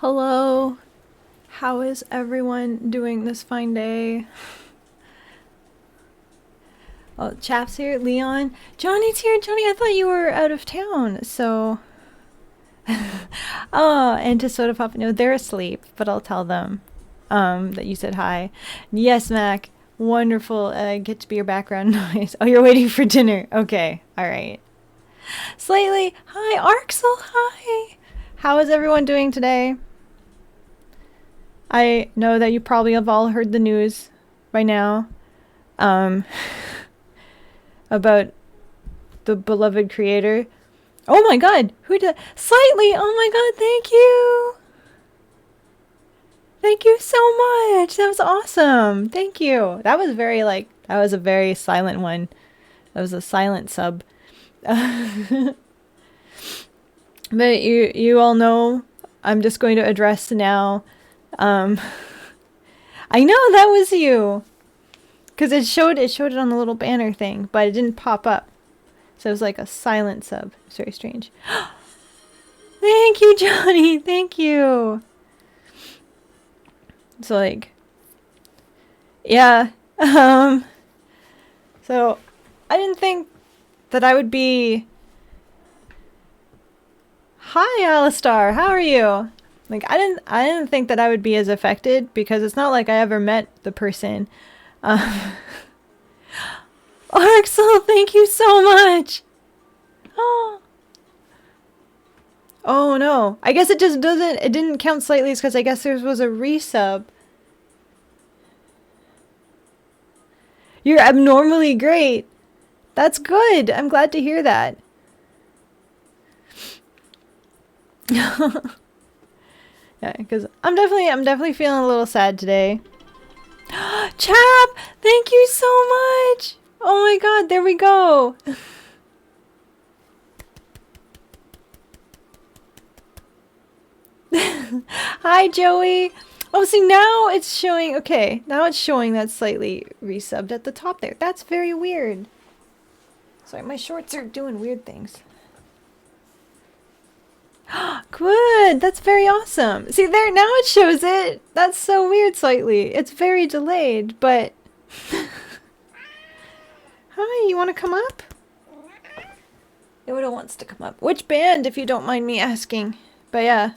Hello. How is everyone doing this fine day? Oh, Chap's here. Leon. Johnny's here. Johnny, I thought you were out of town. So. Oh, and to Soda Pop. No, they're asleep, but I'll tell them that you said hi. Yes, Mac. Wonderful. Get to be your background noise. Oh, you're waiting for dinner. Okay. All right. Slightly. Hi, Arxel. Hi. How is everyone doing today? I know that you probably have all heard the news by now um, about the beloved creator. Oh my god, who did Slightly? Oh my god, thank you. Thank you so much. That was awesome. Thank you. That was that was a very silent one. That was a silent sub. But you all know I'm just going to address now. Um, I know that was you. Because it showed it on the little banner thing, but it didn't pop up. So it was like a silent sub. It's very strange. Thank you, Johnny. Thank you. So like, yeah. So I didn't think that I would be. Hi, Alistar. How are you? Like I didn't think that I would be as affected because it's not like I ever met the person. Arxel, thank you so much. Oh. Oh no. I guess it just it didn't count slightly because I guess there was a resub. You're abnormally great. That's good. I'm glad to hear that. Yeah, because I'm definitely feeling a little sad today. Chap, thank you so much. Oh my god, there we go. Hi, Joey. Oh, see, now it's showing. Okay, now it's showing that slightly resubbed at the top there. That's very weird. Sorry, my shorts are doing weird things. Good. That's very awesome. See, there, now it shows it. That's so weird slightly. It's very delayed, but... Hi, you want to come up? Yoda wants to come up. Which band, if you don't mind me asking? But yeah,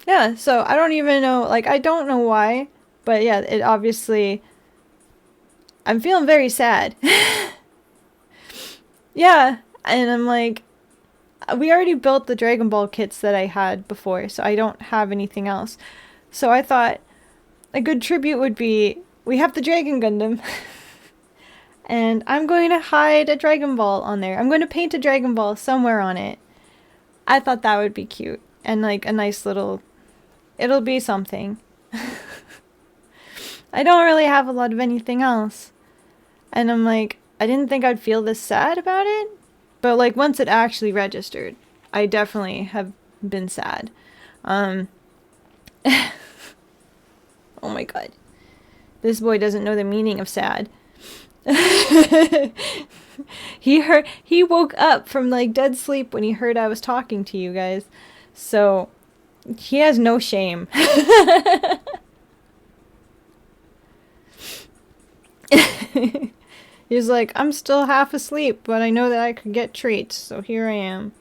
yeah, so I don't even know, like, I don't know why, but yeah, it obviously... I'm feeling very sad. Yeah, and I'm like... We already built the Dragon Ball kits that I had before, so I don't have anything else. So I thought a good tribute would be, we have the Dragon Gundam, and I'm going to hide a Dragon Ball on there. I'm going to paint a Dragon Ball somewhere on it. I thought that would be cute, and like a nice little, it'll be something. I don't really have a lot of anything else. And I'm like, I didn't think I'd feel this sad about it. But like once it actually registered, I definitely have been sad. Oh my god. This boy doesn't know the meaning of sad. He woke up from like dead sleep when he heard I was talking to you guys. So he has no shame. He's like, I'm still half asleep, but I know that I could get treats, so here I am.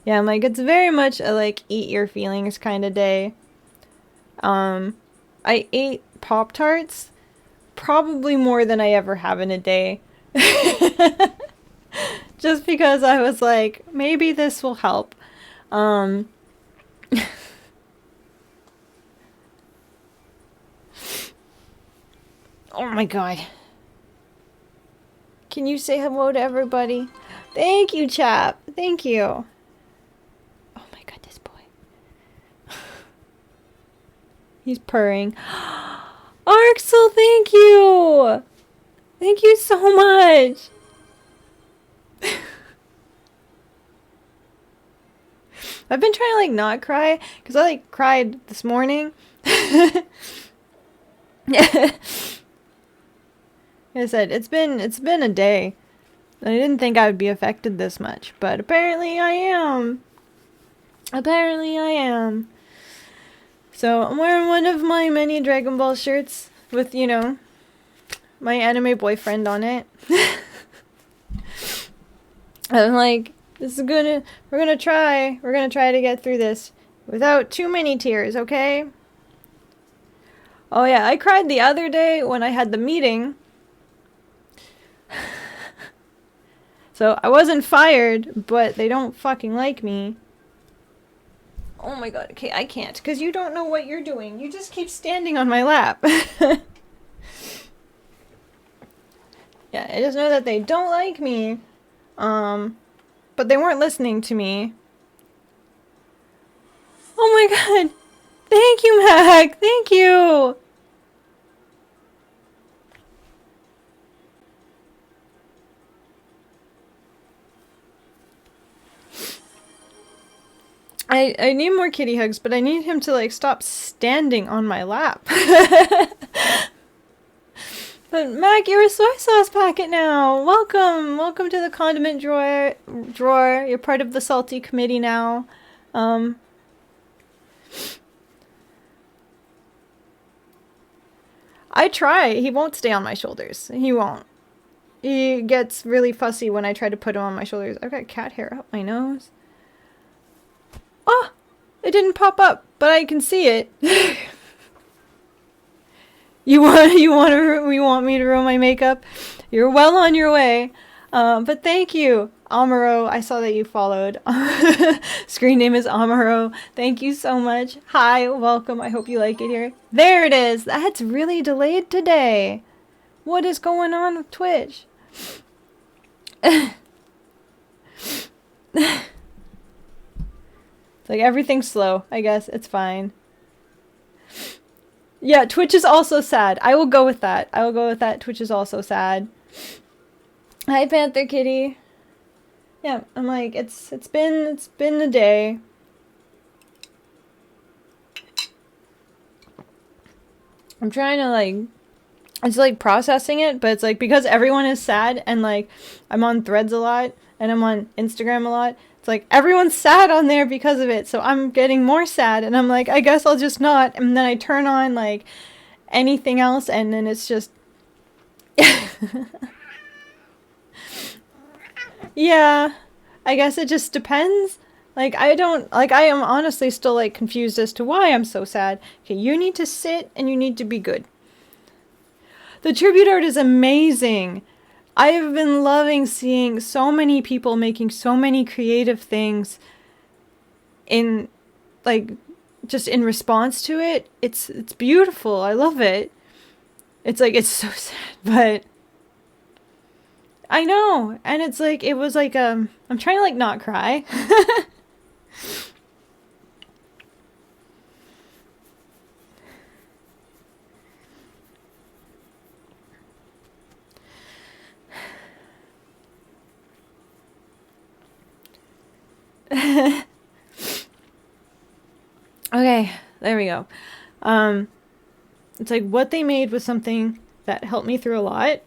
Yeah, I'm like, it's very much a, like, eat your feelings kind of day. I ate Pop-Tarts probably more than I ever have in a day. Just because I was like, maybe this will help. Oh my god. Can you say hello to everybody? Thank you, chap. Thank you. Oh my goodness, boy. He's purring. Arxel, thank you. Thank you so much. I've been trying to like not cry because I like cried this morning. Like I said, it's been a day. I didn't think I would be affected this much, but apparently I am. Apparently I am. So I'm wearing one of my many Dragon Ball shirts with, you know, my anime boyfriend on it. I'm like, we're gonna try to get through this without too many tears, okay? Oh yeah, I cried the other day when I had the meeting. So I wasn't fired, but they don't fucking like me. Oh my god, okay, I can't, because you don't know what you're doing. You just keep standing on my lap. Yeah, I just know that they don't like me. But they weren't listening to me. Oh my god! Thank you, Mac! Thank you! I need more kitty hugs, but I need him to, like, stop standing on my lap. But Mac, you're a soy sauce packet now. Welcome, welcome to the condiment drawer. You're part of the salty committee now. I try. He won't stay on my shoulders. He won't. He gets really fussy when I try to put him on my shoulders. I've got cat hair up my nose. Oh, it didn't pop up, but I can see it. You want me to ruin my makeup? You're well on your way. But thank you, Amaro. I saw that you followed. Screen name is Amaro. Thank you so much. Hi, welcome. I hope you like it here. There it is. That's really delayed today. What is going on with Twitch? It's like everything's slow. I guess it's fine. Yeah, Twitch is also sad. I will go with that. Twitch is also sad. Hi, Panther Kitty. Yeah, I'm like, it's been a day. I'm trying to, like, it's like processing it, but it's like because everyone is sad and like I'm on Threads a lot and I'm on Instagram a lot. It's like everyone's sad on there because of it, so I'm getting more sad and I'm like, I guess I'll just not. And then I turn on like anything else and then it's just yeah, I guess it just depends. Like I am honestly still like confused as to why I'm so sad. Okay, you need to sit and you need to be good. The tribute art is amazing. I have been loving seeing so many people making so many creative things in, like, just in response to it. It's beautiful. I love it. It's like, it's so sad, but I know. And it's like, it was like, I'm trying to like not cry. Okay, there we go. It's like what they made was something that helped me through a lot.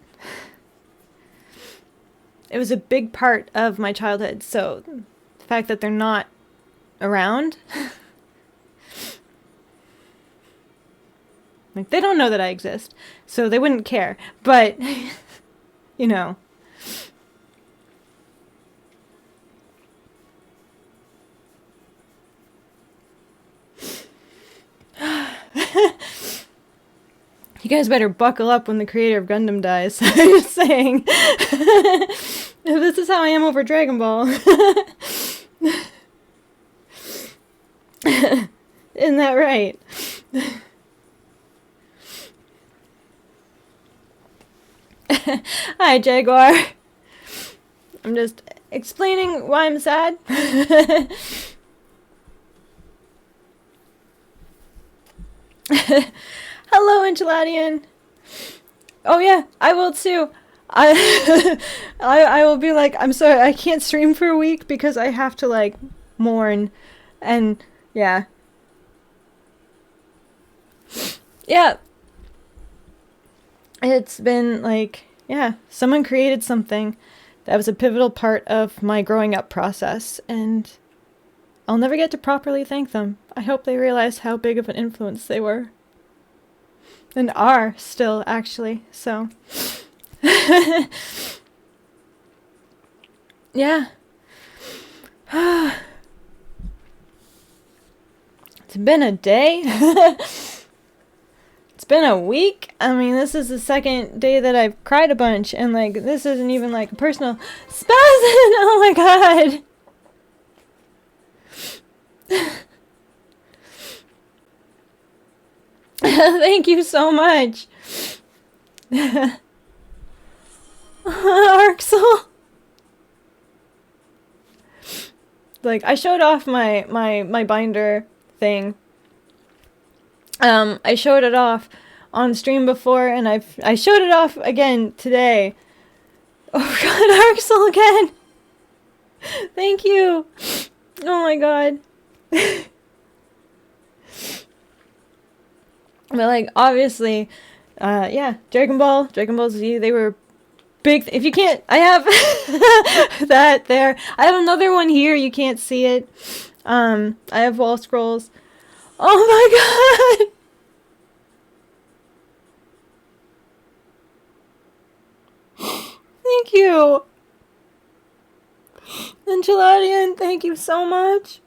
It was a big part of my childhood, so the fact that they're not around, like, they don't know that I exist, so they wouldn't care, but, you know. You guys better buckle up when the creator of Gundam dies. I'm just saying. This is how I am over Dragon Ball. Isn't that right? Hi, Jaguar. I'm just explaining why I'm sad. Hello, Enchiladian. Oh yeah, I will too. I will be like, I'm sorry, I can't stream for a week because I have to like mourn, and yeah. Yeah. It's been like, yeah, someone created something that was a pivotal part of my growing up process, and I'll never get to properly thank them. I hope they realize how big of an influence they were. And are still, actually, so. Yeah. It's been a day. It's been a week. I mean, this is the second day that I've cried a bunch, and like, this isn't even like a personal spasm. Oh my god. Thank you so much. Arxel. Like, I showed off my binder thing. I showed it off on stream before, and I showed it off again today. Oh god, Arxel again! Thank you! Oh my god. But like, obviously, yeah, Dragon Ball Z, they were big. If you can't, I have that there. I have another one here, you can't see it. I have wall scrolls. Oh my god! Thank you! Enchiladian, thank you so much.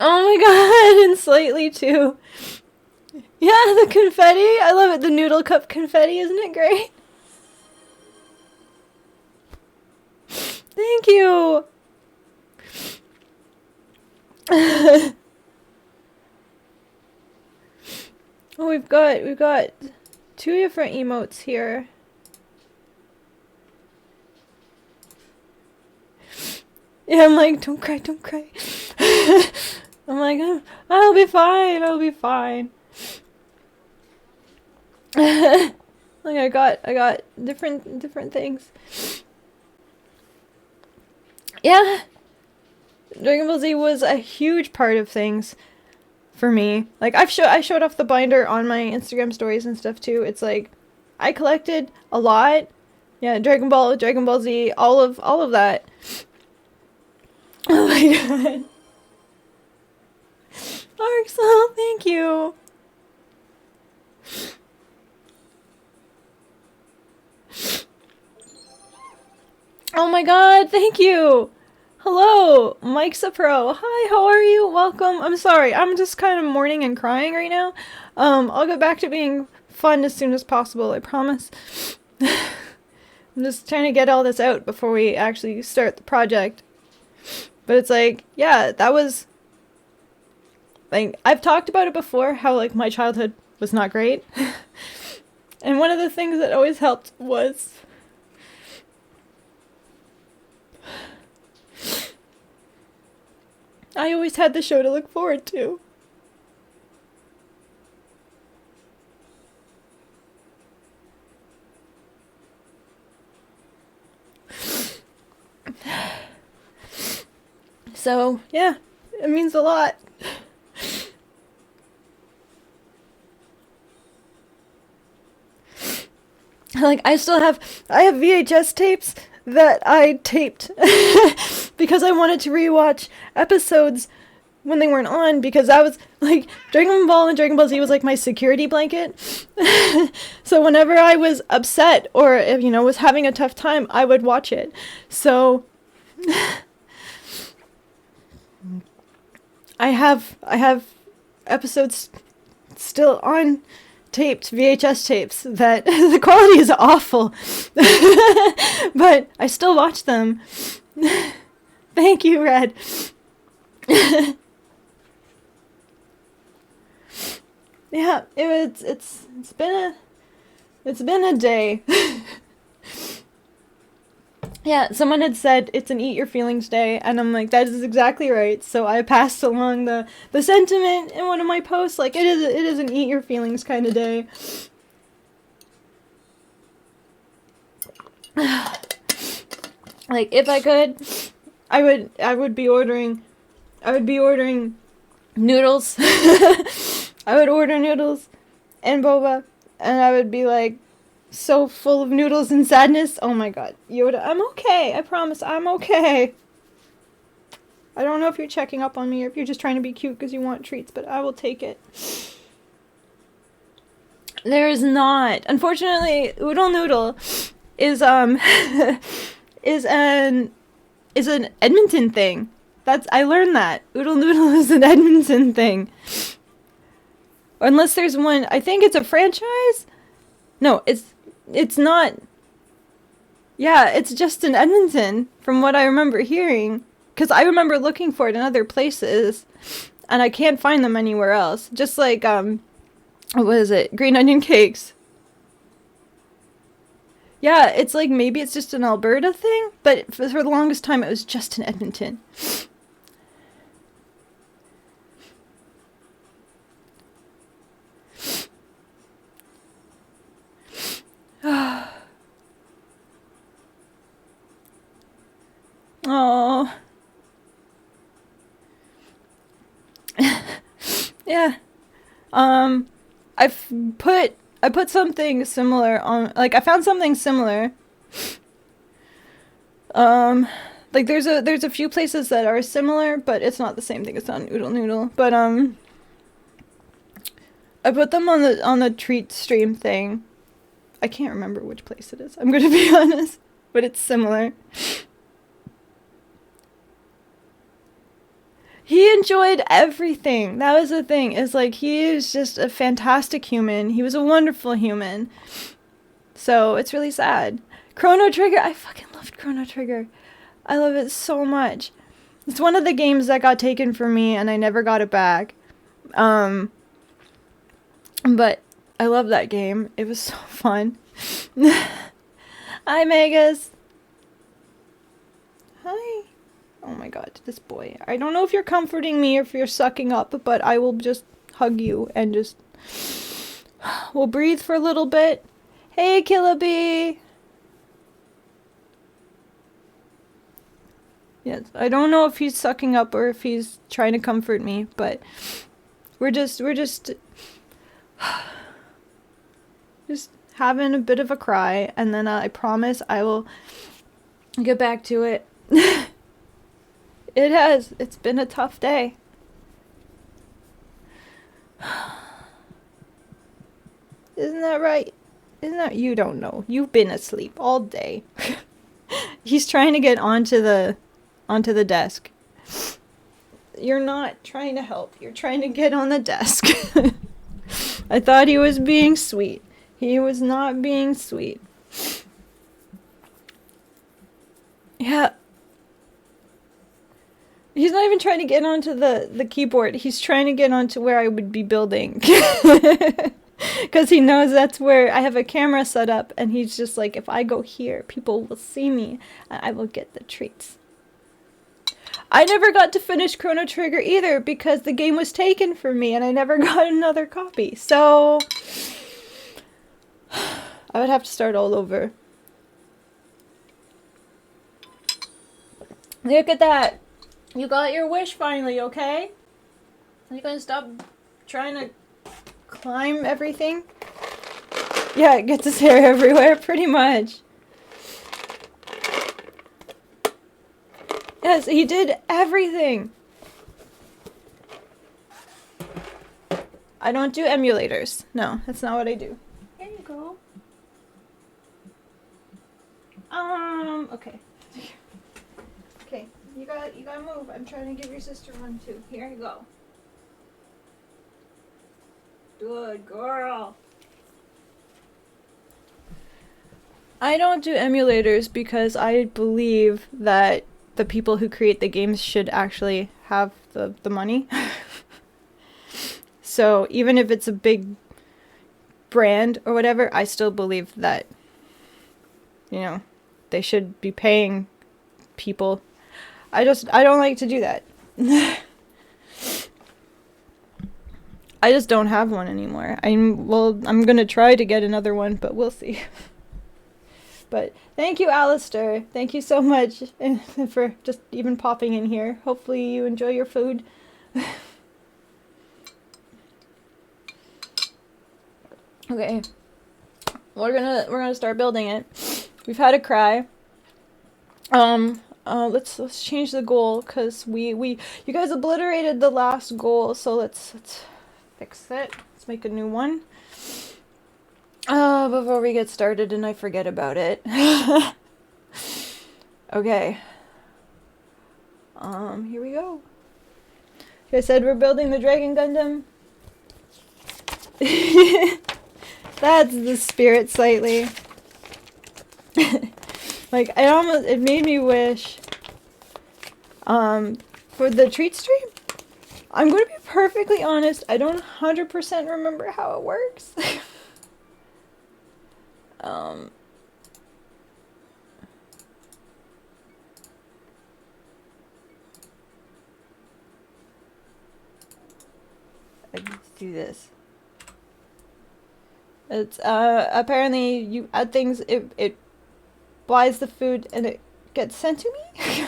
Oh my god, and Slightly too. Yeah, the confetti. I love it. The noodle cup confetti, isn't it great? Thank you. Oh, we've got two different emotes here. Yeah, I'm like, don't cry, don't cry. I'm like, I'll be fine, I'll be fine. Like, I got different things. Yeah, Dragon Ball Z was a huge part of things for me. Like, I showed off the binder on my Instagram stories and stuff too. It's like, I collected a lot. Yeah, Dragon Ball Z, all of that. Oh my god. Arxel, thank you. Oh my god, thank you. Hello, Mike's a pro. Hi, how are you? Welcome. I'm sorry, I'm just kind of mourning and crying right now. I'll get back to being fun as soon as possible, I promise. I'm just trying to get all this out before we actually start the project. But it's like, yeah, that was, like, I've talked about it before, how, like, my childhood was not great. And one of the things that always helped was I always had the show to look forward to. So, yeah, it means a lot. Like, I have VHS tapes that I taped because I wanted to rewatch episodes when they weren't on, because I was, like, Dragon Ball and Dragon Ball Z was, like, my security blanket. So whenever I was upset or, you know, was having a tough time, I would watch it. So I have episodes still on taped, VHS tapes, that the quality is awful. But I still watch them. Thank you, Red. Yeah, it's been a day. Yeah, someone had said it's an eat your feelings day, and I'm like, that is exactly right. So I passed along the sentiment in one of my posts, like, it is an eat your feelings kind of day. Like, if I could, I would be ordering noodles. I would order noodles and boba, and I would be like, So full of noodles and sadness. Oh my god. Yoda, I'm okay. I promise I'm okay. I don't know if you're checking up on me or if you're just trying to be cute because you want treats, but I will take it. There is not. Unfortunately, Oodle Noodle is is an Edmonton thing. I learned that. Oodle Noodle is an Edmonton thing. Unless there's one, I think it's a franchise? No, it's not. Yeah, it's just in Edmonton from what I remember hearing. Because I remember looking for it in other places, and I can't find them anywhere else. Just like, what is it? Green onion cakes. Yeah, it's like maybe it's just an Alberta thing, but for the longest time it was just in Edmonton. Oh. Yeah. I put something similar on, like I found something similar. Like there's a few places that are similar, but it's not the same thing. It's not an Oodle Noodle, but I put them on the treat stream thing. I can't remember which place it is. I'm going to be honest, but it's similar. He enjoyed everything. That was the thing. Is like he is just a fantastic human. He was a wonderful human. So it's really sad. Chrono Trigger. I fucking loved Chrono Trigger. I love it so much. It's one of the games that got taken from me and I never got it back. But I love that game. It was so fun. Hi, Megas. Hi. Oh my god, this boy. I don't know if you're comforting me or if you're sucking up, but I will just hug you and just... We'll breathe for a little bit. Hey, Killabee! Yes, I don't know if he's sucking up or if he's trying to comfort me, but we're just having a bit of a cry, and then I promise I will get back to it. It's been a tough day. Isn't that right? You don't know. You've been asleep all day. He's trying to get onto the desk. You're not trying to help. You're trying to get on the desk. I thought he was being sweet. He was not being sweet. Yeah. He's not even trying to get onto the keyboard. He's trying to get onto where I would be building. Because he knows that's where I have a camera set up. And he's just like, if I go here, people will see me. And I will get the treats. I never got to finish Chrono Trigger either. Because the game was taken from me. And I never got another copy. So... I would have to start all over. Look at that. You got your wish finally, okay? Are you gonna stop trying to climb everything? Yeah, it gets his hair everywhere, pretty much. Yes, he did everything. I don't do emulators. No, that's not what I do. Here you go. Okay. Okay. You gotta move. I'm trying to give your sister one too. Here you go. Good girl. I don't do emulators because I believe that the people who create the games should actually have the money. So even if it's a big brand or whatever, I still believe that, you know, they should be paying people. I don't like to do that. I just don't have one anymore. I'm gonna try to get another one, but we'll see. But thank you, Alistair. Thank you so much for just even popping in here. Hopefully you enjoy your food. Okay. We're gonna start building it. We've had a cry. Let's change the goal because you guys obliterated the last goal, so let's fix it. Let's make a new one. Before we get started and I forget about it. Okay. Here we go. Like I said, we're building the Dragon Gundam. That's the spirit slightly. Like, it made me wish, for the treat stream, I'm going to be perfectly honest, I don't 100% remember how it works. Let's do this. It's, apparently you add things, it buys the food and it gets sent to me?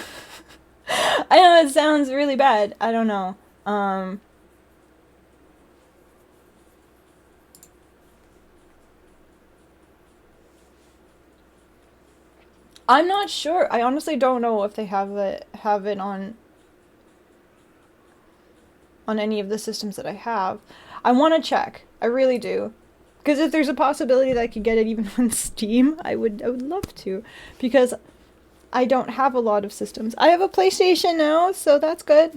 I know it sounds really bad. I don't know. I'm not sure. I honestly don't know if they have it on any of the systems that I have. I want to check. I really do. Because if there's a possibility that I could get it even on Steam, I would love to. Because I don't have a lot of systems. I have a PlayStation now, so that's good.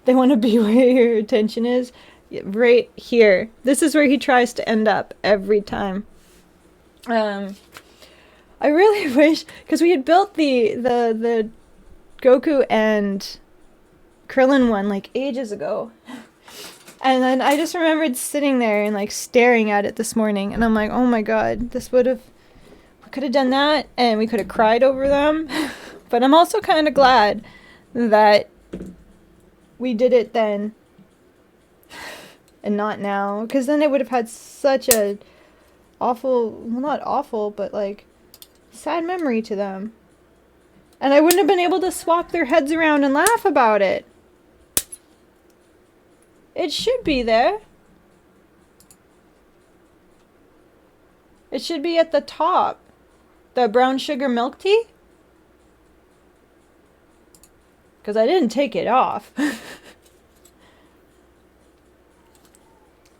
They want to be where your attention is. Right here. This is where he tries to end up every time. I really wish, because we had built the Goku and Krillin one like ages ago. And then I just remembered sitting there and like staring at it this morning, and I'm like, oh my god, we could have done that and we could have cried over them. But I'm also kind of glad that we did it then and not now, because then it would have had such a awful, well, not awful, but like sad memory to them. And I wouldn't have been able to swap their heads around and laugh about it. It should be there. It should be at the top. The brown sugar milk tea? Because I didn't take it off.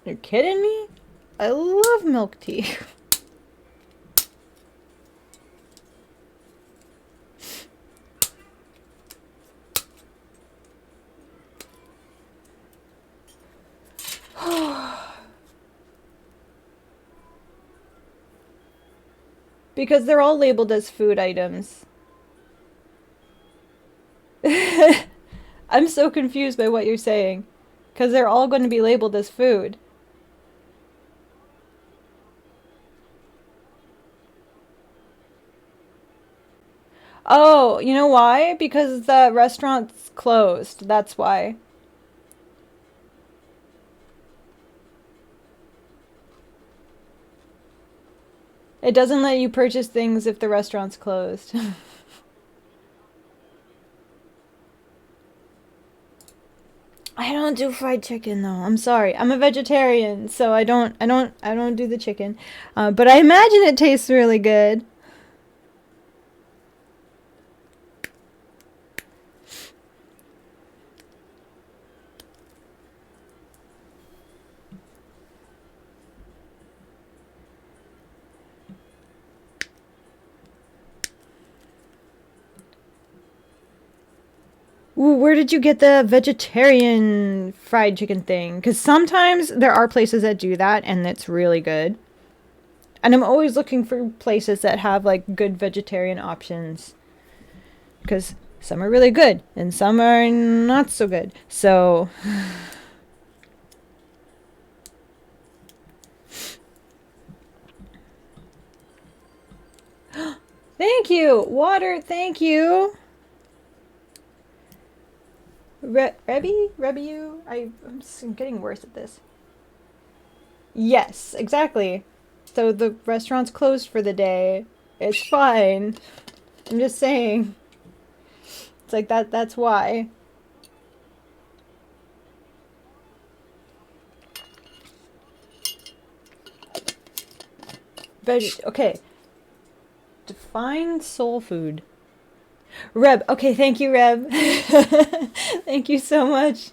You're kidding me? I love milk tea. Because they're all labeled as food items. I'm so confused by what you're saying. Because they're all going to be labeled as food. Oh, you know why? Because the restaurant's closed. That's why. It doesn't let you purchase things if the restaurant's closed. I don't do fried chicken though. I'm sorry. I'm a vegetarian, so I don't do the chicken. But I imagine it tastes really good. Ooh, where did you get the vegetarian fried chicken thing? Because sometimes there are places that do that, and it's really good. And I'm always looking for places that have, like, good vegetarian options. Because some are really good, and some are not so good. So... Thank you! Water, thank you! Rebu? I'm getting worse at this. Yes, exactly. So the restaurant's closed for the day. It's fine. I'm just saying. It's like that's why. Okay. Define soul food. Reb. Okay, thank you, Reb. Thank you so much.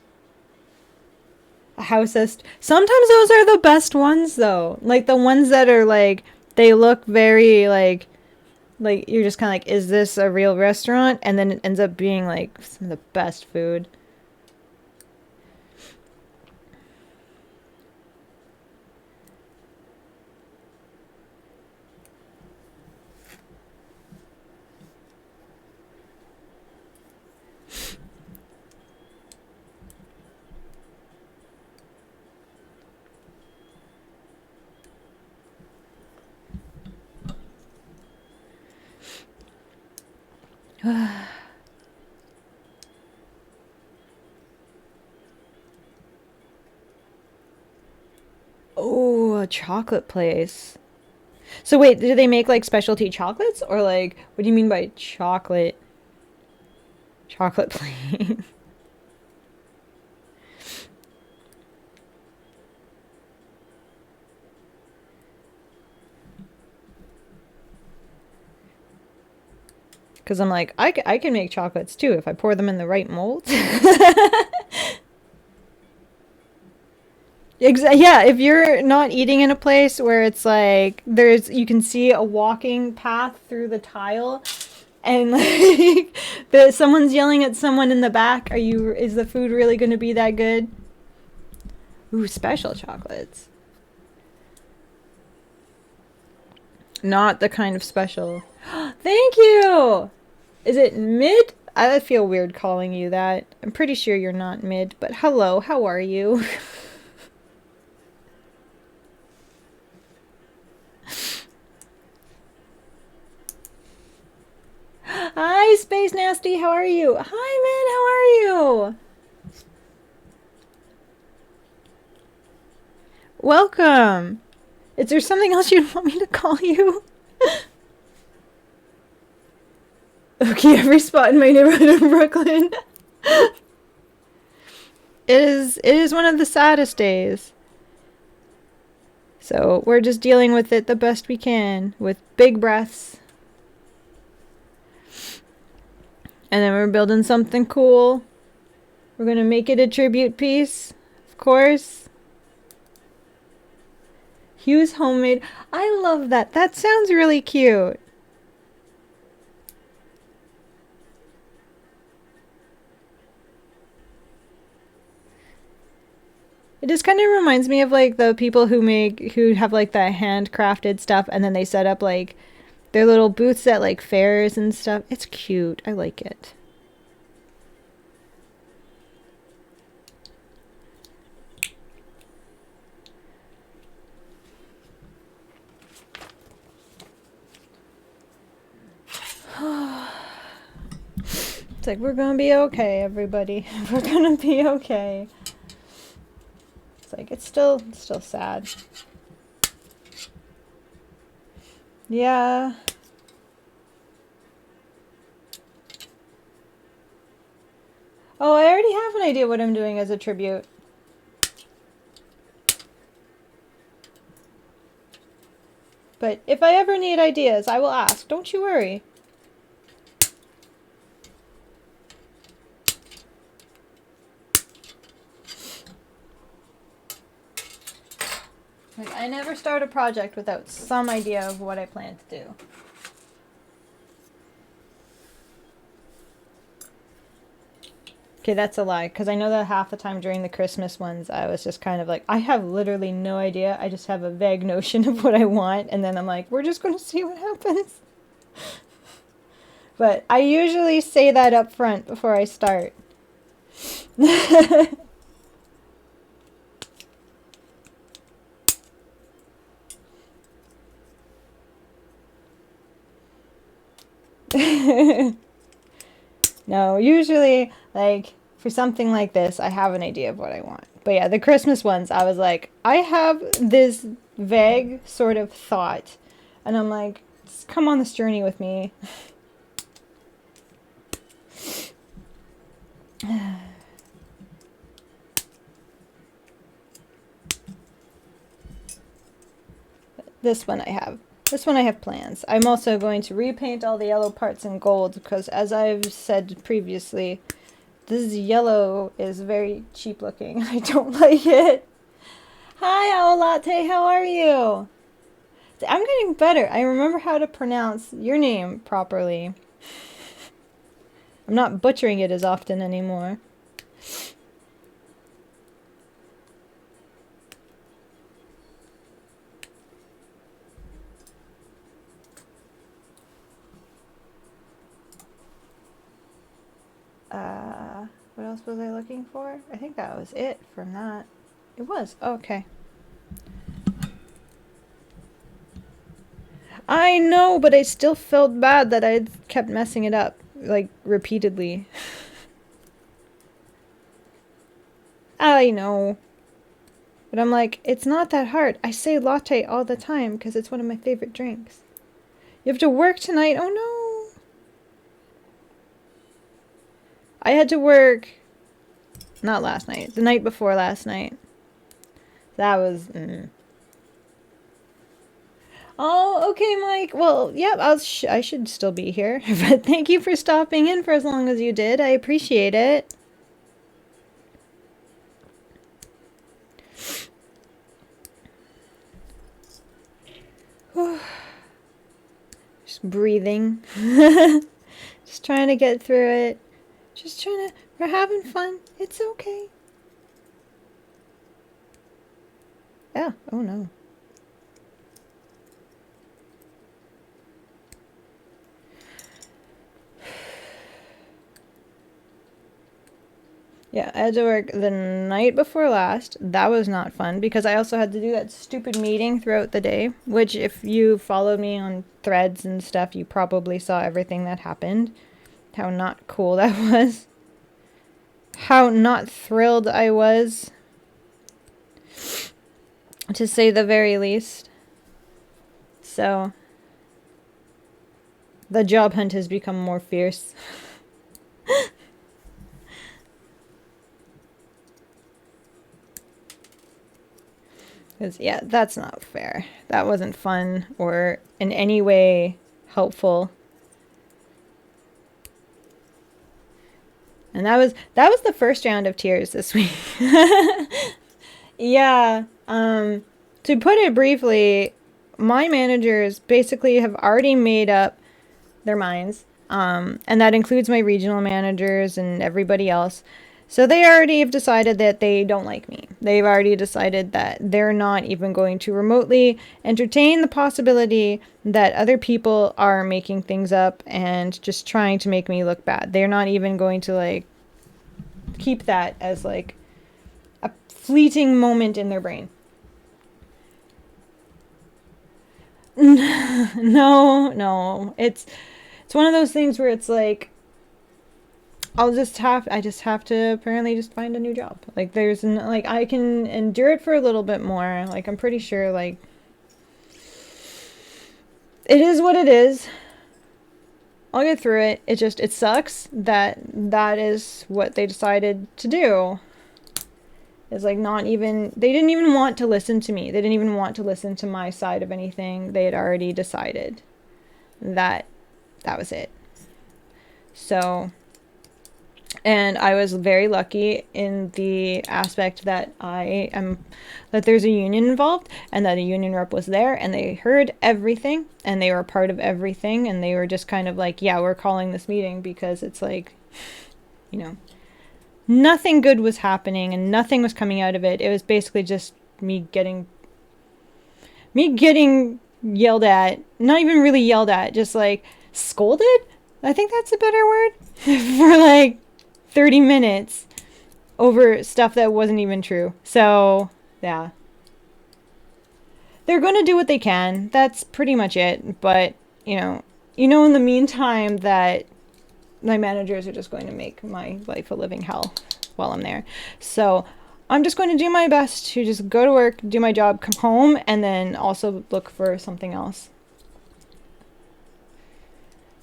A housest. Sometimes those are the best ones, though. Like, the ones that are, like, they look very, like, you're just kind of like, is this a real restaurant? And then it ends up being, like, some of the best food. Oh, a chocolate place. So wait, do they make like specialty chocolates or like what do you mean by chocolate place? Because I'm like, I can make chocolates too if I pour them in the right mold. Yeah, if you're not eating in a place where it's like you can see a walking path through the tile and like someone's yelling at someone in the back, is the food really going to be that good? Ooh, special chocolates. Not the kind of special. Thank you! Is it mid? I feel weird calling you that. I'm pretty sure you're not mid, but hello, how are you? Hi, Space Nasty, how are you? Hi, man, how are you? Welcome. Is there something else you'd want me to call you? Okay, every spot in my neighborhood in Brooklyn. It is one of the saddest days. So we're just dealing with it the best we can with big breaths. And then we're building something cool. We're gonna make it a tribute piece, of course. Hugh's homemade. I love that. That sounds really cute. It just kind of reminds me of like the people who have like the handcrafted stuff and then they set up like their little booths at like fairs and stuff. It's cute. I like it. It's like, we're gonna be okay, everybody. We're gonna be okay. It's like, it's still sad. Yeah. Oh, I already have an idea what I'm doing as a tribute. But if I ever need ideas, I will ask. Don't you worry. Like, I never start a project without some idea of what I plan to do. Okay, that's a lie, because I know that half the time during the Christmas ones, I was just kind of like, I have literally no idea. I just have a vague notion of what I want, and then I'm like, we're just going to see what happens. But I usually say that up front before I start. No, usually, like, for something like this, I have an idea of what I want. But yeah, the Christmas ones, I was like, I have this vague sort of thought. And I'm like, just come on this journey with me. This one I have. This one I have plans. I'm also going to repaint all the yellow parts in gold because, as I've said previously, this yellow is very cheap looking. I don't like it. Hi, Owl Latte, how are you? I'm getting better. I remember how to pronounce your name properly. I'm not butchering it as often anymore. What else was I looking for? I think that was it from that. It was. Okay. I know, but I still felt bad that I kept messing it up, like, repeatedly. I know. But I'm like, it's not that hard. I say latte all the time because it's one of my favorite drinks. You have to work tonight? Oh no. I had to work, not last night, the night before last night. That was, Oh, okay, Mike. Well, yeah, I should still be here. But thank you for stopping in for as long as you did. I appreciate it. Just breathing. Just trying to get through it. We're having fun. It's okay. Yeah, oh no. Yeah, I had to work the night before last. That was not fun because I also had to do that stupid meeting throughout the day, which if you followed me on threads and stuff, you probably saw everything that happened. How not cool that was. How not thrilled I was. To say the very least. So, the job hunt has become more fierce. Because, yeah, that's not fair. That wasn't fun or in any way helpful. And that was the first round of tears this week. Yeah. To put it briefly, my managers basically have already made up their minds. And that includes my regional managers and everybody else. So they already have decided that they don't like me. They've already decided that they're not even going to remotely entertain the possibility that other people are making things up and just trying to make me look bad. They're not even going to, like, keep that as, like, a fleeting moment in their brain. No. It's one of those things where it's like, I just have to apparently just find a new job. Like, like, I can endure it for a little bit more. Like, I'm pretty sure, like, it is what it is. I'll get through it. It sucks that is what they decided to do. It's like they didn't even want to listen to me. They didn't even want to listen to my side of anything. They had already decided that was it. So, and I was very lucky in the aspect that that there's a union involved and that a union rep was there and they heard everything and they were a part of everything and they were just kind of like, yeah, we're calling this meeting because it's like, you know, nothing good was happening and nothing was coming out of it. It was basically just me getting yelled at, not even really yelled at, just like scolded. I think that's a better word for like 30 minutes over stuff that wasn't even true. So, yeah. They're going to do what they can. That's pretty much it. But, you know, in the meantime that my managers are just going to make my life a living hell while I'm there. So, I'm just going to do my best to just go to work, do my job, come home, and then also look for something else.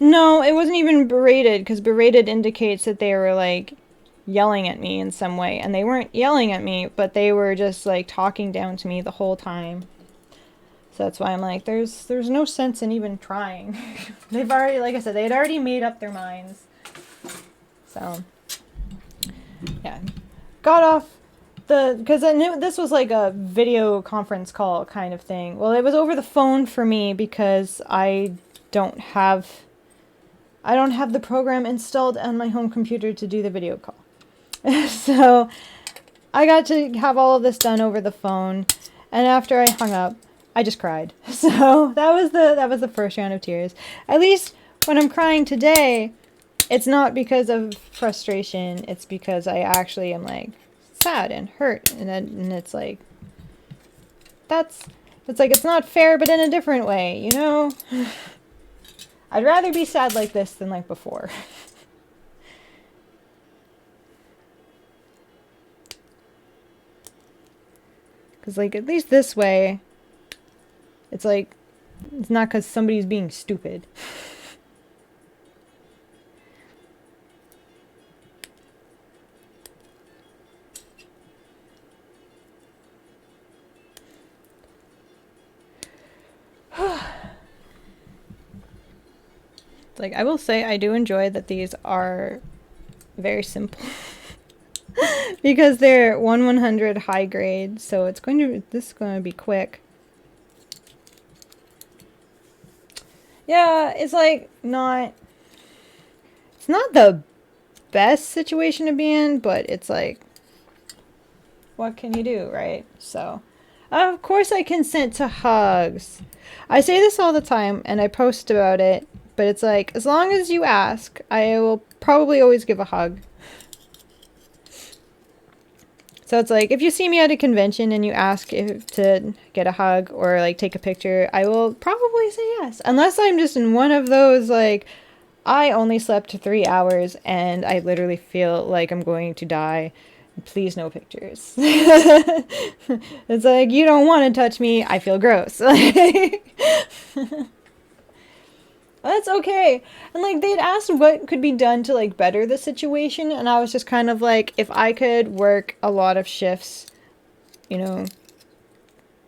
No, it wasn't even berated, because berated indicates that they were, like, yelling at me in some way. And they weren't yelling at me, but they were just, like, talking down to me the whole time. So that's why I'm like, there's no sense in even trying. They've already, like I said, they had already made up their minds. So, yeah. Got off because I knew this was like a video conference call kind of thing. Well, it was over the phone for me because I don't have the program installed on my home computer to do the video call. So I got to have all of this done over the phone, and after I hung up, I just cried. So that was the first round of tears. At least when I'm crying today, it's not because of frustration. It's because I actually am like sad and hurt, and it's like it's not fair, but in a different way, you know. I'd rather be sad like this than like before. Because like at least this way, it's like it's not because somebody's being stupid. Like, I will say I do enjoy that these are very simple. Because they're 1/100 high grade, so this is going to be quick. Yeah, it's like it's not the best situation to be in, but it's like, what can you do, right? So, of course I consent to hugs. I say this all the time, and I post about it, but it's like, as long as you ask, I will probably always give a hug. So it's like, if you see me at a convention and you ask to get a hug or like take a picture, I will probably say yes. Unless I'm just in one of those, like, I only slept 3 hours and I literally feel like I'm going to die. Please, no pictures. It's like, you don't want to touch me. I feel gross. That's okay. And like, they'd asked what could be done to like better the situation, and I was just kind of like, if I could work a lot of shifts, you know,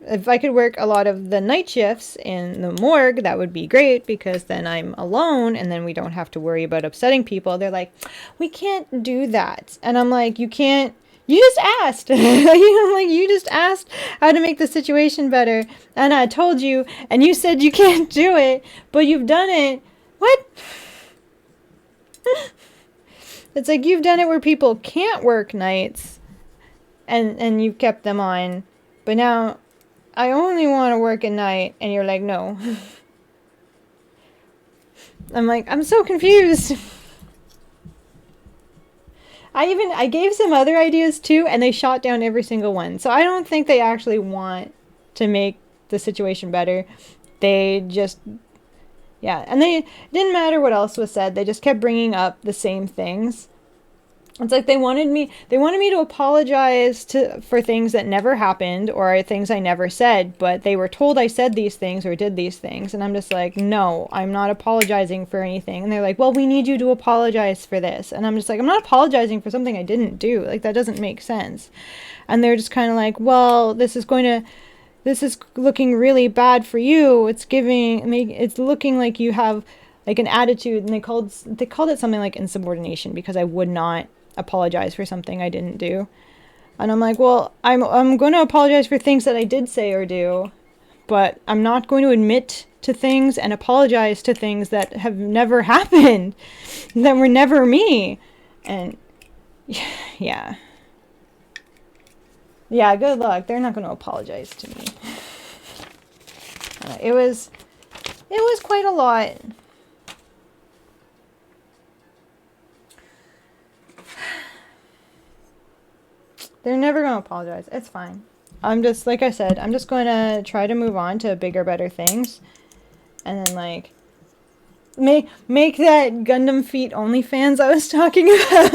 if I could work a lot of the night shifts in the morgue, that would be great, because then I'm alone and then we don't have to worry about upsetting people. They're like, we can't do that. And I'm like, you can't. You just asked. You know, like, you just asked how to make the situation better, and I told you, and you said you can't do it, but you've done it. What? It's like, you've done it where people can't work nights, and you've kept them on, but now I only want to work at night, and you're like, no. I'm like, I'm so confused. I gave some other ideas too, and they shot down every single one. So I don't think they actually want to make the situation better. They just, yeah. And it didn't matter what else was said. They just kept bringing up the same things. It's like they wanted me to apologize for things that never happened or things I never said, but they were told I said these things or did these things, and I'm just like, no, I'm not apologizing for anything. And they're like, well, we need you to apologize for this. And I'm just like, I'm not apologizing for something I didn't do. Like, that doesn't make sense. And they're just kind of like, well, this is looking really bad for you. It's looking like you have like an attitude, and they called it something like insubordination, because I would not apologize for something I didn't do. And I'm like, well, I'm going to apologize for things that I did say or do, but I'm not going to admit to things and apologize to things that have never happened, that were never me. And yeah, good luck. They're not going to apologize to me. It was quite a lot. They're never going to apologize. It's fine. I'm just, like I said, I'm just going to try to move on to bigger, better things. And then, like, make that Gundam feet OnlyFans I was talking about.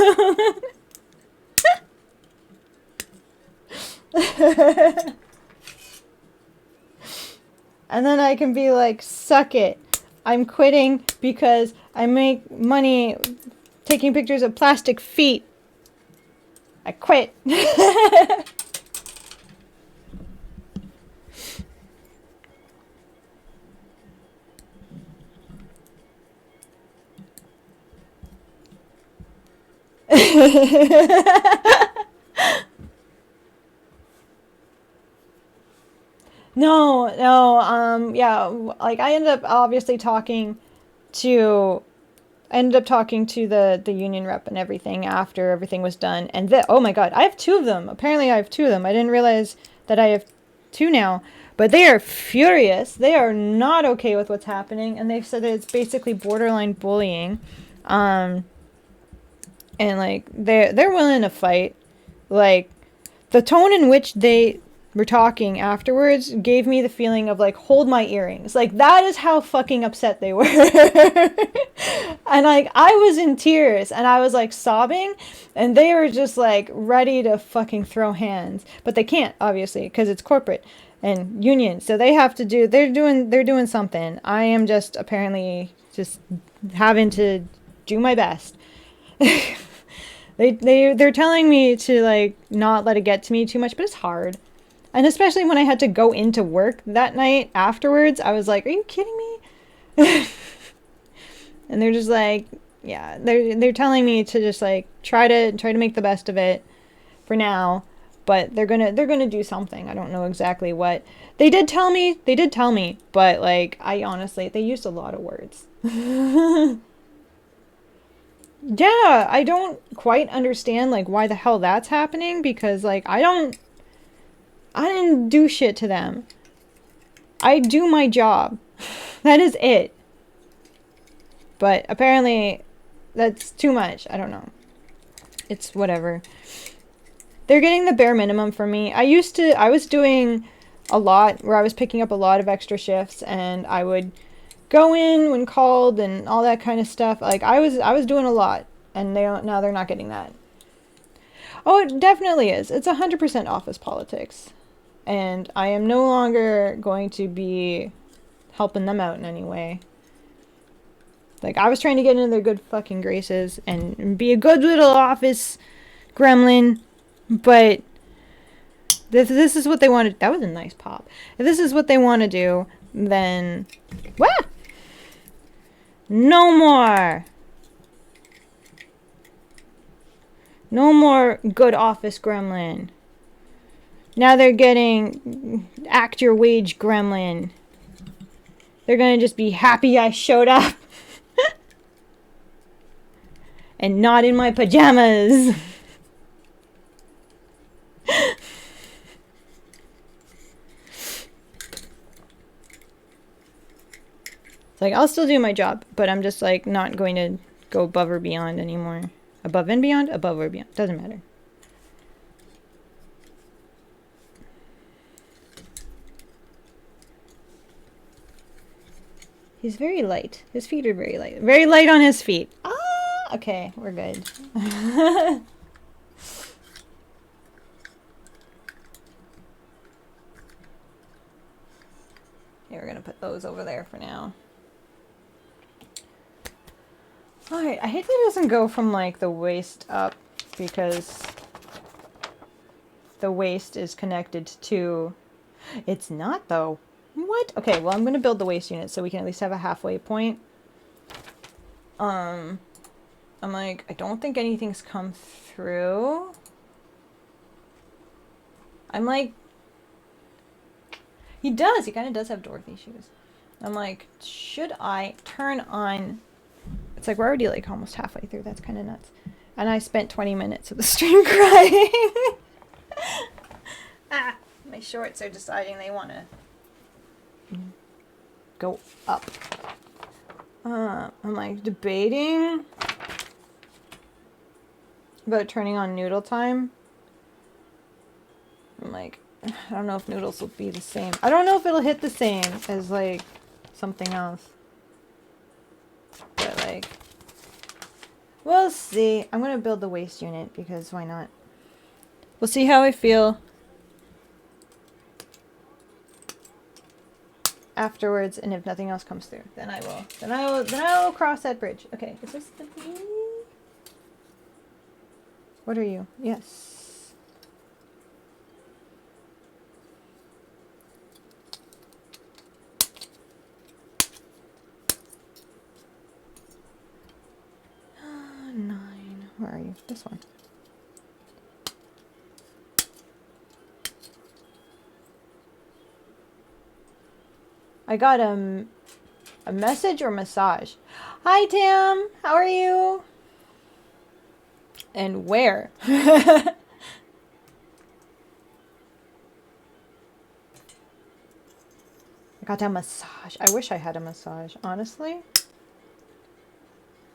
And then I can be like, suck it. I'm quitting because I make money taking pictures of plastic feet. I quit. No, no, yeah, like I ended up obviously to talking to the union rep and everything after everything was done. And oh my god, I have two of them. Apparently I have two of them. I didn't realize that I have two now. But they are furious. They are not okay with what's happening, and they've said that it's basically borderline bullying. Um, and like they're willing to fight. Like the tone in which they were talking afterwards gave me the feeling of like, hold my earrings. Like that is how fucking upset they were. And like I was in tears and I was like sobbing, and they were just like ready to fucking throw hands, but they can't obviously because it's corporate and union. So they have to do they're doing something. I am just apparently just having to do my best. They're telling me to like not let it get to me too much, but it's hard. And especially when I had to go into work that night afterwards, I was like, "Are you kidding me?" And they're just like, yeah, they're telling me to just like try to make the best of it for now, but they're gonna do something. I don't know exactly what. They did tell me, but like I honestly, they used a lot of words. Yeah, I don't quite understand like why the hell that's happening, because like I didn't do shit to them. I do my job. That is it. But apparently that's too much. I don't know. It's whatever. They're getting the bare minimum for me. I was doing a lot where I was picking up a lot of extra shifts, and I would go in when called and all that kind of stuff. Like I was doing a lot, and now they're not getting that. Oh, it definitely is. It's 100% office politics. And I am no longer going to be helping them out in any way. Like, I was trying to get into their good fucking graces and be a good little office gremlin, but this is what they wanted. That was a nice pop. If this is what they want to do, then... What? No more! No more good office gremlin. Now they're getting act your wage gremlin. They're gonna just be happy I showed up. And not in my pajamas. It's like, I'll still do my job, but I'm just like not going to go above or beyond anymore. Above and beyond? Above or beyond. Doesn't matter. He's very light. His feet are very light. Very light on his feet. Ah! Okay, we're good. Yeah, we're gonna put those over there for now. Alright, I hate that it doesn't go from like the waist up, because the waist is connected to... It's not though. What? Okay, well I'm gonna build the waist unit so we can at least have a halfway point. I'm like, I don't think anything's come through. I'm like... He does! He kind of does have Dorothy shoes. I'm like, should I turn on... It's like, we're already like almost halfway through. That's kind of nuts. And I spent 20 minutes of the stream crying. Ah, my shorts are deciding they want to go up. I'm like debating about turning on noodle time. I'm like, I don't know if noodles will be the same. I don't know if it'll hit the same as like something else. But like, we'll see. I'm gonna build the waist unit because why not? We'll see how I feel afterwards, and if nothing else comes through, then I will cross that bridge. Okay, is this the thing? What are you? Yes. Nine. Where are you? This one. I got a message or massage. Hi, Tam. How are you? And where? I got a massage. I wish I had a massage, honestly.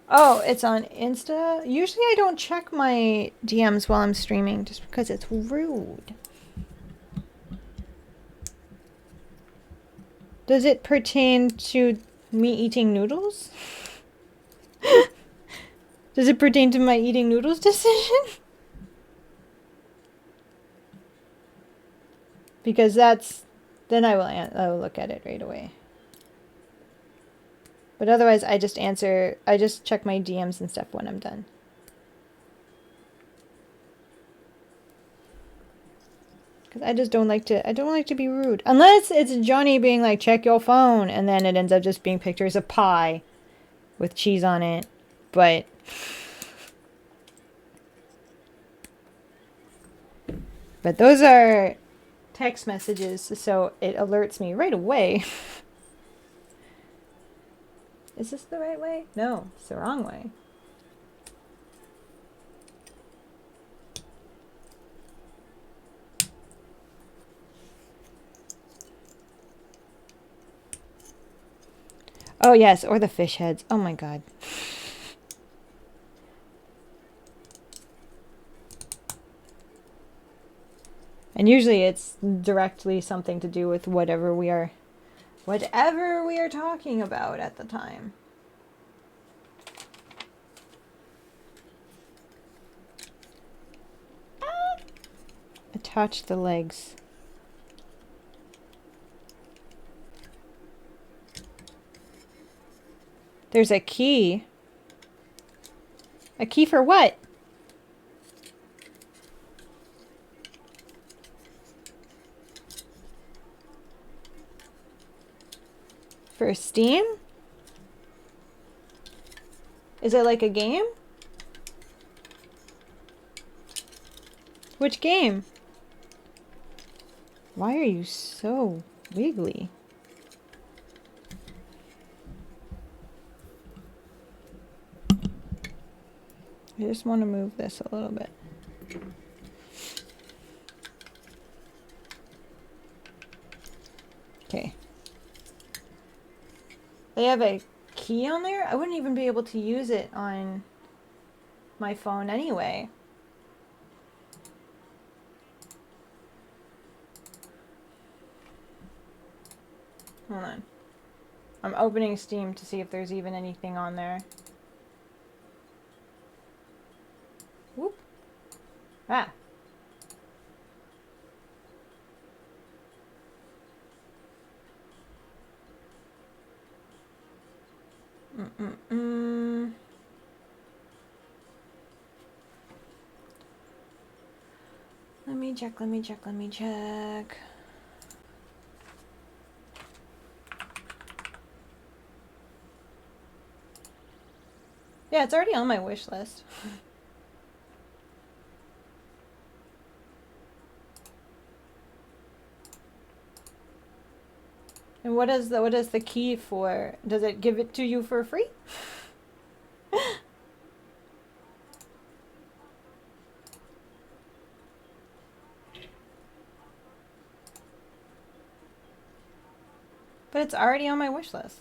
Oh, it's on Insta? Usually I don't check my DMs while I'm streaming just because it's rude. Does it pertain to me eating noodles? Does it pertain to my eating noodles decision? Because that's... Then I will look at it right away. But otherwise, I just check my DMs and stuff when I'm done. Because I just don't like to be rude. Unless it's Johnny being like, check your phone, and then it ends up just being pictures of pie with cheese on it. But those are text messages, so it alerts me right away. Is this the right way? No, it's the wrong way. Oh yes, or the fish heads. Oh my god. And usually it's directly something to do with whatever we are talking about at the time. Attach the legs. There's a key. A key for what? For Steam? Is it like a game? Which game? Why are you so wiggly? I just want to move this a little bit. Okay. They have a key on there? I wouldn't even be able to use it on my phone anyway. Hold on. I'm opening Steam to see if there's even anything on there. Whoop. Ah. Let me check. Yeah, it's already on my wish list. And what is the key for? Does it give it to you for free? But it's already on my wish list.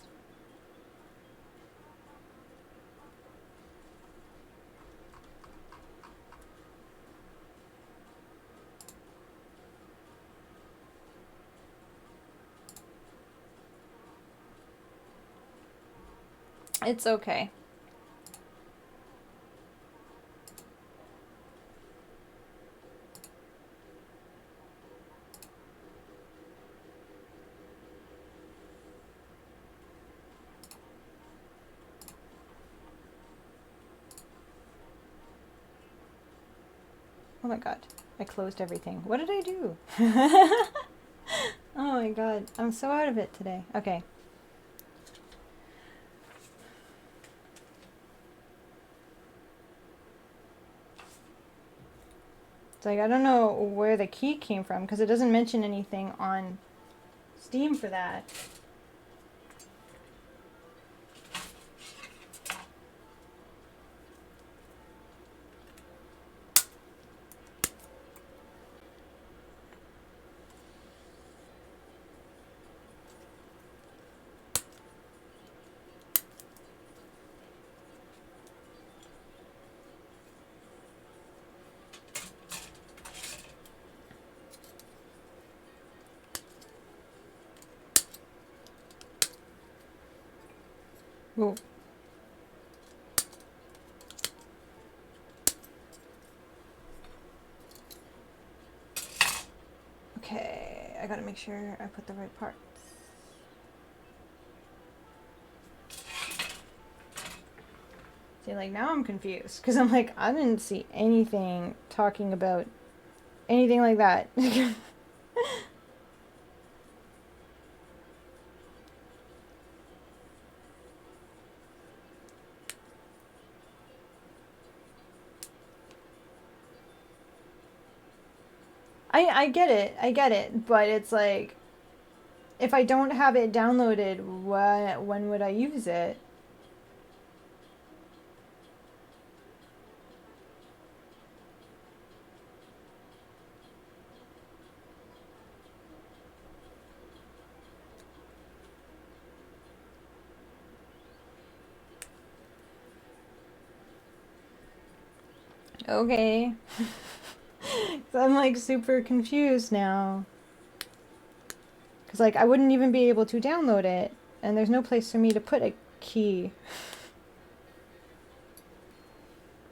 It's okay. Oh my god. I closed everything. What did I do? Oh my god. I'm so out of it today. Okay. It's like, I don't know where the key came from because it doesn't mention anything on Steam for that. Whoa. Okay, I gotta make sure I put the right parts. See, like, now I'm confused because I'm like, I didn't see anything talking about anything like that. I get it, but it's like, if I don't have it downloaded, when would I use it? Okay. So I'm like super confused now. Because like I wouldn't even be able to download it, and there's no place for me to put a key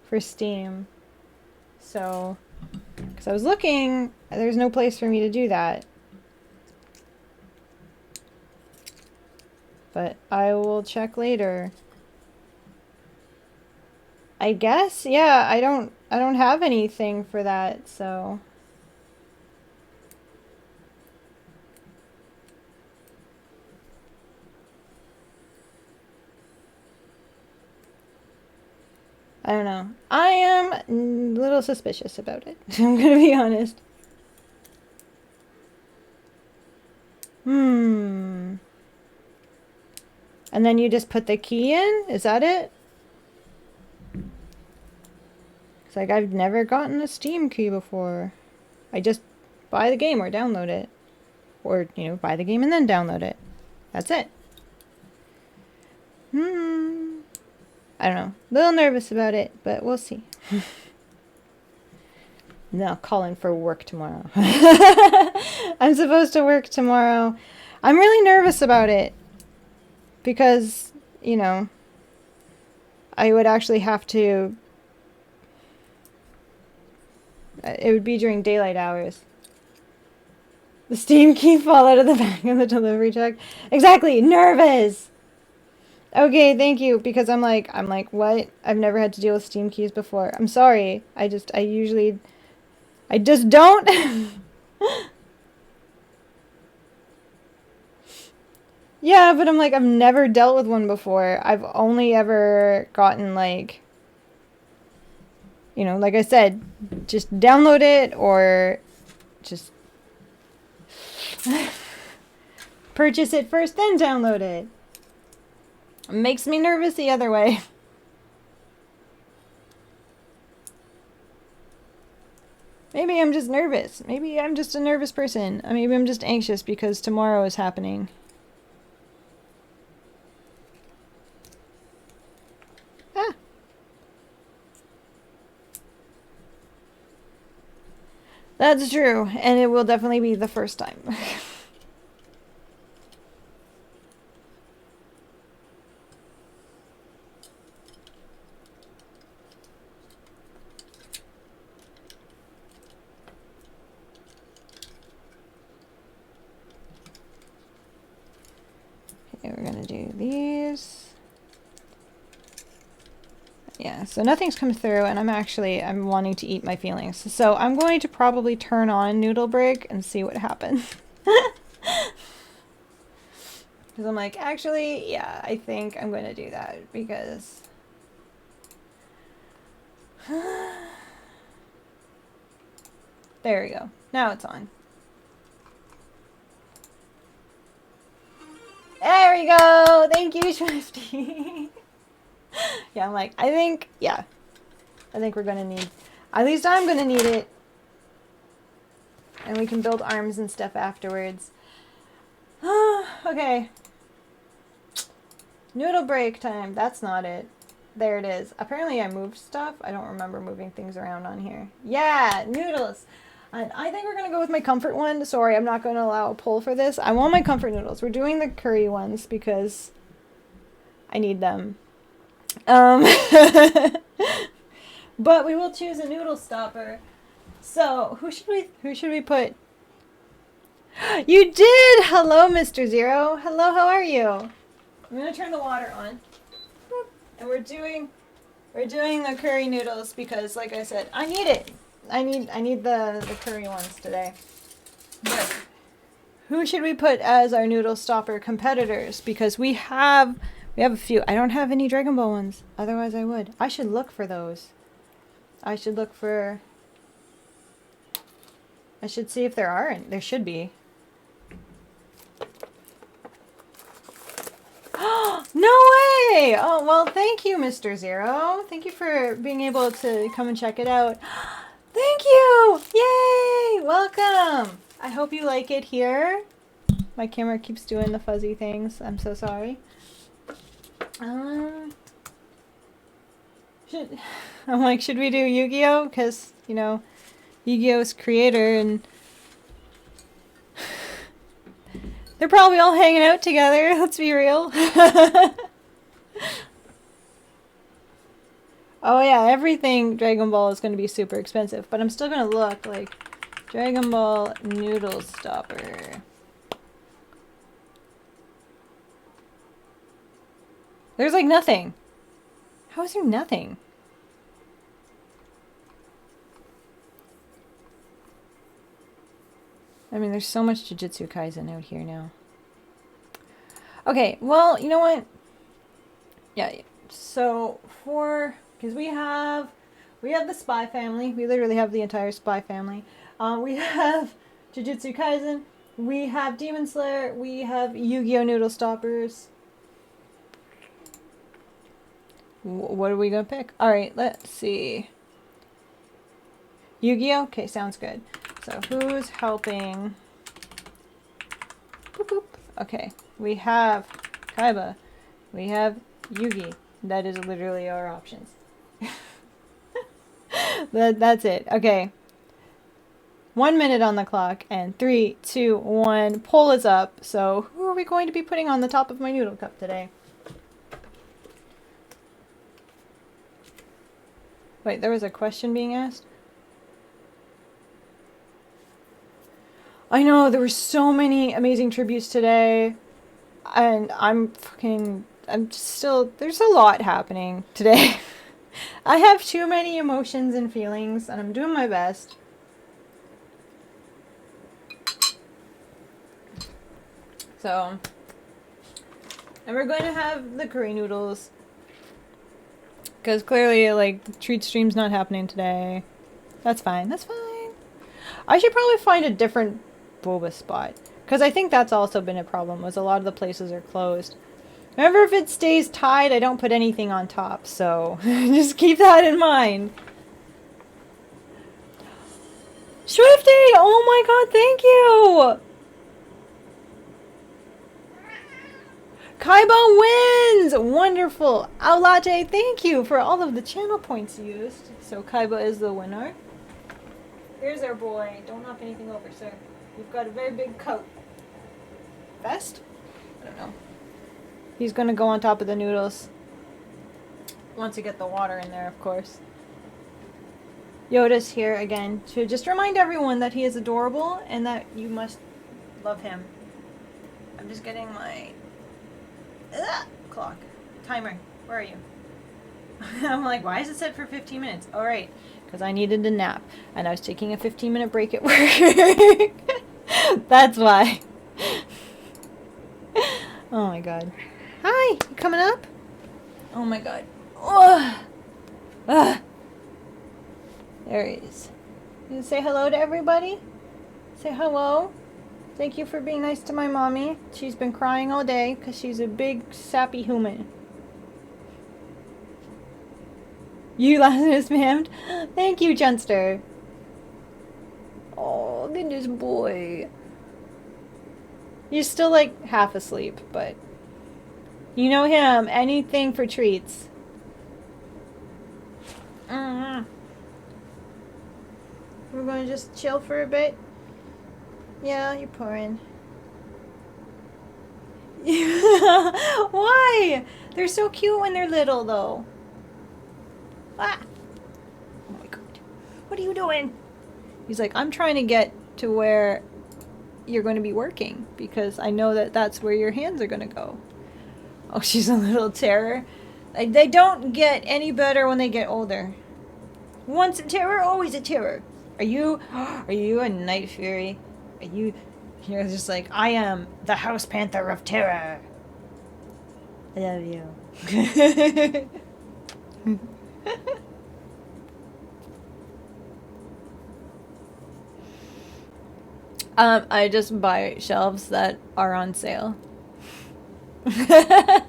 for Steam. So, because I was looking, there's no place for me to do that. But I will check later. I guess, yeah, I don't have anything for that, so. I don't know. I am a little suspicious about it. I'm gonna be honest. And then you just put the key in? Is that it? It's like I've never gotten a Steam key before. I just buy the game or download it. Or, you know, buy the game and then download it. That's it. I don't know. A little nervous about it, but we'll see. No, call in for work tomorrow. I'm supposed to work tomorrow. I'm really nervous about it. Because, you know, I would actually have to... It would be during daylight hours. The Steam key fall out of the back of the delivery truck. Exactly, nervous! Okay, thank you, because I'm like, what? I've never had to deal with Steam keys before. I'm sorry. I just don't. Yeah, but I'm like, I've never dealt with one before. I've only ever gotten like, you know, like I said, just download it or just purchase it first, then download it. It makes me nervous the other way. Maybe I'm just nervous. Maybe I'm just a nervous person. Maybe I'm just anxious because tomorrow is happening. Ah. That's true, and it will definitely be the first time. Okay, we're gonna do these. Yeah, so nothing's come through, and I'm wanting to eat my feelings. So I'm going to probably turn on Noodle Break and see what happens. Because I'm like, actually, yeah, I think I'm going to do that, because... There we go. Now it's on. There we go. Thank you, Swifty. Yeah, I'm like, I think we're gonna need, at least I'm gonna need it. And we can build arms and stuff afterwards. Okay. Noodle break time. That's not it. There it is. Apparently I moved stuff. I don't remember moving things around on here. Yeah, noodles. And I think we're going to go with my comfort one. Sorry, I'm not going to allow a poll for this. I want my comfort noodles. We're doing the curry ones because I need them. But we will choose a noodle stopper. So, who should we put? You did! Hello, Mr. Zero. Hello, how are you? I'm going to turn the water on. And we're doing the curry noodles because, like I said, I need it. I need the curry ones today. But who should we put as our noodle stopper competitors? Because we have a few. I don't have any Dragon Ball ones. Otherwise, I would. I should look for those. I should see if there aren't. There should be. No way! Oh, well, thank you, Mr. Zero. Thank you for being able to come and check it out. Thank you! Yay! Welcome! I hope you like it here. My camera keeps doing the fuzzy things. I'm so sorry. I'm like, should we do Yu-Gi-Oh? Because, you know, Yu-Gi-Oh's creator and they're probably all hanging out together, let's be real. Oh yeah, everything Dragon Ball is going to be super expensive, but I'm still going to look like Dragon Ball Noodle Stopper. There's like nothing. How is there nothing? I mean, there's so much Jujutsu Kaisen out here now. Okay, well, you know what? Yeah, so because we have the Spy Family. We literally have the entire Spy Family. We have Jujutsu Kaisen. We have Demon Slayer. We have Yu-Gi-Oh! Noodle Stoppers. What are we gonna pick? Alright, let's see. Yu-Gi-Oh! Okay, sounds good. So who's helping? Boop, boop. Okay, we have Kaiba. We have Yugi. That is literally our options. That's it. Okay. 1 minute on the clock, and 3, 2, 1. Poll is up. So who are we going to be putting on the top of my noodle cup today? Wait, there was a question being asked? I know, there were so many amazing tributes today, and there's a lot happening today. I have too many emotions and feelings, and I'm doing my best. So, and we're going to have the curry noodles, because clearly, like, the treat stream's not happening today. That's fine, that's fine. I should probably find a different boba spot, because I think that's also been a problem, was a lot of the places are closed. Remember, if it stays tied, I don't put anything on top, so just keep that in mind. Swifty! Oh my god, thank you! Kaiba wins! Wonderful! Aulate, thank you for all of the channel points used. So Kaiba is the winner. Here's our boy. Don't knock anything over, sir. You've got a very big coat. Vest? I don't know. He's gonna go on top of the noodles. Once you get the water in there, of course. Yoda's here again to just remind everyone that he is adorable and that you must love him. I'm just getting my clock. Timer. Where are you? I'm like, why is it set for 15 minutes? All right. Because I needed a nap. And I was taking a 15-minute break at work. That's why. Oh my god. Hi! You coming up? Oh my god. Ugh. Ugh. There he is. You say hello to everybody? Say hello. Thank you for being nice to my mommy. She's been crying all day because she's a big sappy human. You Lazarus ma'am. Thank you, Junster. Oh, goodness boy. You're still like half asleep, but you know him. Anything for treats. We're gonna just chill for a bit. Yeah, you're pouring. Why? They're so cute when they're little, though. Ah! Oh my god. What are you doing? He's like, I'm trying to get to where you're going to be working because I know that that's where your hands are going to go. Oh, she's a little terror. They don't get any better when they get older. Once a terror, always a terror. Are you a night fury? You're just like, I am the House Panther of Terror. I love you. I just buy shelves that are on sale. I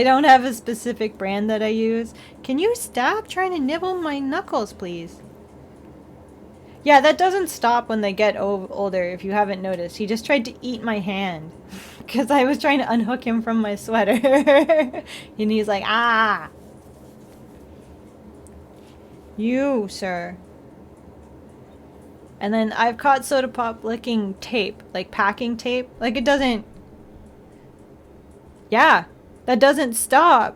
don't have a specific brand that I use. Can you stop trying to nibble my knuckles, please? Yeah, that doesn't stop when they get older, if you haven't noticed. He just tried to eat my hand. Because I was trying to unhook him from my sweater. And he's like, ah! You, sir. And then I've caught Soda Pop licking tape. Like packing tape. Like it doesn't... Yeah, that doesn't stop.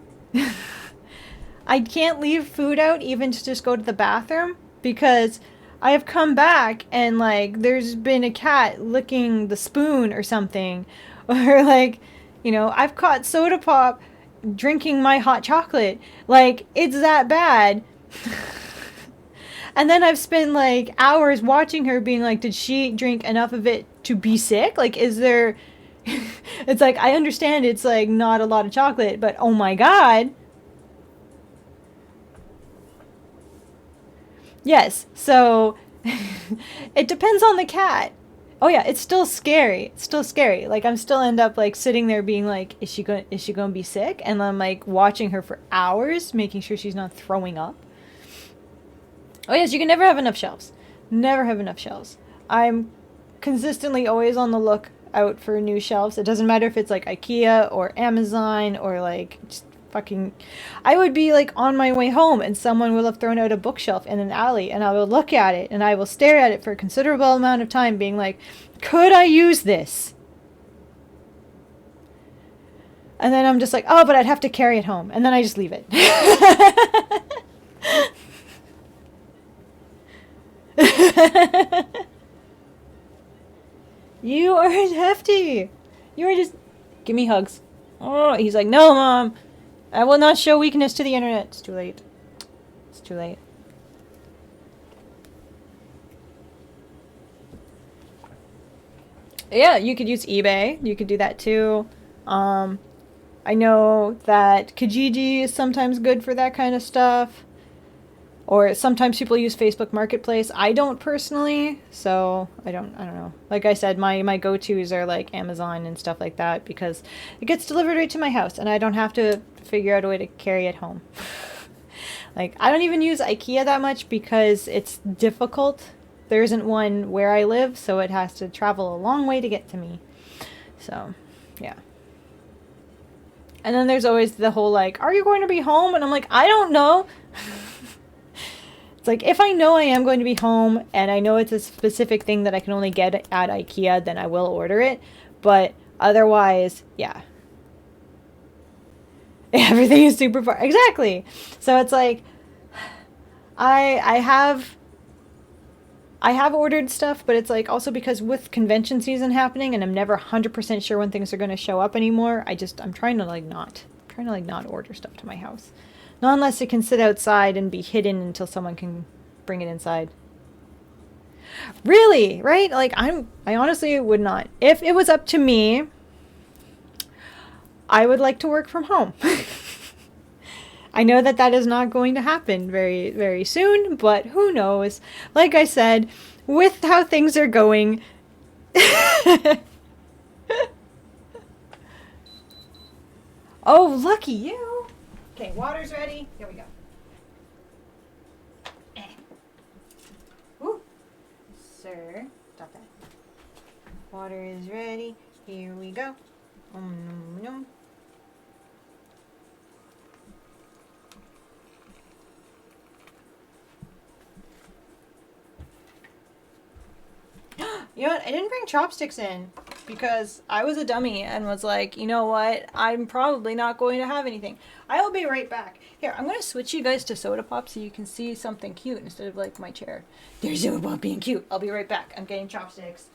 I can't leave food out even to just go to the bathroom. Because... I have come back and like there's been a cat licking the spoon or something, or like, you know, I've caught Soda Pop drinking my hot chocolate. Like it's that bad. And then I've spent like hours watching her being like, did she drink enough of it to be sick? Like, is there, it's like, I understand it's like not a lot of chocolate, but oh my God. Yes, so it depends on the cat. Oh yeah, it's still scary. It's still scary. Like I'm still end up like sitting there being like, is she going to be sick? And I'm like watching her for hours, making sure she's not throwing up. Oh yes, you can never have enough shelves. Never have enough shelves. I'm consistently always on the lookout for new shelves. It doesn't matter if it's like IKEA or Amazon or like just fucking... I would be like on my way home and someone will have thrown out a bookshelf in an alley and I will look at it and I will stare at it for a considerable amount of time being like, could I use this? And then I'm just like, oh, but I'd have to carry it home. And then I just leave it. You are hefty. You are just... Give me hugs. Oh, he's like, no, Mom. I will not show weakness to the internet. It's too late. It's too late. Yeah, you could use eBay. You could do that too. I know that Kijiji is sometimes good for that kind of stuff. Or sometimes people use Facebook Marketplace. I don't personally, so I don't know. Like I said, my go-tos are like Amazon and stuff like that because it gets delivered right to my house and I don't have to figure out a way to carry it home. Like I don't even use IKEA that much because it's difficult. There isn't one where I live, so it has to travel a long way to get to me. So, yeah. And then there's always the whole like, are you going to be home? And I'm like, I don't know. It's like, if I know I am going to be home and I know it's a specific thing that I can only get at IKEA, then I will order it. But otherwise, yeah. Everything is super far. Exactly. So it's like, I have ordered stuff, but it's like also because with convention season happening and I'm never 100% sure when things are going to show up anymore, I'm trying to not order stuff to my house. Not unless it can sit outside and be hidden until someone can bring it inside. Really, right? Like I honestly would not. If it was up to me, I would like to work from home. I know that that is not going to happen very, very soon, but who knows? Like I said, with how things are going. Oh, lucky you. Okay, water's ready. Here we go. Woo. Sir, stop that. Water is ready. Here we go. Nom, nom. You know what? I didn't bring chopsticks in because I was a dummy and was like, you know what? I'm probably not going to have anything. I'll be right back. Here, I'm going to switch you guys to Soda Pop so you can see something cute instead of like my chair. There's Soda Pop being cute. I'll be right back. I'm getting chopsticks.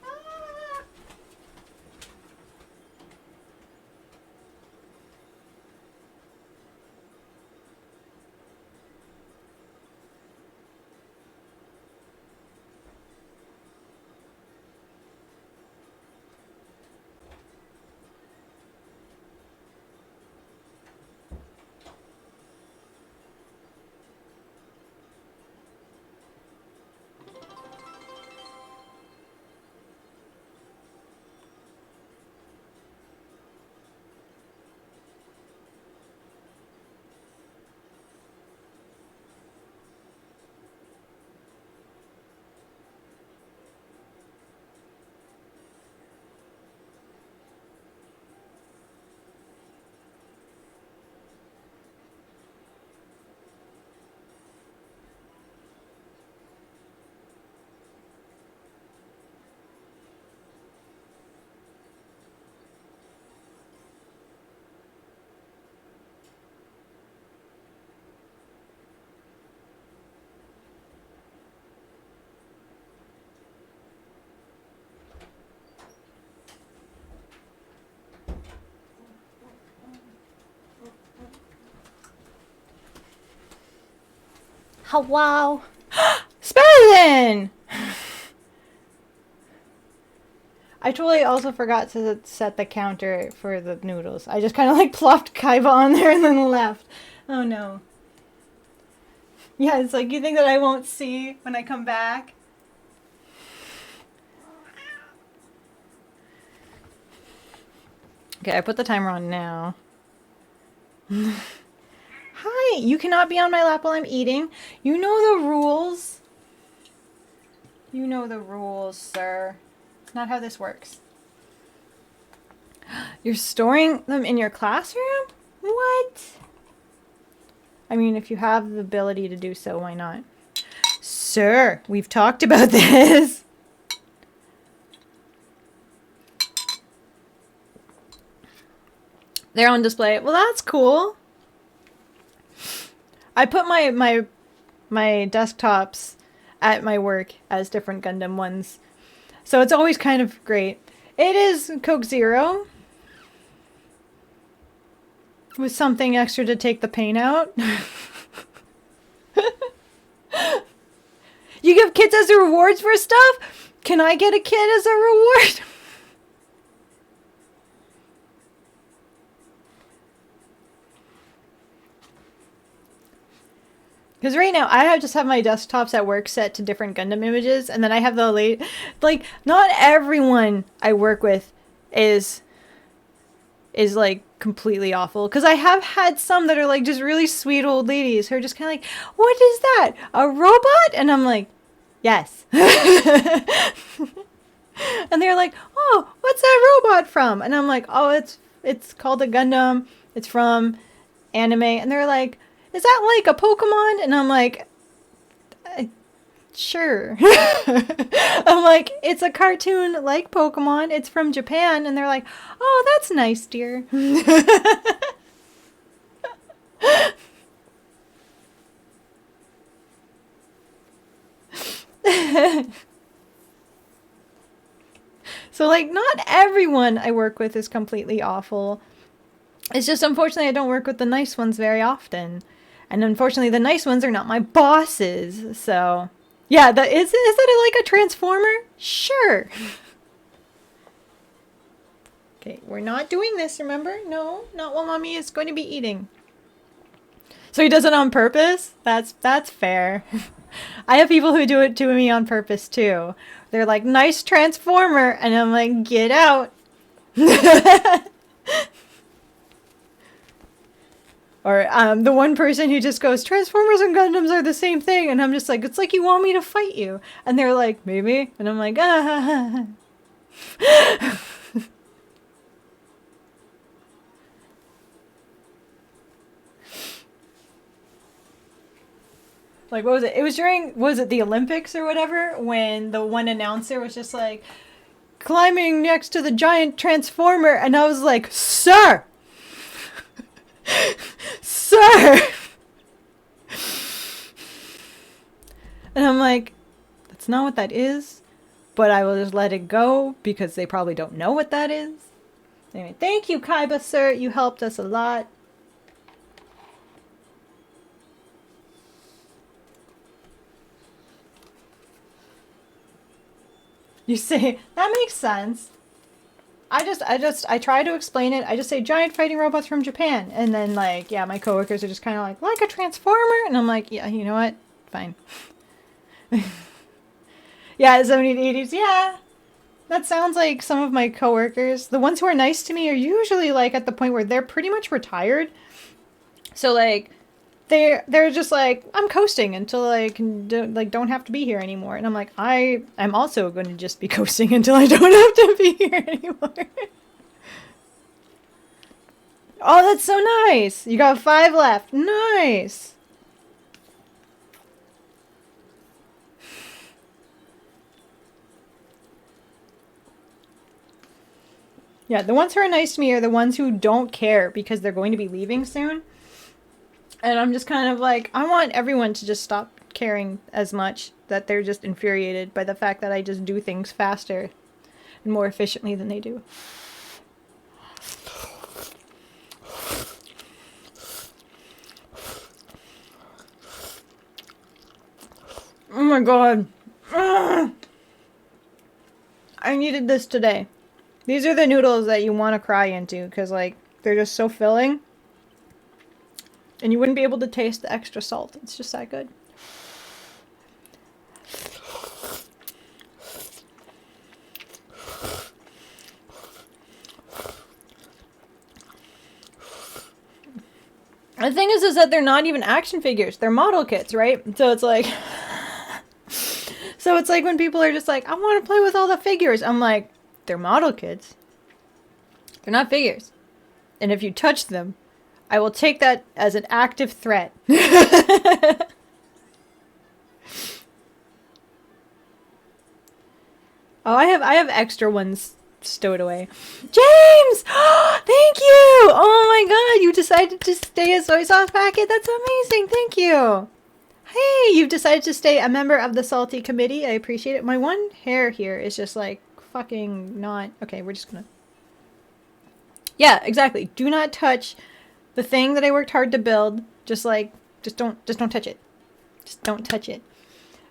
Hello. Spelling! I totally also forgot to set the counter for the noodles. I just kind of like plopped Kaiba on there and then left. Oh no. Yeah, it's like you think that I won't see when I come back. Okay, I put the timer on now. Hi, you cannot be on my lap while I'm eating. You know the rules. You know the rules, sir. It's not how this works. You're storing them in your classroom? What? I mean, if you have the ability to do so, why not? Sir, we've talked about this. They're on display. Well, that's cool. I put my desktops at my work as different Gundam ones. So it's always kind of great. It is Coke Zero. With something extra to take the pain out. You give kids as a rewards for stuff? Can I get a kid as a reward? Because right now, I just have my desktops at work set to different Gundam images, and then I have the late... Like, not everyone I work with is like, completely awful. Because I have had some that are, like, just really sweet old ladies who are just kind of like, what is that? A robot? And I'm like, yes. And they're like, oh, what's that robot from? And I'm like, oh, it's called a Gundam. It's from anime. And they're like, is that like a Pokemon? And I'm like, sure. I'm like, it's a cartoon like Pokemon. It's from Japan. And they're like, oh, that's nice, dear. So, like, not everyone I work with is completely awful. It's just, unfortunately, I don't work with the nice ones very often. And unfortunately, the nice ones are not my bosses. So, yeah, is that like a transformer? Sure. Okay, we're not doing this, remember? No, not while mommy is going to be eating. So he does it on purpose? That's fair. I have people who do it to me on purpose too. They're like, nice transformer, and I'm like, get out. Or the one person who just goes, Transformers and Gundams are the same thing, and I'm just like, it's like you want me to fight you. And they're like, maybe. And I'm like, ah. Like, what was it? It was during, was it the Olympics or whatever, when the one announcer was just like, climbing next to the giant transformer, and I was like, sir! Sir! And I'm like, that's not what that is, but I will just let it go, because they probably don't know what that is. Anyway, thank you, Kaiba, sir. You helped us a lot. You say, that makes sense. I try to explain it. I just say giant fighting robots from Japan. And then, like, yeah, my coworkers are just kind of like a transformer? And I'm like, yeah, you know what? Fine. Yeah, 70s, 80s, yeah. That sounds like some of my coworkers. The ones who are nice to me are usually, like, at the point where they're pretty much retired. So, like, they're just like, I'm coasting until I can don't have to be here anymore. And I'm like, I'm also going to just be coasting until I don't have to be here anymore. Oh, that's so nice. You got 5 left. Nice. Yeah, the ones who are nice to me are the ones who don't care because they're going to be leaving soon. And I'm just kind of like, I want everyone to just stop caring as much, that they're just infuriated by the fact that I just do things faster and more efficiently than they do. Oh my god. Ugh. I needed this today. These are the noodles that you want to cry into, because, like, they're just so filling. And you wouldn't be able to taste the extra salt. It's just that good. The thing is that they're not even action figures. They're model kits, right? So it's like... So it's like when people are just like, I want to play with all the figures. I'm like, they're model kits. They're not figures. And if you touch them, I will take that as an active threat. Oh, I have extra ones stowed away. James! Thank you! Oh my god, you decided to stay a soy sauce packet? That's amazing, thank you! Hey, you've decided to stay a member of the Salty Committee. I appreciate it. My one hair here is just like fucking not... Okay, we're just gonna... Yeah, exactly. Do not touch the thing that I worked hard to build. Just don't touch it. Just don't touch it.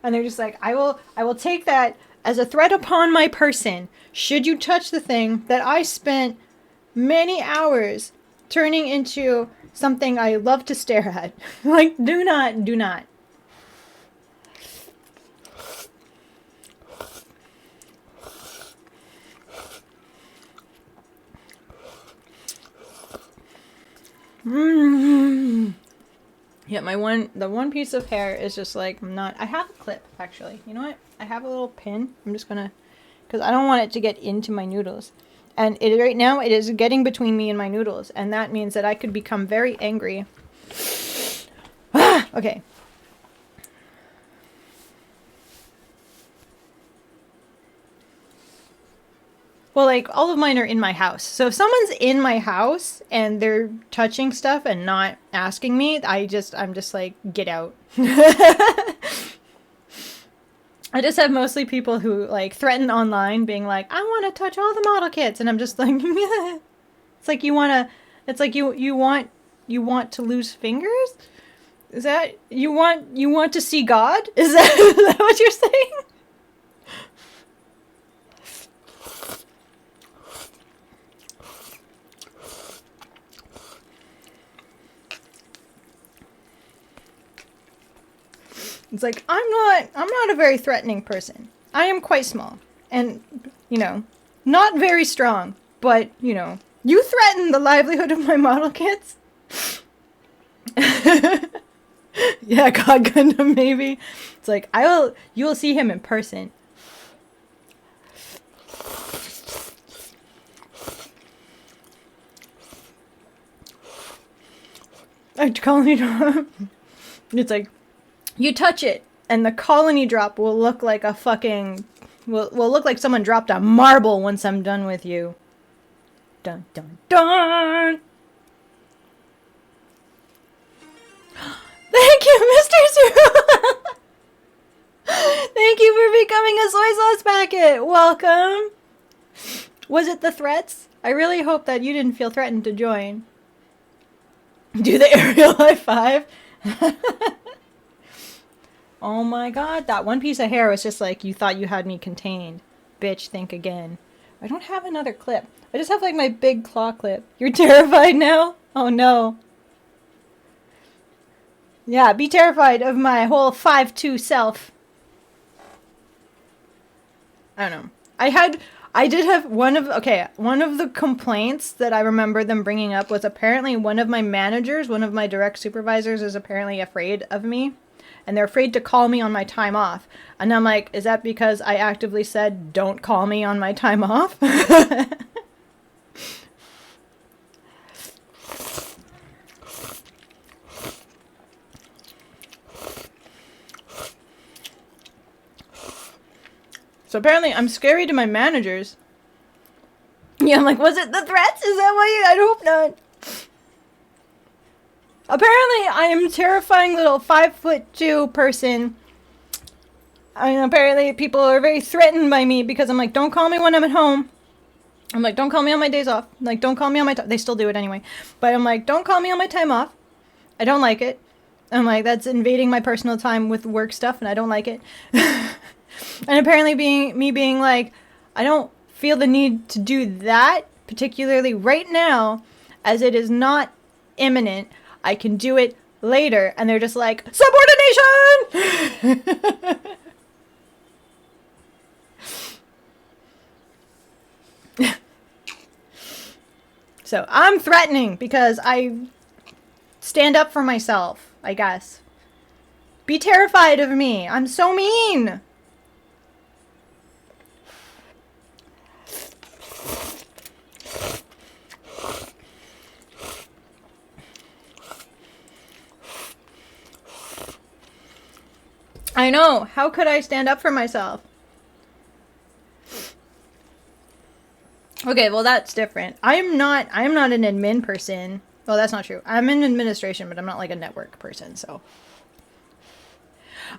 And they're just like, I will take that as a threat upon my person. Should you touch the thing that I spent many hours turning into something I love to stare at. Like, do not. Yeah, the one piece of hair is just like, I have a clip, actually. You know what? I have a little pin. I'm just gonna, because I don't want it to get into my noodles. And right now, it is getting between me and my noodles. And that means that I could become very angry. Okay. Well, like, all of mine are in my house. So if someone's in my house and they're touching stuff and not asking me, I'm just like, get out. I just have mostly people who, like, threaten online being like, I want to touch all the model kits. And I'm just like, it's like you want to lose fingers? Is that, you want to see God? Is that what you're saying? It's like, I'm not a very threatening person. I am quite small. And, you know, not very strong. But, you know, you threaten the livelihood of my model kits? Yeah, God Gundam, maybe. It's like, you will see him in person. Colony drop. It's like, you touch it, and the colony drop will look like a fucking... Will look like someone dropped a marble once I'm done with you. Dun, dun, dun! Thank you, Mr. Zero! Thank you for becoming a soy sauce packet! Welcome! Was it the threats? I really hope that you didn't feel threatened to join. Do the aerial high five? Oh my god, that one piece of hair was just like, you thought you had me contained. Bitch, think again. I don't have another clip. I just have like my big claw clip. You're terrified now? Oh no. Yeah, be terrified of my whole 5'2" self. I don't know. I did have one of the complaints that I remember them bringing up was apparently one of my managers, one of my direct supervisors is apparently afraid of me. And they're afraid to call me on my time off. And I'm like, is that because I actively said, don't call me on my time off? So apparently I'm scary to my managers. Yeah, I'm like, was it the threats? Is that why you... I hope not. Apparently I am a terrifying little 5'2" person. And apparently people are very threatened by me because I'm like, don't call me when I'm at home. I'm like, don't call me on my days off. Like, don't call me on my... They still do it anyway. But I'm like, don't call me on my time off. I don't like it. I'm like, that's invading my personal time with work stuff and I don't like it. And apparently being like, I don't feel the need to do that, particularly right now, as it is not imminent. I can do it later. And they're just like, subordination! So I'm threatening because I stand up for myself, I guess. Be terrified of me. I'm so mean. I know. How could I stand up for myself? Okay, well that's different. I am not an admin person. Well, that's not true. I'm in administration, but I'm not like a network person, so.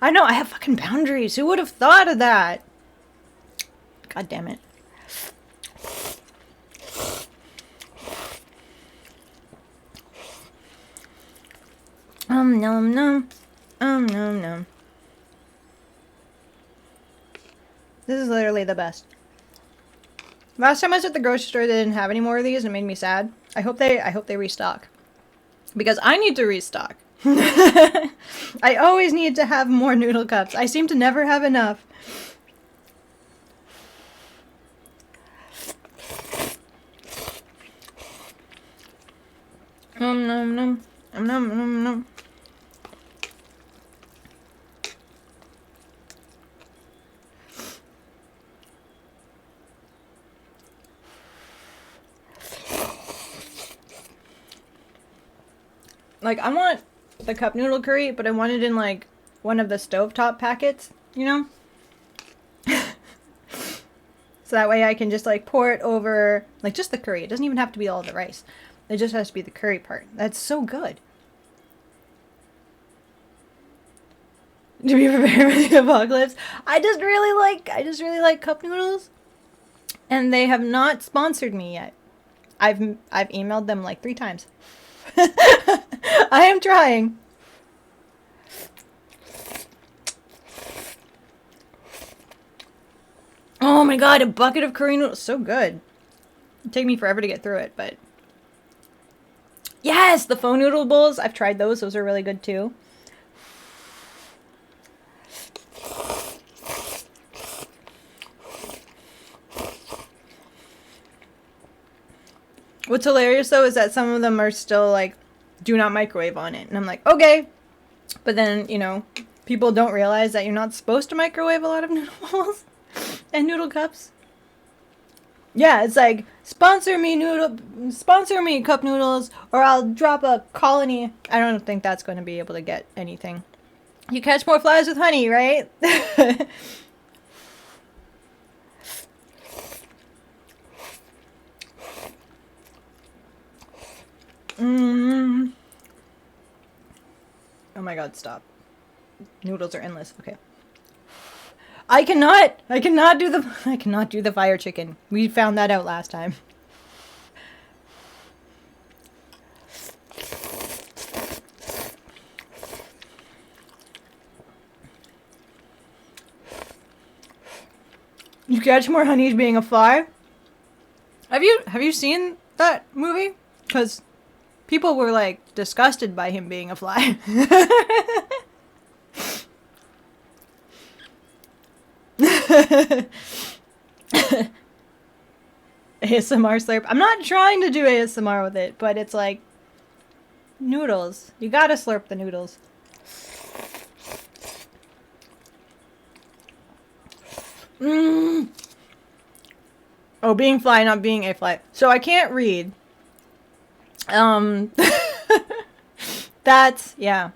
I know, I have fucking boundaries. Who would have thought of that? God damn it. Nom nom. Nom nom. This is literally the best. Last time I was at the grocery store, they didn't have any more of these, and it made me sad. I hope they restock. Because I need to restock. I always need to have more noodle cups. I seem to never have enough. Nom nom nom. Nom nom nom. Like, I want the cup noodle curry, but I want it in, like, one of the stovetop packets, you know? So that way I can just, like, pour it over, like, just the curry. It doesn't even have to be all the rice. It just has to be the curry part. That's so good. To be prepared for the apocalypse. I just really like cup noodles. And they have not sponsored me yet. I've emailed them, like, 3 times. I am trying. Oh my god, a bucket of curry noodles. So good. It'd take me forever to get through it, but... Yes! The faux noodle bowls. I've tried those. Those are really good too. What's hilarious though is that some of them are still like, do not microwave on it. And I'm like, okay. But then, you know, people don't realize that you're not supposed to microwave a lot of noodle balls and noodle cups. Yeah, it's like, sponsor me cup noodles, or I'll drop a colony. I don't think that's going to be able to get anything. You catch more flies with honey, right? Mm. Oh my god, stop. Noodles are endless. Okay. I cannot do the fire chicken. We found that out last time. You catch more honeys being a fly? Have you seen that movie? Because people were like disgusted by him being a fly. ASMR slurp. I'm not trying to do ASMR with it, but it's like noodles. You gotta slurp the noodles. Mm. Oh, being fly, not being a fly. So I can't read. That's, yeah.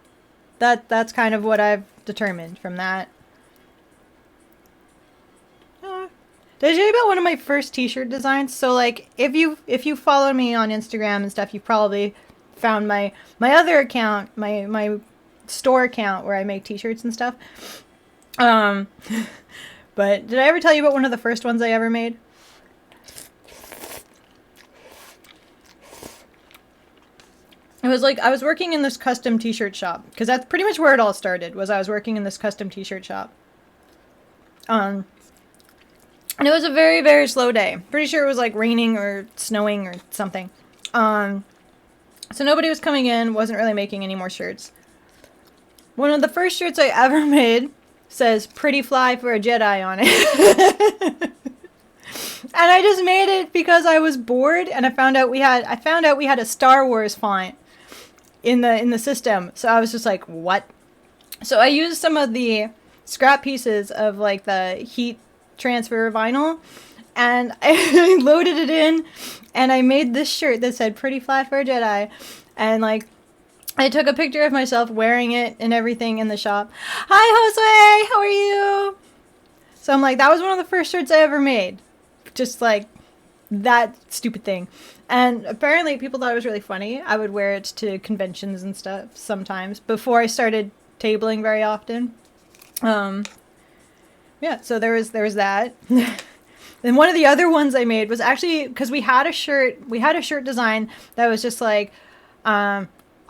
That's kind of what I've determined from that. Did I tell you about one of my first t-shirt designs? So like, if you follow me on Instagram and stuff, you probably found my other account, my store account where I make t-shirts and stuff. But did I ever tell you about one of the first ones I ever made? It was like, I was working in this custom t-shirt shop, because that's pretty much where it all started, was I was working in this custom t-shirt shop. And it was a very, very slow day. Pretty sure it was like raining or snowing or something. So nobody was coming in, wasn't really making any more shirts. One of the first shirts I ever made says "Pretty Fly for a Jedi" on it. And I just made it because I was bored, and I found out we had a Star Wars font in the system. So I was just like, what? So I used some of the scrap pieces of like the heat transfer vinyl, and I loaded it in, and I made this shirt that said "Pretty Fly for a Jedi," and like I took a picture of myself wearing it and everything in the shop. Hi Josue, how are you? So I'm like, that was one of the first shirts I ever made. Just like that stupid thing. And apparently people thought it was really funny. I would wear it to conventions and stuff sometimes before I started tabling very often. Yeah, so there was that. Then one of the other ones I made was actually, because we had a shirt design that was just like,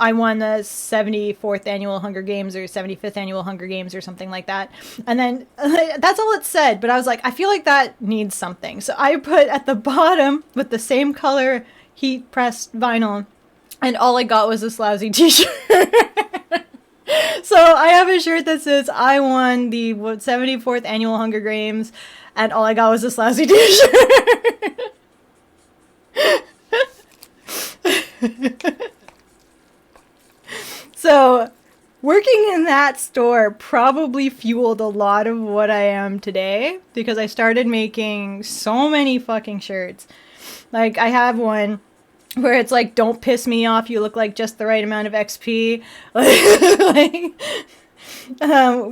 I won the 74th annual Hunger Games or 75th annual Hunger Games or something like that. And then that's all it said. But I was like, I feel like that needs something. So I put at the bottom with the same color heat pressed vinyl. And all I got was this lousy t-shirt. So I have a shirt that says I won the 74th annual Hunger Games. And all I got was this lousy t-shirt. So, working in that store probably fueled a lot of what I am today, because I started making so many fucking shirts. Like, I have one where it's like, "Don't piss me off, you look like just the right amount of XP."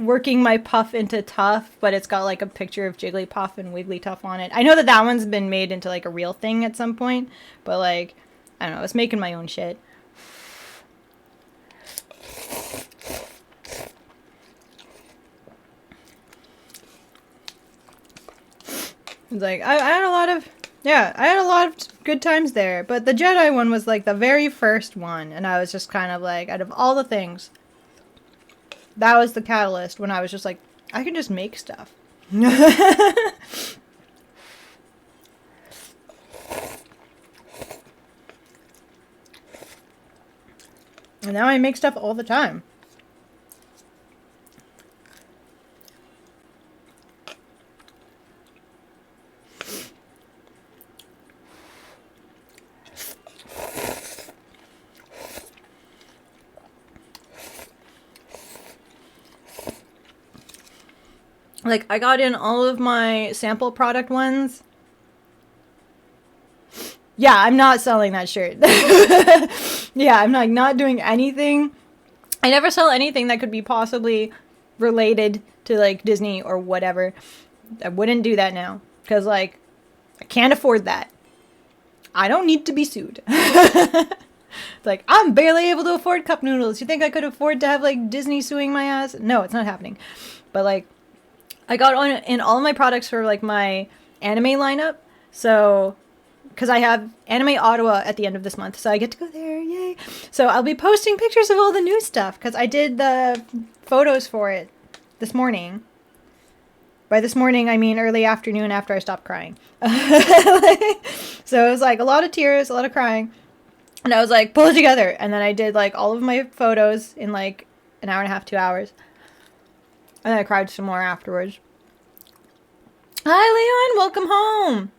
Working my puff into tough, but it's got like a picture of Jigglypuff and Wigglytuff on it. I know that one's been made into like a real thing at some point, but like, I don't know, I was making my own shit. It's like, I had a lot of good times there, but the Jedi one was like the very first one, and I was just kind of like, out of all the things, that was the catalyst when I was just like, I can just make stuff. And now I make stuff all the time. Like, I got in all of my sample product ones. Yeah, I'm not selling that shirt. Yeah, I'm like not doing anything. I never sell anything that could be possibly related to like Disney or whatever. I wouldn't do that now because like I can't afford that. I don't need to be sued. Like, I'm barely able to afford cup noodles. You think I could afford to have like Disney suing my ass? No, it's not happening. But like, I got on in all of my products for like my anime lineup. So, because I have Anime Ottawa at the end of this month, so I get to go there. Yay! So I'll be posting pictures of all the new stuff because I did the photos for it this morning. By this morning, I mean early afternoon after I stopped crying. So it was like a lot of tears, a lot of crying. And I was like, pull it together. And then I did like all of my photos in like an hour and a half, 2 hours. And then I cried some more afterwards. Hi, Leon. Welcome home.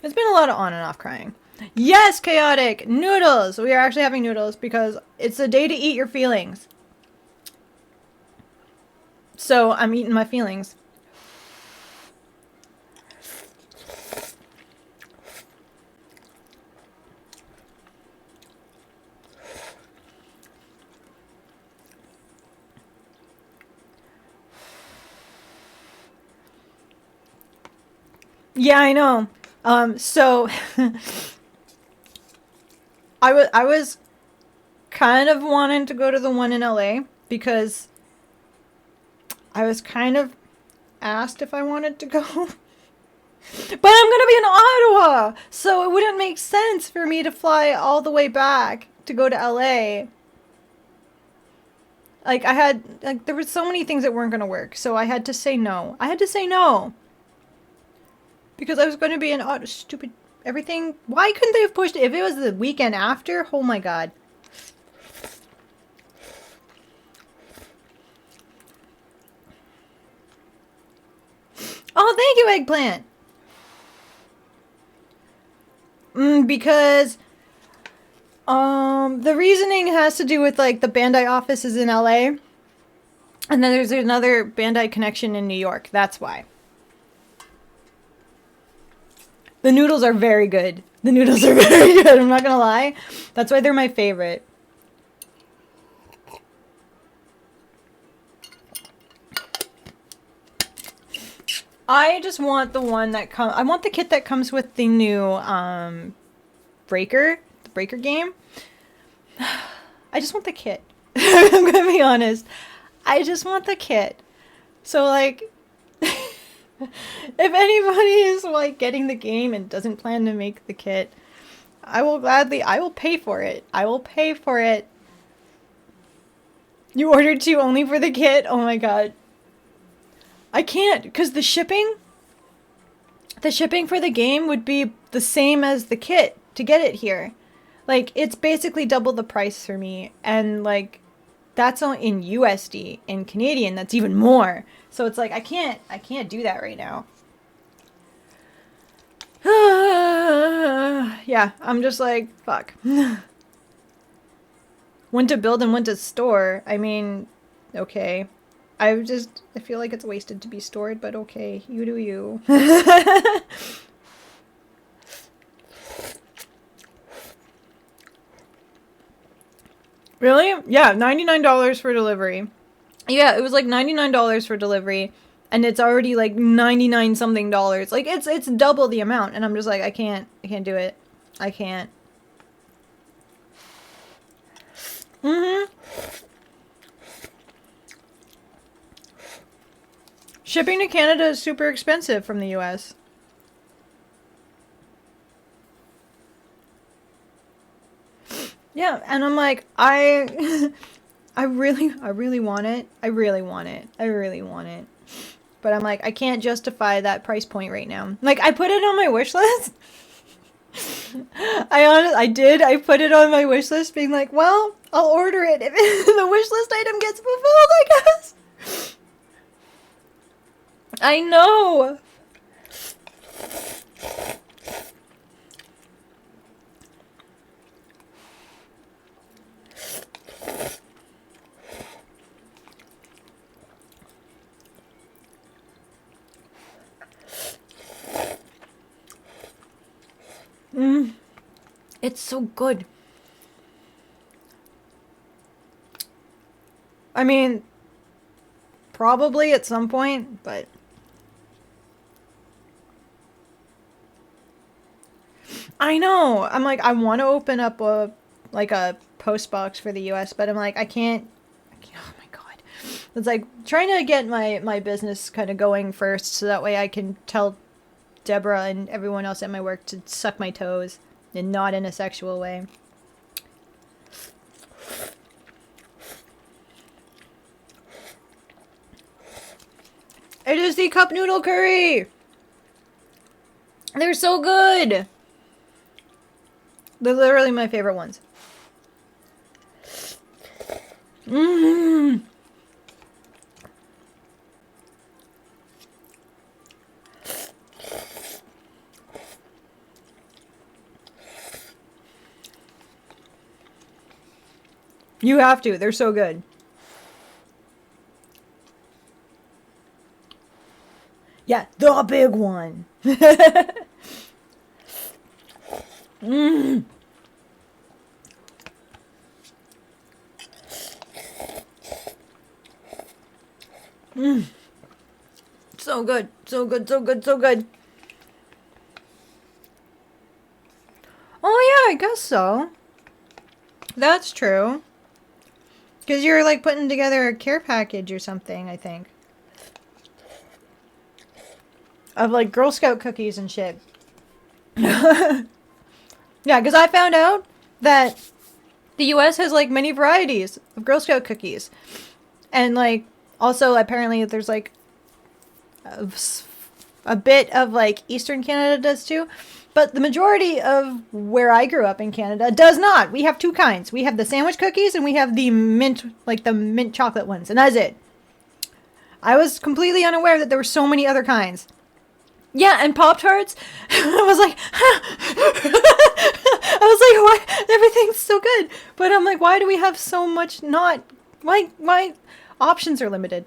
It's been a lot of on and off crying. Yes, chaotic. Noodles. We are actually having noodles because it's a day to eat your feelings. So I'm eating my feelings. Yeah, I know. So I was kind of wanting to go to the one in LA because I was kind of asked if I wanted to go. But I'm going to be in Ottawa, so it wouldn't make sense for me to fly all the way back to go to LA. Like there were so many things that weren't going to work, so I had to say no. I had to say no. Because I was going to be in Ottawa. Stupid everything. Why couldn't they have pushed it? If it was the weekend after? Oh my god. Oh, thank you, Eggplant. Because the reasoning has to do with like the Bandai office is in LA. And then there's another Bandai connection in New York. That's why. The noodles are very good. The noodles are very good. I'm not gonna lie. That's why they're my favorite. I just want the one that comes. I want the kit that comes with the new the Breaker game. I just want the kit. I'm gonna be honest. I just want the kit. So like, if anybody is like getting the game and doesn't plan to make the kit, I will pay for it. I will pay for it. You ordered two only for the kit? Oh my god. I can't, because the shipping for the game would be the same as the kit to get it here. Like, it's basically double the price for me. And like, that's all in USD. In Canadian, that's even more. So it's like, I can't do that right now. Yeah, I'm just like, fuck. When to build and when to store. I mean, okay. I feel like it's wasted to be stored, but okay, you do you. Really? Yeah, $99 for delivery. Yeah, it was like $99 for delivery, and it's already like 99 something dollars. Like it's double the amount, and I'm just like, I can't do it. I can't. Shipping to Canada is super expensive from the US. Yeah, and I'm like, I really want it. I really want it. But I'm like, I can't justify that price point right now. Like, I put it on my wish list. I did. I put it on my wish list being like, well, I'll order it if the wish list item gets fulfilled, I guess. I know. It's so good. I mean, probably at some point, but I know. I'm like, I want to open up a post box for the US, but I'm like, I can't. Oh my god. It's like trying to get my business kind of going first so that way I can tell Deborah and everyone else at my work to suck my toes and not in a sexual way. It is the cup noodle curry. They're so good. They're literally my favorite ones. Mmm. You have to. They're so good. Yeah, the big one. Mmm. Mmm. So good. So good. So good. So good. Oh, yeah, I guess so. That's true. Because you're like putting together a care package or something, I think. Of like Girl Scout cookies and shit. Yeah, because I found out that the US has like many varieties of Girl Scout cookies. And like also apparently there's like a bit of like Eastern Canada does too. But the majority of where I grew up in Canada does not. We have two kinds. We have the sandwich cookies and we have the mint, like the mint chocolate ones. And that's it. I was completely unaware that there were so many other kinds. Yeah, and Pop-Tarts. I was like, I was like, why? Everything's so good. But I'm like, why do we have so much not? Why options are limited?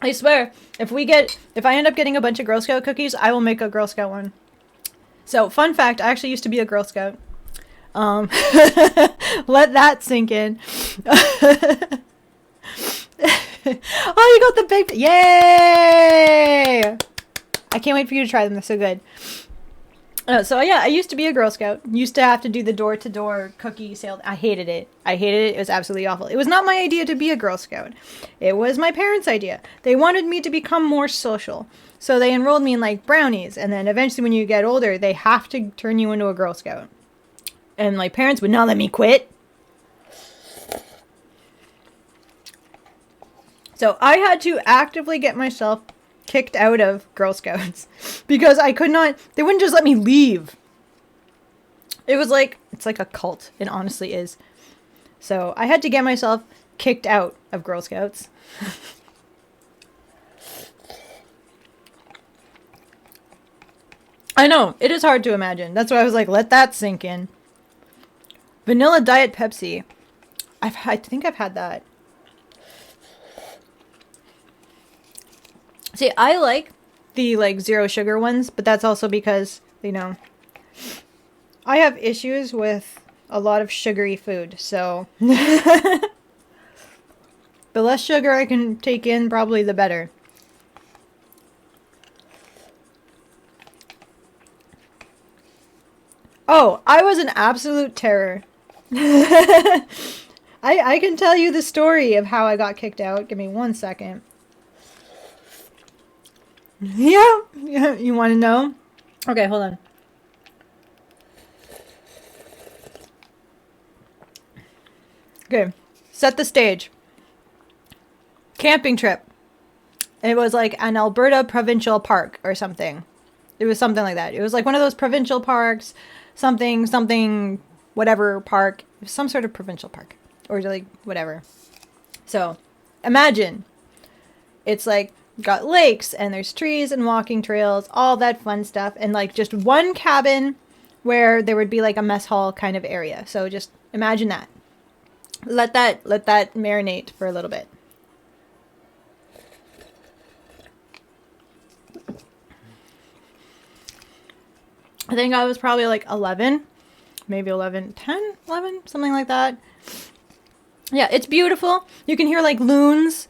I swear, if I end up getting a bunch of Girl Scout cookies, I will make a Girl Scout one. So, fun fact, I actually used to be a Girl Scout. Let that sink in. Oh, you got the big... Yay! I can't wait for you to try them. They're so good. So, yeah, I used to be a Girl Scout. Used to have to do the door-to-door cookie sale. I hated it. It was absolutely awful. It was not my idea to be a Girl Scout. It was my parents' idea. They wanted me to become more social. So they enrolled me in, like, brownies. And then eventually when you get older, they have to turn you into a Girl Scout. And my parents would not let me quit. So I had to actively get myself kicked out of Girl Scouts because I could not, they wouldn't just let me leave. It was like, it's like a cult. It honestly is. So I had to get myself kicked out of Girl Scouts. I know, it is hard to imagine. That's why I was like, let that sink in. Vanilla Diet Pepsi. I think I've had that. See, I like the like zero sugar ones, but that's also because, you know, I have issues with a lot of sugary food, so the less sugar I can take in, probably the better. Oh, I was an absolute terror. I can tell you the story of how I got kicked out. Give me 1 second. Yeah, you want to know? Okay, hold on. Okay, set the stage. Camping trip. It was like an Alberta provincial park or something. It was something like that. It was like one of those provincial parks, something, whatever park. Some sort of provincial park. Or like, whatever. So, imagine. It's like, got lakes, and there's trees and walking trails, all that fun stuff. And like, just one cabin where there would be like a mess hall kind of area. So just imagine that. Let that marinate for a little bit. I think I was probably like 11, maybe 11, 10, 11, something like that. Yeah, it's beautiful. You can hear like loons,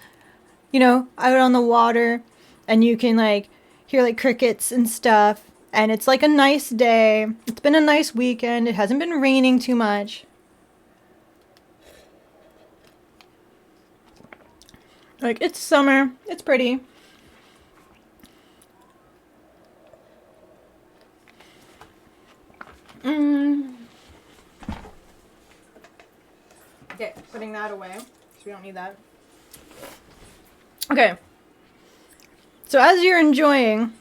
you know, out on the water, and you can like hear like crickets and stuff. And it's like a nice day. It's been a nice weekend. It hasn't been raining too much. Like, it's summer. It's pretty. Okay, putting that away, because we don't need that. Okay. So as you're enjoying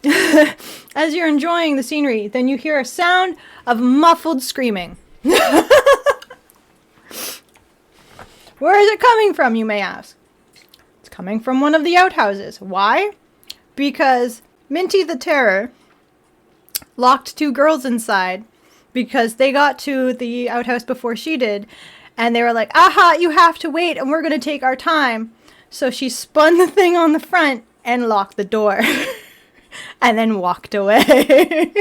the scenery, then you hear a sound of muffled screaming. Where is it coming from, you may ask? It's coming from one of the outhouses. Why? Because Minty the Terror locked 2 girls inside because they got to the outhouse before she did. And they were like, aha, you have to wait and we're going to take our time. So she spun the thing on the front and locked the door. And then walked away.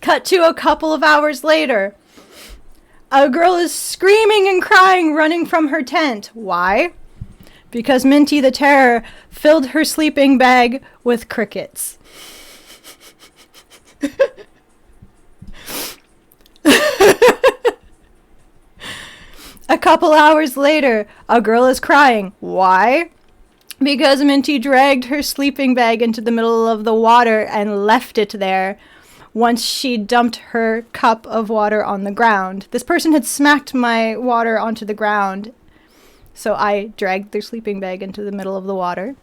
Cut to a couple of hours later. A girl is screaming and crying, running from her tent. Why? Because Minty the Terror filled her sleeping bag with crickets. A couple hours later, a girl is crying. Why? Because Minty dragged her sleeping bag into the middle of the water and left it there once she dumped her cup of water on the ground. This person had smacked my water onto the ground, so I dragged their sleeping bag into the middle of the water.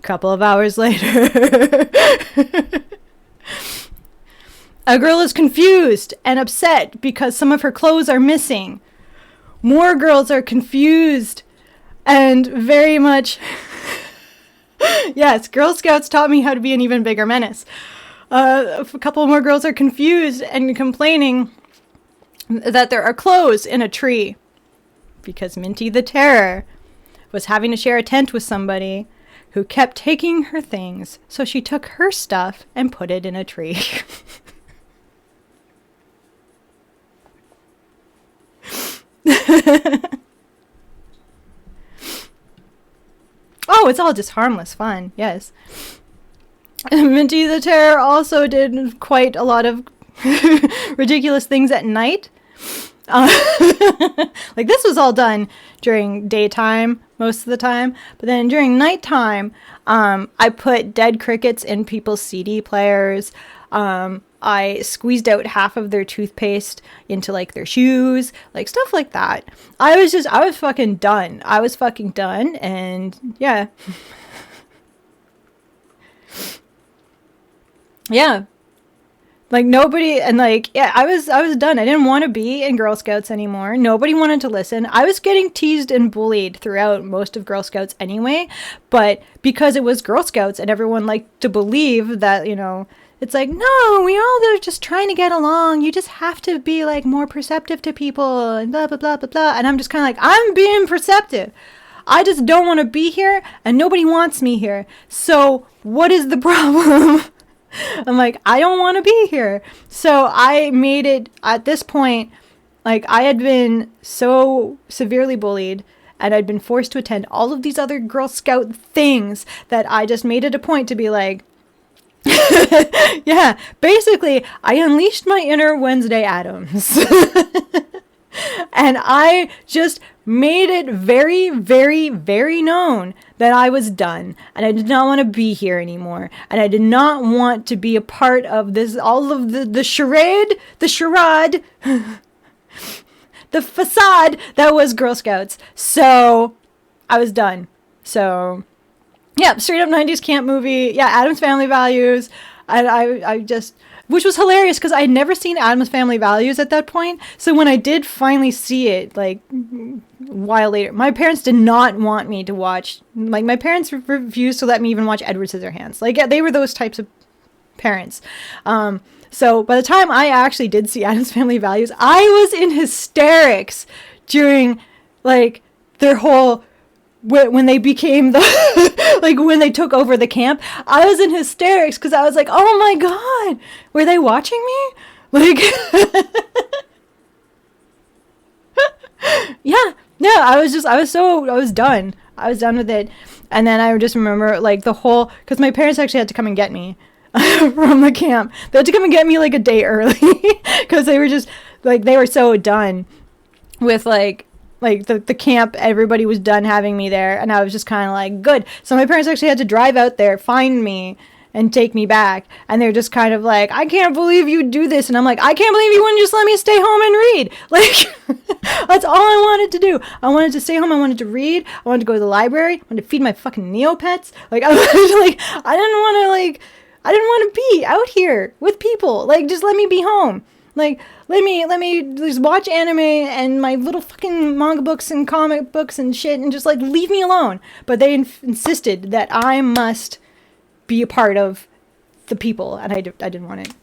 Couple of hours later. A girl is confused and upset because some of her clothes are missing. More girls are confused and very much... Yes, Girl Scouts taught me how to be an even bigger menace. A couple more girls are confused and complaining that there are clothes in a tree because Minty the Terror was having to share a tent with somebody who kept taking her things, so she took her stuff and put it in a tree. Oh, it's all just harmless fun, yes. Minty the Terror also did quite a lot of ridiculous things at night. Like, this was all done during daytime most of the time, but then during nighttime, I put dead crickets in people's CD players. I squeezed out half of their toothpaste into like their shoes, like stuff like that. I was fucking done. I was fucking done, and yeah. Yeah. Like, nobody, and like, yeah, I was done. I didn't want to be in Girl Scouts anymore. Nobody wanted to listen. I was getting teased and bullied throughout most of Girl Scouts anyway, but because it was Girl Scouts and everyone liked to believe that, you know, it's like, no, we all are just trying to get along. You just have to be like more perceptive to people and blah, blah, blah, blah, blah. And I'm just kind of like, I'm being perceptive. I just don't want to be here and nobody wants me here. So what is the problem? I'm like, I don't want to be here. So I made it at this point, like, I had been so severely bullied and I'd been forced to attend all of these other Girl Scout things that I just made it a point to be like, yeah, basically, I unleashed my inner Wednesday Addams. And I just made it very, very, very known that I was done. And I did not want to be here anymore. And I did not want to be a part of this, all of the charade, the facade that was Girl Scouts. So I was done. So yeah, straight up 90s camp movie. Yeah, Addams Family Values. I just, which was hilarious because I had never seen Addams Family Values at that point. So when I did finally see it, like, a while later, my parents did not want me to watch, like, my parents refused to let me even watch Edward Scissorhands. Like, yeah, they were those types of parents. So by the time I actually did see Addams Family Values, I was in hysterics during like their whole when they became the like when they took over the camp, I was in hysterics because I was like, oh my god, were they watching me? Like, yeah, no, I was done. I was done with it. And then I just remember like the whole, because my parents actually had to come and get me from the camp. They had to come and get me like a day early because they were just like, they were so done with like the camp. Everybody was done having me there, and I was just kind of like, good. So my parents actually had to drive out there, find me, and take me back. And they're just kind of like, I can't believe you do this. And I'm like, I can't believe you wouldn't just let me stay home and read. Like, that's all I wanted to do. I wanted to stay home. I wanted to read. I wanted to go to the library. I wanted to feed my fucking Neopets. Like, I didn't want to be out here with people. Like, just let me be home. Like, let me just watch anime and my little fucking manga books and comic books and shit, and just like leave me alone. But they insisted that I must be a part of the people, and I didn't want it.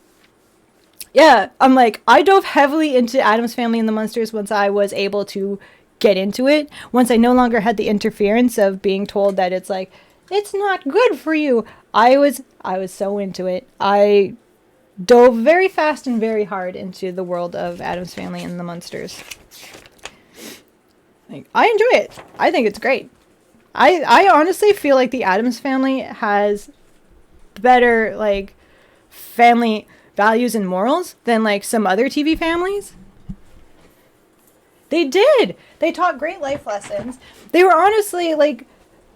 Yeah, I'm like, I dove heavily into Addams Family and the Munsters once I was able to get into it. Once I no longer had the interference of being told that it's like, it's not good for you. I was so into it. I dove very fast and very hard into the world of Addams Family and the Munsters. Like, I enjoy it. I think it's great. I honestly feel like the Addams Family has better like family values and morals than like some other TV families. They did. They taught great life lessons. They were honestly like,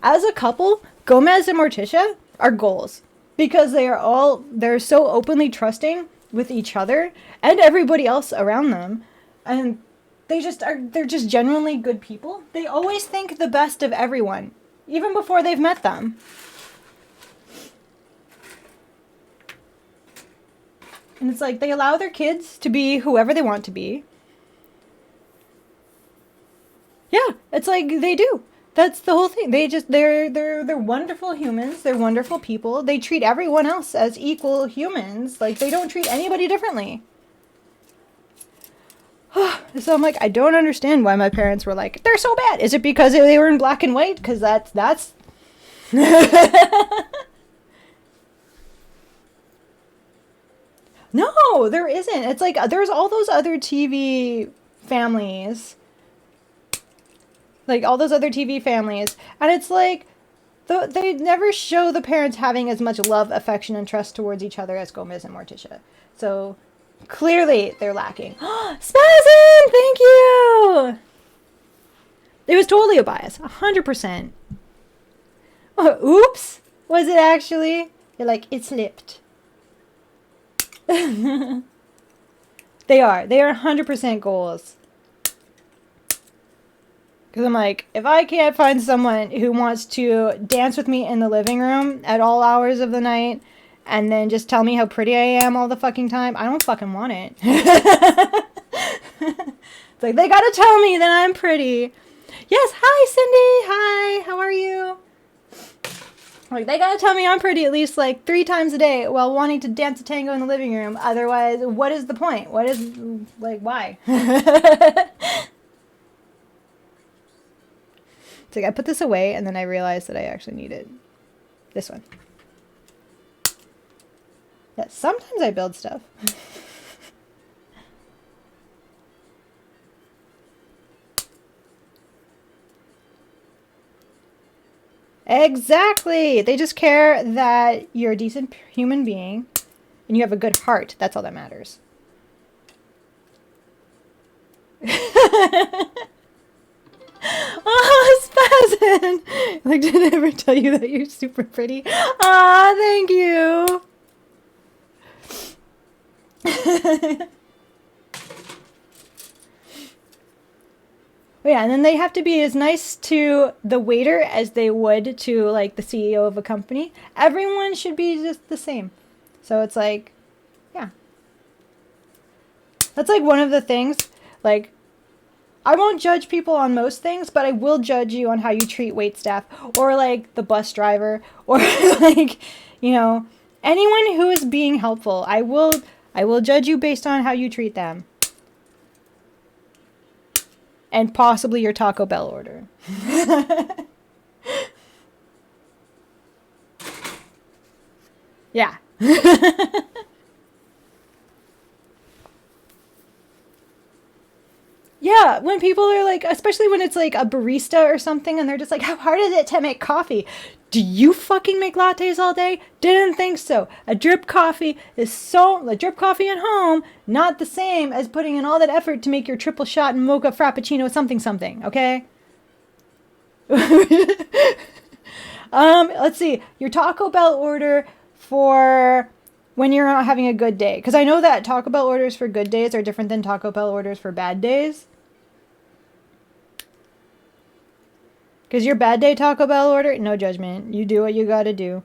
as a couple, Gomez and Morticia are goals because they're so openly trusting with each other and everybody else around them, and they're just genuinely good people. They always think the best of everyone, even before they've met them. And it's like they allow their kids to be whoever they want to be. Yeah, it's like they do. That's the whole thing. They're wonderful humans. They're wonderful people. They treat everyone else as equal humans. Like, they don't treat anybody differently. So I'm like, I don't understand why my parents were like, they're so bad. Is it because they were in black and white? Because that's No, there isn't. It's like there's all those other TV families. Like all those other TV families. And it's like they never show the parents having as much love, affection, and trust towards each other as Gomez and Morticia. So clearly they're lacking. Spasm! Thank you! It was totally a bias. 100%. Oh, oops! Was it actually? You're like, it slipped. They are 100% goals. Because I'm like, if I can't find someone who wants to dance with me in the living room at all hours of the night and then just tell me how pretty I am all the fucking time, I don't fucking want it. It's like, they gotta tell me that I'm pretty. Yes, hi Cindy, hi, how are you? Like, they gotta tell me I'm pretty at least like 3 times a day while wanting to dance a tango in the living room. Otherwise, what is the point? What is, like, why? It's like, I put this away and then I realized that I actually needed this one. Yeah, sometimes I build stuff. Exactly. They just care that you're a decent human being and you have a good heart. That's all that matters. Oh, Spazin! Like, did I ever tell you that you're super pretty? Aw, thank you! Yeah, and then they have to be as nice to the waiter as they would to, like, the CEO of a company. Everyone should be just the same. So it's like, yeah. That's, like, one of the things, like, I won't judge people on most things, but I will judge you on how you treat waitstaff, or, like, the bus driver, or, like, you know, anyone who is being helpful. I will judge you based on how you treat them. and possibly your Taco Bell order. Yeah. Yeah, when people are like, especially when it's like a barista or something, and they're just like, how hard is it to make coffee? Do you fucking make lattes all day? Didn't think so. A drip coffee a drip coffee at home, not the same as putting in all that effort to make your triple shot mocha frappuccino something something, okay? Let's see. Your Taco Bell order for when you're not having a good day. Because I know that Taco Bell orders for good days are different than Taco Bell orders for bad days. Because your bad day Taco Bell order, no judgment. You do what you gotta do.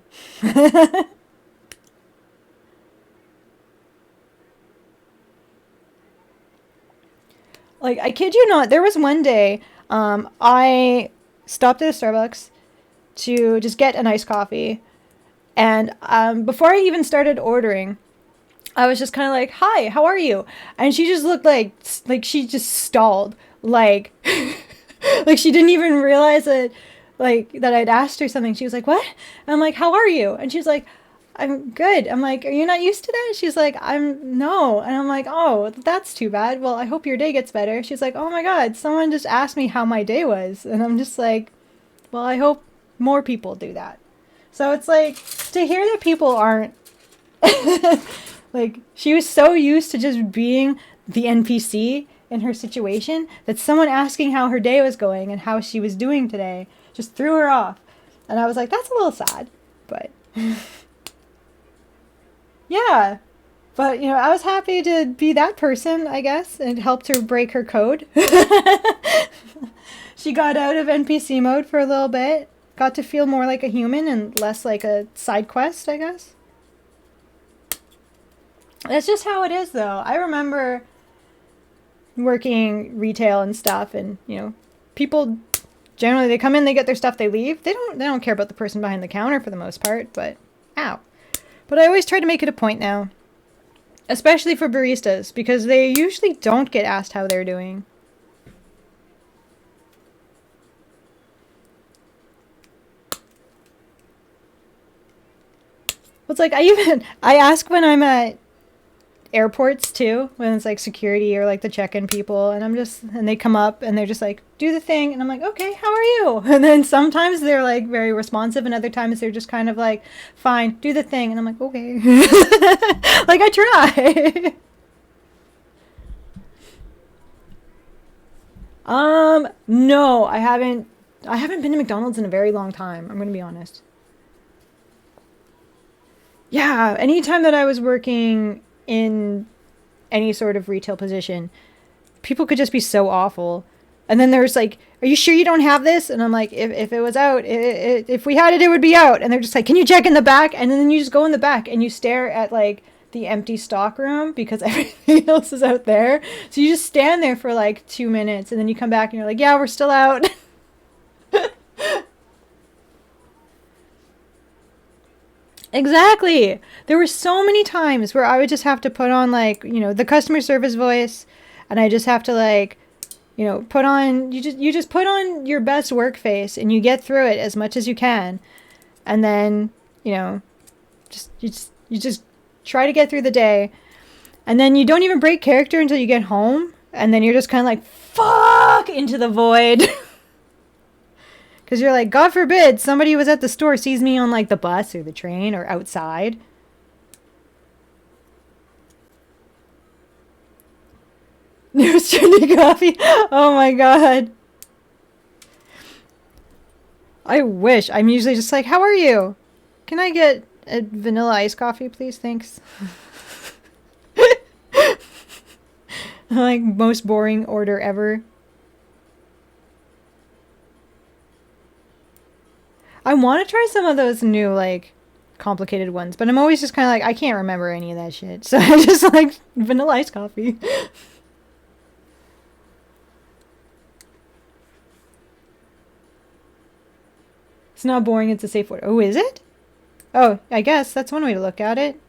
Like, I kid you not, there was one day, I stopped at a Starbucks to just get an iced coffee. And before I even started ordering, I was just kind of like, "Hi, how are you?" And she just looked like she just stalled, like like she didn't even realize that that I'd asked her something. She was like, "What?" And I'm like, "How are you?" And she's like, "I'm good." I'm like, "Are you not used to that?" She's like, "I'm no." And I'm like, "Oh, that's too bad. Well, I hope your day gets better." She's like, "Oh my God, someone just asked me how my day was." And I'm just like, "Well, I hope more people do that." So it's like to hear that people aren't like she was so used to just being the NPC in her situation that someone asking how her day was going and how she was doing today just threw her off. And I was like, that's a little sad, but yeah. But, I was happy to be that person, I guess, and it helped her break her code. She got out of NPC mode for a little bit, got to feel more like a human and less like a side quest, I guess. That's just how it is, though. I remember working retail and stuff, and people generally they come in, they get their stuff, they leave. They don't care about the person behind the counter for the most part. But ow. But I always try to make it a point now, especially for baristas, because they usually don't get asked how they're doing. It's like I ask when I'm at airports too, when it's like security or like the check-in people, and they come up and they're just like, do the thing, and I'm like, okay, how are you? And then sometimes they're like very responsive, and other times they're just kind of like, fine, do the thing, and I'm like, okay. Like I try. No, I haven't been to McDonald's in a very long time, I'm gonna be honest. Yeah, anytime that I was working in any sort of retail position, people could just be so awful. And then there's like, are you sure you don't have this? And I'm like, if it was out, if we had it, it would be out. And they're just like, can you check in the back? And then you just go in the back and you stare at like the empty stock room because everything else is out there. So you just stand there for like 2 minutes and then you come back and you're like, yeah, we're still out. Exactly. There were so many times where I would just have to put on like, the customer service voice, and I just have to like, put on you just put on your best work face and you get through it as much as you can. And then, you just try to get through the day. And then you don't even break character until you get home, and then you're just kind of like, fuck, into the void. Because you're like, God forbid somebody who was at the store sees me on like the bus or the train or outside. News trendy coffee. Oh my God. I wish. I'm usually just like, how are you? Can I get a vanilla iced coffee, please? Thanks. Like, most boring order ever. I want to try some of those new, like, complicated ones, but I'm always just kind of like, I can't remember any of that shit. So I just like vanilla iced coffee. It's not boring, it's a safe word. Oh, is it? Oh, I guess that's one way to look at it.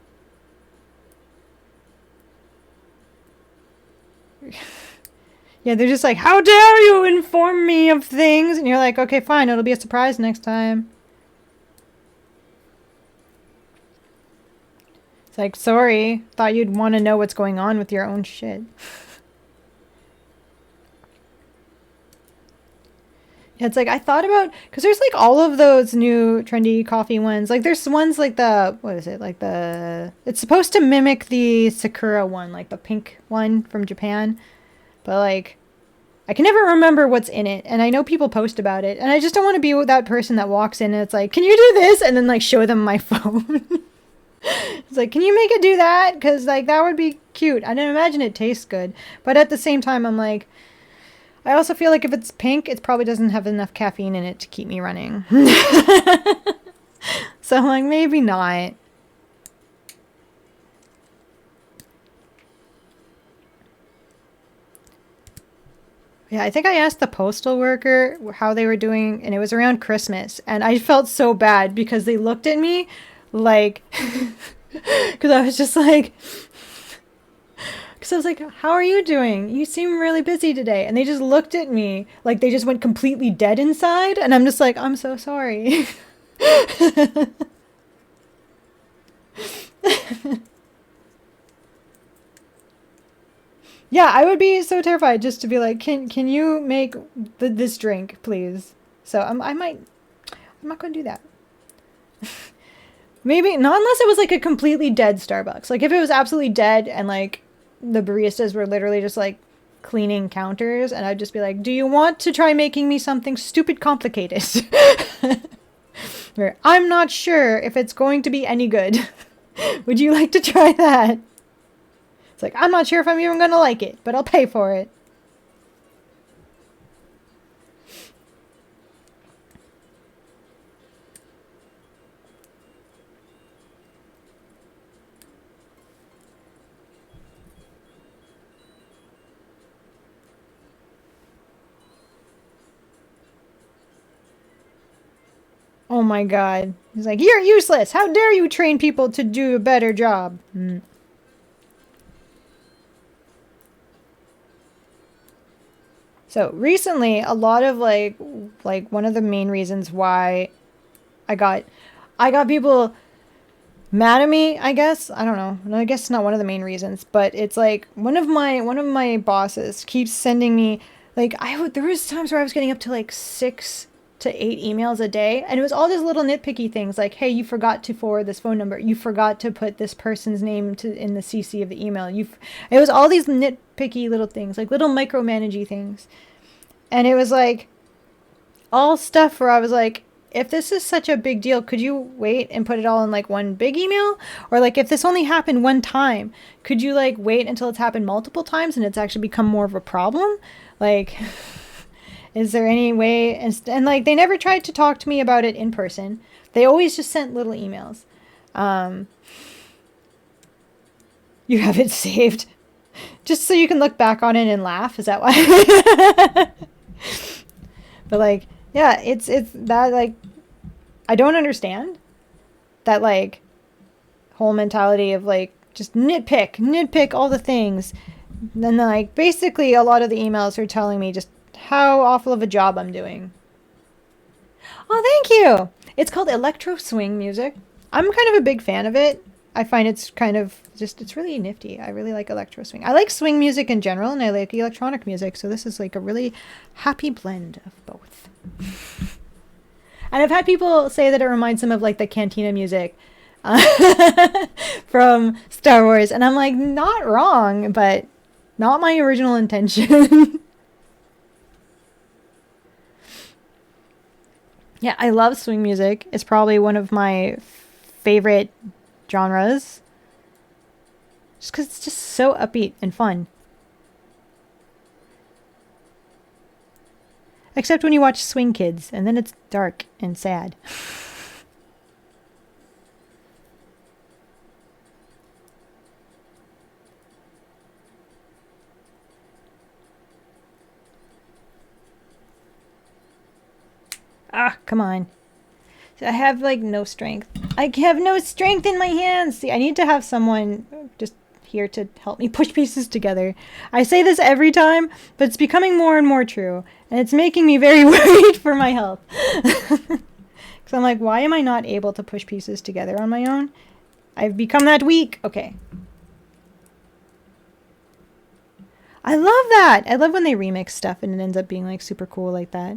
Yeah, they're just like, how dare you inform me of things? And you're like, okay, fine, it'll be a surprise next time. It's like, sorry, thought you'd want to know what's going on with your own shit. Yeah, it's like, I thought about, because there's like all of those new trendy coffee ones. Like, there's ones like the, what is it? Like it's supposed to mimic the Sakura one, like the pink one from Japan. But like, I can never remember what's in it, and I know people post about it, and I just don't want to be that person that walks in and it's like, can you do this? And then like show them my phone. It's like, can you make it do that? Because like that would be cute. I didn't imagine it tastes good, but at the same time, I'm like, I also feel like if it's pink, it probably doesn't have enough caffeine in it to keep me running. So I'm like, maybe not. Yeah, I think I asked the postal worker how they were doing, and it was around Christmas, and I felt so bad because they looked at me like, because I was just like, because I was like, how are you doing? You seem really busy today. And they just looked at me like they just went completely dead inside, and I'm just like, I'm so sorry. Yeah, I would be so terrified just to be like, can you make this drink, please? So I'm not going to do that. Maybe not unless it was like a completely dead Starbucks. Like if it was absolutely dead and like the baristas were literally just like cleaning counters, and I'd just be like, do you want to try making me something stupid complicated? Where I'm not sure if it's going to be any good. Would you like to try that? It's like, I'm not sure if I'm even going to like it, but I'll pay for it. Oh my god. He's like, you're useless. How dare you train people to do a better job? So recently, a lot of like one of the main reasons why I got people mad at me, I guess. I don't know. I guess it's not one of the main reasons, but it's like one of my bosses keeps sending me like there was times where I was getting up to like 6 to 8 emails a day, and it was all these little nitpicky things like, hey, you forgot to forward this phone number, you forgot to put this person's name in the CC of the email, it was all these nitpicky little things, like little micromanagey things. And it was like all stuff where I was like, if this is such a big deal, could you wait and put it all in like one big email? Or like if this only happened one time, could you like wait until it's happened multiple times and it's actually become more of a problem? Like, is there any way? And like they never tried to talk to me about it in person. They always just sent little emails. You have it saved just so you can look back on it and laugh. Is that why? But like, yeah, it's that like, I don't understand that like whole mentality of like just nitpick all the things. And then like basically a lot of the emails are telling me just how awful of a job I'm doing. Oh, thank you. It's called electro swing music. I'm kind of a big fan of it. I find it's kind of just, it's really nifty. I really like electro swing. I like swing music in general, and I like electronic music. So this is like a really happy blend of both. And I've had people say that it reminds them of like the cantina music from Star Wars. And I'm like, not wrong, but not my original intention. Yeah, I love swing music. It's probably one of my favorite genres. Just because it's just so upbeat and fun. Except when you watch Swing Kids, and then it's dark and sad. Ah, come on. I have like no strength. I have no strength in my hands. See, I need to have someone just here to help me push pieces together. I say this every time, but it's becoming more and more true, and it's making me very worried for my health. Because I'm like, why am I not able to push pieces together on my own? I've become that weak. Okay. I love that. I love when they remix stuff and it ends up being like super cool like that.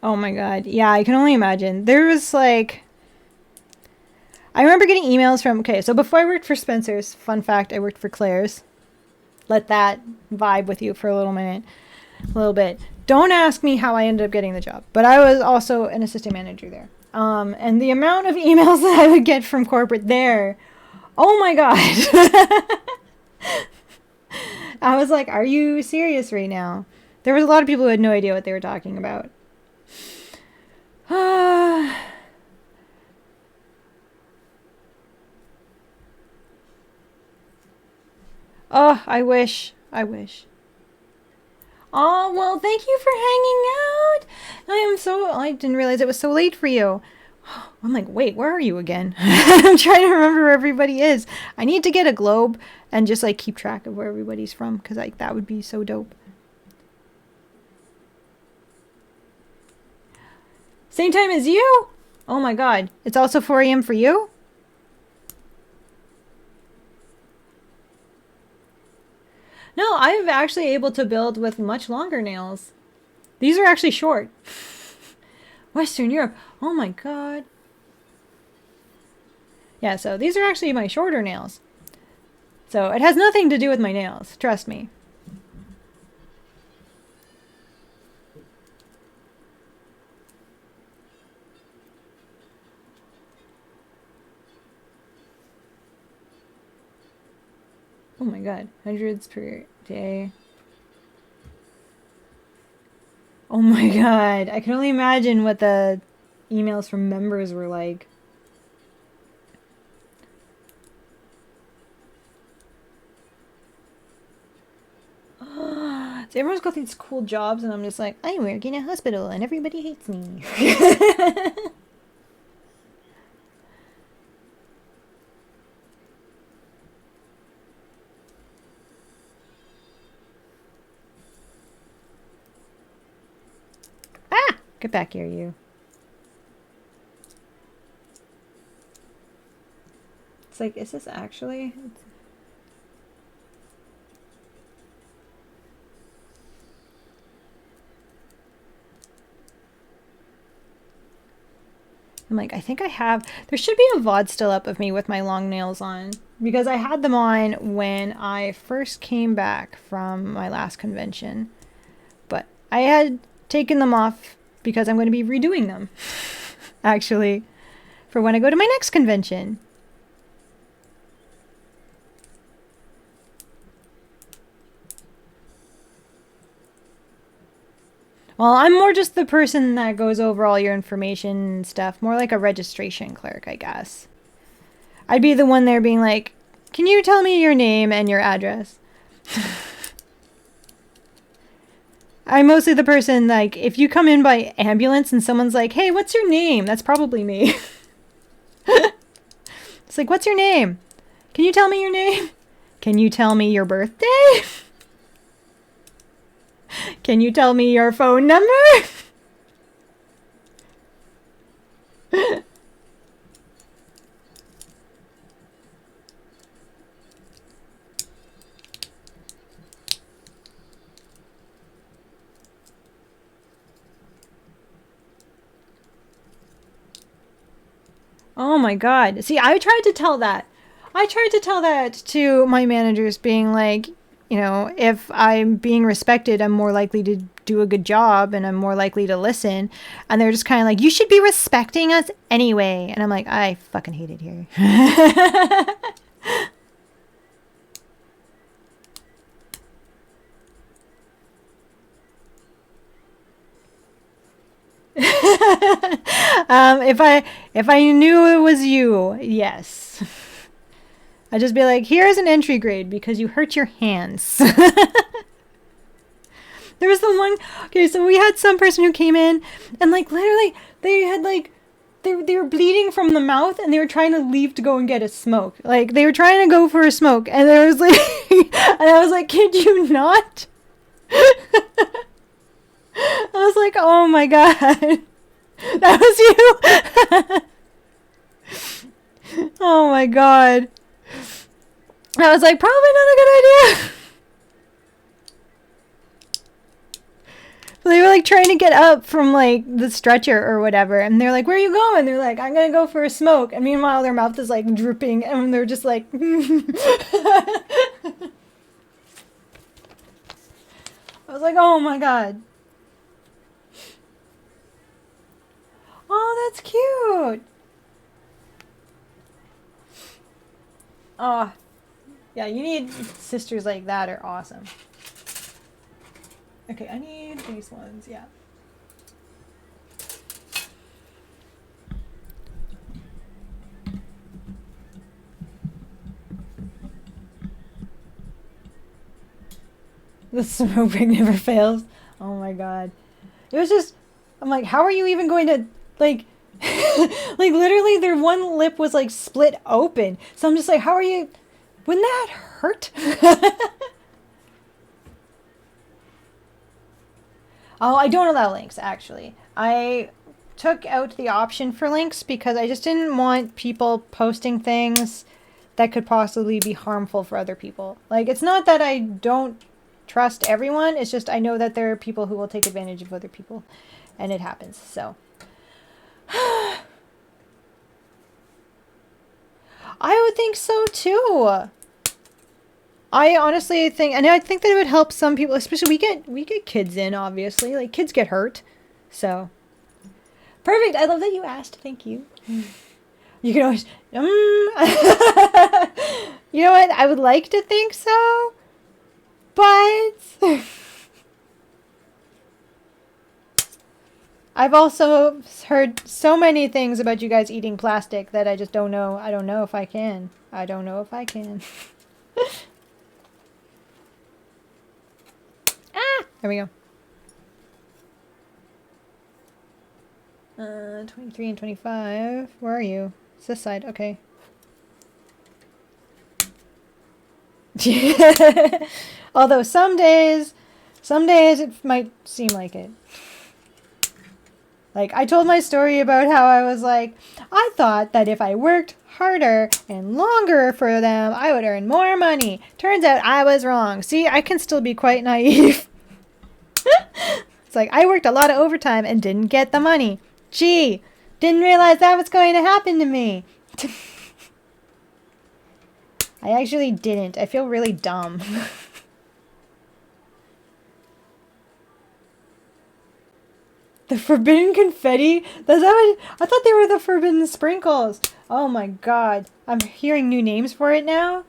Oh my god. Yeah, I can only imagine. There was like... I remember getting emails from... Okay, so before I worked for Spencer's, fun fact, I worked for Claire's. Let that vibe with you for a little minute. A little bit. Don't ask me how I ended up getting the job. But I was also an assistant manager there. And the amount of emails that I would get from corporate there... Oh my god. I was like, are you serious right now? There was a lot of people who had no idea what they were talking about. Oh, I wish. I wish. Oh, well, thank you for hanging out. I didn't realize it was so late for you. I'm like, wait, where are you again? I'm trying to remember where everybody is. I need to get a globe and just like keep track of where everybody's from, because like that would be so dope. Same time as you? Oh my god. It's also 4 a.m. for you? No, I'm actually able to build with much longer nails. These are actually short. Western Europe. Oh my god. Yeah, so these are actually my shorter nails. So it has nothing to do with my nails. Trust me. Oh my god, hundreds per day. Oh my god, I can only imagine what the emails from members were like. So everyone's got these cool jobs and I'm just like, I work in a hospital and everybody hates me. Ah! Get back here, you. It's like, is this actually... I'm like, I think I have... There should be a VOD still up of me with my long nails on. Because I had them on when I first came back from my last convention. But I had taken them off because I'm going to be redoing them. Actually. For when I go to my next convention. Well, I'm more just the person that goes over all your information and stuff. More like a registration clerk, I guess. I'd be the one there being like, can you tell me your name and your address? I'm mostly the person, like, if you come in by ambulance and someone's like, hey, what's your name? That's probably me. It's like, what's your name? Can you tell me your name? Can you tell me your birthday? Can you tell me your phone number? Oh my god. See, I tried to tell that. I tried to tell that to my managers, being like, you know, if I'm being respected, I'm more likely to do a good job and I'm more likely to listen. And they're just kind of like, you should be respecting us anyway. And I'm like, I fucking hate it here. If I knew it was you, yes. I'd just be like, here's an entry grade because you hurt your hands. There was the one, okay, so we had some person who came in and like literally they had like, they were bleeding from the mouth and they were trying to leave to go and get a smoke. Like they were trying to go for a smoke and there was like, and I was like, could you not? I was like, oh my God, that was you. Oh my God. I was like, probably not a good idea. They were like trying to get up from like the stretcher or whatever, and they're like, where are you going? They're like, I'm gonna go for a smoke, and meanwhile their mouth is like drooping and they're just like I was like, oh my God. Oh, that's cute. Oh yeah, you need sisters like that are awesome. Okay, I need these ones, yeah. The smoke break never fails. Oh my God. It was just, I'm like, how are you even going to, like, like literally their one lip was like split open. So I'm just like, how are you, wouldn't that hurt? Oh, I don't allow links, actually. I took out the option for links because I just didn't want people posting things that could possibly be harmful for other people. Like, it's not that I don't trust everyone, it's just I know that there are people who will take advantage of other people, and it happens, so. I would think so, too. I honestly think, and I think that it would help some people, especially we get kids in, obviously. Like, kids get hurt. So. Perfect. I love that you asked. Thank you. You can always, You know what? I would like to think so. But. I've also heard so many things about you guys eating plastic that I just don't know. I don't know if I can. I don't know if I can. There we go. 23 and 25. Where are you? It's this side. Okay. Although some days it might seem like it. Like, I told my story about how I was like, I thought that if I worked harder and longer for them, I would earn more money. Turns out I was wrong. See, I can still be quite naive. It's like, I worked a lot of overtime and didn't get the money. Gee, didn't realize that was going to happen to me. I actually didn't. I feel really dumb. The forbidden confetti? That's what I thought they were the forbidden sprinkles. Oh my God. I'm hearing new names for it now.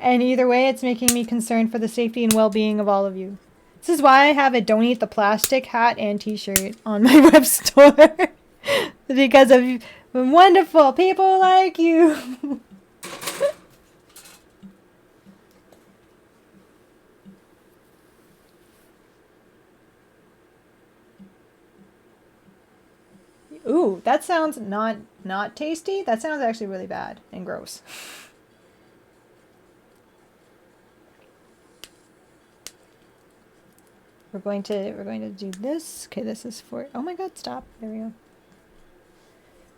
And either way, it's making me concerned for the safety and well-being of all of you. This is why I have a Don't Eat the Plastic hat and t-shirt on my web store. Because of wonderful people like you. Ooh, that sounds not tasty. That sounds actually really bad and gross. We're going to do this. Okay, this is for, oh my God, stop. There we go.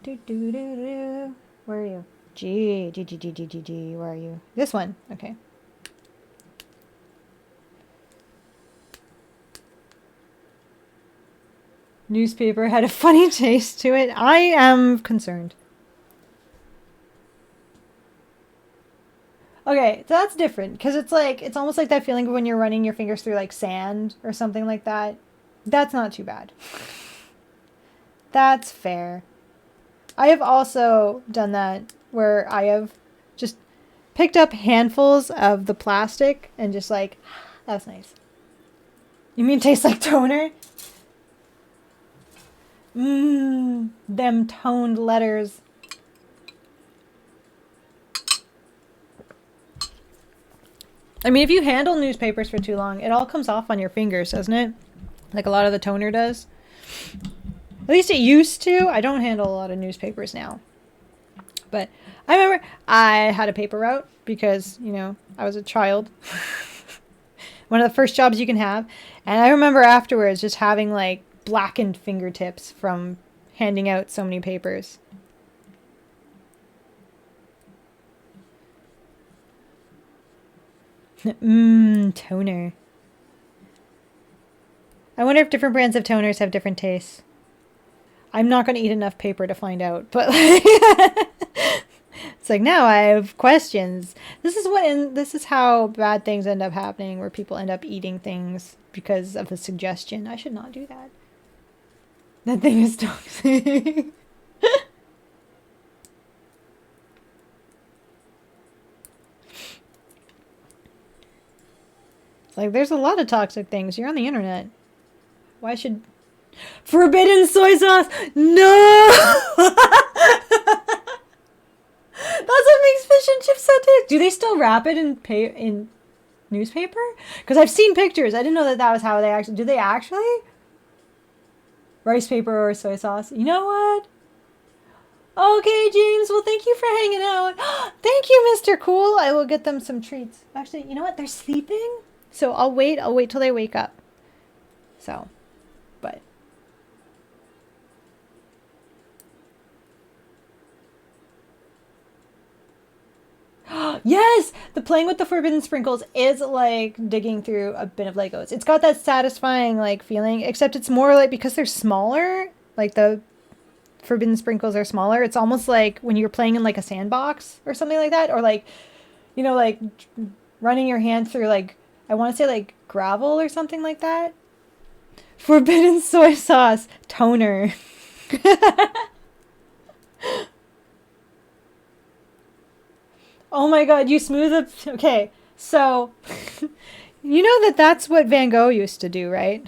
Do. Where are you? G. Where are you? This one. Okay. Newspaper had a funny taste to it. I am concerned. Okay, so that's different because it's like, it's almost like that feeling of when you're running your fingers through like sand or something like that. That's not too bad. That's fair. I have also done that where I have just picked up handfuls of the plastic and just like, that's nice. You mean it tastes like toner? Them toned letters. I mean, if you handle newspapers for too long, it all comes off on your fingers, doesn't it? Like a lot of the toner does. At least it used to. I don't handle a lot of newspapers now. But I remember I had a paper route because, you know, I was a child. One of the first jobs you can have. And I remember afterwards just having like blackened fingertips from handing out so many papers. Toner. I wonder if different brands of toners have different tastes. I'm not going to eat enough paper to find out, but like, it's like now I have questions. This is how bad things end up happening, where people end up eating things because of a suggestion. I should not do that. That thing is toxic. It's like there's a lot of toxic things. You're on the internet. Why should forbidden soy sauce? No. That's what makes fish and chips so tasty. Do they still wrap it in newspaper? Because I've seen pictures. I didn't know that that was how they actually. Do they actually? Rice paper or soy sauce? You know what? Okay, James. Well, thank you for hanging out. Thank you, Mr. Cool. I will get them some treats. Actually, you know what? They're sleeping, so I'll wait. I'll wait till they wake up. So, but. Yes! The playing with the forbidden sprinkles is like digging through a bin of Legos. It's got that satisfying like feeling, except it's more like because they're smaller, like the forbidden sprinkles are smaller. It's almost like when you're playing in like a sandbox or something like that, or like, you know, like running your hand through like, I want to say like gravel or something like that. Forbidden soy sauce toner. Oh my god, you smooth up. Okay, so you know that that's what Van Gogh used to do, right?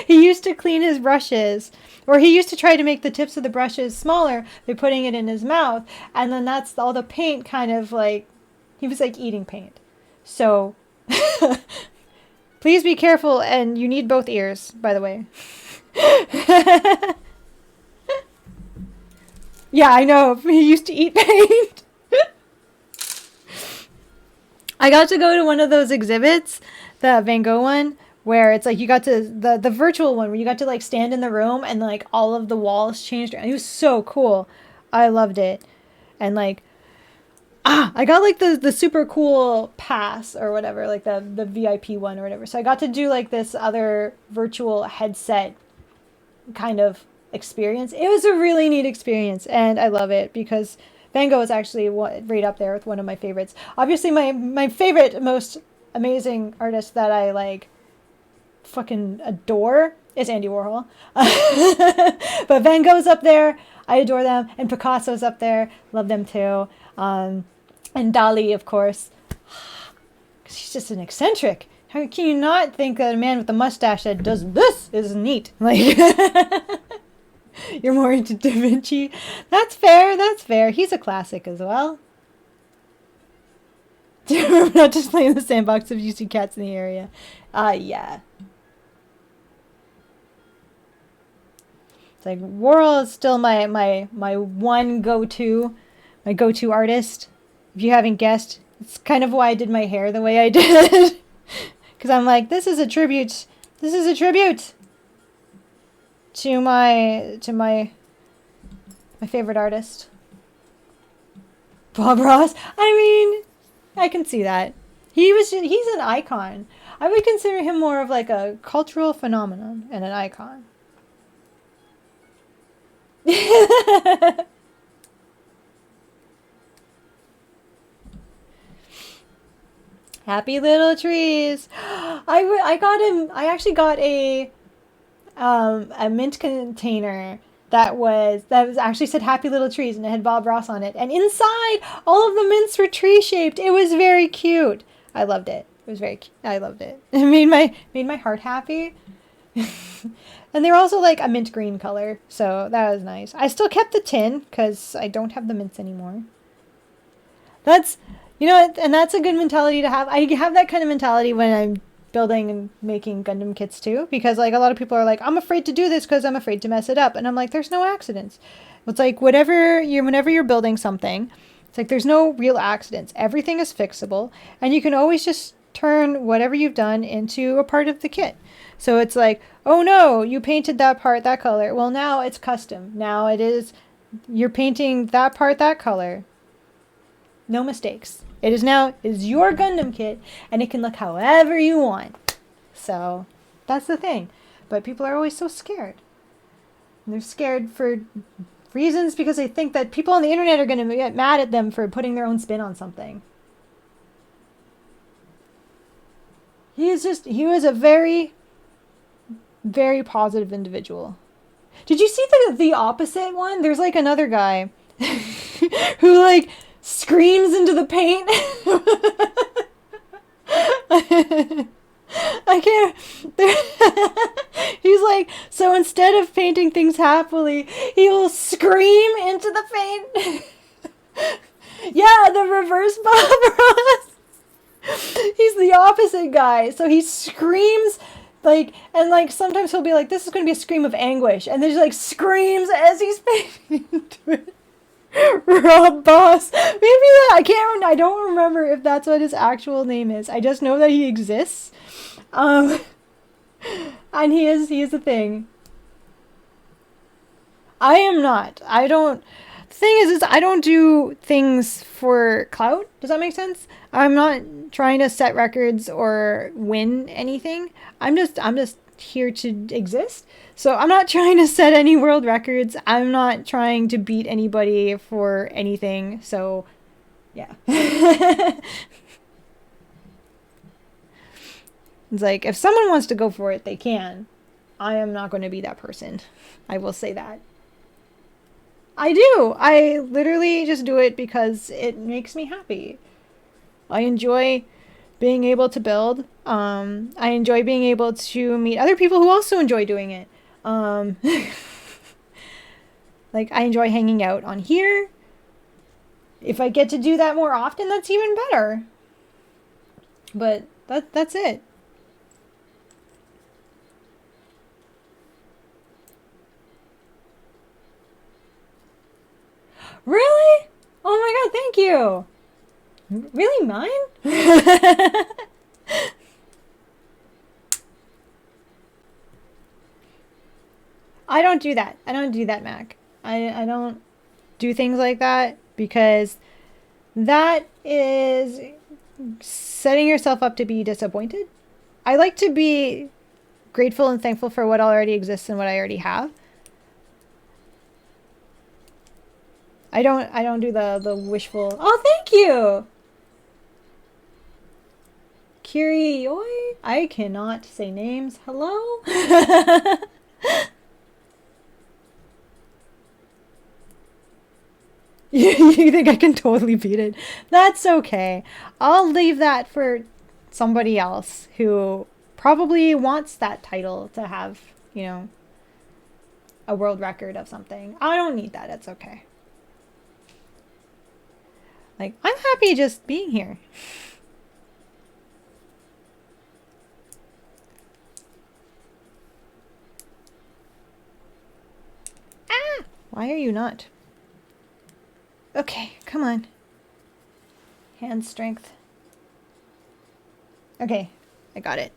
He used to clean his brushes, or he used to try to make the tips of the brushes smaller by putting it in his mouth, and then that's all the paint kind of like, he was like eating paint. So please be careful, and you need both ears, by the way. Yeah, I know. He used to eat paint. I got to go to one of those exhibits, the Van Gogh one, where it's like you got to the virtual one where you got to like stand in the room and like all of the walls changed. It was so cool. I loved it. And like I got like the super cool pass or whatever, like the VIP one or whatever. So I got to do like this other virtual headset kind of experience. It was a really neat experience, and I love it because Van Gogh is actually right up there with one of my favorites. Obviously, my favorite, most amazing artist that I like fucking adore is Andy Warhol. But Van Gogh's up there. I adore them. And Picasso's up there. Love them too. And Dali, of course. Because he's just an eccentric. How can you not think that a man with a mustache that does this is neat? Like, you're more into Da Vinci. That's fair. That's fair. He's a classic as well. Do you remember not just playing the sandbox if you see cats in the area? Yeah. It's like Warhol is still my one go-to, my go-to artist. If you haven't guessed, it's kind of why I did my hair the way I did. Because I'm like, this is a tribute. This is a tribute to my favorite artist, Bob Ross. I mean, I can see that. He's an icon. I would consider him more of like a cultural phenomenon and an icon. Happy little trees. I got him. I actually got a mint container that was actually said Happy Little Trees, and it had Bob Ross on it. And inside, all of the mints were tree shaped. It was very cute. I loved it. It was very cute. I loved it. It made my heart happy. And they were also like a mint green color, so that was nice. I still kept the tin because I don't have the mints anymore. That's You know what? And that's a good mentality to have. I have that kind of mentality when I'm building and making Gundam kits too, because like a lot of people are like, I'm afraid to do this because I'm afraid to mess it up, and I'm like, there's no accidents. It's like whenever you're building something, it's like there's no real accidents. Everything is fixable, and you can always just turn whatever you've done into a part of the kit. So it's like, oh no, you painted that part that color. Well, now it's custom. Now you're painting that part that color. No mistakes. It is your Gundam kit, and it can look however you want. So that's the thing. But people are always so scared. And they're scared for reasons because they think that people on the internet are going to get mad at them for putting their own spin on something. He was a very, very positive individual. Did you see the opposite one? There's like another guy who like screams into the paint. I can't. He's like, so instead of painting things happily, he will scream into the paint. Yeah, the reverse Bob Ross. He's the opposite guy. So he screams like, and like sometimes he'll be like, this is going to be a scream of anguish. And then he like screams as he's painting into it. Rob Boss. Maybe I don't remember if that's what his actual name is. I just know that he exists. And he is a thing. I am not. The thing is I don't do things for clout. Does that make sense? I'm not trying to set records or win anything. I'm just here to exist. So I'm not trying to set any world records. I'm not trying to beat anybody for anything. So, yeah. It's like, if someone wants to go for it, they can. I am not going to be that person. I will say that. I do. I literally just do it because it makes me happy. I enjoy being able to build. I enjoy being able to meet other people who also enjoy doing it. Like, I enjoy hanging out on here. If I get to do that more often, that's even better. But that's it. Really? Oh my god, thank you. Really, mine? I don't do that. I don't do that, Mac. I don't do things like that because that is setting yourself up to be disappointed. I like to be grateful and thankful for what already exists and what I already have. I don't do the wishful. Oh, thank you. Kirioi? I cannot say names. Hello? You think I can totally beat it? That's okay. I'll leave that for somebody else who probably wants that title to have, a world record of something. I don't need that. It's okay. Like, I'm happy just being here. Ah! Why are you not? Okay, come on. Hand strength. Okay, I got it.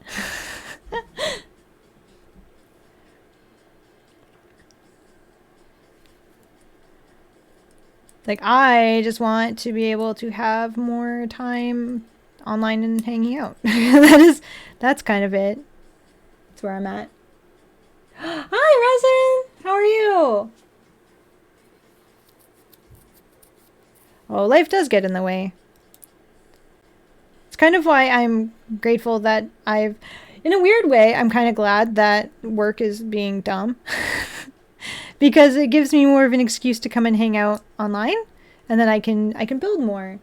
Like, I just want to be able to have more time online and hanging out. That's kind of it. That's where I'm at. Hi, Resin! How are you? Oh, life does get in the way. It's kind of why I'm grateful that in a weird way, I'm kind of glad that work is being dumb. Because it gives me more of an excuse to come and hang out online, and then I can build more.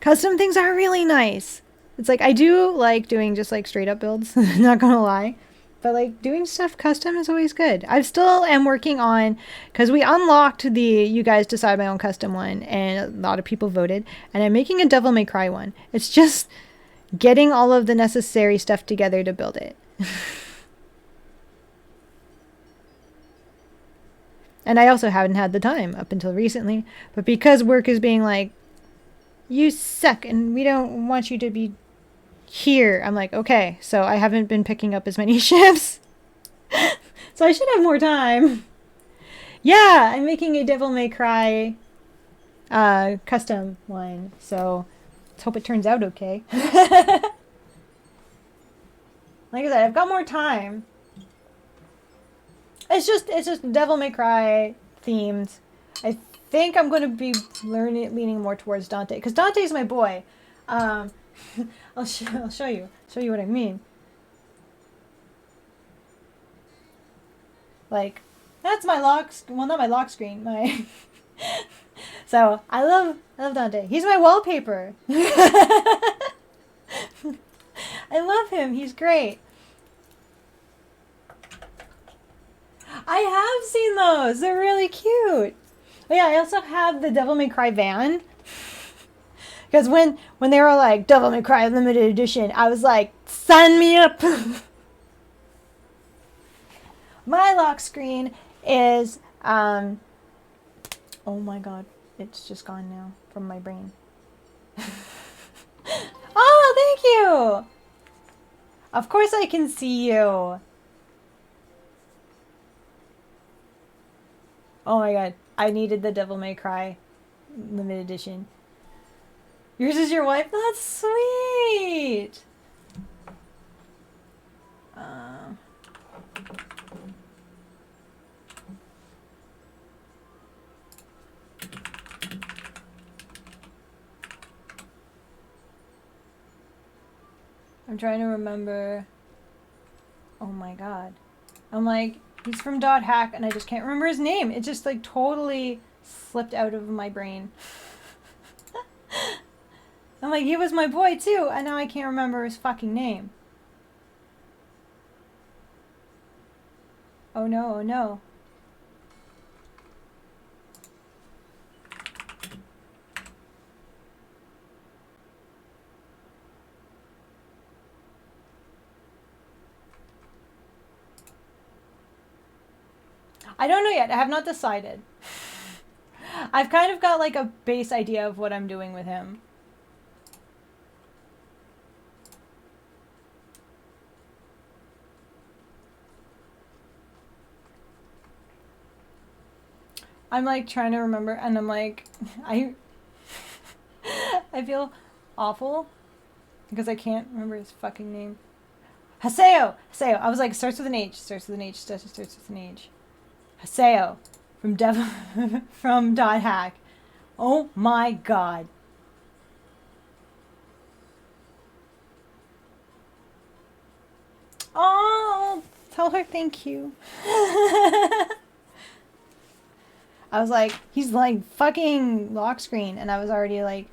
Custom things are really nice. It's like I do like doing just like straight up builds, not gonna lie. But like doing stuff custom is always good. I still am working on, because we unlocked the you guys decide my own custom one, and a lot of people voted, and I'm making a Devil May Cry one. It's just getting all of the necessary stuff together to build it. And I also haven't had the time up until recently, but because work is being like, you suck and we don't want you to be here, I'm like, okay, so I haven't been picking up as many shifts. So I should have more time. Yeah, I'm making a Devil May Cry custom one, so let's hope it turns out okay. Like I said, I've got more time. It's just Devil May Cry themed. I think I'm going to be leaning more towards Dante, because Dante's my boy. I'll show you what I mean. Like, that's my lock. Well, not my lock screen. My. So I love Dante. He's my wallpaper. I love him. He's great. I have seen those. They're really cute. But yeah, I also have the Devil May Cry van. Because when they were like, Devil May Cry limited edition, I was like, sign me up. My lock screen is, oh my god, it's just gone now from my brain. Oh, thank you. Of course I can see you. Oh my god, I needed the Devil May Cry limited edition. Yours is your wife? That's sweet! I'm trying to remember. Oh my god. I'm like, he's from Dot Hack and I just can't remember his name. It just like totally slipped out of my brain. I'm like, he was my boy too, and now I can't remember his fucking name. Oh no, oh no. I don't know yet. I have not decided. I've kind of got like a base idea of what I'm doing with him. I'm like trying to remember, and I'm like, I feel awful because I can't remember his fucking name. Haseo! Haseo. I was like, starts with an H, starts with an H, starts with an H. Haseo from from Dot Hack. Oh my god. Oh, tell her thank you. I was like, he's like fucking lock screen, and I was already like,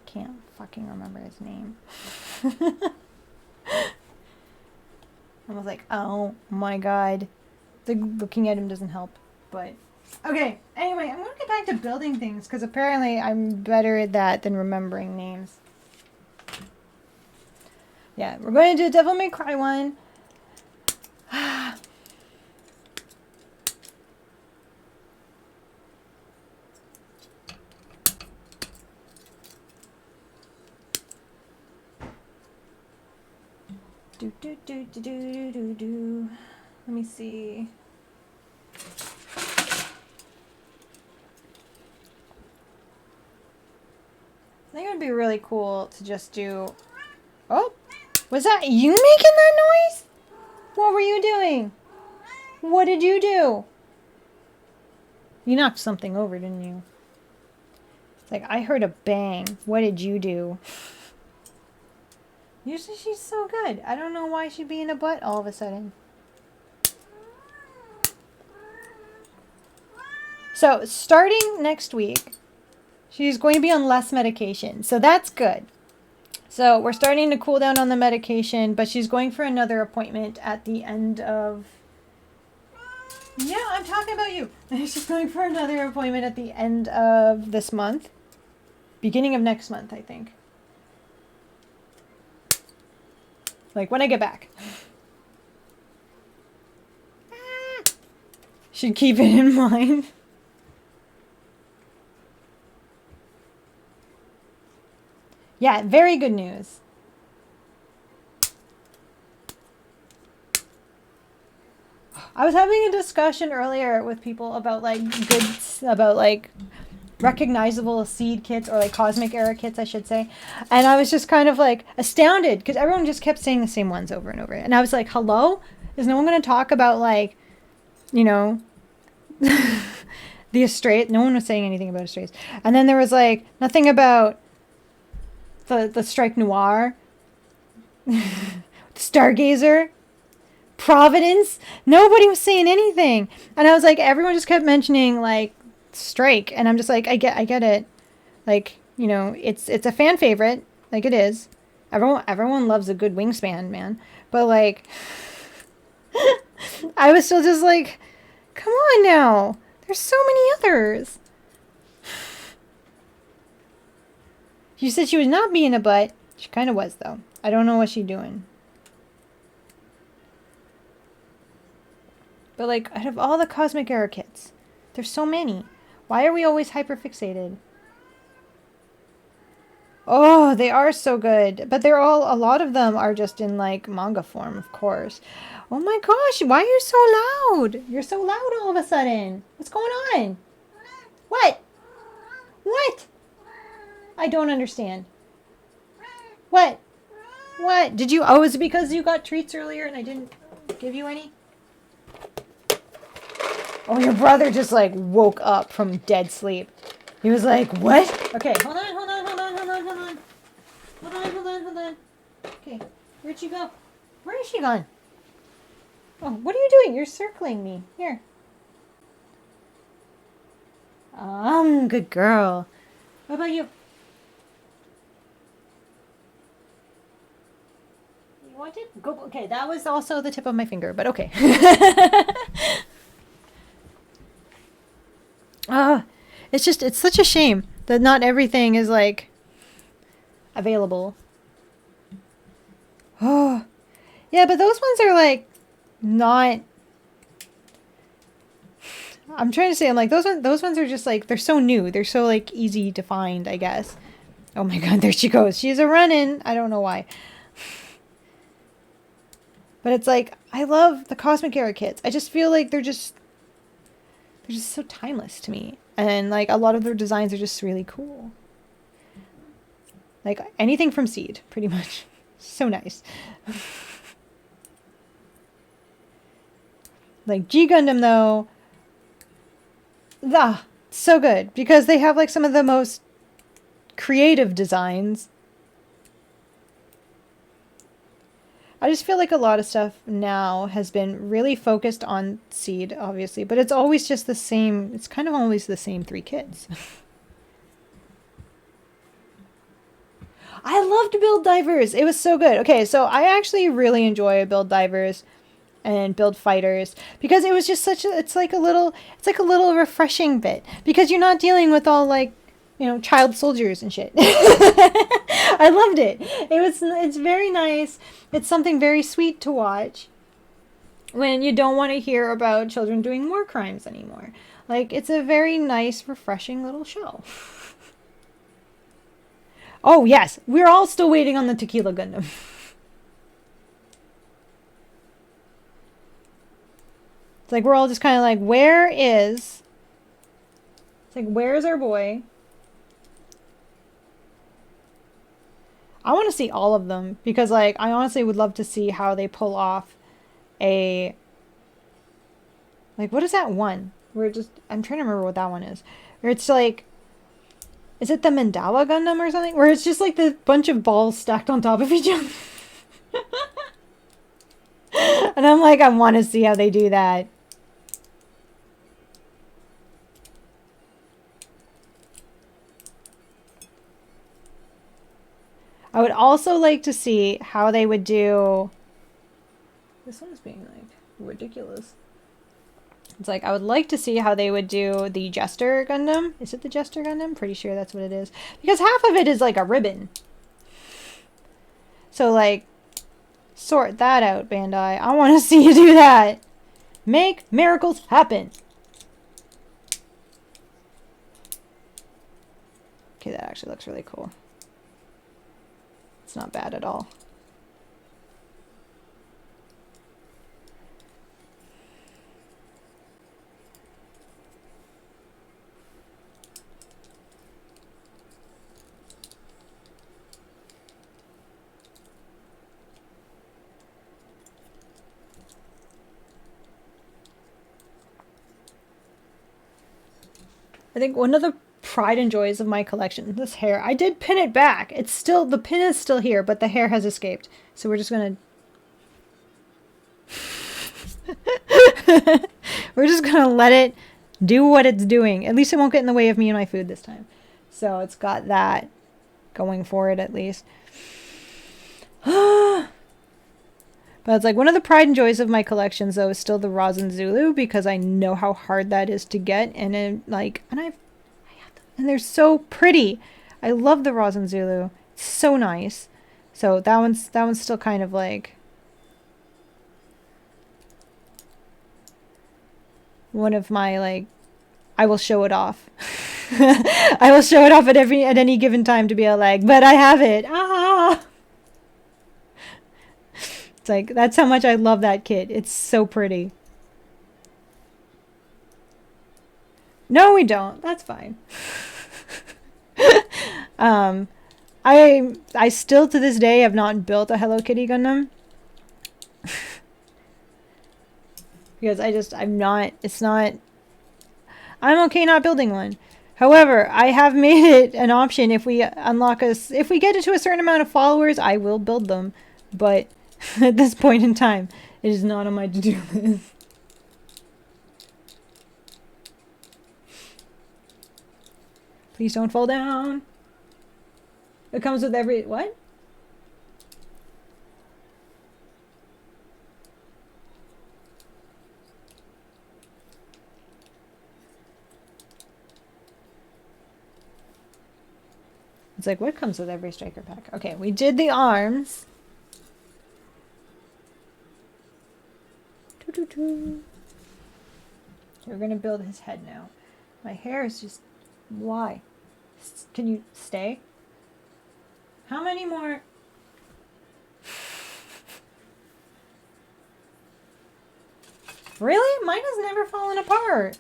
can't fucking remember his name. I was like, oh my god. Looking at him doesn't help, but okay. Anyway, I'm gonna get back to building things because apparently I'm better at that than remembering names. Yeah, we're going to do a Devil May Cry one. Do. Let me see. I think it would be really cool to just do... Oh, was that you making that noise? What were you doing? What did you do? You knocked something over, didn't you? It's like, I heard a bang. What did you do? Usually she's so good. I don't know why she'd be in a butt all of a sudden. So, starting next week, she's going to be on less medication. So that's good. So we're starting to cool down on the medication, but she's going for another appointment at the end of... Yeah, I'm talking about you. She's going for another appointment at the end of this month. Beginning of next month, I think. Like when I get back. Should keep it in mind. Yeah, very good news. I was having a discussion earlier with people about like recognizable seed kits, or like cosmic era kits, I should say. And I was just kind of like astounded because everyone just kept saying the same ones over and over. And I was like, hello? Is no one going to talk about like, you know, the Astraeus? No one was saying anything about Astraeus. And then there was like nothing about the Strike Noir, Stargazer, Providence. Nobody was saying anything. And I was like, everyone just kept mentioning like Strike, and I'm just like, I get it. Like, you know, it's a fan favorite, like it is. Everyone loves a good wingspan, man. But like, I was still just like, come on now. There's so many others. She said she was not being a butt. She kind of was, though. I don't know what she's doing. But, like, out of all the Cosmic Era kits, there's so many. Why are we always hyperfixated? Oh, they are so good. But they're all, a lot of them are just in, like, manga form, of course. Oh my gosh, why are you so loud? You're so loud all of a sudden. What's going on? What? What? I don't understand. What? What? Did you... Oh, is it because you got treats earlier and I didn't give you any? Oh, your brother just, like, woke up from dead sleep. He was like, what? Okay, hold on. Okay, where'd she go? Where is she gone? Oh, what are you doing? You're circling me. Here. Good girl. What about you? You want it? Go. Okay, that was also the tip of my finger, but okay. It's such a shame that not everything is like available. Oh, yeah, but those ones are like not. I'm trying to say, I'm like, those ones are just like, they're so new. They're so like easy to find, I guess. Oh my god, there she goes. She's a running. I don't know why. But it's like, I love the Cosmic Era kits. I just feel like they're just so timeless to me. And like a lot of their designs are just really cool. Like anything from Seed, pretty much. So nice. Like G Gundam though, so good because they have like some of the most creative designs. I just feel like a lot of stuff now has been really focused on Seed, obviously, but it's always just the same. It's kind of always the same 3 kids. I loved Build Divers. It was so good. Okay, so I actually really enjoy Build Divers and Build Fighters because it was just such a, it's like a little refreshing bit because you're not dealing with all like, you know, child soldiers and shit. I loved it. It's very nice. It's something very sweet to watch when you don't want to hear about children doing war crimes anymore. Like, it's a very nice, refreshing little show. Oh, yes. We're all still waiting on the Tequila Gundam. It's like we're all just kind of like, where's our boy? I want to see all of them because, like, I honestly would love to see how they pull off a... Like, what is that one? I'm trying to remember what that one is. Where it's like... Is it the Mandala Gundam or something? Where it's just like the bunch of balls stacked on top of each other. And I'm like, I want to see how they do that. I would also like to see how they would do. This one's being like ridiculous. It's like I would like to see how they would do the Jester Gundam. Is it the Jester Gundam? Pretty sure that's what it is. Because half of it is like a ribbon. So like, sort that out, Bandai. I want to see you do that. Make miracles happen. Okay, that actually looks really cool. It's not bad at all. I think one of the pride and joys of my collection, this hair, I did pin it back. It's still, the pin is still here, but the hair has escaped. So we're just gonna... we're just gonna let it do what it's doing. At least it won't get in the way of me and my food this time. So it's got that going for it at least. But it's like one of the pride and joys of my collections though is still the Rosin Zulu, because I know how hard that is to get, and then like I have them, and they're so pretty. I love the Rosin Zulu. It's so nice. So that one's still kind of like one of my like, I will show it off. I will show it off at any given time to be like, but I have it. Ah. It's like, that's how much I love that kit. It's so pretty. No, we don't. That's fine. I still to this day have not built a Hello Kitty Gundam. Because I'm okay not building one. However, I have made it an option if we get it to a certain amount of followers, I will build them. But at this point in time, it is not on my to-do list. Please don't fall down. It comes with every... What? It's like, what comes with every striker pack? Okay, we did the arms. We're gonna build his head now. My hair is just... Why? Can you stay? How many more? Really? Mine has never fallen apart.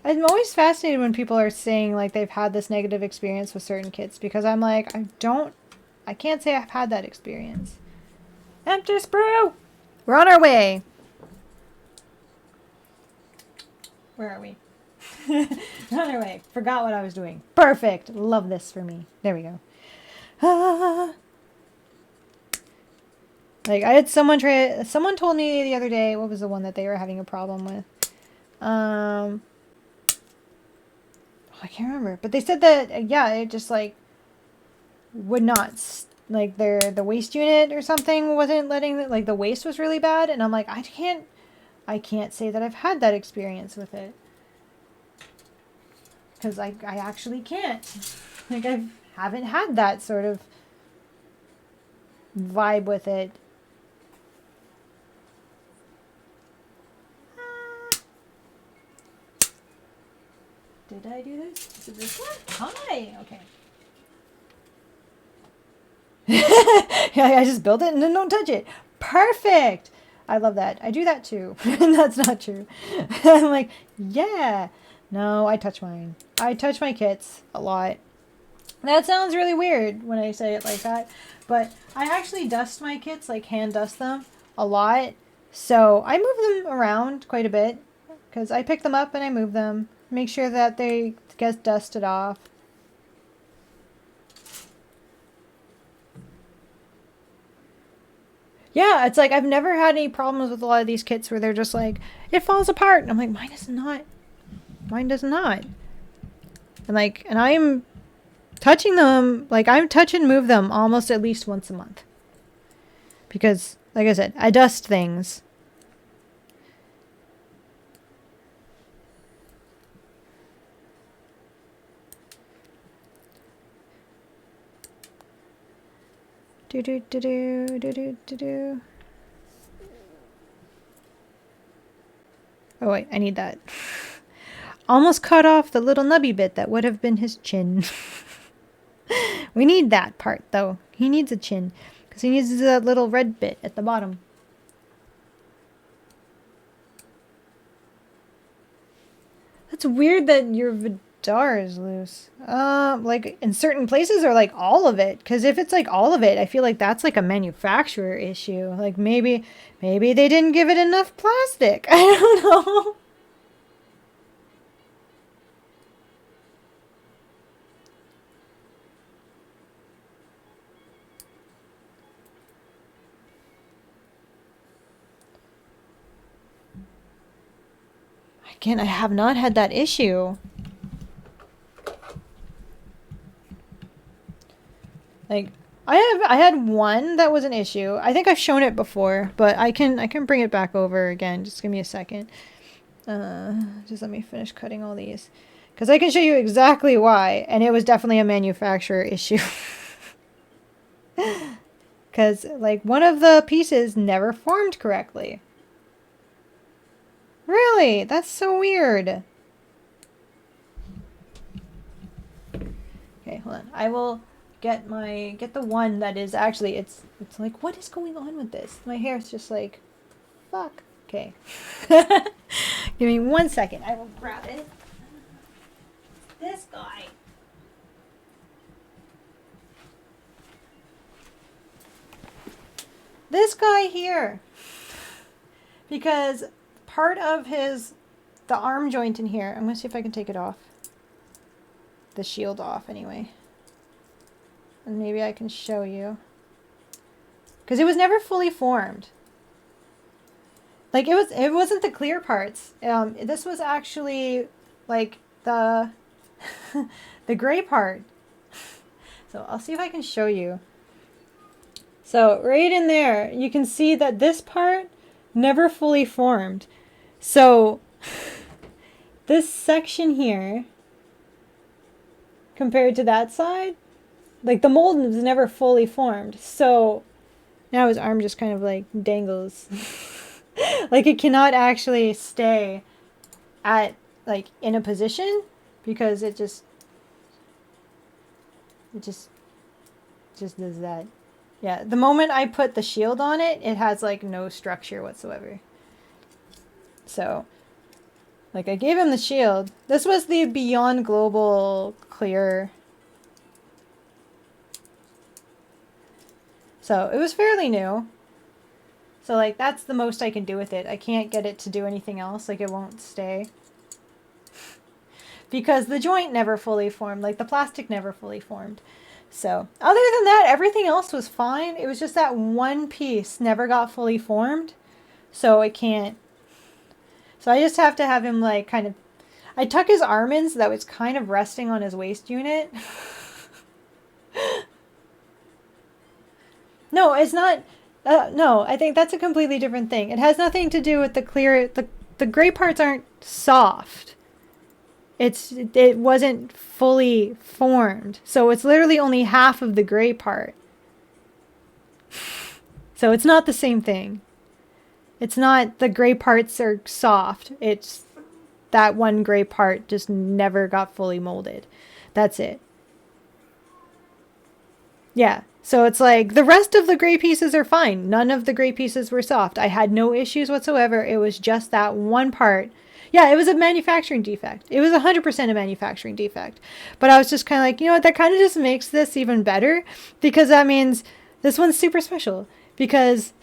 I'm always fascinated when people are saying like they've had this negative experience with certain kits, because I'm like, I can't say I've had that experience. Enter Sprue! We're on our way. Where are we? We're on our way. Forgot what I was doing. Perfect. Love this for me. There we go. Ah. Like I had someone told me the other day, what was the one that they were having a problem with? I can't remember, but they said that yeah, it just like would not like the waist unit or something wasn't letting like the waist was really bad, and I'm like, I can't say that I've had that experience with it, because I actually can't. Like I haven't had that sort of vibe with it. Did I do this? Is it this one? Hi! Okay. Yeah, I just built it and then don't touch it. Perfect! I love that. I do that too. That's not true. I'm like, yeah. No, I touch mine. I touch my kits a lot. That sounds really weird when I say it like that. But I actually dust my kits, like hand dust them a lot. So I move them around quite a bit, because I pick them up and I move them. Make sure that they get dusted off. Yeah, it's like I've never had any problems with a lot of these kits where they're just like, it falls apart. And I'm like, mine is not. Mine does not. And like, and I'm touching them, like I'm touch and move them almost at least once a month. Because, like I said, I dust things. Do do do do do do do do. Oh wait, I need that. Almost cut off the little nubby bit that would have been his chin. We need that part though. He needs a chin because he needs that little red bit at the bottom. That's weird that your Vidar is loose. Like in certain places or like all of it? Because if it's like all of it, I feel like that's like a manufacturer issue. Like maybe they didn't give it enough plastic. I don't know. Again, I have not had that issue. Like I had one that was an issue. I think I've shown it before, but I can bring it back over again. Just give me a second. Just let me finish cutting all these. Because I can show you exactly why. And it was definitely a manufacturer issue. Because, like, one of the pieces never formed correctly. Really? That's so weird. Okay, hold on. I will get the one that is actually, it's like, what is going on with this? My hair is just like, fuck. Okay. Give me 1 second. I will grab it. This guy. This guy here. Because part of the arm joint in here, I'm going to see if I can take it off. The shield off anyway. And maybe I can show you. Because it was never fully formed. Like it wasn't the clear parts. This was actually like the the gray part. So I'll see if I can show you. So right in there, you can see that this part never fully formed. So this section here, compared to that side, like the mold was never fully formed. So now his arm just kind of like dangles. Like it cannot actually stay at like in a position because it just does that. Yeah, the moment I put the shield on it, it has like no structure whatsoever. So, like I gave him the shield. This was the Beyond Global clear. So it was fairly new. So like that's the most I can do with it. I can't get it to do anything else. Like it won't stay. Because the joint never fully formed. Like the plastic never fully formed. So other than that, everything else was fine. It was just that one piece never got fully formed. So it can't. So I just have to have him like kind of. I tuck his arm in so that it's kind of resting on his waist unit. No, it's not. No, I think that's a completely different thing. It has nothing to do with the clear. The gray parts aren't soft. It wasn't fully formed, so it's literally only half of the gray part. So it's not the same thing. It's not the gray parts are soft. It's that one gray part just never got fully molded. That's it. Yeah. So it's like the rest of the gray pieces are fine. None of the gray pieces were soft. I had no issues whatsoever. It was just that one part. Yeah, it was a manufacturing defect. It was 100% a manufacturing defect. But I was just kind of like, you know what, that kind of just makes this even better because that means this one's super special because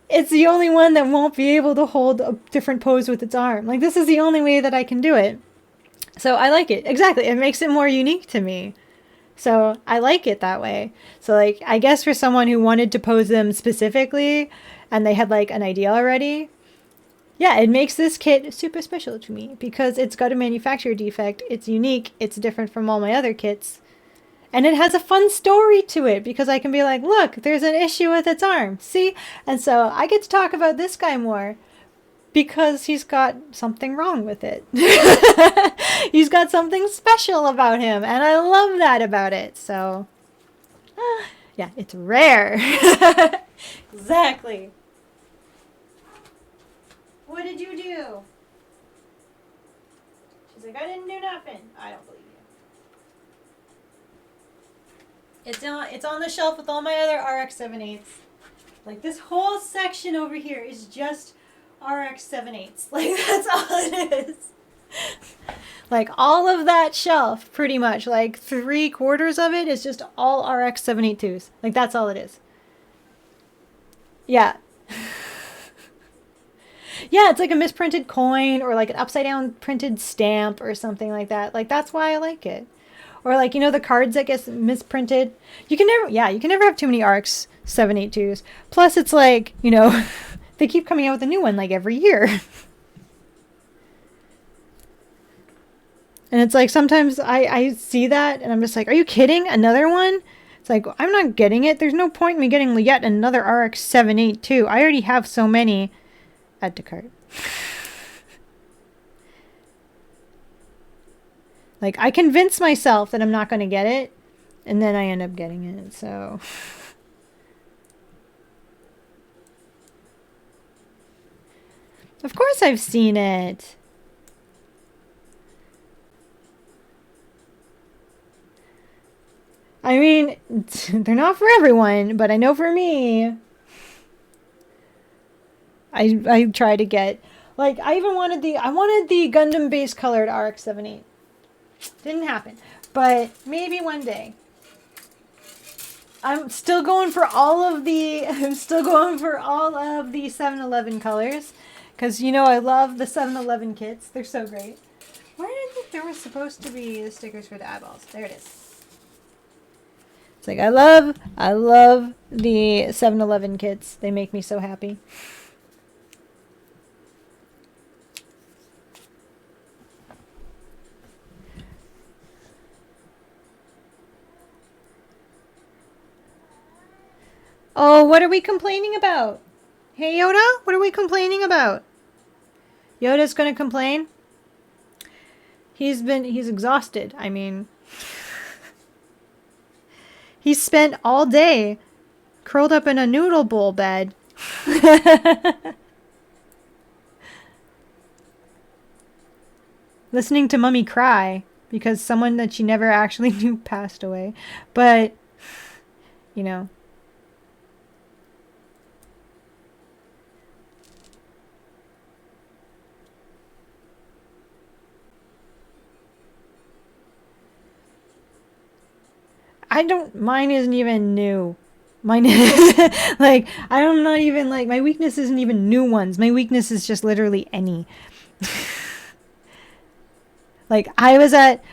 it's the only one that won't be able to hold a different pose with its arm. Like this is the only way that I can do it. So I like it. Exactly. It makes it more unique to me. So I like it that way. So like, I guess for someone who wanted to pose them specifically and they had like an idea already, yeah, it makes this kit super special to me because it's got a manufacturer defect. It's unique. It's different from all my other kits. And it has a fun story to it because I can be like, look, there's an issue with its arm. See? And so I get to talk about this guy more because he's got something wrong with it. He's got something special about him. And I love that about it. So, yeah, it's rare. Exactly. What did you do? She's like, I didn't do nothing. I don't believe you. It's on the shelf with all my other RX-78s. Like, this whole section over here is just RX-78s. Like, that's all it is. Like, all of that shelf, pretty much, like, 3/4 of it is just all RX-782s. Like, that's all it is. Yeah. Yeah, it's like a misprinted coin or like an upside down printed stamp or something like that. Like, that's why I like it. Or like, the cards that get misprinted. You can never have too many RX 782s. Plus it's like, they keep coming out with a new one like every year. And it's like sometimes I see that and I'm just like, are you kidding? Another one? It's like, I'm not getting it. There's no point in me getting yet another RX 782. I already have so many. Add to cart. Like, I convince myself that I'm not going to get it, and then I end up getting it, so. Of course I've seen it. I mean, they're not for everyone, but I know for me. I try to get, like, I wanted the Gundam base colored RX-78. Didn't happen, but maybe one day. I'm still going for all of the 7-Eleven colors, because I love the 7-Eleven kits. They're so great. Why did I think there was supposed to be the stickers for the eyeballs? There it is. It's like I love the 7-Eleven kits. They make me so happy. Oh, what are we complaining about? Hey, Yoda, what are we complaining about? Yoda's gonna complain? He's exhausted. I mean, he's spent all day curled up in a noodle bowl bed. Listening to Mummy cry because someone that she never actually knew passed away. But, mine isn't even new. Mine like, I'm not even, like, my weakness isn't even new ones. My weakness is just literally any. Like, when I was at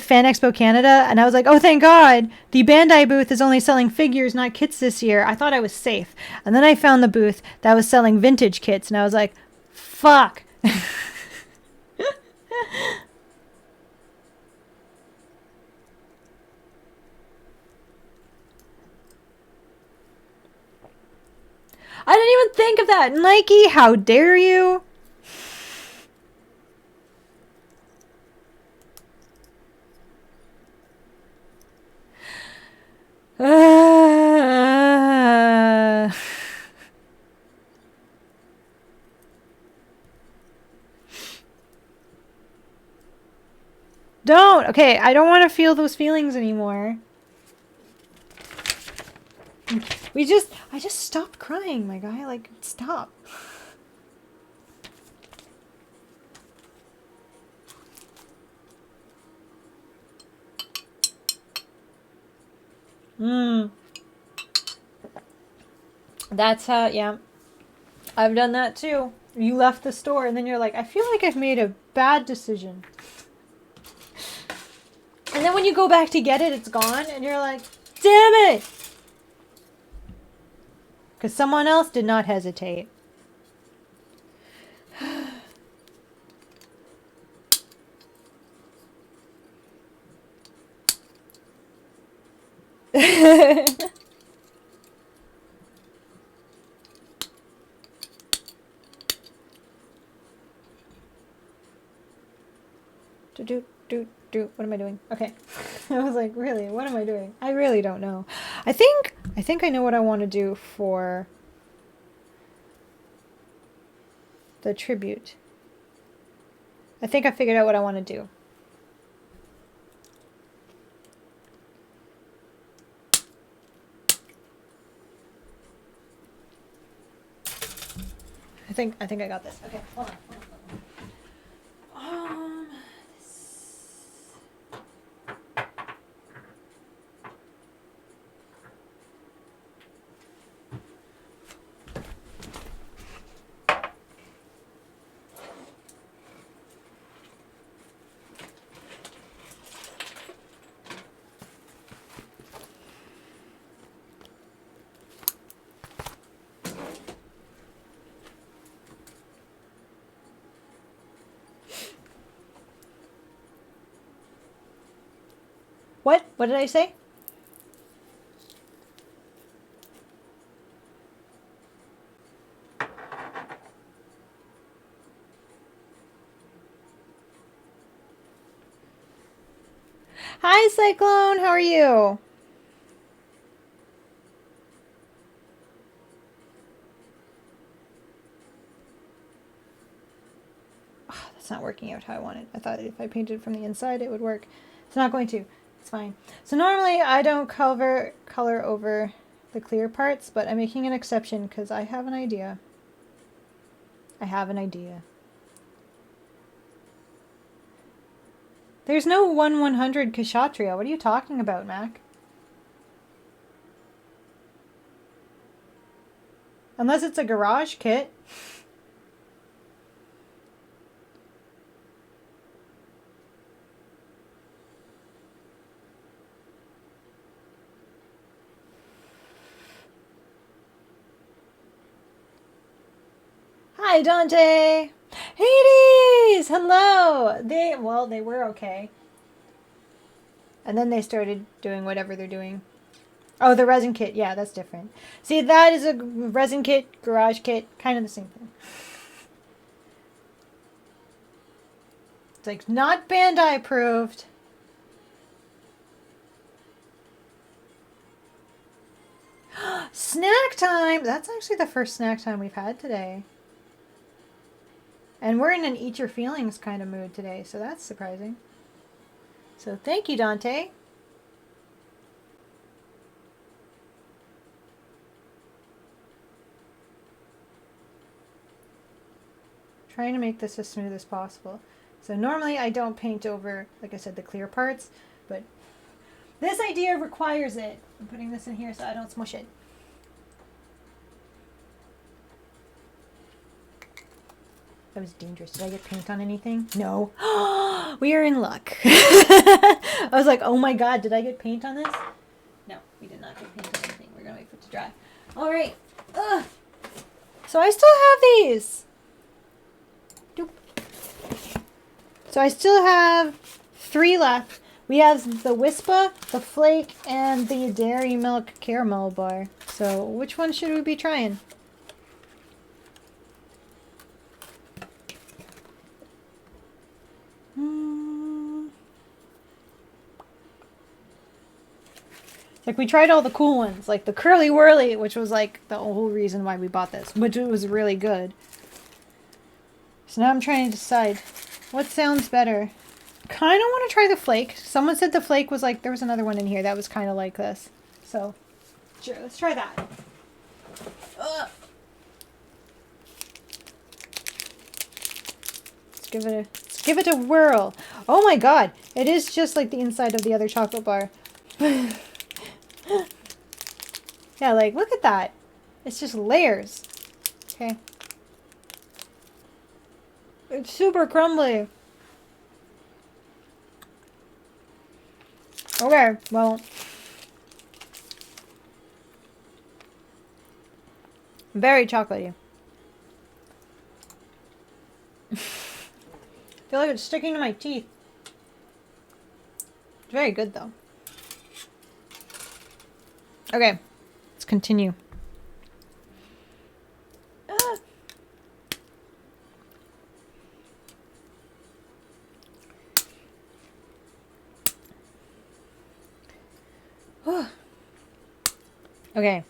Fan Expo Canada, and I was like, oh, thank God, the Bandai booth is only selling figures, not kits this year. I thought I was safe. And then I found the booth that was selling vintage kits, and I was like, fuck. I didn't even think of that. Nike, how dare you? Don't. Okay, I don't want to feel those feelings anymore. I just stopped crying, my guy. Like, stop. That's how, yeah. I've done that too. You left the store and then you're like, I feel like I've made a bad decision. And then when you go back to get it, it's gone. And you're like, damn it! Because someone else did not hesitate. What am I doing? Okay. I was like, really? What am I doing? I really don't know. I think I know what I want to do for the tribute. I think I figured out what I want to do. I think I got this. Okay, hold on. What? What did I say? Hi, Cyclone. How are you? Oh, that's not working out how I wanted. I thought if I painted from the inside, it would work. It's not going to. It's fine. So normally I don't color over the clear parts, but I'm making an exception because I have an idea. I have an idea. There's no 1/100 Kshatriya. What are you talking about, Mac? Unless it's a garage kit. Hi, Dante. Hades! Hello! They were okay. And then they started doing whatever they're doing. Oh, the resin kit. Yeah, that's different. See, that is a resin kit, garage kit, kind of the same thing. It's like, not Bandai approved. Snack time! That's actually the first snack time we've had today. And we're in an eat your feelings kind of mood today, so that's surprising. So thank you, Dante. Trying to make this as smooth as possible. So normally I don't paint over, like I said, the clear parts, but this idea requires it. I'm putting this in here so I don't smush it. That was dangerous. Did I get paint on anything? No. We are in luck. I was like, oh my god, did I get paint on this? No, we did not get paint on anything. We're going to wait for it to dry. All right. Ugh. So I still have these. Doop. So I still have 3 left. We have the Wispa, the Flake, and the Dairy Milk Caramel Bar. So which one should we be trying? Like, we tried all the cool ones, like the Curly Whirly, which was like the whole reason why we bought this, which was really good. So now I'm trying to decide what sounds better. Kind of want to try the Flake. Someone said the Flake was like, there was another one in here that was kind of like this. So, sure, let's try that. Ugh. Let's give it a whirl. Oh my god, it is just like the inside of the other chocolate bar. Yeah, like, look at that. It's just layers. Okay. It's super crumbly. Okay, well. Very chocolatey. I feel like it's sticking to my teeth. It's very good though. Okay, let's continue. Ah. Okay.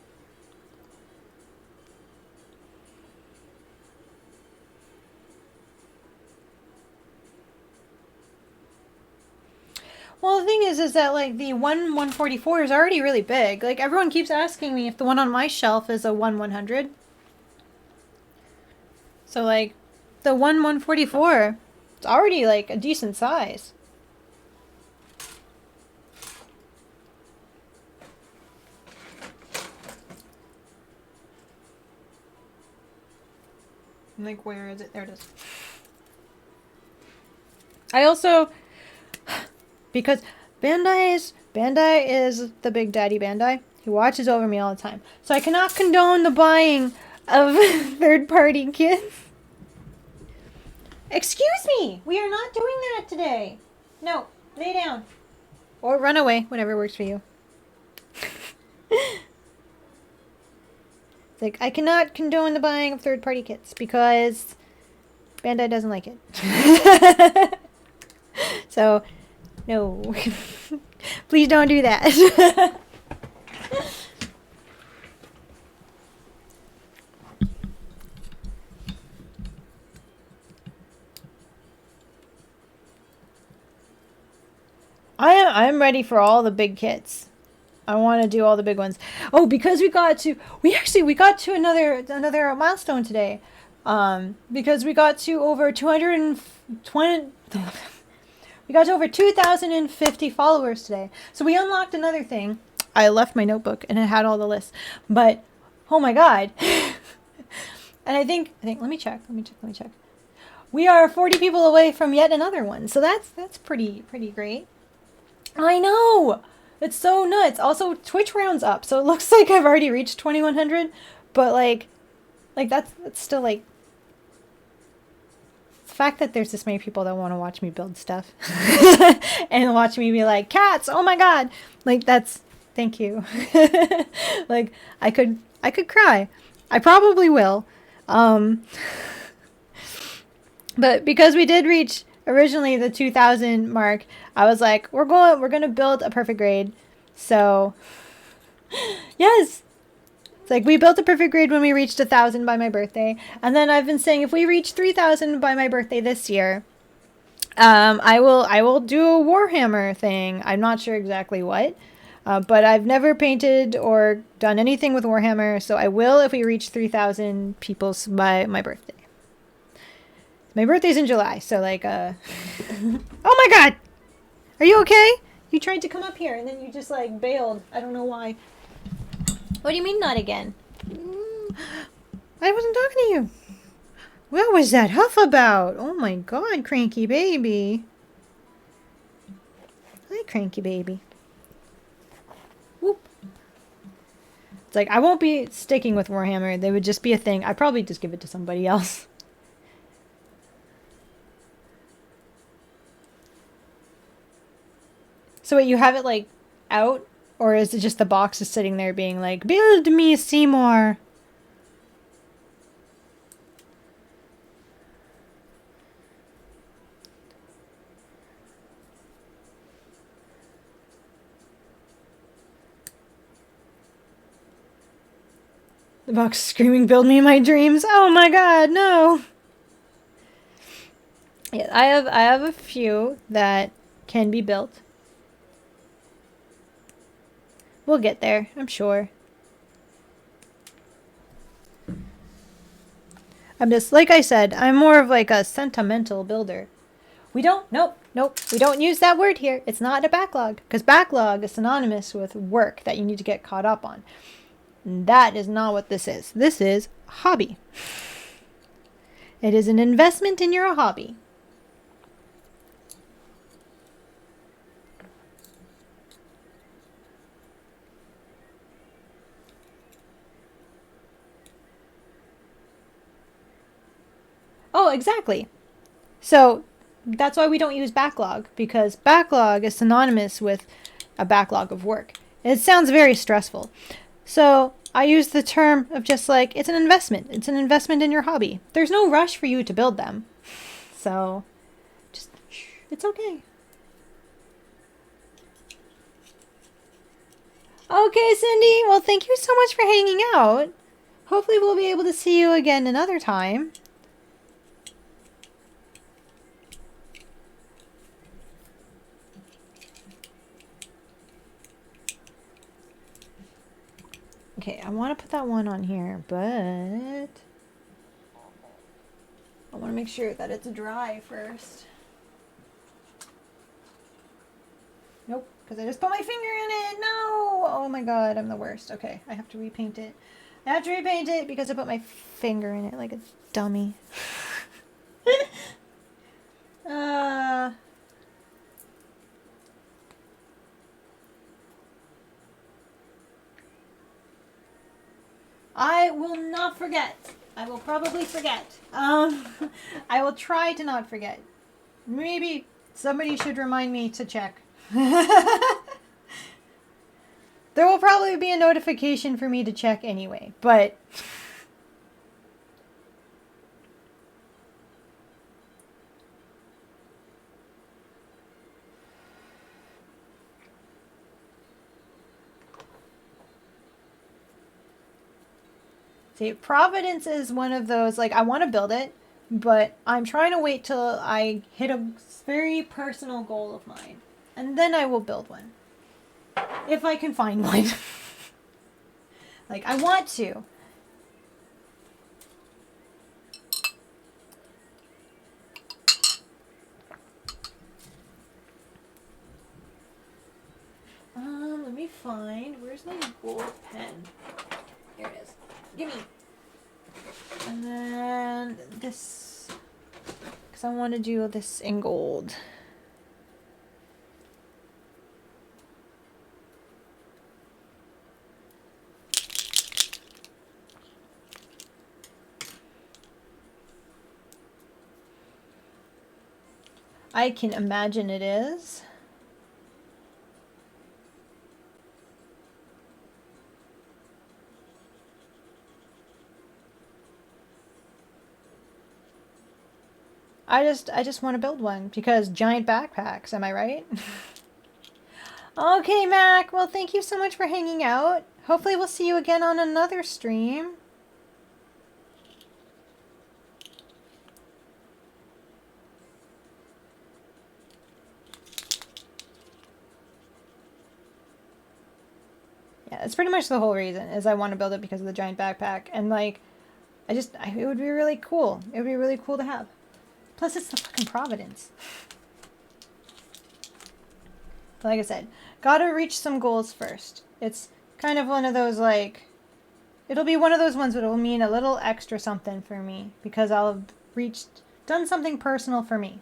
Well, the thing is that like the 1/144 is already really big. Like everyone keeps asking me if the one on my shelf is a 1/100. So like the 1/144, it's already like a decent size. Like, where is it? There it is. I also, because Bandai is the big daddy Bandai. He watches over me all the time. So I cannot condone the buying of third-party kits. Excuse me! We are not doing that today. No, lay down. Or run away, whatever works for you. It's like, I cannot condone the buying of third-party kits because Bandai doesn't like it. So, no. Please don't do that. I'm ready for all the big kits. I want to do all the big ones. Oh, because we got to another milestone today. Because we got to over 220 we got to over 2,050 followers today. So we unlocked another thing. I left my notebook and it had all the lists. But oh my god. And I think let me check. We are 40 people away from yet another one. So that's pretty great. I know. It's so nuts. Also, Twitch rounds up, so it looks like I've already reached 2,100, but like that's still like the fact that there's this many people that want to watch me build stuff and watch me be like, cats, oh my god, like that's, thank you. Like I could cry. I probably will. But because we did reach originally the 2,000 mark, I was like, we're going to build a perfect grade. So yes, it's like we built a perfect grade when we reached 1,000 by my birthday, and then I've been saying if we reach 3,000 by my birthday this year, I will do a Warhammer thing. I'm not sure exactly what, but I've never painted or done anything with Warhammer, so I will if we reach 3,000 people by my birthday. My birthday's in July, so like, oh my god! Are you okay? You tried to come up here and then you just like bailed. I don't know why. What do you mean not again? I wasn't talking to you. What was that huff about? Oh my god, cranky baby. Hi, cranky baby. Whoop. It's like, I won't be sticking with Warhammer. They would just be a thing. I'd probably just give it to somebody else. So wait, you have it like out? Or is it just the box is sitting there being like, build me Seymour? The box is screaming, build me my dreams. Oh my god, no. Yeah, I have a few that can be built. We'll get there, I'm sure. I'm just, like I said, I'm more of like a sentimental builder. We don't use that word here. It's not a backlog, because backlog is synonymous with work that you need to get caught up on. And that is not what this is. This is hobby. It is an investment in your hobby. exactly. So that's why we don't use backlog, because backlog is synonymous with a backlog of work. It sounds very stressful. So I use the term of just like, it's an investment. It's an investment in your hobby. There's no rush for you to build them. So just, it's okay. Okay, Cindy. Well, thank you so much for hanging out. Hopefully we'll be able to see you again another time. Okay, I want to put that one on here, but I want to make sure that it's dry first. Nope, because I just put my finger in it. No! Oh my god, I'm the worst. Okay, I have to repaint it. I have to repaint it because I put my finger in it like a dummy. I will not forget. I will probably forget. I will try to not forget. Maybe somebody should remind me to check. There will probably be a notification for me to check anyway, but see, Providence is one of those, like, I want to build it, but I'm trying to wait till I hit a very personal goal of mine, and then I will build one. If I can find one. Like, I want to. Let me find, where's my gold pen? Here it is. Gimme. And then this, because I want to do this in gold. I can imagine it is. I just want to build one because giant backpacks, am I right? Okay, Mac. Well, thank you so much for hanging out. Hopefully we'll see you again on another stream. Yeah, that's pretty much the whole reason, is I want to build it because of the giant backpack. And, like, it would be really cool. It would be really cool to have. Plus, it's the fucking Providence. Like I said, gotta reach some goals first. It's kind of one of those, like, it'll be one of those ones that will mean a little extra something for me because I'll have done something personal for me.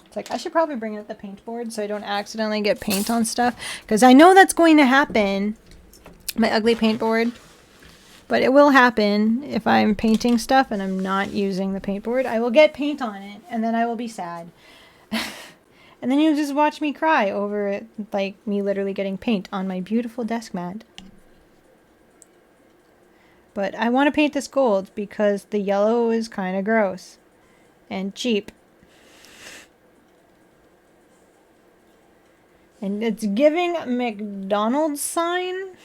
It's like, I should probably bring out the paint board so I don't accidentally get paint on stuff. Because I know that's going to happen. My ugly paint board. But it will happen if I'm painting stuff and I'm not using the paint board. I will get paint on it and then I will be sad. And then you'll just watch me cry over it, like me literally getting paint on my beautiful desk mat. But I want to paint this gold because the yellow is kind of gross and cheap. And it's giving McDonald's sign.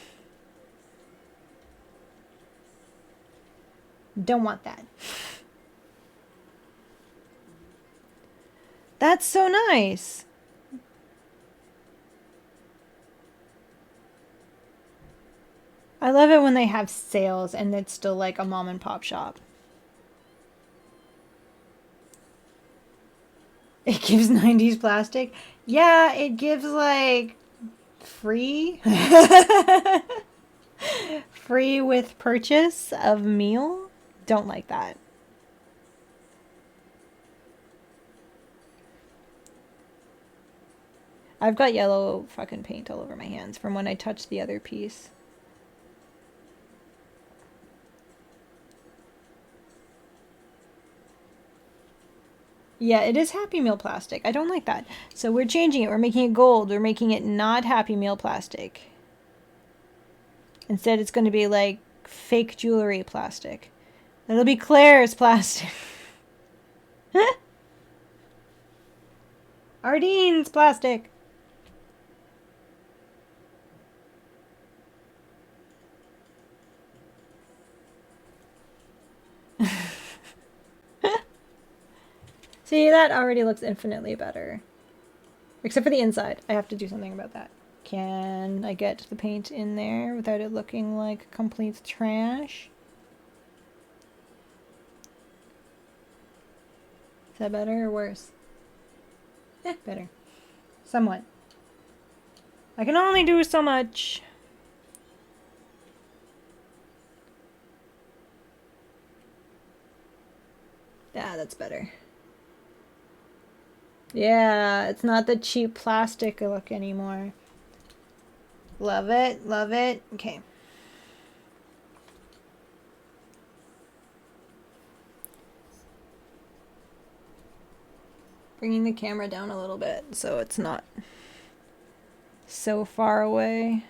Don't want that. That's so nice. I love it when they have sales and it's still like a mom and pop shop. It gives 90s plastic. Yeah, it gives like free. Free with purchase of meal? Don't like that. I've got yellow fucking paint all over my hands from when I touched the other piece. Yeah, it is Happy Meal plastic. I don't like that. So we're changing it. We're making it gold. We're making it not Happy Meal plastic. Instead, it's going to be like fake jewelry plastic. It'll be Claire's plastic. Ardene's plastic. See, that already looks infinitely better. Except for the inside. I have to do something about that. Can I get the paint in there without it looking like complete trash? Is that better or worse? Better. Somewhat. I can only do so much. Yeah, that's better. Yeah, it's not the cheap plastic look anymore. Love it, love it. Okay. Bringing the camera down a little bit so it's not so far away.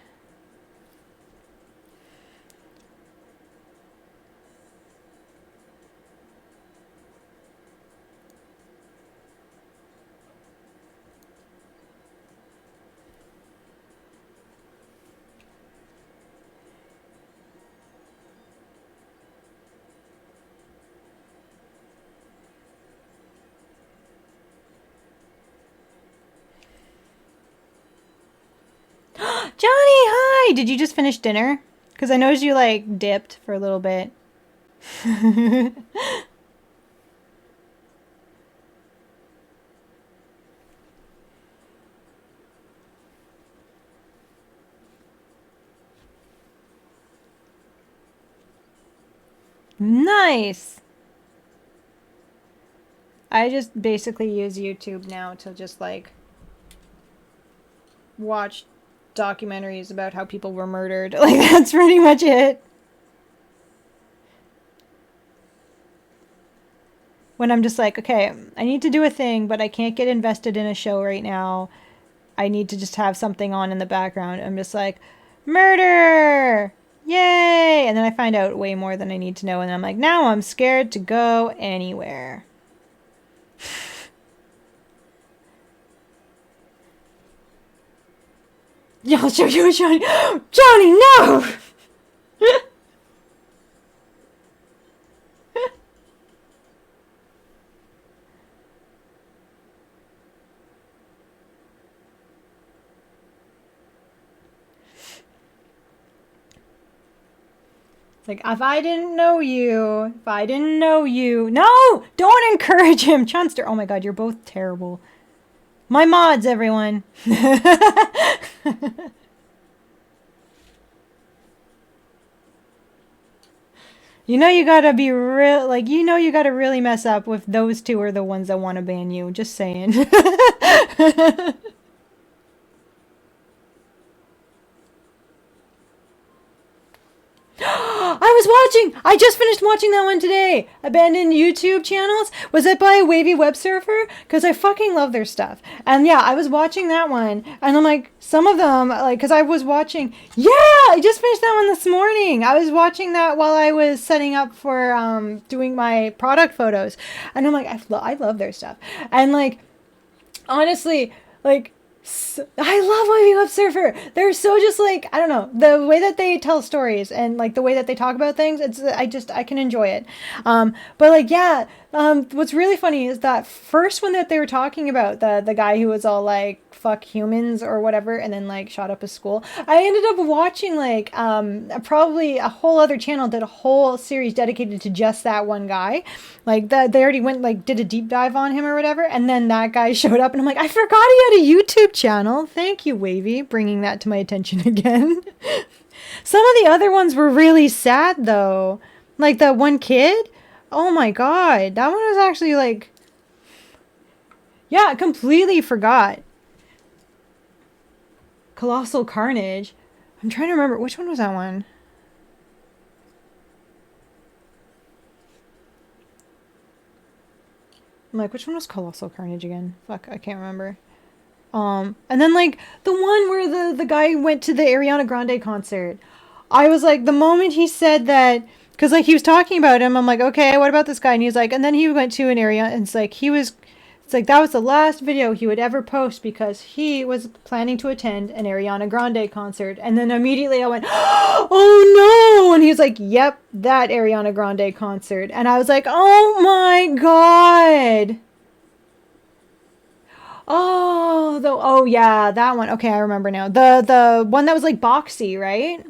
Johnny, hi! Did you just finish dinner? Because I noticed you, like, dipped for a little bit. Nice! I just basically use YouTube now to just, like, watch documentaries about how people were murdered. Like, that's pretty much it. When I'm just like, okay, I need to do a thing, but I can't get invested in a show right now. I need to just have something on in the background. I'm just like, murder! Yay! And then I find out way more than I need to know, and I'm like, now I'm scared to go anywhere. Yeah, I'll show you, Johnny. Johnny, no! It's like, if I didn't know you, No! Don't encourage him, Chunster. Oh my god, you're both terrible. My mods, everyone. You know you gotta be real, like, you know you gotta really mess up if those two are the ones that want to ban you. Just saying. I just finished watching that one today. Abandoned YouTube channels. Was it by Wavy Web Surfer? Because I fucking love their stuff. And yeah, I was watching that one. And I'm like, some of them, like, because I was watching. Yeah, I just finished that one this morning. I was watching that while I was setting up for doing my product photos. And I'm like, I love their stuff. And like, honestly, like, I love Wavy Web Surfer. They're so just like, I don't know, the way that they tell stories and like the way that they talk about things, I can enjoy it. But like, yeah, what's really funny is that first one that they were talking about, the guy who was all like, fuck humans or whatever, and then like shot up a school. I ended up watching like probably a whole other channel did a whole series dedicated to just that one guy. Like they already went like did a deep dive on him or whatever, and then that guy showed up, and I'm like, I forgot he had a YouTube channel. Thank you, Wavy, bringing that to my attention again. Some of the other ones were really sad though. Like that one kid. Oh my god. That one was actually like, yeah, I completely forgot. Colossal Carnage. I'm trying to remember. Which one was that one? I'm like, which one was Colossal Carnage again? Fuck, I can't remember. And then like the one where the guy went to the Ariana Grande concert. I was like, the moment he said that, because like he was talking about him, I'm like, okay, what about this guy? And he was like, and then he went to an area, and it's like that was the last video he would ever post because he was planning to attend an Ariana Grande concert. And then immediately I went, oh no! And he was like, yep, that Ariana Grande concert. And I was like, oh my god. Oh yeah, that one. Okay, I remember now. The one that was like boxy, right?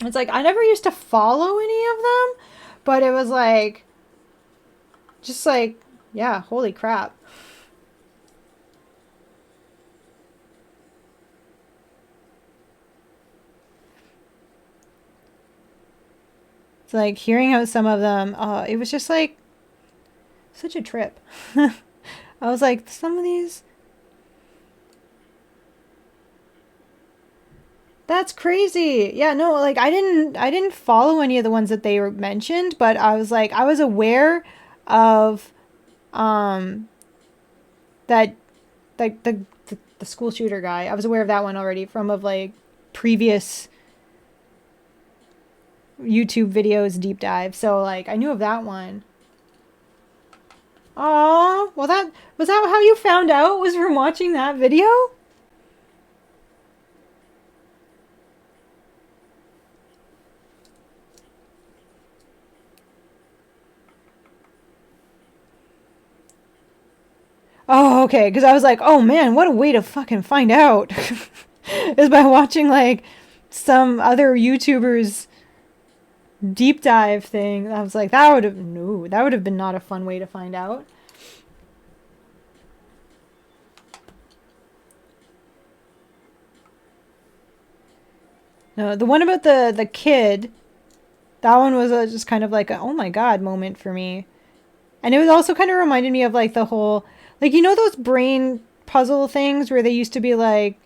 It's like I never used to follow any of them, but it was like just like yeah, holy crap. It's like hearing out some of them, it was just like such a trip. I was like some of these. That's crazy. Yeah, no, like I didn't follow any of the ones that they were mentioned, but I was like I was aware of um that like the school shooter guy. I was aware of that one already from of like previous YouTube videos deep dive. So like I knew of that one. Oh, well that was that how you found out was from watching that video? Oh, okay. Because I was like, oh man, what a way to fucking find out is by watching like some other YouTubers deep dive thing. I was like, that would have no, that would have been not a fun way to find out. No, the one about the kid, that one was just kind of like a oh my god moment for me. And it was also kind of reminded me of like the whole like you know those brain puzzle things where they used to be like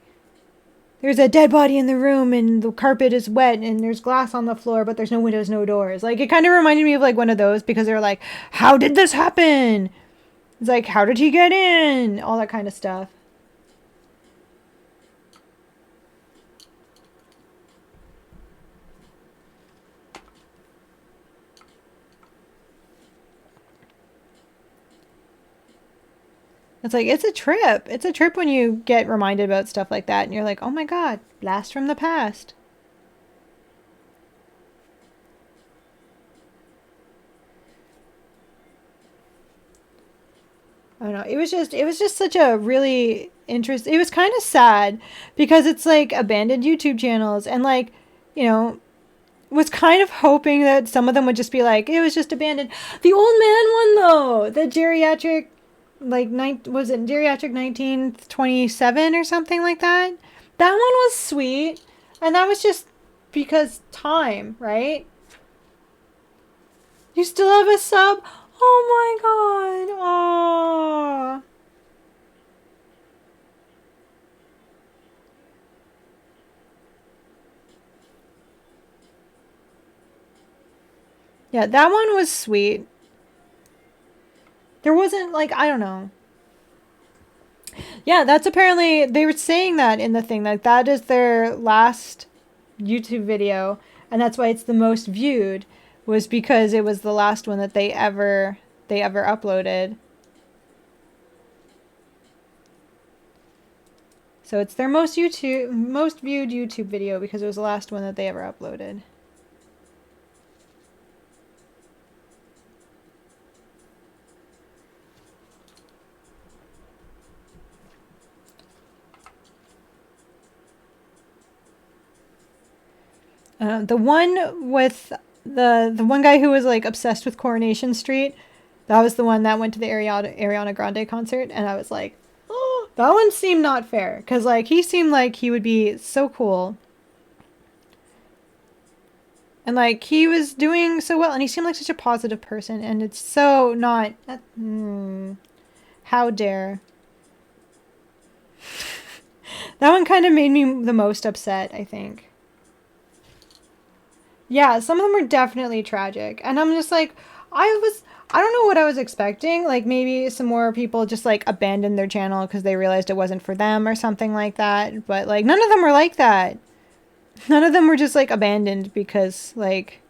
there's a dead body in the room and the carpet is wet and there's glass on the floor but there's no windows, no doors. Like it kind of reminded me of like one of those because they're like how did this happen? It's like how did he get in? All that kind of stuff. It's like it's a trip. It's a trip when you get reminded about stuff like that and you're like, "Oh my god, blast from the past." I don't know. It was just such a really interest. It was kind of sad because it's like abandoned YouTube channels and like, you know, was kind of hoping that some of them would just be like, it was just abandoned. The old man one though, the geriatric like was it geriatric 1927 or something like that? That one was sweet. And that was just because time, right? You still have a sub? Oh my god. Oh. Yeah, that one was sweet. There wasn't like I don't know. Yeah, that's apparently they were saying that in the thing like that is their last YouTube video and that's why it's the most viewed was because it was the last one that they ever uploaded. So it's their most viewed YouTube video because it was the last one that they ever uploaded. The one with the one guy who was like obsessed with Coronation Street. That was the one that went to the Ariana Grande concert, and I was like, oh, that one seemed not fair. Because, like, he seemed like he would be so cool. And, like, he was doing so well, and he seemed like such a positive person, and it's so not... how dare. That one kind of made me the most upset, I think. Yeah, some of them were definitely tragic. And I'm just like, I don't know what I was expecting. Like maybe some more people just like abandoned their channel because they realized it wasn't for them or something like that. But like none of them were like that. None of them were just like abandoned because like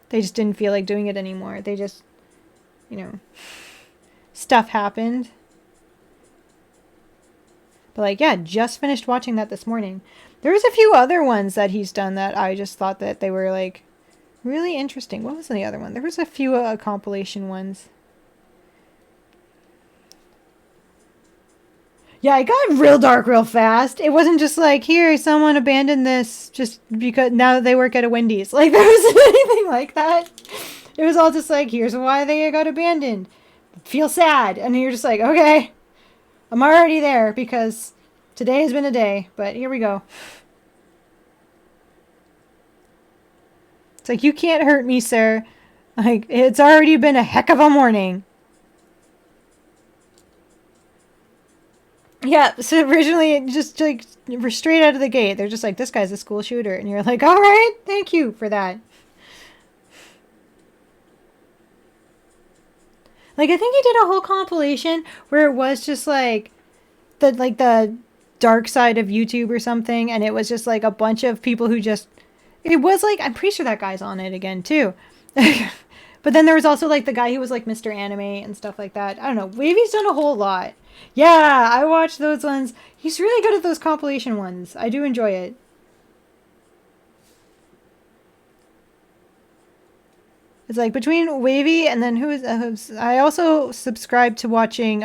they just didn't feel like doing it anymore. They just, you know, stuff happened. But like, yeah, just finished watching that this morning. There was a few other ones that he's done that I just thought that they were like really interesting. What was the other one? There was a few compilation ones. Yeah, it got real dark real fast. It wasn't just like, here, someone abandoned this just because now they work at a Wendy's. Like, there wasn't anything like that. It was all just like, here's why they got abandoned. Feel sad. And you're just like, okay, I'm already there because today has been a day, but here we go. It's like, you can't hurt me, sir. Like, it's already been a heck of a morning. Yeah, so originally, it just like straight out of the gate, they're just like, this guy's a school shooter. And you're like, all right, thank you for that. Like, I think he did a whole compilation where it was just like the dark side of YouTube or something. And it was just like a bunch of people who just, it was like, I'm pretty sure that guy's on it again too. But then there was also like the guy who was like Mr. Anime and stuff like that. I don't know. Wavy's done a whole lot. Yeah, I watched those ones. He's really good at those compilation ones. I do enjoy it. It's like between Wavy and then who's I also subscribe to watching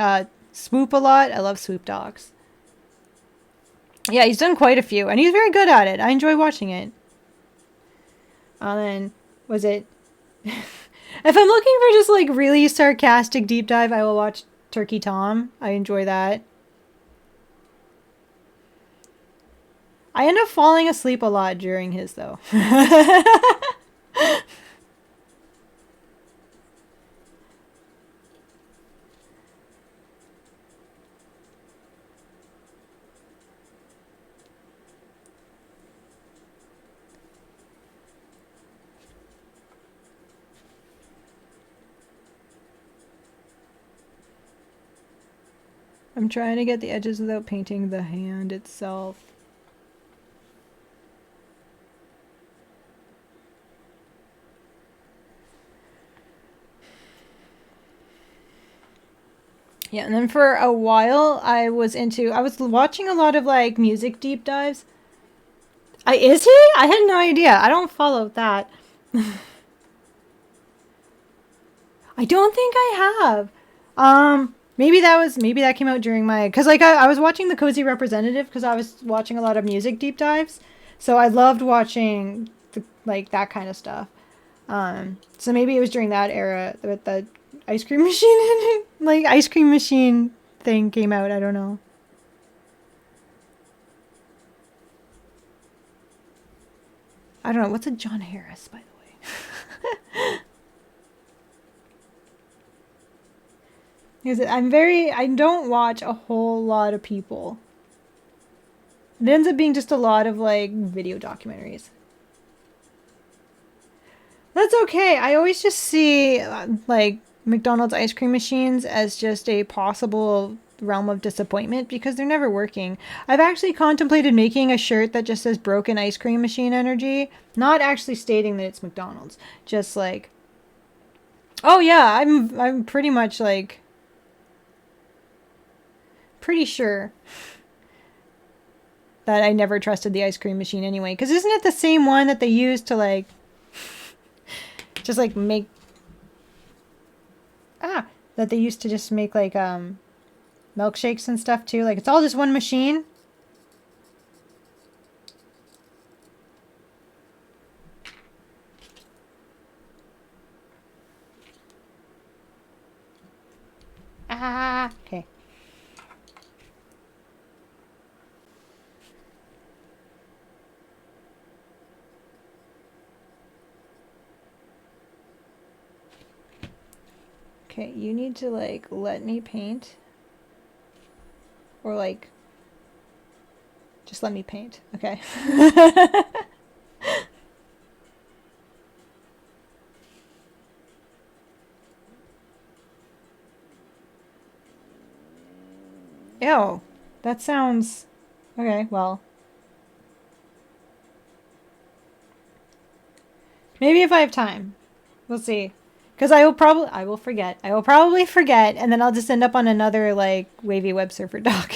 Swoop a lot. I love Swoop docs. Yeah, he's done quite a few and he's very good at it. I enjoy watching it. And then was it if I'm looking for just like really sarcastic deep dive, I will watch Turkey Tom. I enjoy that. I end up falling asleep a lot during his though. I'm trying to get the edges without painting the hand itself. Yeah, and then for a while I was watching a lot of like music deep dives. Is he? I had no idea. I don't follow that. I don't think I have. Maybe that came out during my, cause like I was watching the Cozy Representative because I was watching a lot of music deep dives, so I loved watching like that kind of stuff. So maybe it was during that era with the ice cream machine, like ice cream machine thing came out. I don't know. I don't know. What's a John Harris, by the way? Because I don't watch a whole lot of people. It ends up being just a lot of like video documentaries. That's okay. I always just see like McDonald's ice cream machines as just a possible realm of disappointment because they're never working. I've actually contemplated making a shirt that just says broken ice cream machine energy, not actually stating that it's McDonald's, just like, oh yeah, I'm pretty much like pretty sure that I never trusted the ice cream machine anyway, because isn't it the same one that they use to like just like make that they used to just make like milkshakes and stuff too? Like it's all just one machine. Okay. Okay, you need to like let me paint. Or like just let me paint. Okay. Ew. That sounds okay, well. Maybe if I have time. We'll see. Because I will forget. I will probably forget, and then I'll just end up on another, like, wavy web surfer doc.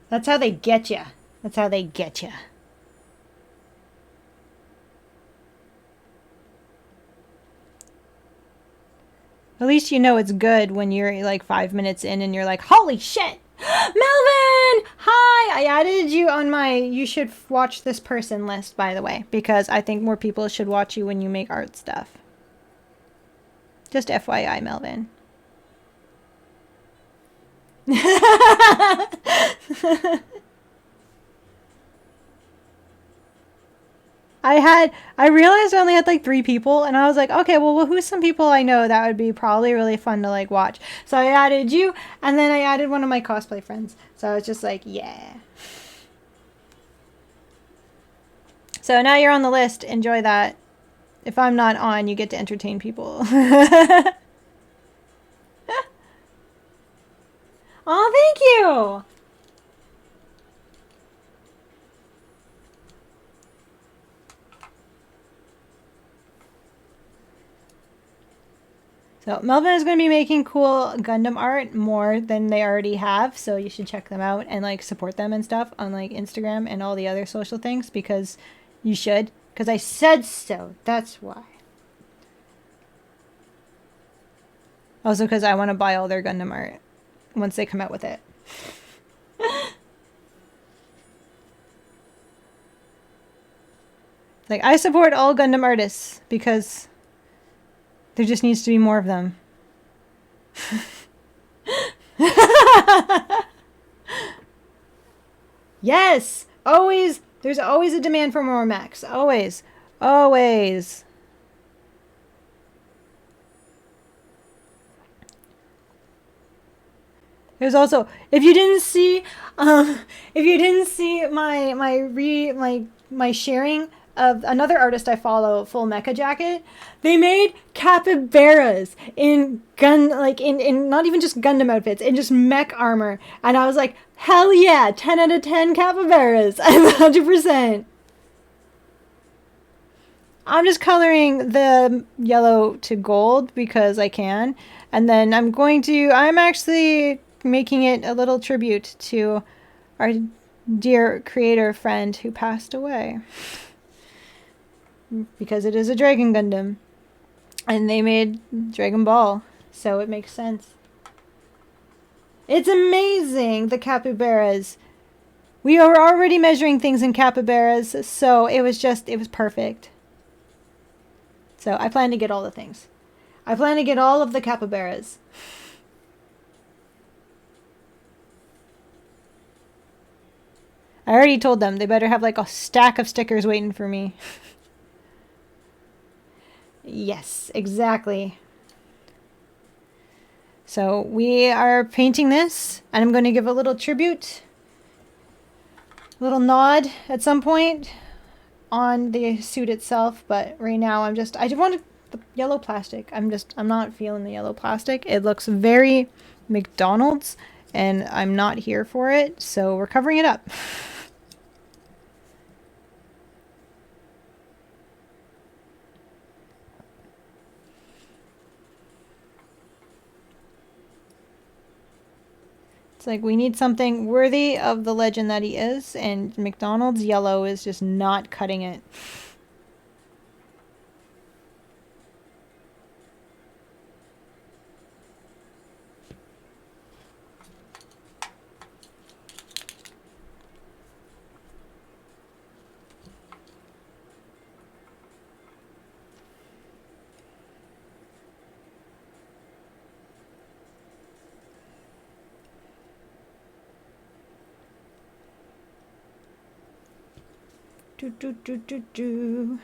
That's how they get you. That's how they get you. At least you know it's good when you're like 5 minutes in and you're like, holy shit! Melvin! Hi! I added you on my you should watch this person list, by the way, because I think more people should watch you when you make art stuff. Just FYI, Melvin. I realized I only had like 3 people, and I was like, okay, well, who's some people I know that would be probably really fun to like watch? So I added you, and then I added one of my cosplay friends. So I was just like, yeah. So now you're on the list. Enjoy that. If I'm not on, you get to entertain people. Oh, thank you. So Melvin is going to be making cool Gundam art more than they already have, so you should check them out and like support them and stuff on like Instagram and all the other social things, because you should, because I said so. That's why. Also because I want to buy all their Gundam art once they come out with it. Like, I support all Gundam artists because there just needs to be more of them. Yes! Always! There's always a demand for more mechs. Always. Always. There's also, if you didn't see my sharing of another artist I follow, Full Mecha Jacket, they made capybaras in in not even just Gundam outfits, in just mech armor, and I was like, hell yeah, 10 out of 10 capybaras, 100%. I'm just coloring the yellow to gold because I can, and then I'm actually making it a little tribute to our dear creator friend who passed away, because it is a Dragon Gundam and they made Dragon Ball, so it makes sense. It's amazing, the capybaras. We are already measuring things in capybaras, so it was perfect. So I plan to get all the things. I plan to get all of the capybaras. I already told them they better have like a stack of stickers waiting for me. Yes, exactly. So we are painting this, and I'm going to give a little tribute, a little nod at some point on the suit itself, but right now I just wanted the yellow plastic. I'm not feeling the yellow plastic. It looks very McDonald's, and I'm not here for it, so we're covering it up. It's like we need something worthy of the legend that he is, and McDonald's yellow is just not cutting it. Do do do do do.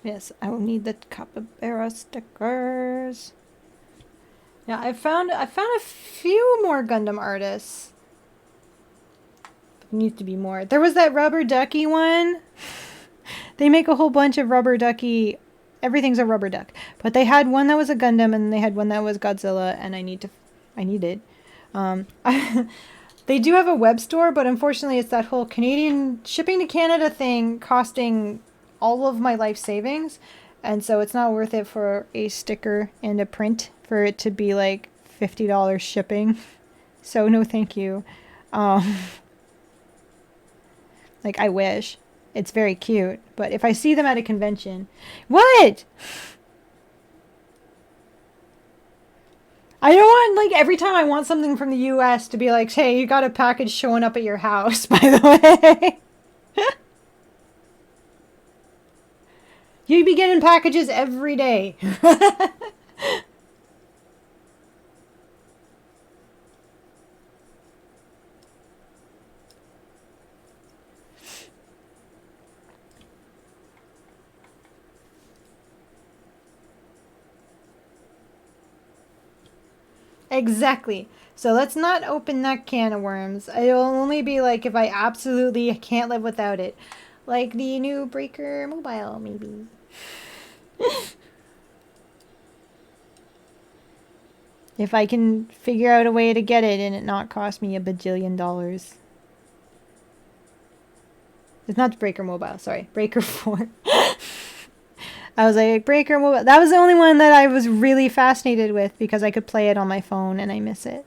Yes, I will need the capybara stickers. Yeah, I found a few more Gundam artists. But needs to be more. There was that rubber ducky one. They make a whole bunch of rubber ducky. Everything's a rubber duck. But they had one that was a Gundam and they had one that was Godzilla, and I need it. They do have a web store, but unfortunately it's that whole Canadian shipping to Canada thing costing all of my life savings, and so it's not worth it for a sticker and a print for it to be like $50 shipping. So no thank you. Like, I wish. It's very cute, but if I see them at a convention... What? I don't want, like, every time I want something from the US to be like, hey, you got a package showing up at your house, by the way. You'd be getting packages every day. Exactly. So let's not open that can of worms. It'll only be like if I absolutely can't live without it. Like the new Breaker Mobile, maybe. If I can figure out a way to get it and it not cost me $1 bajillion. It's not Breaker Mobile, sorry. Breaker 4. I was like, Breaker Mobile. That was the only one that I was really fascinated with because I could play it on my phone and I miss it.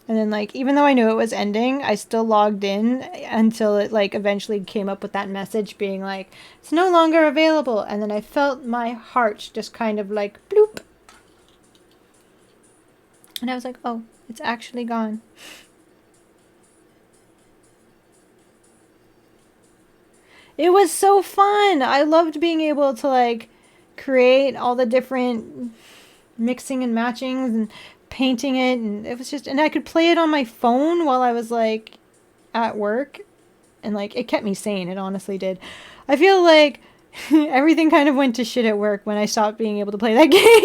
And then, like, even though I knew it was ending, I still logged in until it, like, eventually came up with that message being like, it's no longer available. And then I felt my heart just kind of like, bloop. And I was like, oh, it's actually gone. It was so fun. I loved being able to, like, create all the different mixing and matchings and painting it, and it was just, and I could play it on my phone while I was like at work, and like it kept me sane. It honestly did. I feel like everything kind of went to shit at work when I stopped being able to play that game.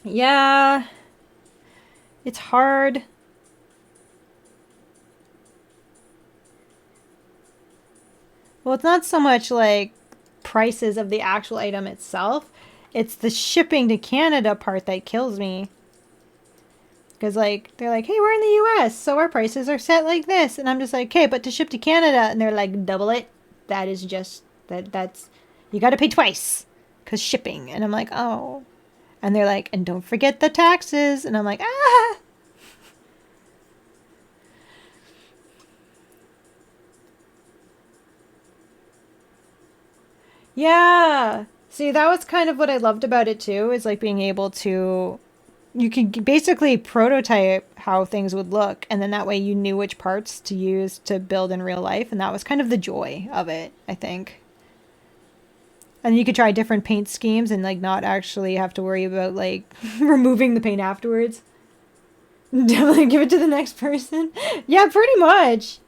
Yeah, it's hard. Well, it's not so much like prices of the actual item itself. It's the shipping to Canada part that kills me. Because, like, they're like, hey, we're in the US, so our prices are set like this. And I'm just like, okay, but to ship to Canada, and they're like, double it. That is just, that's, you got to pay twice. Because shipping. And I'm like, oh. And they're like, and don't forget the taxes. And I'm like, ah. Yeah. See, that was kind of what I loved about it too, is like being able to, you could basically prototype how things would look, and then that way you knew which parts to use to build in real life, and that was kind of the joy of it, I think. And you could try different paint schemes and like not actually have to worry about like removing the paint afterwards. Definitely give it to the next person. Yeah, pretty much.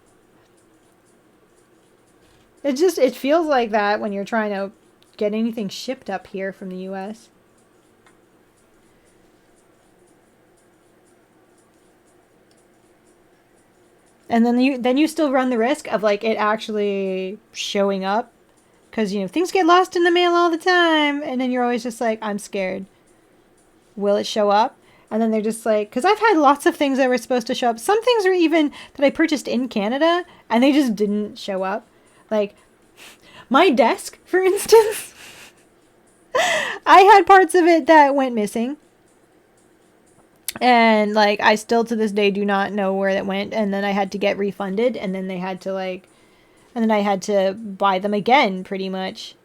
It feels like that when you're trying to get anything shipped up here from the US. And then you still run the risk of like it actually showing up, because you know things get lost in the mail all the time, and then you're always just like, I'm scared. Will it show up? And then they're just like, because I've had lots of things that were supposed to show up. Some things were even that I purchased in Canada, and they just didn't show up. Like my desk, for instance. I had parts of it that went missing. And like I still to this day do not know where that went, and then I had to get refunded, and then they had to like and then I had to buy them again pretty much.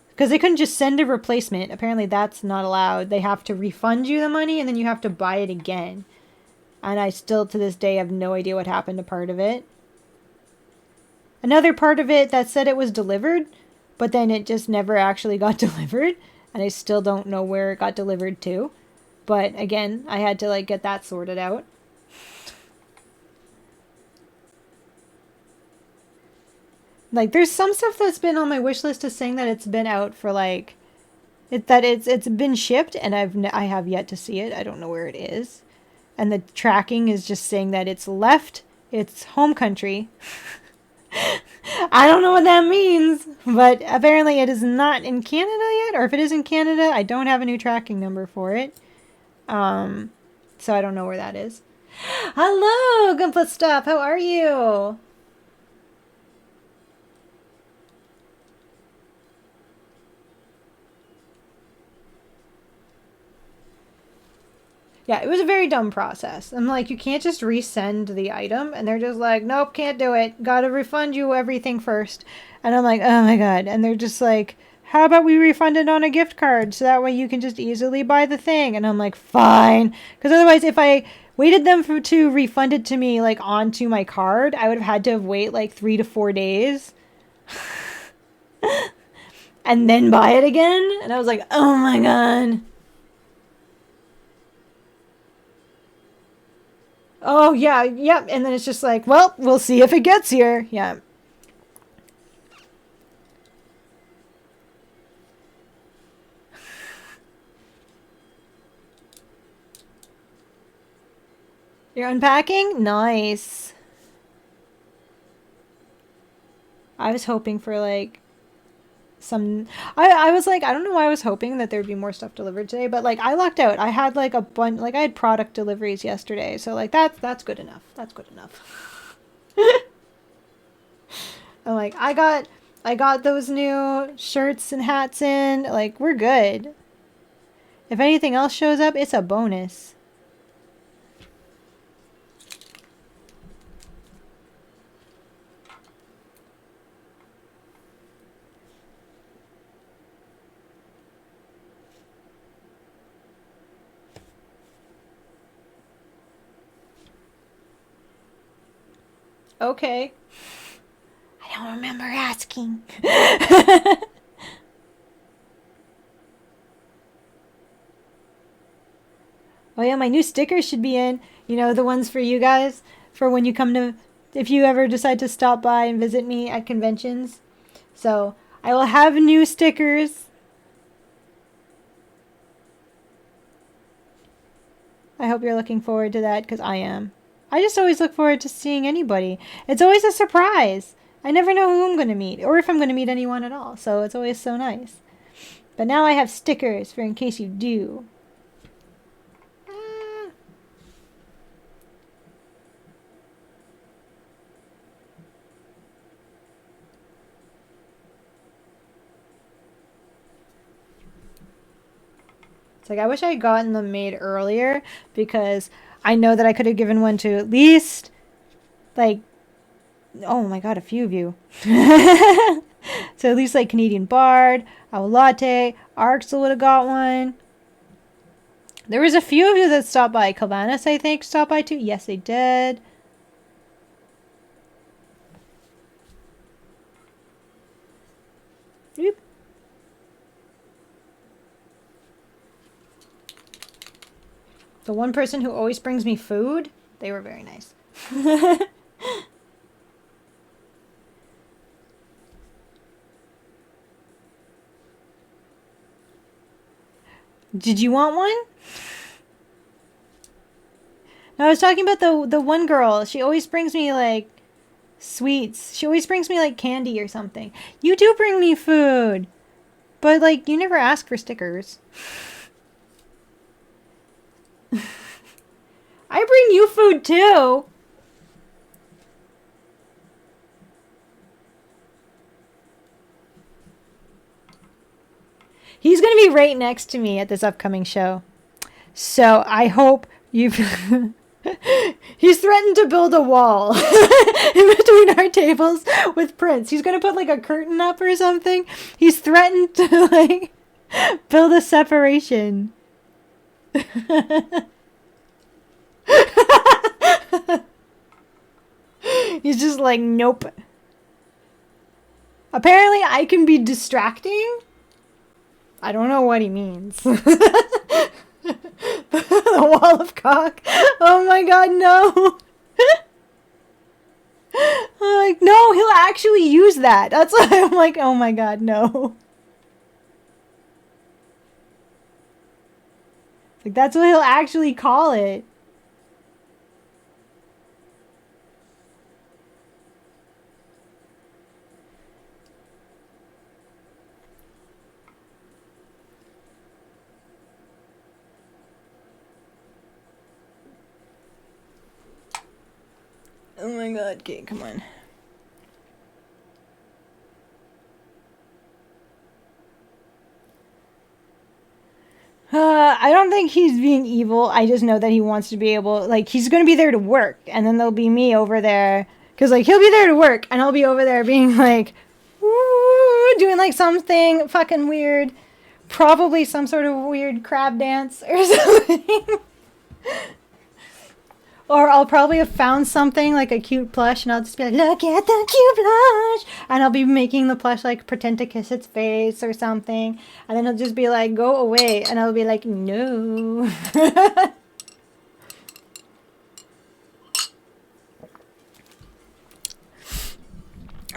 Because they couldn't just send a replacement. Apparently that's not allowed. They have to refund you the money and then you have to buy it again. And I still to this day have no idea what happened to part of it. Another part of it that said it was delivered, but then it just never actually got delivered, and I still don't know where it got delivered to. But again, I had to like get that sorted out. Like there's some stuff that's been on my wish list is saying that it's been out for like it's been shipped, and I have yet to see it. I don't know where it is. And the tracking is just saying that it's left its home country. I don't know what that means, but apparently it is not in Canada yet, or if it is in Canada, I don't have a new tracking number for it. So I don't know where that is. Hello, Gunpla Stuff. How are you? Yeah, it was a very dumb process. I'm like, you can't just resend the item. And they're just like, nope, can't do it. Gotta refund you everything first. And I'm like, oh my God. And they're just like, how about we refund it on a gift card so that way you can just easily buy the thing? And I'm like, fine. Because otherwise, if I waited them to refund it to me like onto my card, I would have had to wait like 3 to 4 days. And then buy it again. And I was like, oh my God. Oh, yeah, yep. And then it's just like, well, we'll see if it gets here. Yeah. You're unpacking? Nice. I was hoping for like some I was like, I don't know why I was hoping that there'd be more stuff delivered today, but like I lucked out. I had like a bunch, like I had product deliveries yesterday, so like that's good enough. That's good enough. I'm like, I got those new shirts and hats in. Like we're good. If anything else shows up, it's a bonus. Okay. I don't remember asking. Oh yeah, my new stickers should be in. You know, the ones for you guys for when you come to, if you ever decide to stop by and visit me at conventions. So I will have new stickers. I hope you're looking forward to that, because I am. I just always look forward to seeing anybody. It's always a surprise. I never know who I'm going to meet, or if I'm going to meet anyone at all, so it's always so nice. But now I have stickers for in case you do. It's like, I wish I had gotten them made earlier, because I know that I could have given one to at least, like, oh my God, a few of you. So at least like Canadian Bard, Owl Latte, Arxel would have got one. There was a few of you that stopped by. Calvanis, I think, stopped by too. Yes, they did. Oop. The one person who always brings me food, they were very nice. Did you want one? I was talking about the one girl. She always brings me like sweets. She always brings me like candy or something. You do bring me food, but like you never ask for stickers. I bring you food too. He's going to be right next to me at this upcoming show. So I hope you've... He's threatened to build a wall in between our tables with Prince. He's going to put like a curtain up or something. He's threatened to like build a separation. He's just like, nope. Apparently I can be distracting. I don't know what he means. The wall of cock. Oh my god, no. I'm like, no, he'll actually use that. That's why I'm like, oh my god, no. Like, that's what he'll actually call it. Oh my god, okay, come on. I don't think he's being evil. I just know that he wants to be able, like, he's going to be there to work, and then there'll be me over there. Because, like, he'll be there to work, and I'll be over there being like, woo, doing, like, something fucking weird. Probably some sort of weird crab dance or something. Or I'll probably have found something like a cute plush and I'll just be like, look at the cute plush. And I'll be making the plush like pretend to kiss its face or something. And then he'll just be like, go away. And I'll be like, no.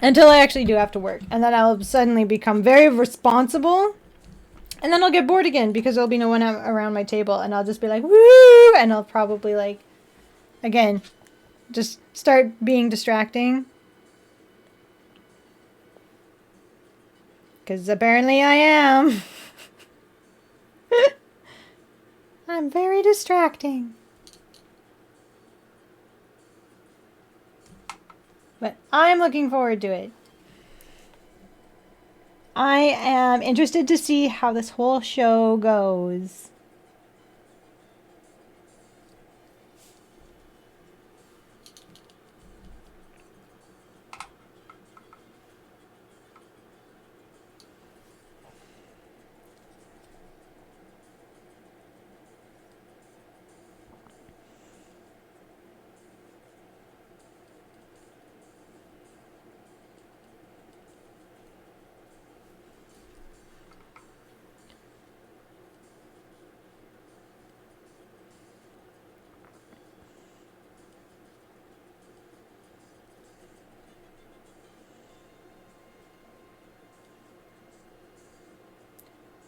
Until I actually do have to work. And then I'll suddenly become very responsible. And then I'll get bored again because there'll be no one around my table. And I'll just be like, woo. And I'll probably like... Again, just start being distracting. Because apparently I am. I'm very distracting. But I'm looking forward to it. I am interested to see how this whole show goes.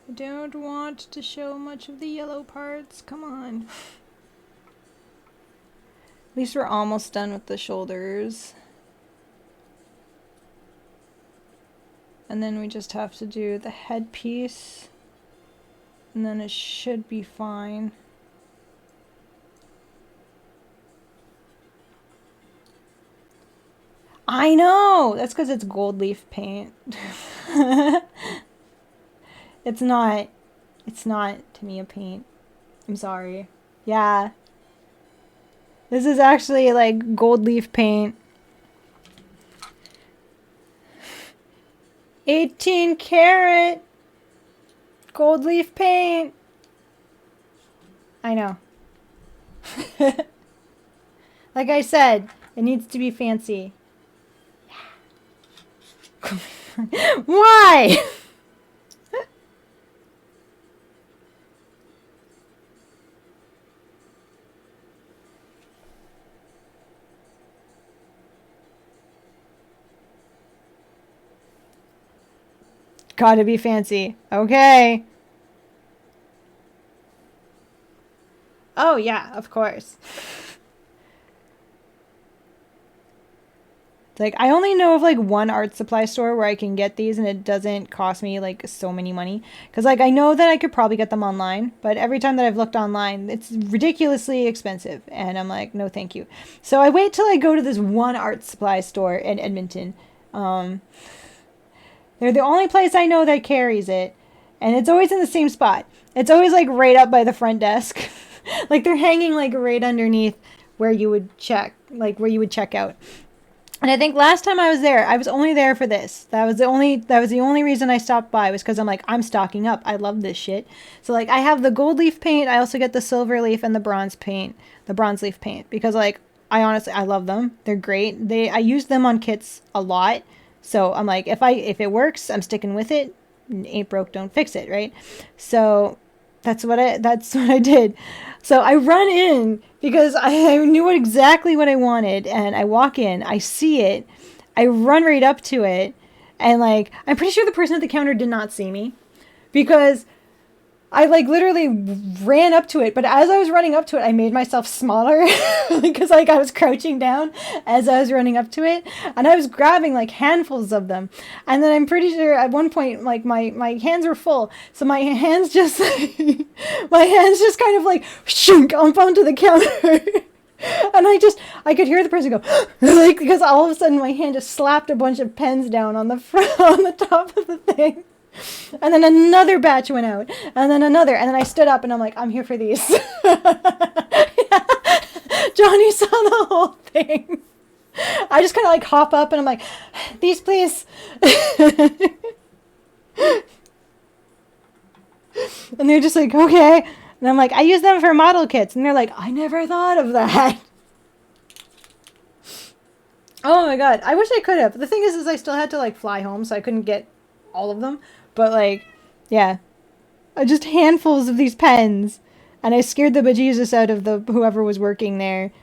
I don't want to show much of the yellow parts. Come on. At least we're almost done with the shoulders. And then we just have to do the headpiece. And then it should be fine. I know! That's because it's gold leaf paint. It's not Tamiya paint. I'm sorry. Yeah. This is actually like gold leaf paint. 18 karat gold leaf paint. I know. Like I said, it needs to be fancy. Why? Gotta be fancy. Okay. Oh, yeah, of course. Like, I only know of like one art supply store where I can get these and it doesn't cost me like so many money. Because like I know that I could probably get them online, but every time that I've looked online, it's ridiculously expensive. And I'm like, no, thank you. So I wait till I go to this one art supply store in Edmonton. Um, they're the only place I know that carries it. And it's always in the same spot. It's always like right up by the front desk. Like they're hanging like right underneath where you would check, like where you would check out. And I think last time I was there, I was only there for this. That was the only reason I stopped by, was because I'm like, I'm stocking up. I love this shit. So like I have the gold leaf paint, I also get the silver leaf and the bronze leaf paint, because like I love them. They're great. I use them on kits a lot. So I'm like, if it works, I'm sticking with it. Ain't broke, don't fix it, right? So that's what I did. So I run in because I knew exactly what I wanted, and I walk in, I see it, I run right up to it, and like I'm pretty sure the person at the counter did not see me, because I like literally ran up to it, but as I was running up to it, I made myself smaller because like I was crouching down as I was running up to it, and I was grabbing like handfuls of them. And then I'm pretty sure at one point like my hands were full, so my hands just kind of like shunk up onto the counter. And I could hear the person go like, because all of a sudden my hand just slapped a bunch of pens down on the front, on the top of the thing. And then another batch went out, and then another, and then I stood up and I'm like, I'm here for these. Johnny saw the whole thing. I just kind of like hop up and I'm like, these please. And they're just like, okay. And I'm like, I use them for model kits. And they're like, I never thought of that. Oh my god, I wish I could have. The thing is I still had to like fly home, so I couldn't get all of them. But like, yeah, just handfuls of these pens, and I scared the bejesus out of whoever was working there.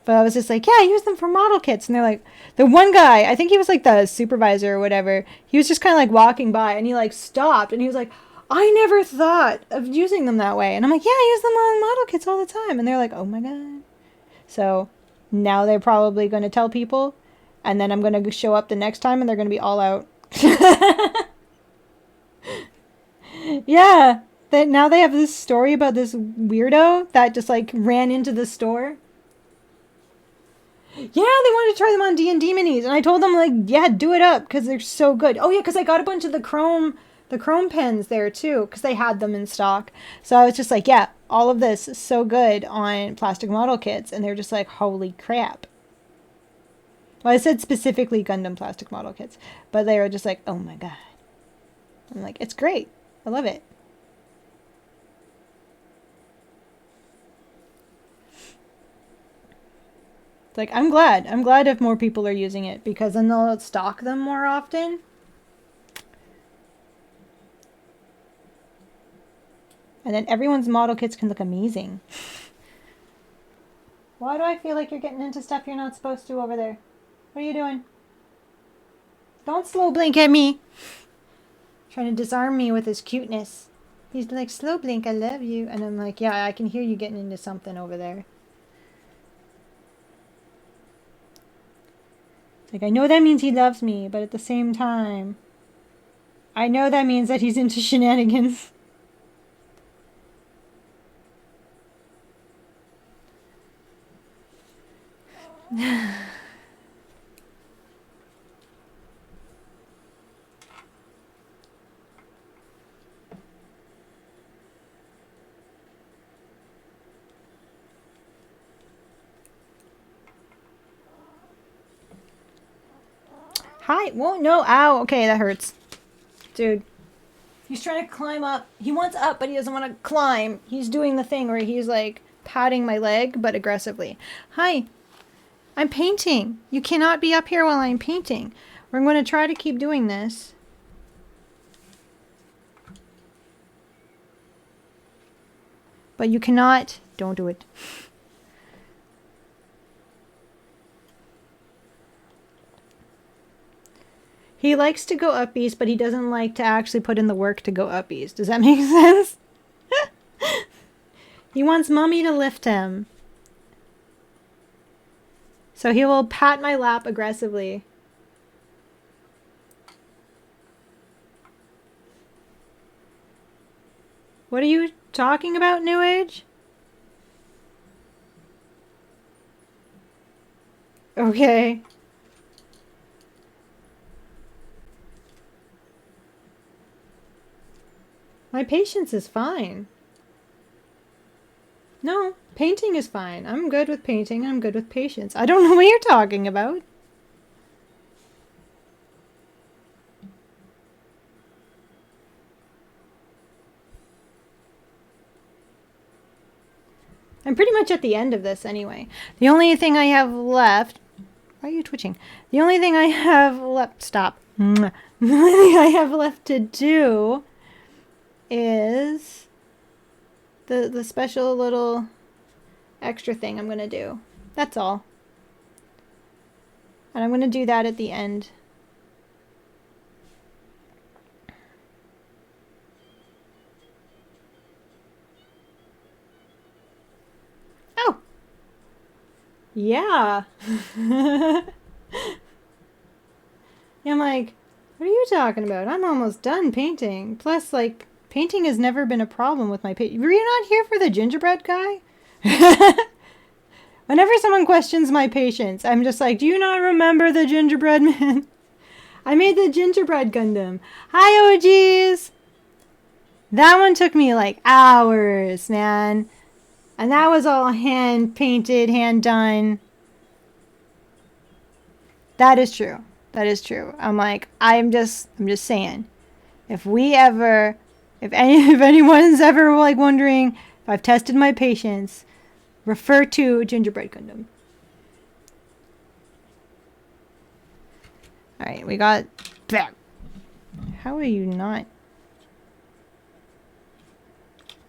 But I was just like, yeah, I use them for model kits. And they're like, the one guy, I think he was like the supervisor or whatever, he was just kind of like walking by, and he like stopped, and he was like, I never thought of using them that way. And I'm like, yeah, I use them on model kits all the time. And they're like, oh my god. So now they're probably going to tell people, and then I'm going to show up the next time and they're going to be all out. Yeah, now they have this story about this weirdo that just like ran into the store. Yeah, they wanted to try them on D&D minis, and I told them like, yeah, do it up because they're so good. Oh yeah, because I got a bunch of the chrome pens there too, because they had them in stock. So I was just like, yeah, all of this is so good on plastic model kits, and they're just like, holy crap. Well, I said specifically Gundam plastic model kits, but they were just like, oh my god. I'm like, it's great. I love it. It's like, I'm glad. I'm glad if more people are using it, because then they'll stock them more often. And then everyone's model kits can look amazing. Why do I feel like you're getting into stuff you're not supposed to over there? What are you doing? Don't slow blink at me. Trying to disarm me with his cuteness. He's like, slow blink, I love you. And I'm like, yeah, I can hear you getting into something over there. It's like, I know that means he loves me, but at the same time, I know that means that he's into shenanigans. Hi. Whoa, no. Ow. Okay, that hurts. Dude. He's trying to climb up. He wants up, but he doesn't want to climb. He's doing the thing where he's like patting my leg, but aggressively. Hi. I'm painting. You cannot be up here while I'm painting. We're going to try to keep doing this. But you cannot. Don't do it. He likes to go uppies, but he doesn't like to actually put in the work to go uppies. Does that make sense? He wants mommy to lift him. So he will pat my lap aggressively. What are you talking about, New Age? Okay. My patience is fine. No, painting is fine. I'm good with painting. I'm good with patience. I don't know what you're talking about. I'm pretty much at the end of this anyway. The only thing I have left... Why are you twitching? The only thing I have left... Stop. The only thing I have left to do is the special little extra thing I'm going to do. That's all. And I'm going to do that at the end. Oh! Yeah. Yeah, I'm like, what are you talking about? I'm almost done painting. Plus, like, painting has never been a problem with my paint. Were you not here for the gingerbread guy? Whenever someone questions my patience, I'm just like, do you not remember the gingerbread man? I made the gingerbread Gundam. Hi, OGs! That one took me like hours, man. And that was all hand painted, hand done. That is true. That is true. I'm like, I'm just saying. If anyone's ever like wondering if I've tested my patience, refer to Gingerbread Gundam. Alright, we got that. How are you not?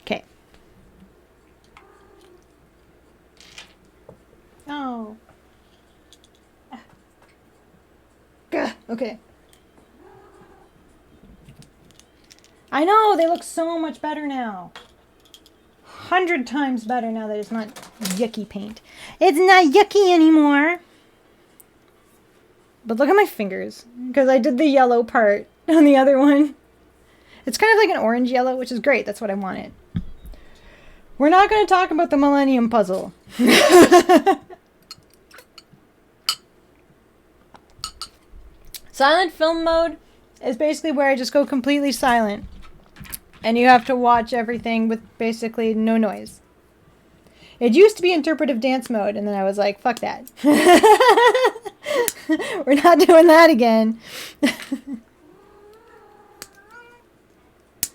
Okay. Oh. Okay. I know, they look so much better now. 100 times better now that it's not yucky paint. It's not yucky anymore. But look at my fingers, because I did the yellow part on the other one. It's kind of like an orange yellow, which is great. That's what I wanted. We're not going to talk about the Millennium Puzzle. Silent film mode is basically where I just go completely silent. And you have to watch everything with basically no noise. It used to be interpretive dance mode, and then I was like, fuck that. We're not doing that again.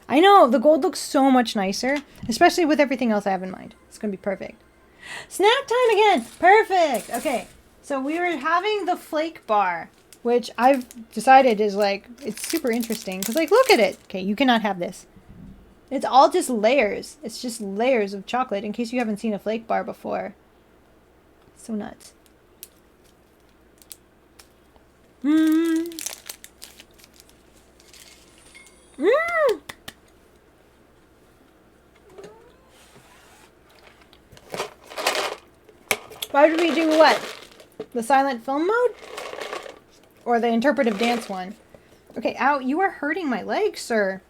I know, the gold looks so much nicer, especially with everything else I have in mind. It's going to be perfect. Snack time again! Perfect! Okay, so we were having the flake bar, which I've decided is like, it's super interesting, because like, look at it! Okay, you cannot have this. It's all just layers. It's just layers of chocolate, in case you haven't seen a flake bar before. So nuts. Mmm. Mmm. Why did we do what? The silent film mode? Or the interpretive dance one? Okay, ow, you are hurting my leg, sir.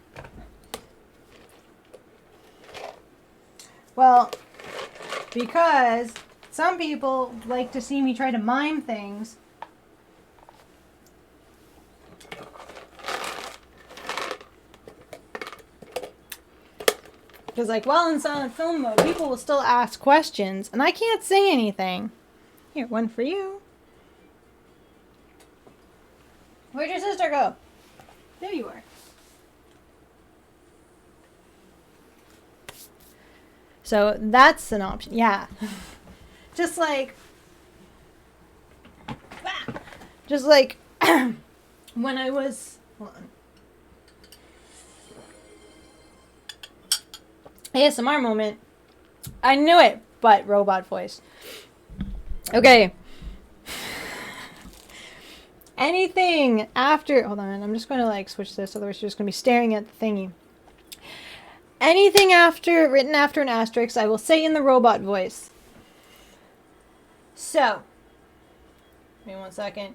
Well, because some people like to see me try to mime things. Because like, while in silent film mode, people will still ask questions, and I can't say anything. Here, one for you. Where'd your sister go? There you are. So that's an option. Yeah. Just like when I was, hold on. ASMR moment. I knew it, but robot voice. Okay. Anything after, hold on, I'm just going to like switch this, otherwise you're just going to be staring at the thingy. Anything after, written after an asterisk, I will say in the robot voice. So, Give me 1 second.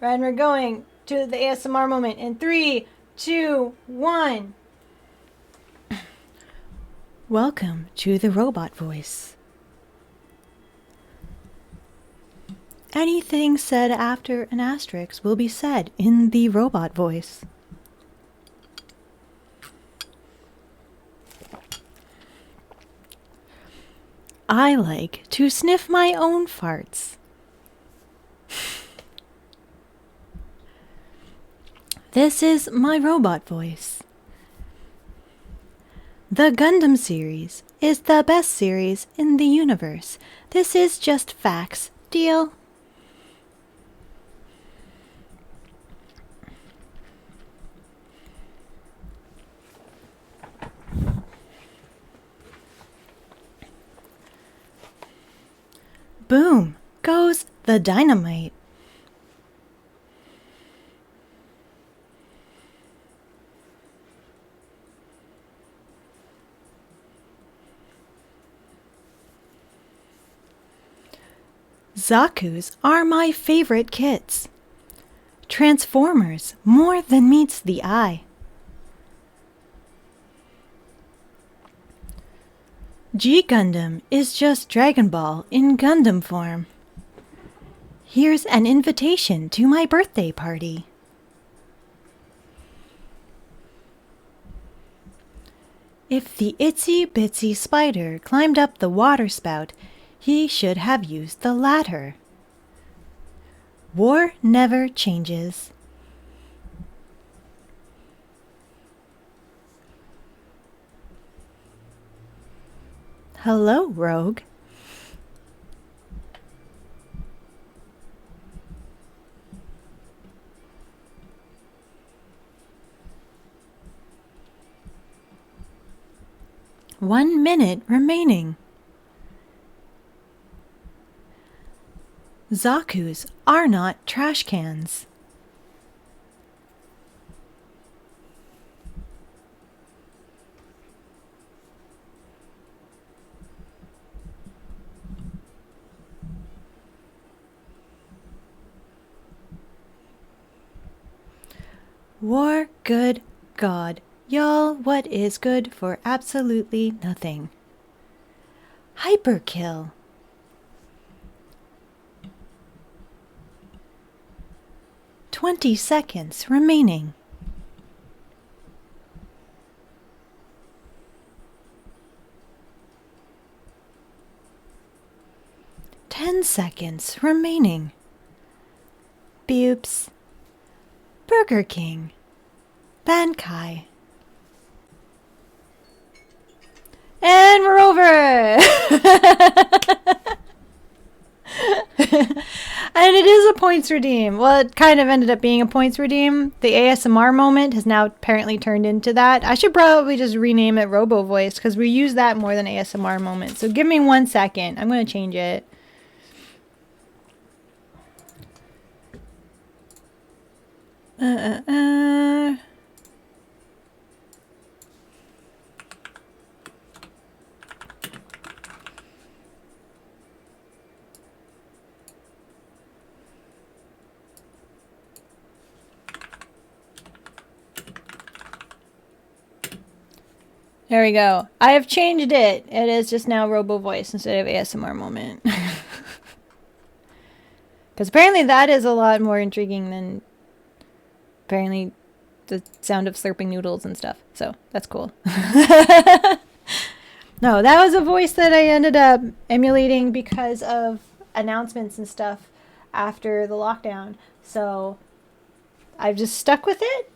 And we're going to the ASMR moment in 3, 2, 1. Welcome to the robot voice. Anything said after an asterisk will be said in the robot voice. I like to sniff my own farts. This is my robot voice. The Gundam series is the best series in the universe. This is just facts. Deal? Boom goes the dynamite. Zaku's are my favorite kits. Transformers more than meets the eye. G Gundam is just Dragon Ball in Gundam form. Here's an invitation to my birthday party. If the itsy bitsy spider climbed up the water spout, he should have used the ladder. War never changes. Hello, Rogue. One minute remaining. Zaku's are not trash cans. War, good God. Y'all, what is good for absolutely nothing? Hyperkill. "20 seconds remaining. "10 seconds remaining. Boops. Burger King. Bankai. And we're over! And it is a points redeem. Well, it kind of ended up being a points redeem. The ASMR moment has now apparently turned into that. I should probably just rename it Robo Voice because we use that more than ASMR moment. So give me 1 second. I'm going to change it. There we go. I have changed it. It is just now Robo Voice instead of ASMR moment. Because apparently that is a lot more intriguing than apparently the sound of slurping noodles and stuff. So that's cool. No, that was a voice that I ended up emulating because of announcements and stuff after the lockdown. So I've just stuck with it.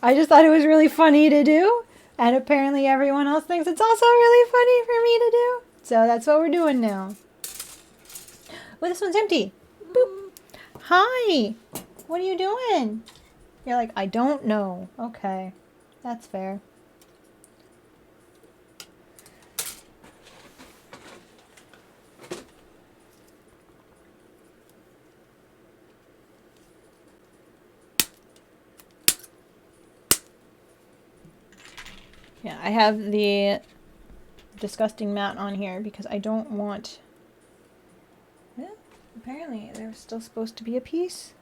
I just thought it was really funny to do. And apparently everyone else thinks it's also really funny for me to do. So that's what we're doing now. Well, this one's empty. Boop. Hi. What are you doing? You're like, I don't know. Okay. That's fair. Yeah, I have the disgusting mat on here because I don't want... Yeah, apparently there was still supposed to be a piece.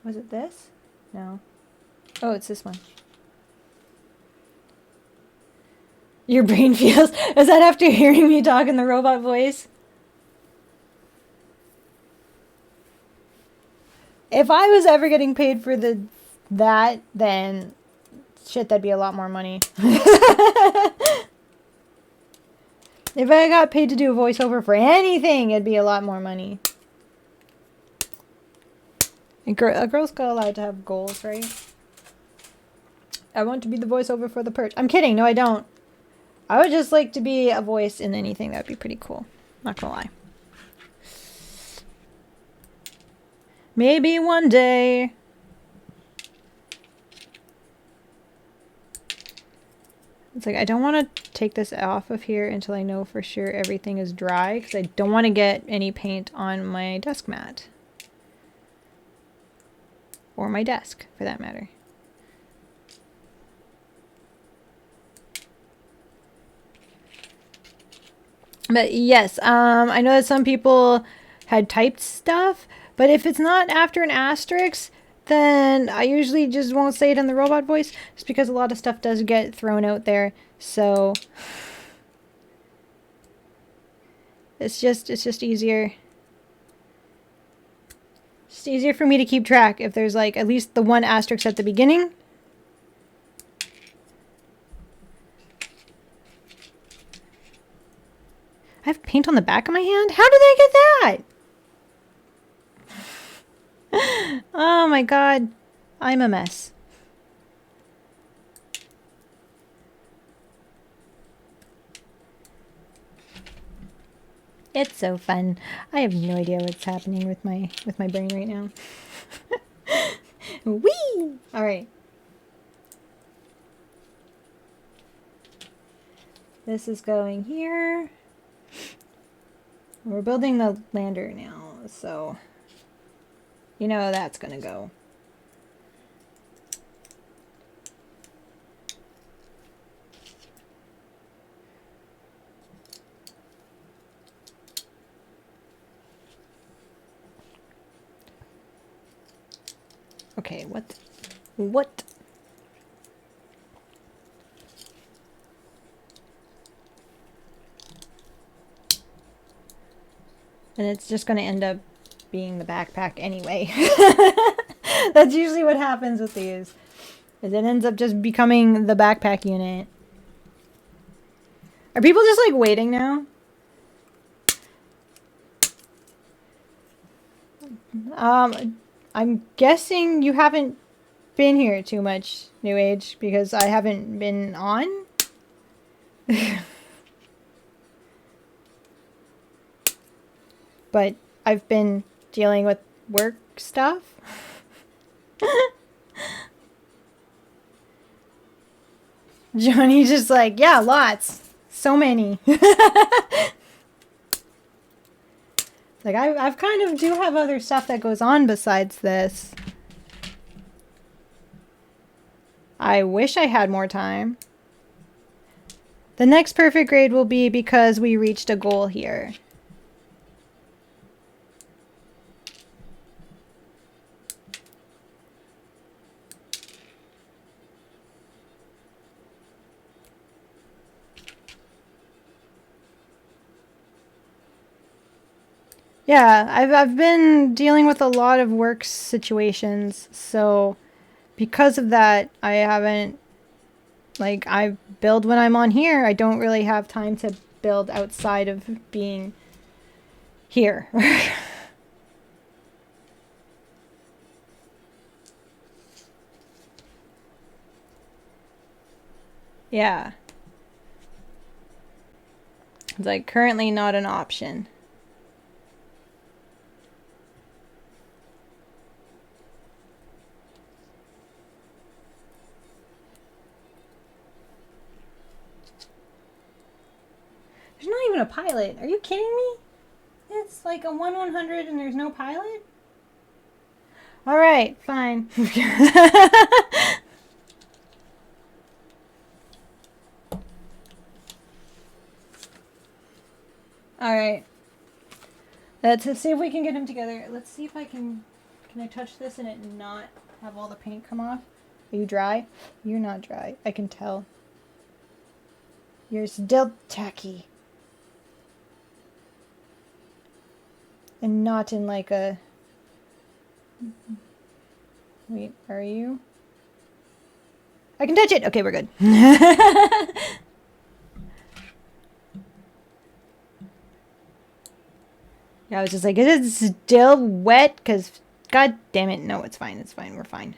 Was it this? No. Oh, it's this one. Your brain feels... Is that after hearing me talk in the robot voice? If I was ever getting paid for that, then... Shit, that'd be a lot more money. If I got paid to do a voiceover for anything, it'd be a lot more money. A girl's got allowed to have goals, right? I want to be the voiceover for the perch. I'm kidding. No, I don't. I would just like to be a voice in anything. That'd be pretty cool. Not gonna lie. Maybe one day. It's like, I don't want to take this off of here until I know for sure everything is dry, because I don't want to get any paint on my desk mat. Or my desk, for that matter. But yes, I know that some people had typed stuff, but if it's not after an asterisk, then I usually just won't say it in the robot voice, just because a lot of stuff does get thrown out there. So it's just easier. It's easier for me to keep track if there's like at least the one asterisk at the beginning. I have paint on the back of my hand? How did I get that? Oh my god. I'm a mess. It's so fun. I have no idea what's happening with my brain right now. Whee! All right. This is going here. We're building the lander now, so you know that's gonna go. Okay, what? And it's just going to end up being the backpack anyway. That's usually what happens with these. Is it ends up just becoming the backpack unit. Are people just like waiting now? I'm guessing you haven't been here too much, New Age, because I haven't been on. But I've been dealing with work stuff. Johnny's just like, yeah, lots. So many. Like, I've kind of do have other stuff that goes on besides this. I wish I had more time. The next perfect grade will be because we reached a goal here. Yeah, I've been dealing with a lot of work situations, so because of that, I haven't, like, I build when I'm on here. I don't really have time to build outside of being here. Yeah. It's like currently not an option. There's not even a pilot. Are you kidding me? It's like a 1/100 and there's no pilot? Alright, fine. Alright. To see if we can get him together. Let's see if I can... Can I touch this and it not have all the paint come off? Are you dry? You're not dry. I can tell. You're still tacky. And not in like a... Wait, are you? I can touch it! Okay, we're good. Yeah, I was just like, is it still wet? Because, god damn it. No, it's fine. It's fine. We're fine.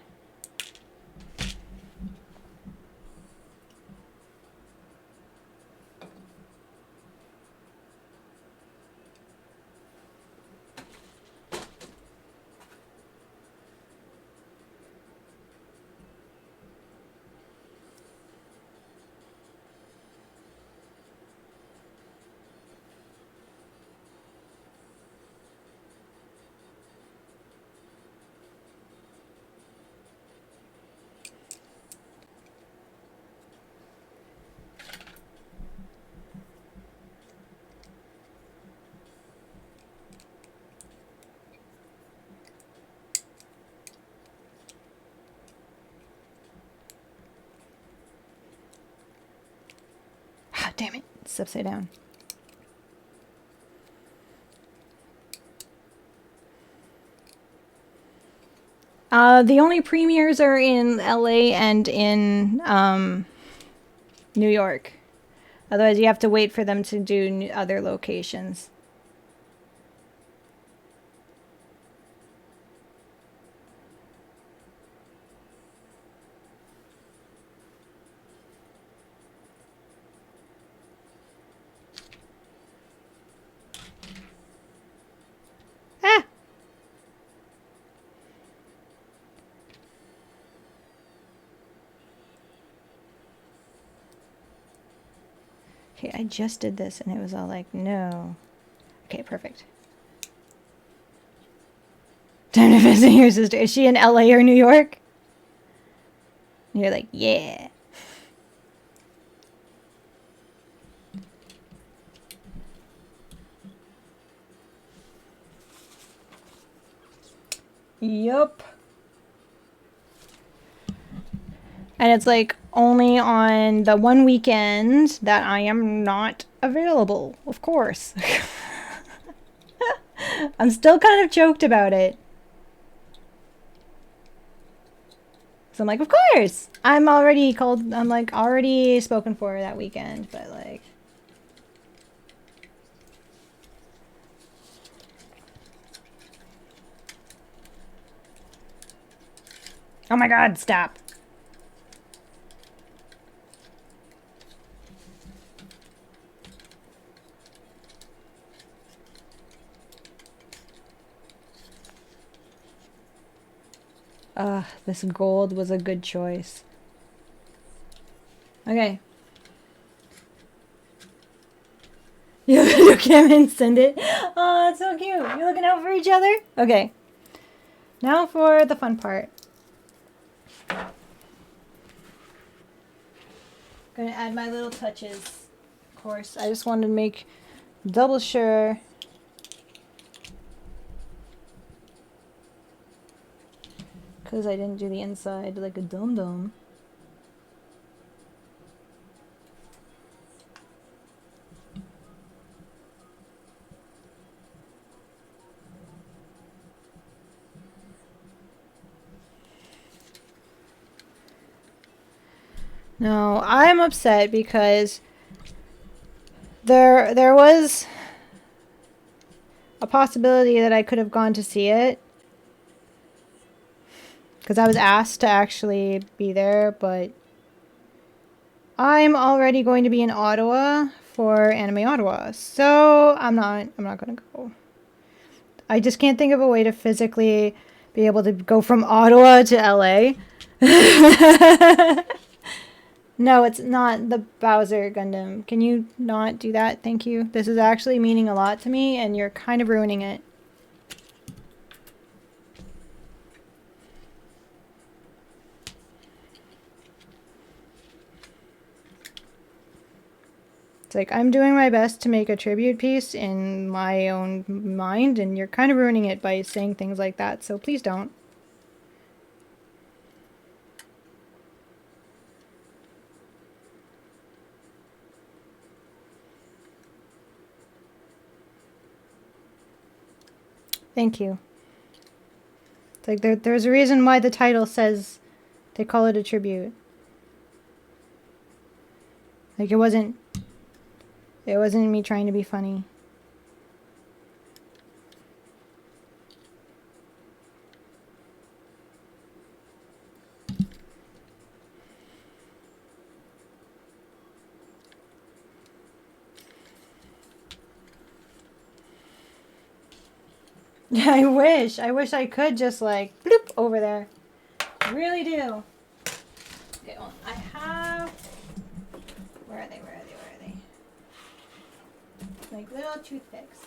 Damn it. It's upside down. The only premieres are in LA and in New York. Otherwise, you have to wait for them to do other locations. Ah! Okay, I just did this and it was all like, no. Okay, perfect. Time to visit your sister. Is she in LA or New York? And you're like, yeah. Yup. And it's like only on the one weekend that I am not available, of course. I'm still kind of choked about it. So I'm like, of course! I'm like already spoken for that weekend, but like... Oh my god, stop. This gold was a good choice. Okay. You look at him and send it. Oh, it's so cute. You're looking out for each other? Okay. Now for the fun part. Gonna add my little touches. Of course, I just wanted to make double sure. Because I didn't do the inside like a dum-dum. No, I'm upset because there was a possibility that I could have gone to see it. Because I was asked to actually be there, but I'm already going to be in Ottawa for Anime Ottawa, so I'm not gonna go. I just can't think of a way to physically be able to go from Ottawa to LA. No, it's not the Bowser Gundam. Can you not do that? Thank you. This is actually meaning a lot to me, and you're kind of ruining it. It's like, I'm doing my best to make a tribute piece in my own mind, and you're kind of ruining it by saying things like that, so please don't. Thank you. It's like, there's a reason why the title says they call it a tribute. Like, it wasn't me trying to be funny. Yeah, I wish I could just like bloop over there. I really do. Okay, well, I have, where are they? Like little toothpicks.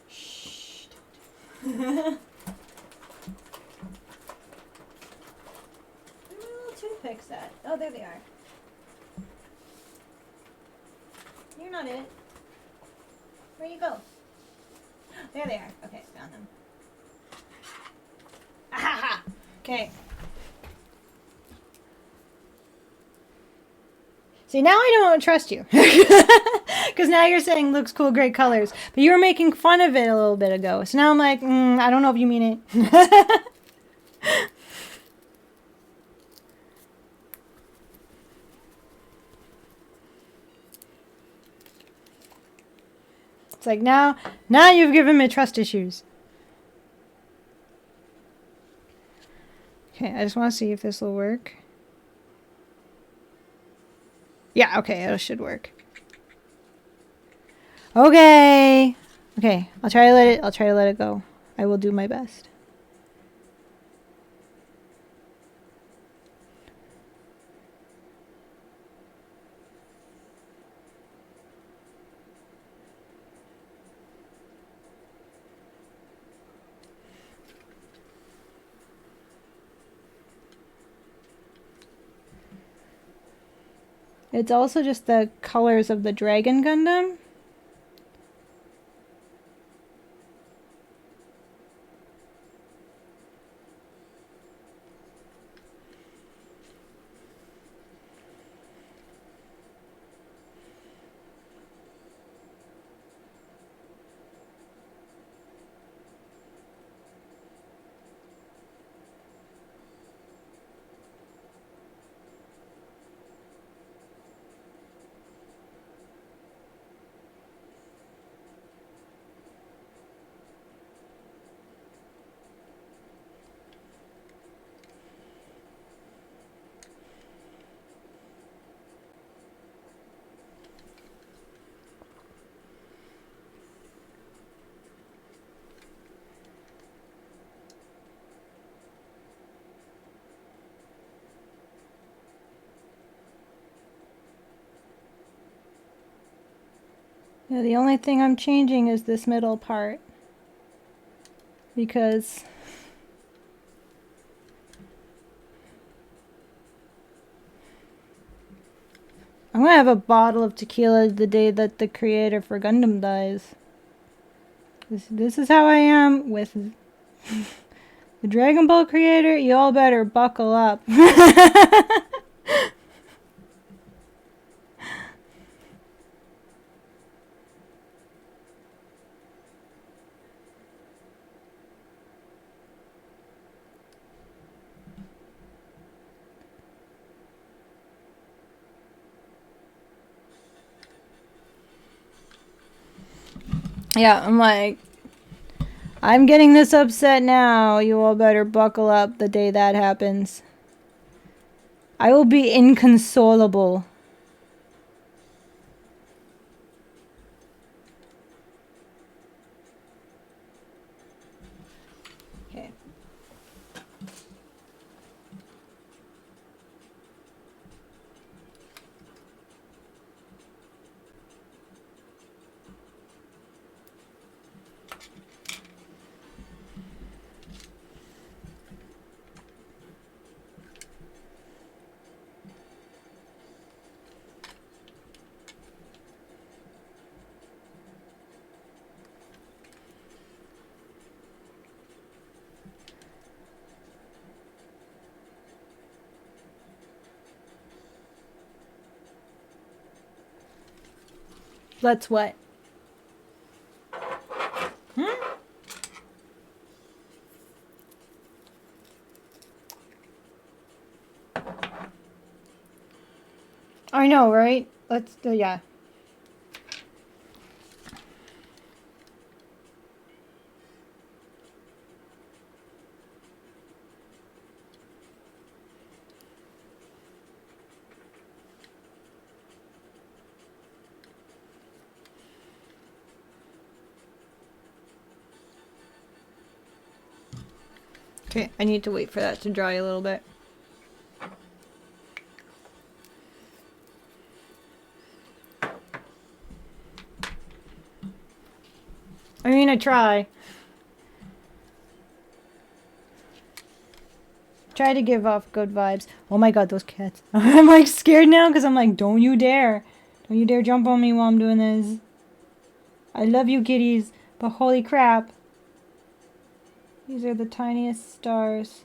Shh. Little toothpicks at? Oh, there they are. You're not it. Where you go? There they are. Okay, found them. Ahaha! Okay. See, now I don't trust you. Because now you're saying looks cool, great colors. But you were making fun of it a little bit ago. So now I'm like, I don't know if you mean it. It's like, now you've given me trust issues. Okay, I just want to see if this will work. Yeah, okay, it should work. Okay. Okay, I'll try to let it go. I will do my best. It's also just the colors of the Dragon Gundam. Yeah, the only thing I'm changing is this middle part. Because I'm gonna have a bottle of tequila the day that the creator for Gundam dies. This is how I am with the Dragon Ball creator. You all better buckle up. Yeah, I'm like, I'm getting this upset now. You all better buckle up the day that happens. I will be inconsolable. Okay. Let's what? Hmm? I know, right? Let's do, yeah. Okay, I need to wait for that to dry a little bit. I mean, I try. Try to give off good vibes. Oh my god, those cats. I'm like scared now because I'm like, don't you dare. Don't you dare jump on me while I'm doing this. I love you kitties, but holy crap. These are the tiniest stars.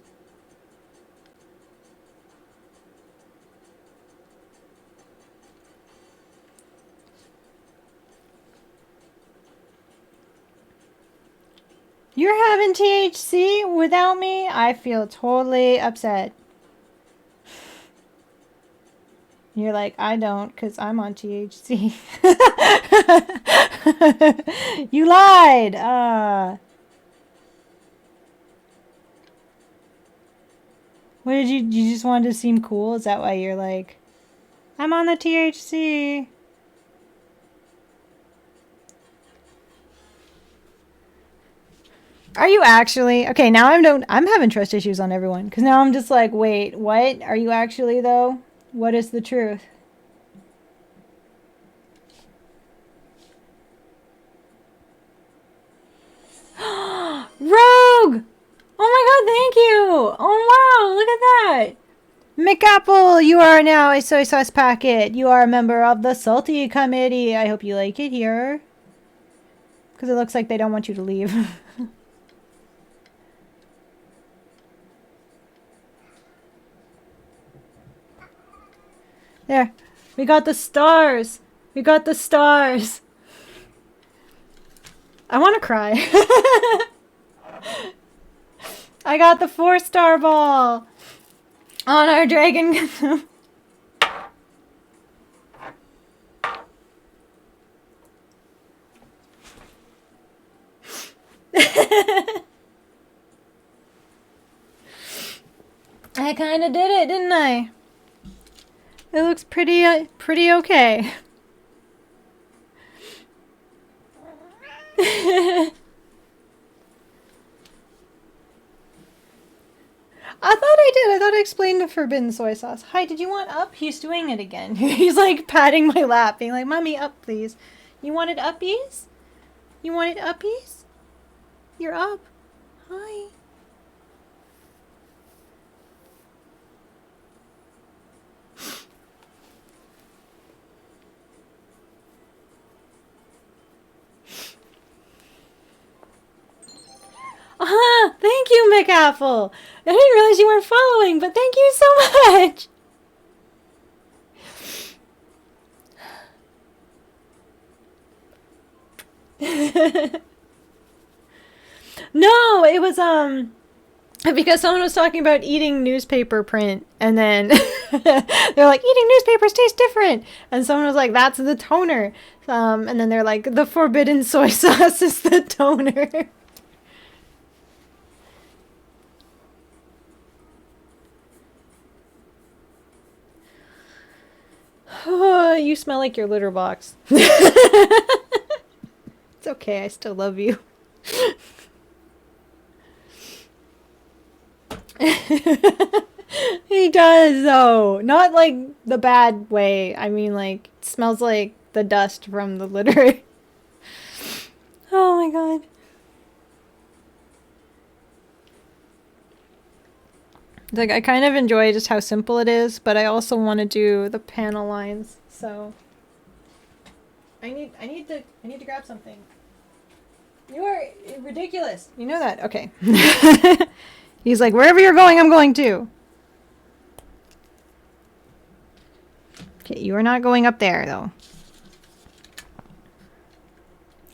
You're having THC without me? I feel totally upset. You're like, I don't, because I'm on THC. You lied! What did you just wanted to seem cool? Is that why you're like, I'm on the THC? Are you actually? Okay, now I'm having trust issues on everyone. Because now I'm just like, wait, what? Are you actually, though? What is the truth? Rogue! Oh my god, thank you! Oh wow, look at that! McApple, you are now a soy sauce packet. You are a member of the Salty Committee. I hope you like it here. Because it looks like they don't want you to leave. There. We got the stars. We got the stars. I want to cry. I got the 4-star ball on our dragon. I kind of did it, didn't I? It looks pretty okay. I thought I did. I thought I explained the forbidden soy sauce. Hi, did you want up? He's doing it again. He's like patting my lap, being like, Mommy, up, please. You wanted uppies? You wanted uppies? You're up. Hi. Thank you, McApple. I didn't realize you weren't following, but thank you so much. No, it was because someone was talking about eating newspaper print, and then they're like, eating newspapers tastes different, and someone was like, that's the toner, and then they're like, the forbidden soy sauce is the toner. Oh, you smell like your litter box. It's okay, I still love you. He does, though. Not like the bad way. I mean, like, it smells like the dust from the litter. Oh my god. Like, I kind of enjoy just how simple it is, but I also want to do the panel lines, so I need to grab something. You are ridiculous. You know that. Okay. He's like, wherever you're going, I'm going too. Okay, you are not going up there, though.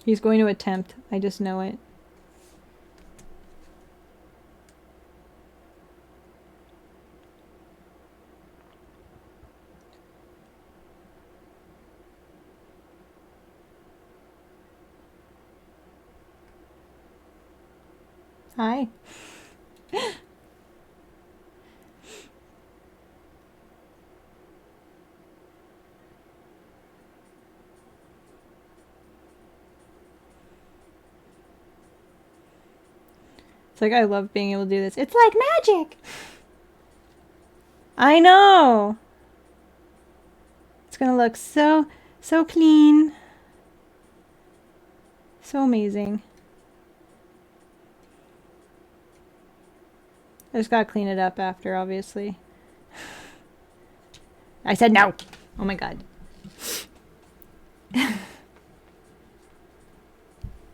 He's going to attempt. I just know it. Hi. It's like, I love being able to do this. It's like magic! I know! It's gonna look so clean. So amazing. I just gotta clean it up after, obviously. I said no! Oh my god.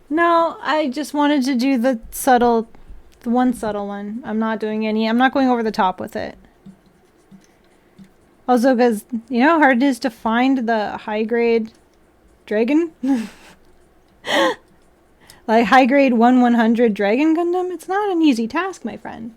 No, I just wanted to do the one subtle one. I'm not going over the top with it. Also, because, you know how hard it is to find the high-grade dragon? Like, high-grade 1/100 Dragon Gundam? It's not an easy task, my friend.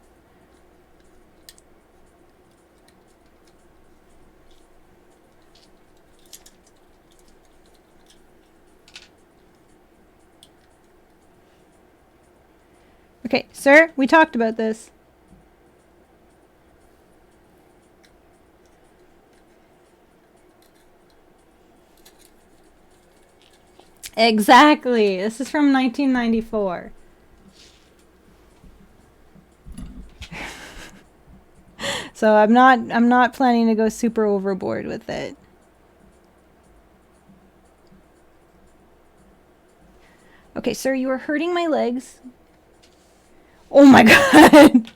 Okay, sir, we talked about this. Exactly. This is from 1994. So I'm not planning to go super overboard with it. Okay, sir, you are hurting my legs. Oh my god.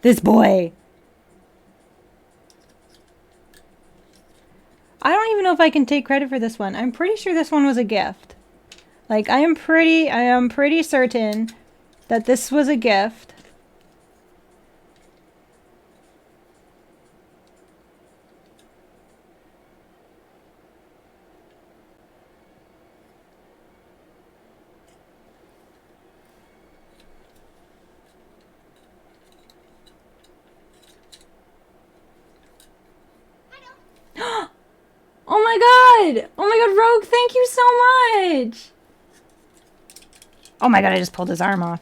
This boy. I don't even know if I can take credit for this one. I'm pretty sure this one was a gift. Like, I am pretty certain that this was a gift. Oh my god! Oh my god, Rogue, thank you so much! Oh my god, I just pulled his arm off.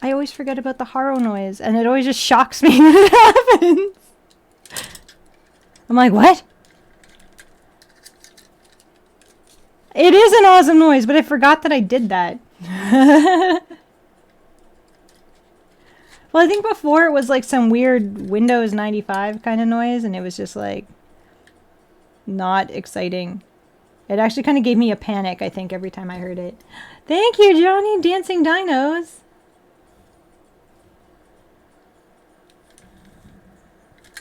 I always forget about the Haro noise, and it always just shocks me when it happens. I'm like, what? It is an awesome noise, but I forgot that I did that. Well, I think before it was like some weird Windows 95 kind of noise, and it was just like not exciting. It actually kind of gave me a panic, I think, every time I heard it. Thank you, Johnny, Dancing Dinos.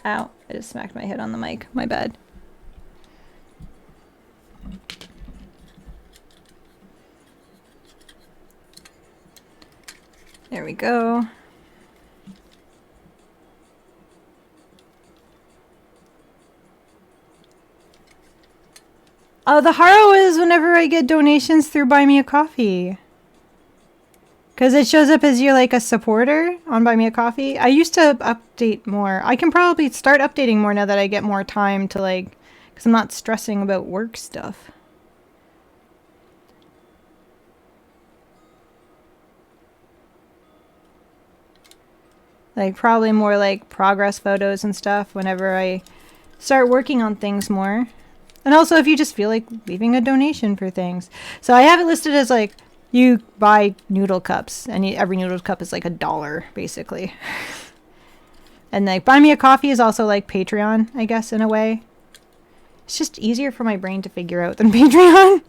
Ow, I just smacked my head on the mic. My bad. There we go. Oh, the Haro is whenever I get donations through Buy Me a Coffee. Because it shows up as you're like a supporter on Buy Me a Coffee. I used to update more. I can probably start updating more now that I get more time to like... Because I'm not stressing about work stuff. Like probably more like progress photos and stuff whenever I start working on things more. And also if you just feel like leaving a donation for things. So I have it listed as like, you buy noodle cups, and every noodle cup is like $1, basically. And like, Buy Me a Coffee is also like Patreon, I guess, in a way. It's just easier for my brain to figure out than Patreon.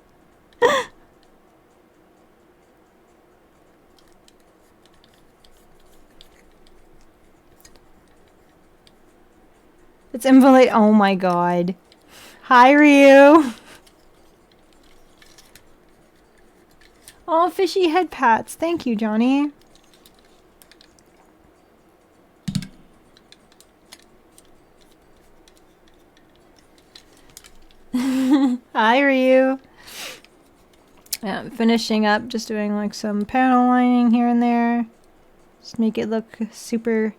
It's invalid. Oh my god. Hi, Ryu. Oh, fishy head pats. Thank you, Johnny. Hi, Ryu. Yeah, I'm finishing up, just doing like some panel lining here and there. Just make it look super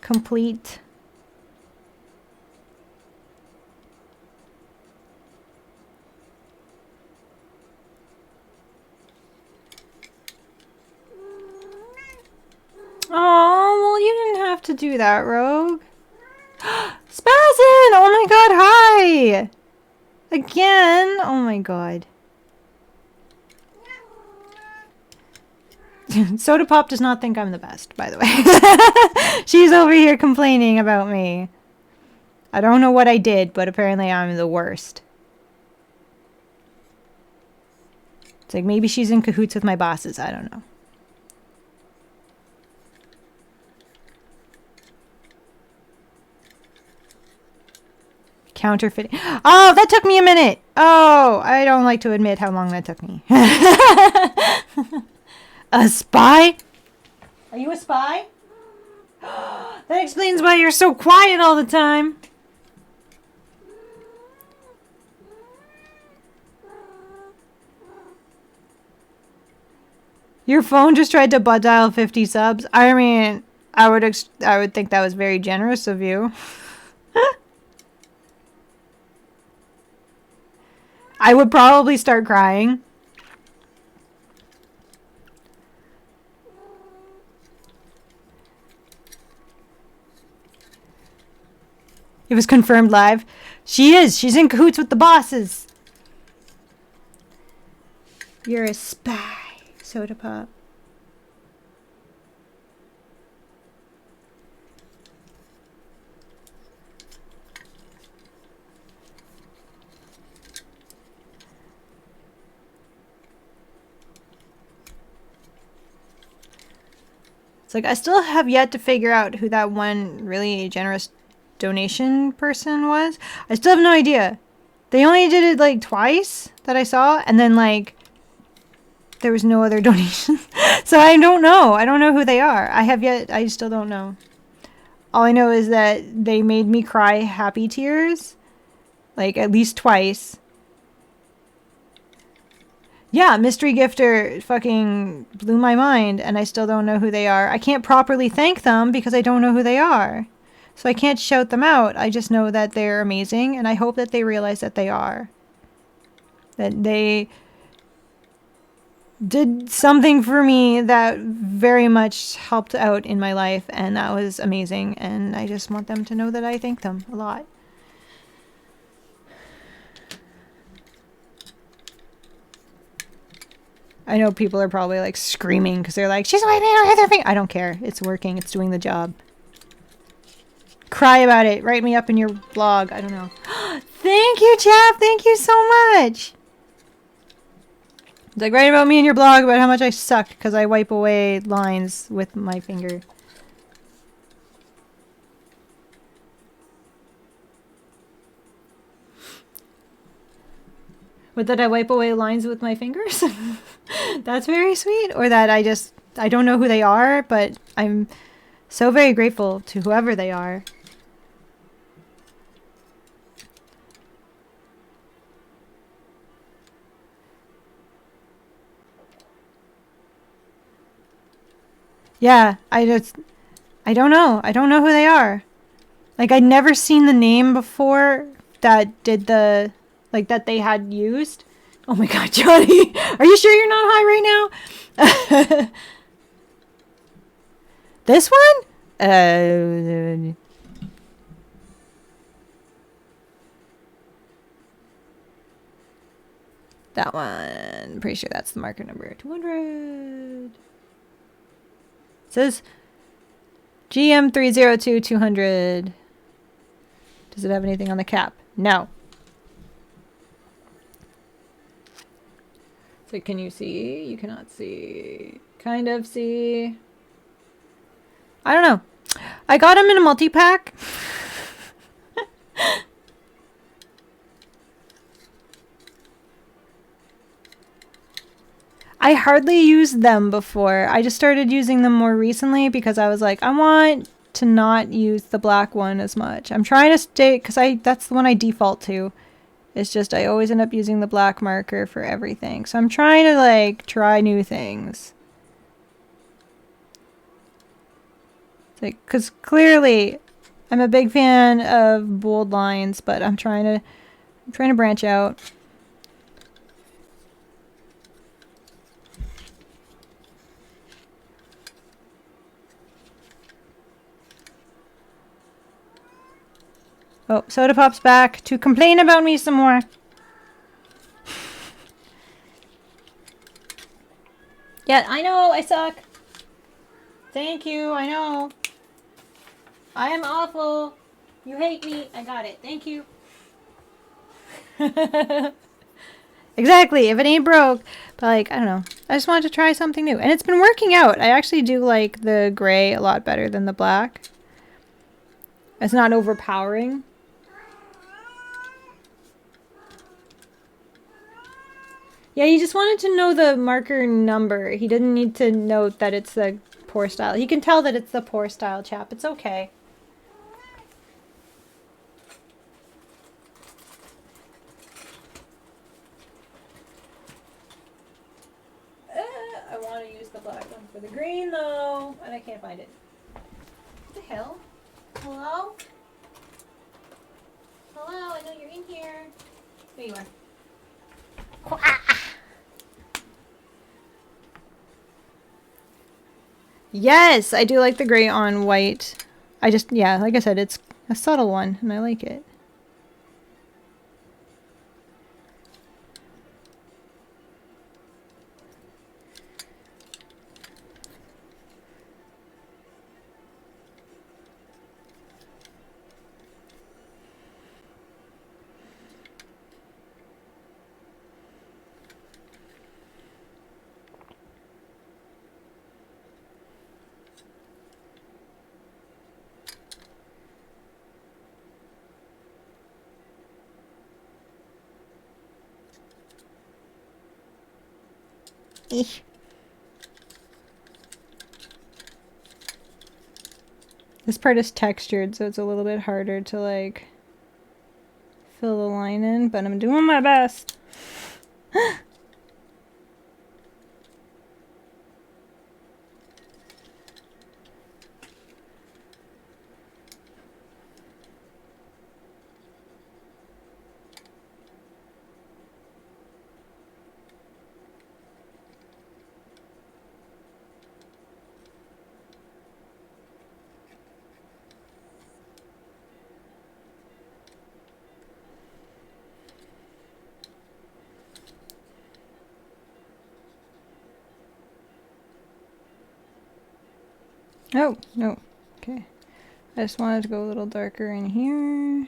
complete. Oh, well, you didn't have to do that, Rogue. Spazin! Oh my god, hi! Again? Oh my god. Soda Pop does not think I'm the best, by the way. She's over here complaining about me. I don't know what I did, but apparently I'm the worst. It's like maybe she's in cahoots with my bosses. I don't know. Counterfeiting. Oh, that took me a minute. Oh, I don't like to admit how long that took me. A spy? Are you a spy? That explains why you're so quiet all the time. Your phone just tried to butt dial 50 subs. I mean, I would think that was very generous of you. I would probably start crying. It was confirmed live. She is. She's in cahoots with the bosses. You're a spy, Soda Pop. It's like I still have yet to figure out who that one really generous donation person was. I still have no idea. They only did it like twice that I saw, and then like there was no other donation. So I don't know. I don't know who they are. I still don't know. All I know is that they made me cry happy tears like at least twice. Yeah, mystery gifter fucking blew my mind, and I still don't know who they are. I can't properly thank them because I don't know who they are. So I can't shout them out. I just know that they're amazing, and I hope that they realize that they are. That they did something for me that very much helped out in my life, and that was amazing, and I just want them to know that I thank them a lot. I know people are probably like screaming because they're like, she's wiping her other finger. I don't care. It's working. It's doing the job. Cry about it. Write me up in your blog. I don't know. Thank you, Chap. Thank you so much. It's like, write about me in your blog about how much I suck because I wipe away lines with my finger. But that I wipe away lines with my fingers? That's very sweet. Or that I don't know who they are, but I'm so very grateful to whoever they are. Yeah, I don't know. I don't know who they are. Like, I'd never seen the name before that did the, like, that they had used. Oh my god, Johnny! Are you sure you're not high right now? This one? That one. Pretty sure that's the marker number 200. It says GM302200. Does it have anything on the cap? No. So can you see? You cannot see. Kind of see. I don't know. I got them in a multi-pack. I hardly used them before. I just started using them more recently because I was like, I want to not use the black one as much. I'm trying to stay, because that's the one I default to. It's just I always end up using the black marker for everything. So I'm trying to like try new things. Like, because clearly I'm a big fan of bold lines, but I'm trying to branch out. Oh, Soda Pop's back to complain about me some more. Yeah, I know, I suck. Thank you, I know. I am awful. You hate me. I got it. Thank you. Exactly. If it ain't broke. But like, I don't know. I just wanted to try something new. And it's been working out. I actually do like the gray a lot better than the black. It's not overpowering. Yeah, he just wanted to know the marker number. He didn't need to note that it's the poor style. He can tell that it's the poor style chap. It's okay. I want to use the black one for the green though, and I can't find it. What the hell? Hello? Hello, I know you're in here. There you are. Yes, I do like the gray on white. Yeah, like I said, it's a subtle one, and I like it. Eesh. This part is textured, so it's a little bit harder to like fill the line in, but I'm doing my best. Oh, no. Okay. I just wanted to go a little darker in here.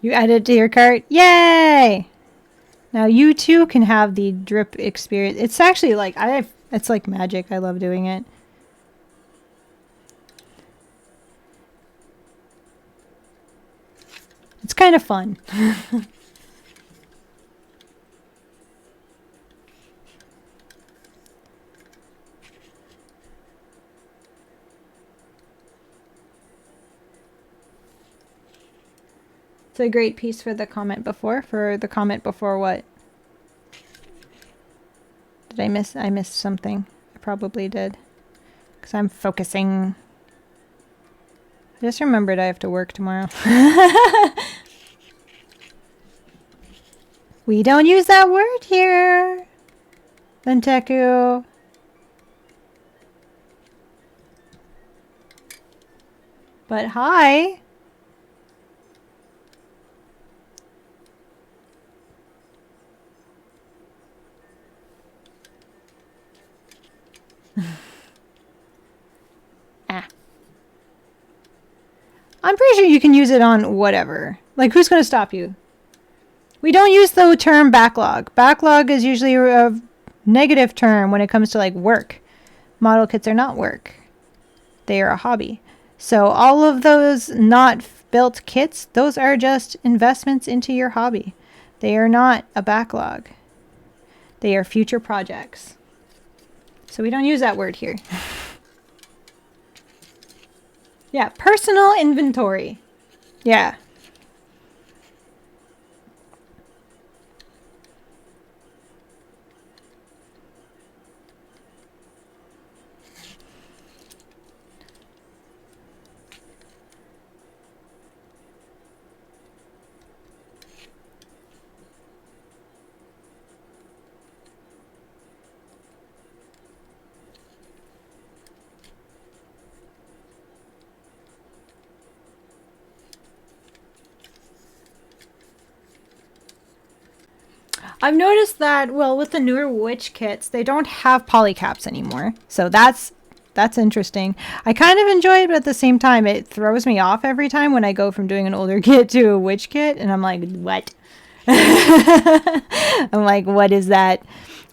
You added to your cart. Yay! Now you too can have the drip experience. It's actually like it's like magic. I love doing it. It's kind of fun. It's a great piece for the comment before. For the comment before what? Did I miss? I missed something. I probably did. Because I'm focusing. Just remembered I have to work tomorrow. We don't use that word here. Lenteku. But hi. I'm pretty sure you can use it on whatever. Like, who's going to stop you? We don't use the term backlog. Backlog is usually a negative term when it comes to, like, work. Model kits are not work. They are a hobby. So all of those not built kits, those are just investments into your hobby. They are not a backlog. They are future projects. So we don't use that word here. Yeah, personal inventory. Yeah. I've noticed that, well, with the newer witch kits, they don't have polycaps anymore. So that's interesting. I kind of enjoy it, but at the same time, it throws me off every time when I go from doing an older kit to a witch kit. And I'm like, what? I'm like, what is that?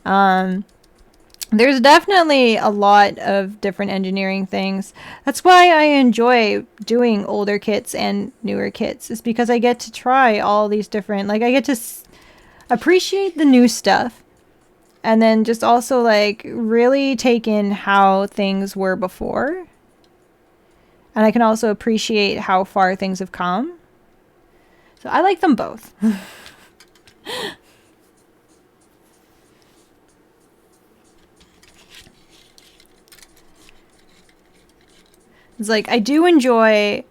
There's definitely a lot of different engineering things. That's why I enjoy doing older kits and newer kits. Is because I get to try all these different, like I get to appreciate the new stuff and then just also like really take in how things were before, and I can also appreciate how far things have come. So I like them both. It's like I enjoy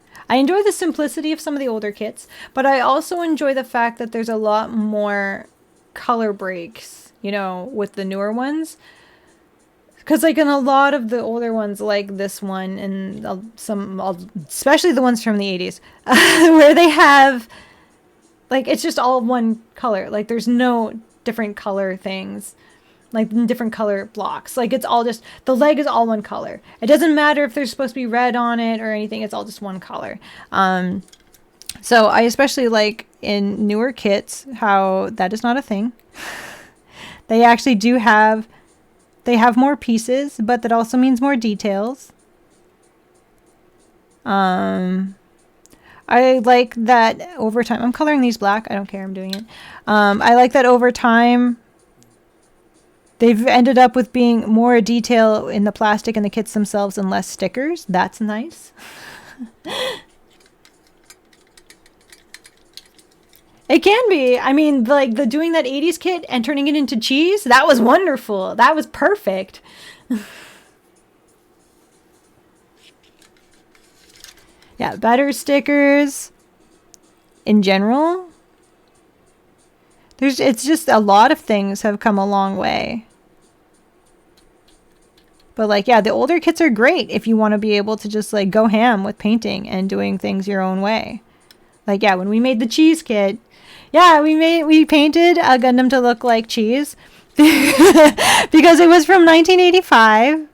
the simplicity of some of the older kits, but I also enjoy the fact that there's a lot more color breaks, you know, with the newer ones. Because, like, in a lot of the older ones, like this one, and some, especially the ones from the 80s, where they have, like, it's just all one color. Like, there's no different color things. Like, different color blocks. Like, it's all just, the leg is all one color. It doesn't matter if there's supposed to be red on it or anything. It's all just one color. So I especially like in newer kits how that is not a thing. They actually they have more pieces, but that also means more details. I like that over time. I'm coloring these black. I don't care. I'm doing it. I like that over time they've ended up with being more detail in the plastic and the kits themselves and less stickers. That's nice. It can be. I mean, like doing that 80s kit and turning it into cheese, that was wonderful. That was perfect. Yeah, better stickers in general. It's just a lot of things have come a long way. But like, yeah, the older kits are great if you want to be able to just like go ham with painting and doing things your own way. Like, yeah, when we made the cheese kit, yeah, we painted a Gundam to look like cheese because it was from 1985,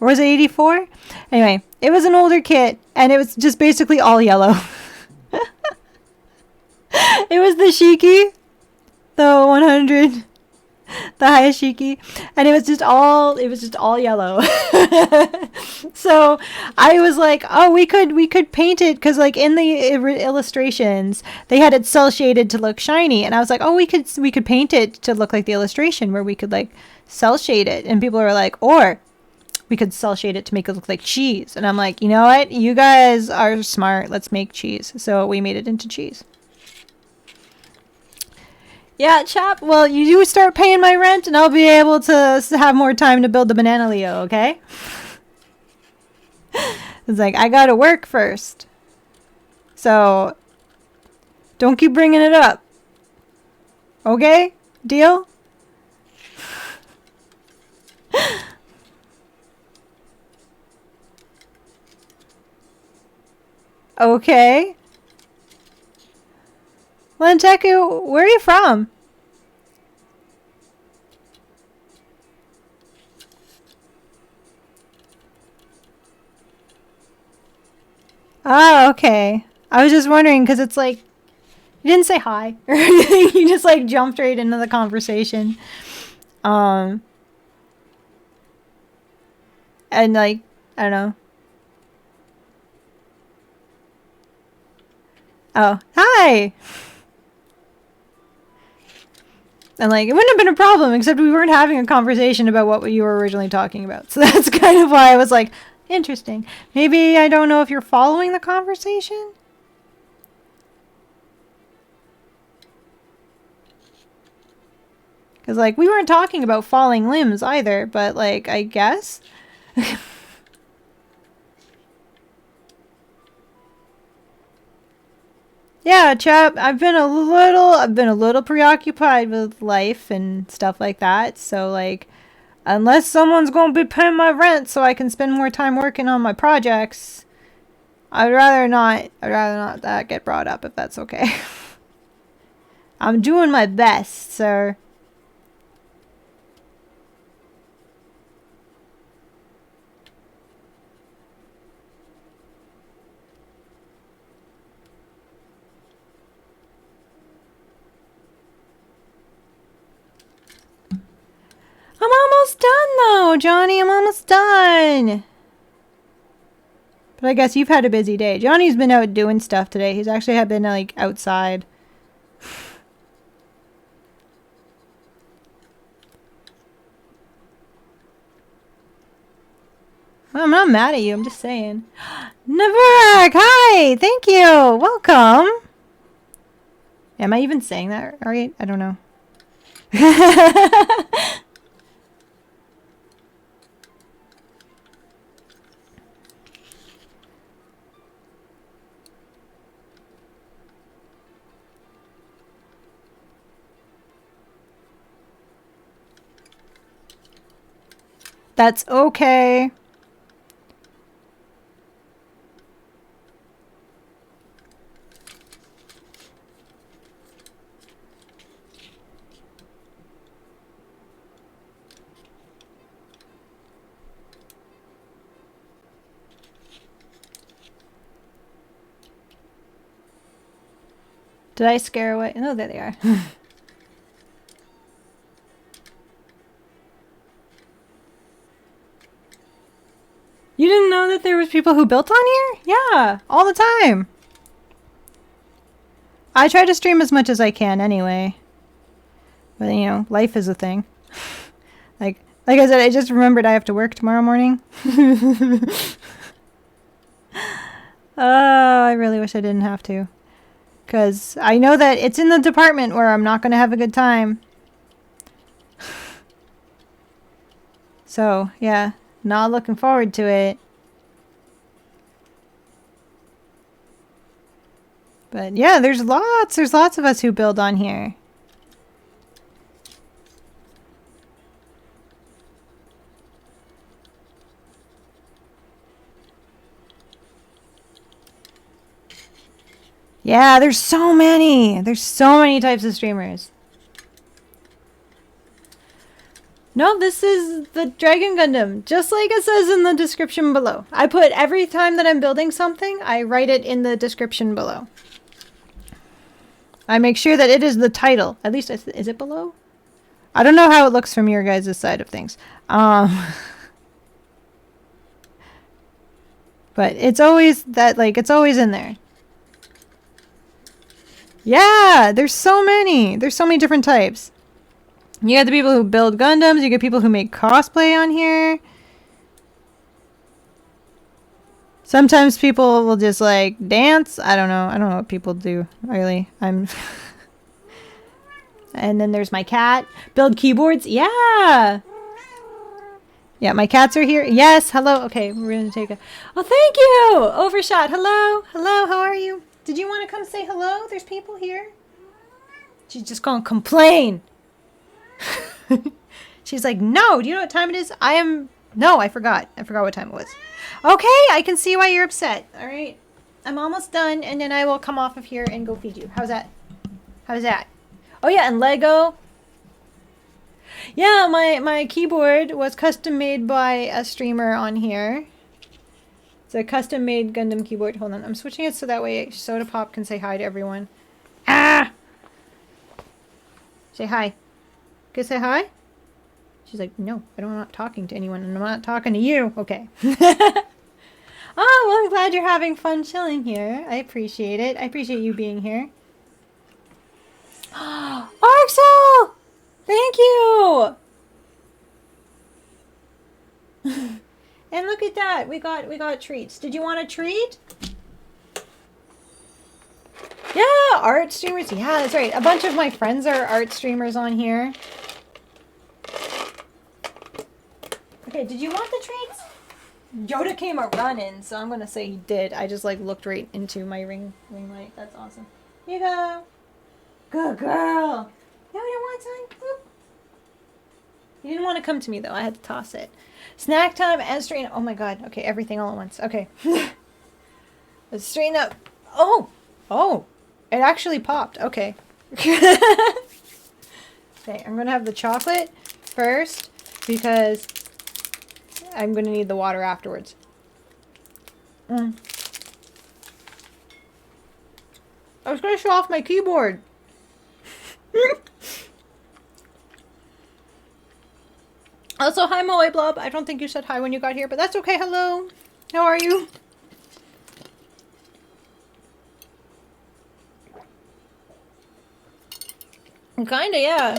or was it 84? Anyway, it was an older kit and it was just basically all yellow. It was the Shiki, the 100, the Hayashiki, and it was just all yellow. So I was like, oh, we could paint it, because like in the illustrations they had it cell shaded to look shiny, and I was like, oh, we could paint it to look like the illustration where we could like cell shade it, and people were like, or we could cell shade it to make it look like cheese, and I'm like, you know what, you guys are smart, let's make cheese. So we made it into cheese. Yeah, chap. Well, you do start paying my rent, and I'll be able to have more time to build the banana Leo, okay? It's like, I gotta work first. So don't keep bringing it up. Okay? Deal? Okay. Lenteku, where are you from? Oh, okay. I was just wondering because it's like you didn't say hi or anything. You just like jumped right into the conversation. And like I don't know. Oh, hi. And like it wouldn't have been a problem except we weren't having a conversation about what you were originally talking about. So that's kind of why I was like, interesting. Maybe I don't know if you're following the conversation. Because, like, we weren't talking about falling limbs either, but, like, I guess. Yeah, chap, I've been a little preoccupied with life and stuff like that. So, like, unless someone's gonna be paying my rent so I can spend more time working on my projects, I'd rather not that get brought up if that's okay. I'm doing my best, sir. I'm almost done though, Johnny. I'm almost done. But I guess you've had a busy day. Johnny's been out doing stuff today. He's actually been like outside. Well, I'm not mad at you. I'm just saying. Navarak, hi. Thank you. Welcome. Am I even saying that right? I don't know. That's okay. Did I scare away? No, there they are. You didn't know that there was people who built on here? Yeah, all the time. I try to stream as much as I can anyway. But, you know, life is a thing. like I said, I just remembered I have to work tomorrow morning. Oh, I really wish I didn't have to. Because I know that it's in the department where I'm not going to have a good time. So, yeah. Not looking forward to it. But yeah, there's lots of us who build on here. Yeah, there's so many. There's so many types of streamers. No, this is the Dragon Gundam, just like it says in the description below. I put every time that I'm building something, I write it in the description below. I make sure that it is the title. At least, is it below? I don't know how it looks from your guys' side of things. But it's always that, like, it's always in there. Yeah, there's so many. There's so many different types. You get the people who build Gundams. You get people who make cosplay on here. Sometimes people will just like dance. I don't know. I don't know what people do, really. And then there's my cat. Build keyboards. Yeah. Yeah, my cats are here. Yes, hello. Okay, we're going to take a... Oh, thank you. Overshot. Hello. Hello, how are you? Did you want to come say hello? There's people here. She's just gonna complain. She's like, no, do you know what time it is? No, I forgot. I forgot what time it was. Okay, I can see why you're upset. All right. I'm almost done, and then I will come off of here and go feed you. How's that? How's that? Oh, yeah, and Lego. Yeah, my keyboard was custom made by a streamer on here. It's a custom made Gundam keyboard. Hold on, I'm switching it so that way Soda Pop can say hi to everyone. Ah! Say hi. Can I say hi? She's like, no, I'm not talking to anyone, and I'm not talking to you. Okay. Oh, well, I'm glad you're having fun chilling here. I appreciate it. I appreciate you being here. Arxel! Thank you! And look at that. We got treats. Did you want a treat? Yeah, art streamers. Yeah, that's right. A bunch of my friends are art streamers on here. Okay, did you want the treats? Yoda came a running, so I'm gonna say he did. I just like looked right into my ring light. That's awesome. Here you go. Good girl. Yoda wants one. Boop. He didn't want to come to me though. I had to toss it. Snack time and straighten. Oh my god. Okay, everything all at once. Okay. Let's straighten up. Oh, it actually popped. Okay. Okay, I'm gonna have the chocolate first because I'm going to need the water afterwards. I was going to show off my keyboard. Also, hi Moe Blob. I don't think you said hi when you got here, but that's okay. Hello. How are you? Kinda, yeah.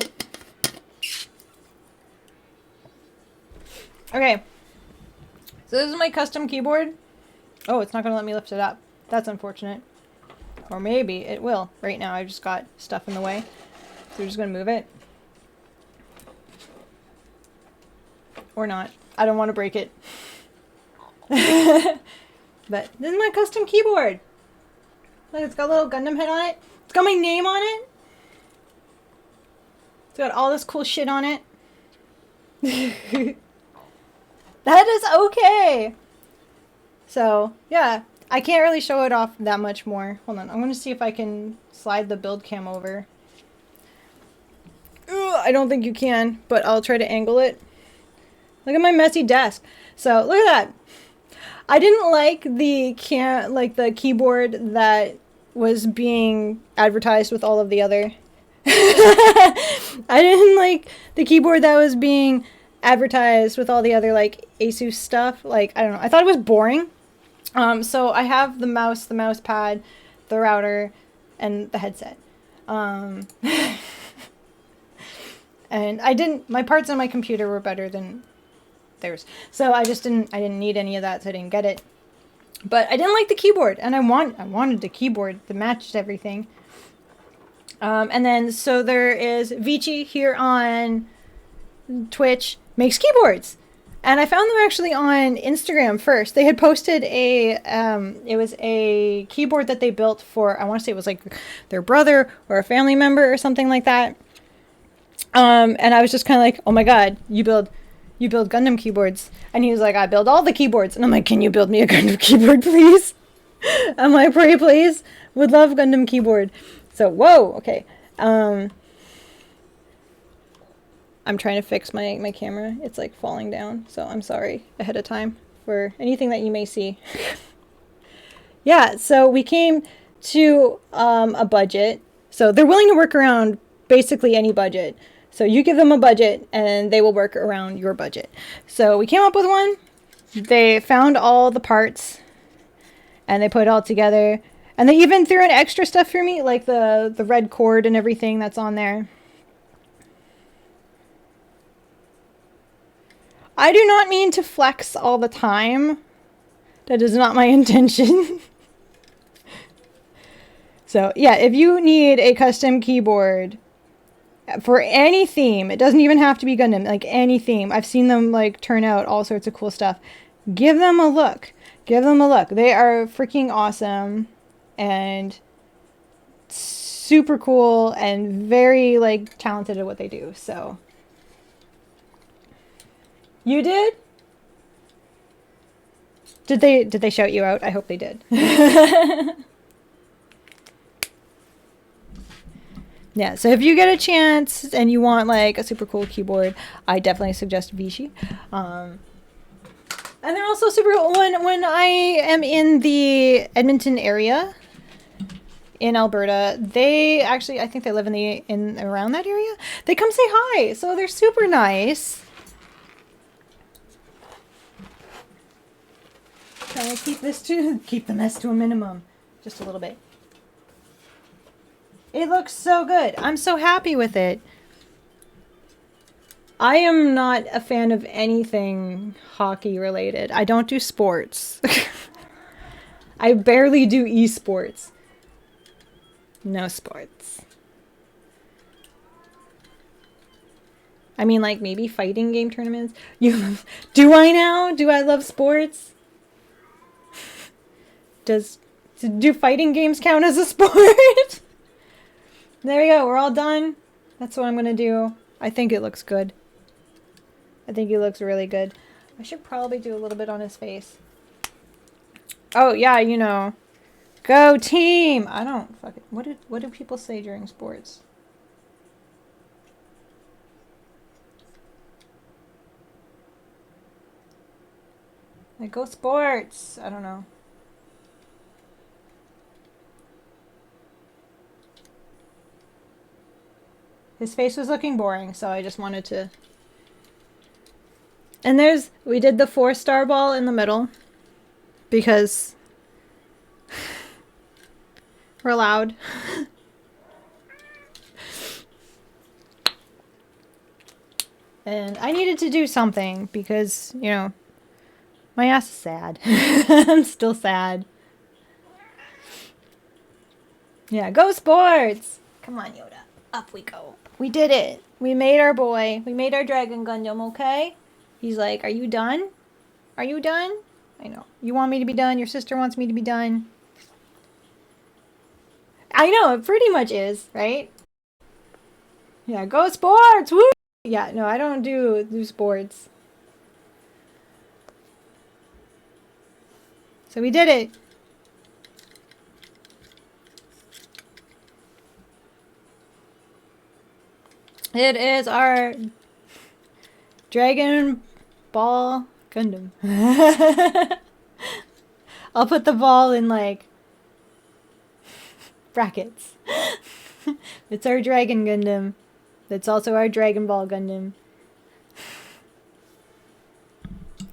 Okay. So this is my custom keyboard. Oh, it's not going to let me lift it up. That's unfortunate. Or maybe it will. Right now I just got stuff in the way. So we're just going to move it. Or not. I don't want to break it. But this is my custom keyboard. Look, it's got a little Gundam head on it. It's got my name on it. It's got all this cool shit on it. That is okay. So, yeah. I can't really show it off that much more. Hold on. I'm going to see if I can slide the build cam over. Ugh, I don't think you can, but I'll try to angle it. Look at my messy desk. So, look at that. I didn't like the keyboard that was being advertised with all of the other. I didn't like the keyboard that was being advertised with all the other like Asus stuff. Like, I don't know. I thought it was boring. So I have the mouse pad, the router, and the headset. And my parts on my computer were better than theirs. So I didn't need any of that, so I didn't get it. But I didn't like the keyboard, and I wanted the keyboard that matched everything. And then, so there is Vici here on Twitch makes keyboards. And I found them actually on Instagram first. They had posted it was a keyboard that they built for, I want to say it was like their brother or a family member or something like that. And I was just kind of like, oh my god, you build Gundam keyboards. And he was like, I build all the keyboards. And I'm like, can you build me a Gundam keyboard, please? I'm like, pray, please. Would love Gundam keyboard. So, whoa, okay. I'm trying to fix my camera. It's like falling down, so I'm sorry ahead of time for anything that you may see. Yeah, so we came to a budget. So they're willing to work around basically any budget. So you give them a budget and they will work around your budget. So we came up with one. They found all the parts and they put it all together. And they even threw in extra stuff for me, like the red cord and everything that's on there. I do not mean to flex all the time. That is not my intention. So, yeah, if you need a custom keyboard for any theme, it doesn't even have to be Gundam, like any theme. I've seen them like turn out all sorts of cool stuff. Give them a look. Give them a look. They are freaking awesome. and super cool and very like talented at what they do. So you did? Did they shout you out? I hope they did. Yeah, so if you get a chance and you want like a super cool keyboard, I definitely suggest Vichy. And they're also super cool. When I am in the Edmonton area in Alberta, they actually, I think they live in around that area. They come say hi, so they're super nice. Trying to keep the mess to a minimum, just a little bit. It looks so good. I'm so happy with it. I am not a fan of anything hockey related. I don't do sports. I barely do esports. No sports. I mean, like maybe fighting game tournaments. Do I now? Do I love sports? Do fighting games count as a sport? There we go. We're all done. That's what I'm gonna do. I think it looks good. I think he looks really good. I should probably do a little bit on his face. Oh yeah, you know. Go team! I don't fucking... What do people say during sports? Like, go sports! I don't know. His face was looking boring, so I just wanted to... And we did the 4-star ball in the middle. Because... we're allowed. And I needed to do something because, you know, my ass is sad. I'm still sad. Yeah, go sports! Come on, Yoda. Up we go. We did it. We made our boy. We made our Dragon Gundam, okay? He's like, are you done? Are you done? I know. You want me to be done? Your sister wants me to be done. I know, it pretty much is, right? Yeah, go sports! Woo! Yeah, no, I don't do sports. So we did it. It is our Dragon Ball Gundam. I'll put the ball in like brackets. It's our Dragon Gundam. It's also our Dragon Ball Gundam.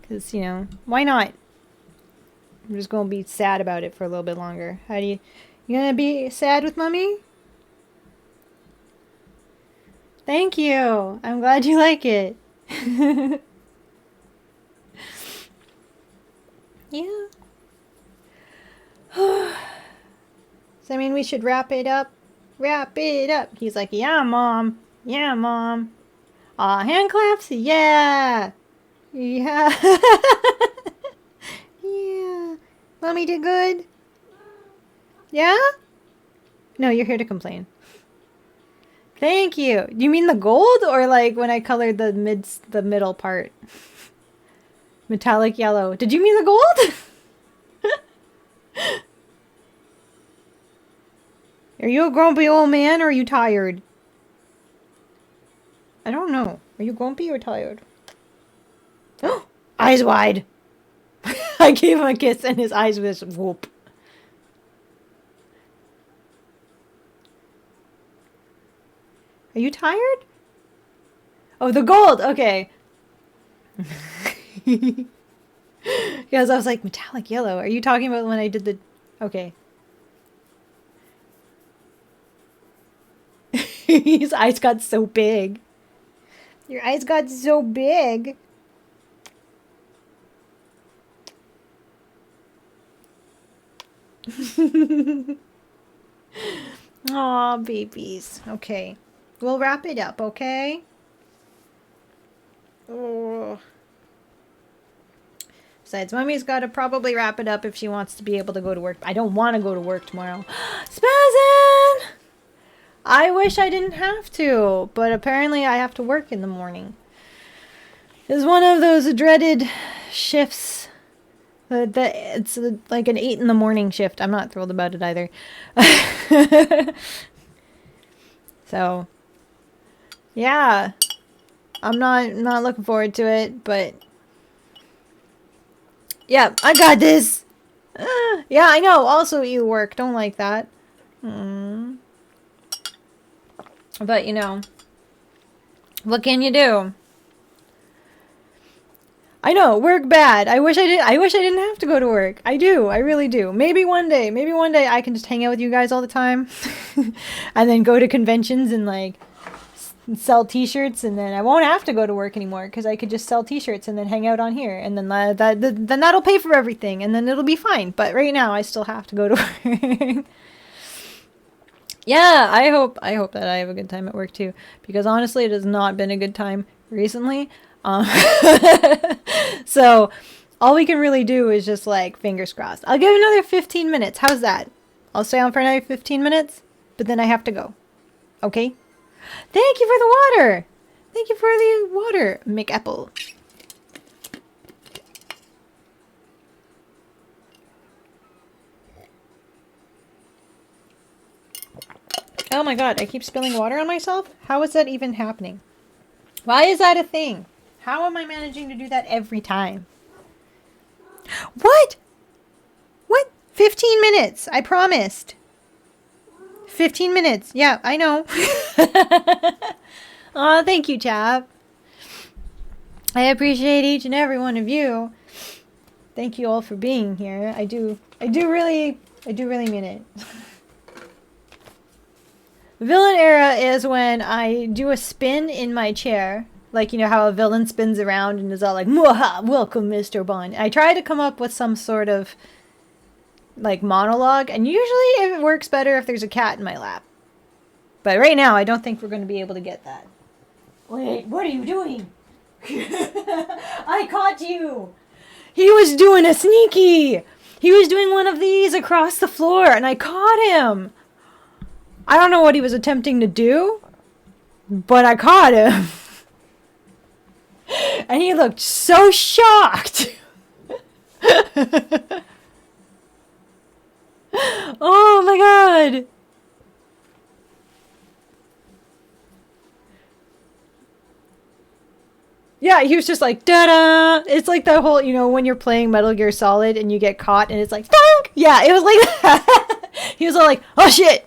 Because, you know, why not? I'm just going to be sad about it for a little bit longer. You going to be sad with mommy? Thank you. I'm glad you like it. Yeah. So, I mean, we should wrap it up. Wrap it up. He's like, yeah, Mom. Yeah, Mom. Aw, hand claps? Yeah. Yeah. Yeah. Mommy did good? Yeah? No, you're here to complain. Thank you. You mean the gold or like when I colored the middle part? Metallic yellow. Did you mean the gold? Are you a grumpy old man or are you tired? I don't know. Are you grumpy or tired? Eyes wide. I gave him a kiss and his eyes was whoop. Are you tired? Oh, the gold. Okay. Because I was like, metallic yellow. Are you talking about when I did the... Okay. His eyes got so big. Your eyes got so big. Aw, babies. Okay. We'll wrap it up, okay? Oh. Besides, Mommy's got to probably wrap it up if she wants to be able to go to work. I don't want to go to work tomorrow. Spazin! I wish I didn't have to, but apparently I have to work in the morning. It's one of those dreaded shifts. It's like an 8 in the morning shift. I'm not thrilled about it either. So, yeah. I'm not looking forward to it, but yeah, I got this. Yeah, I know. Also, you work. Don't like that. But, you know, what can you do? I know, work bad. I wish I didn't have to go to work. I do. I really do. Maybe one day I can just hang out with you guys all the time and then go to conventions and like sell t-shirts, and then I won't have to go to work anymore because I could just sell t-shirts and then hang out on here, and then then that'll pay for everything, and then it'll be fine. But right now I still have to go to work. Yeah, I hope that I have a good time at work too, because honestly it has not been a good time recently. So all we can really do is just like fingers crossed. I'll give another 15 minutes. How's that? I'll stay on for another 15 minutes, but then I have to go. Okay? Thank you for the water. Thank you for the water, McApple. Oh my god, I keep spilling water on myself? How is that even happening? Why is that a thing? How am I managing to do that every time? What? What? 15 minutes. I promised. 15 minutes. Yeah, I know. Aw, thank you, chap. I appreciate each and every one of you. Thank you all for being here. I do really mean it. Villain era is when I do a spin in my chair. Like, you know how a villain spins around and is all like, "Mwaha, welcome, Mr. Bond." I try to come up with some sort of, like, monologue. And usually it works better if there's a cat in my lap. But right now, I don't think we're going to be able to get that. Wait, what are you doing? I caught you. He was doing a sneaky. He was doing one of these across the floor, and I caught him. I don't know what he was attempting to do, but I caught him. And he looked so shocked. Oh my god. Yeah, he was just like, da-da. It's like that whole, you know, when you're playing Metal Gear Solid and you get caught and it's like, thunk! Yeah, it was like that. He was all like, oh shit.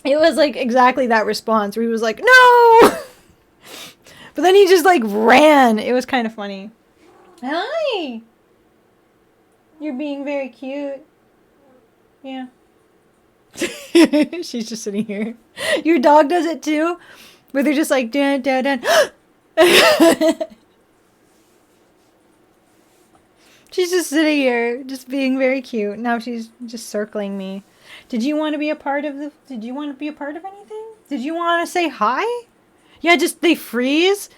It was like exactly that response where he was like, no! But then he just like ran. It was kind of funny. Hi! You're being very cute. Yeah. She's just sitting here. Your dog does it too? Where they're just like, dun, dun, dun. She's just sitting here, just being very cute. Now she's just circling me. Did you want to be a part of anything? Did you want to say hi? Yeah, just they freeze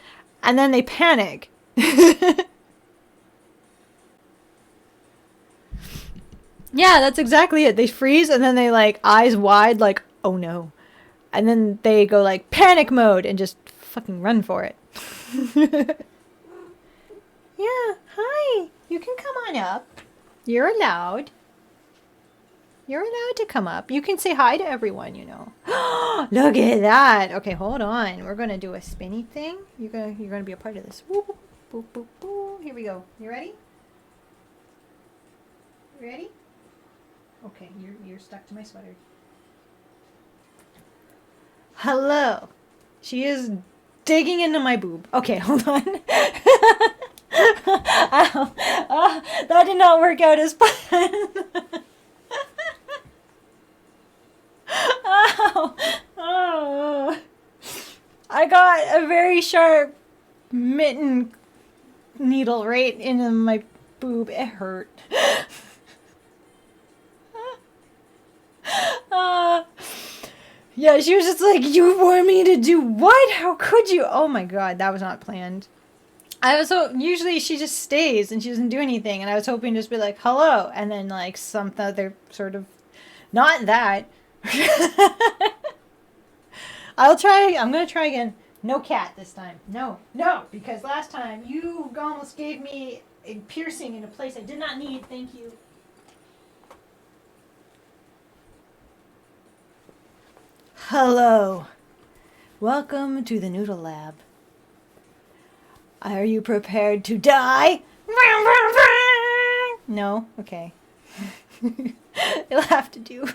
and then they panic. Yeah, that's exactly it. They freeze and then they like eyes wide like, oh no. And then they go like panic mode and just fucking run for it. Yeah, hi. You can come on up. You're allowed. You're allowed to come up. You can say hi to everyone, you know. Look at that. Okay, hold on. We're gonna do a spinny thing. You're gonna be a part of this. Whoop, whoop, whoop, whoop, whoop. Here we go. You ready? You ready? Okay, you're stuck to my sweater. Hello. She is digging into my boob. Okay, hold on. Ow. Oh, that did not work out as planned. Ow. Oh. I got a very sharp mitten needle right into my boob. It hurt. Yeah, she was just like, you want me to do what? How could you? Oh my god, that was not planned. I was usually she just stays and she doesn't do anything, and I was hoping to just be like, hello, and then like some other sort of, not that. I'll try. I'm gonna try again. No cat this time. No, no, because last time you almost gave me a piercing in a place I did not need. Thank you. Hello. Welcome to the Noodle Lab. Are you prepared to die? No? Okay. You'll have to do.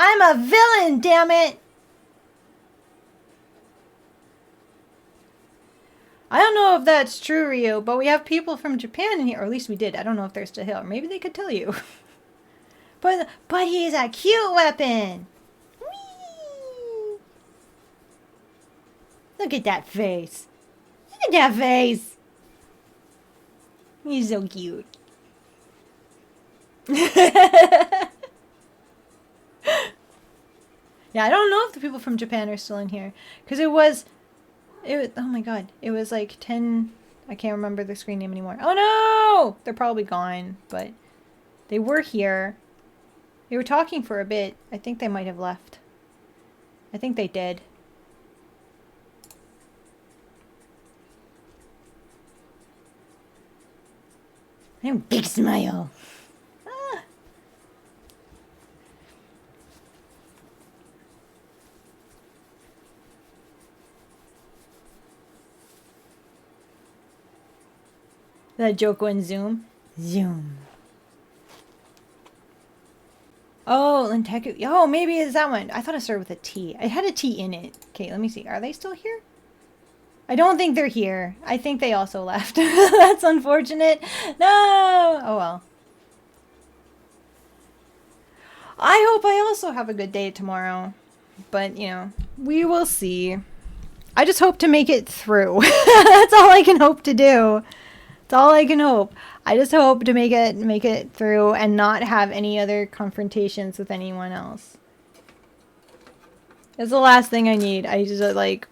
I'm a villain, damn it! I don't know if that's true, Rio, but we have people from Japan in here, or at least we did. I don't know if they're still here. Maybe they could tell you. But he's a cute weapon. Whee! Look at that face. Look at that face. He's so cute. Yeah, I don't know if the people from Japan are still in here. Because it was, oh my god. It was like 10, I can't remember the screen name anymore. Oh no! They're probably gone, but they were here. They were talking for a bit. I think they might have left. I think they did. I'm big smile. Ah. That joke went zoom. Zoom. Oh, Lenteku. Oh, maybe it's that one. I thought it started with a T. It had a T in it. Okay, let me see. Are they still here? I don't think they're here. I think they also left. That's unfortunate. No! Oh well. I hope I also have a good day tomorrow. But, you know, we will see. I just hope to make it through. That's all I can hope to do. That's all I can hope. I just hope to make it through and not have any other confrontations with anyone else. That's the last thing I need. I just like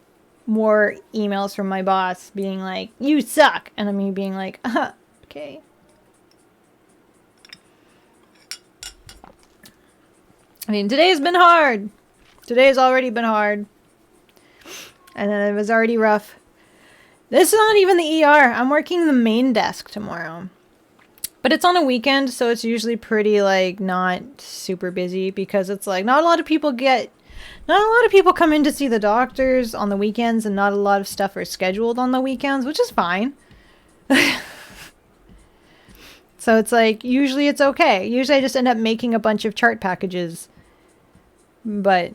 more emails from my boss being like, "You suck," and me being like, okay. I mean, today's been hard. Today's already been hard, and then it was already rough. This is not even the ER. I'm working the main desk tomorrow. But it's on a weekend, so it's usually pretty, like, not super busy because it's, like, not a lot of people come in to see the doctors on the weekends, and not a lot of stuff are scheduled on the weekends, which is fine. So it's, like, usually it's okay. Usually I just end up making a bunch of chart packages. But,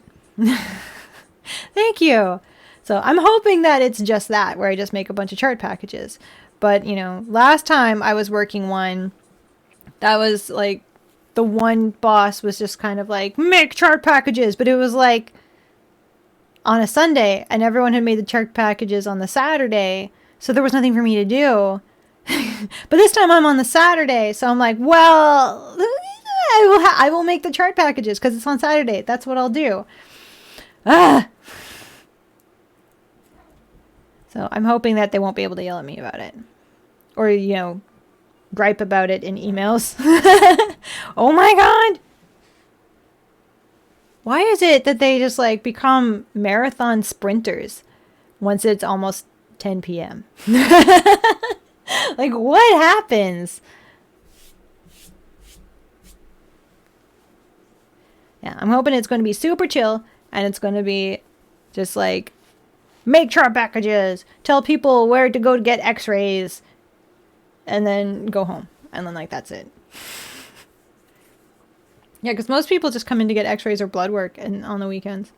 thank you. So I'm hoping that it's just that, where I just make a bunch of chart packages. But, you know, last time I was working one, that was like, the one boss was just kind of like, make chart packages. But it was like on a Sunday, and everyone had made the chart packages on the Saturday. So there was nothing for me to do. But this time I'm on the Saturday. So I'm like, well, I will make the chart packages because it's on Saturday. That's what I'll do. So I'm hoping that they won't be able to yell at me about it. Or, you know, gripe about it in emails. Oh my god! Why is it that they just, like, become marathon sprinters once it's almost 10 p.m.? Like, what happens? Yeah, I'm hoping it's going to be super chill, and it's going to be just, like, make chart packages, tell people where to go to get x-rays, and then go home. And then, like, that's it. Yeah, because most people just come in to get x-rays or blood work on the weekends.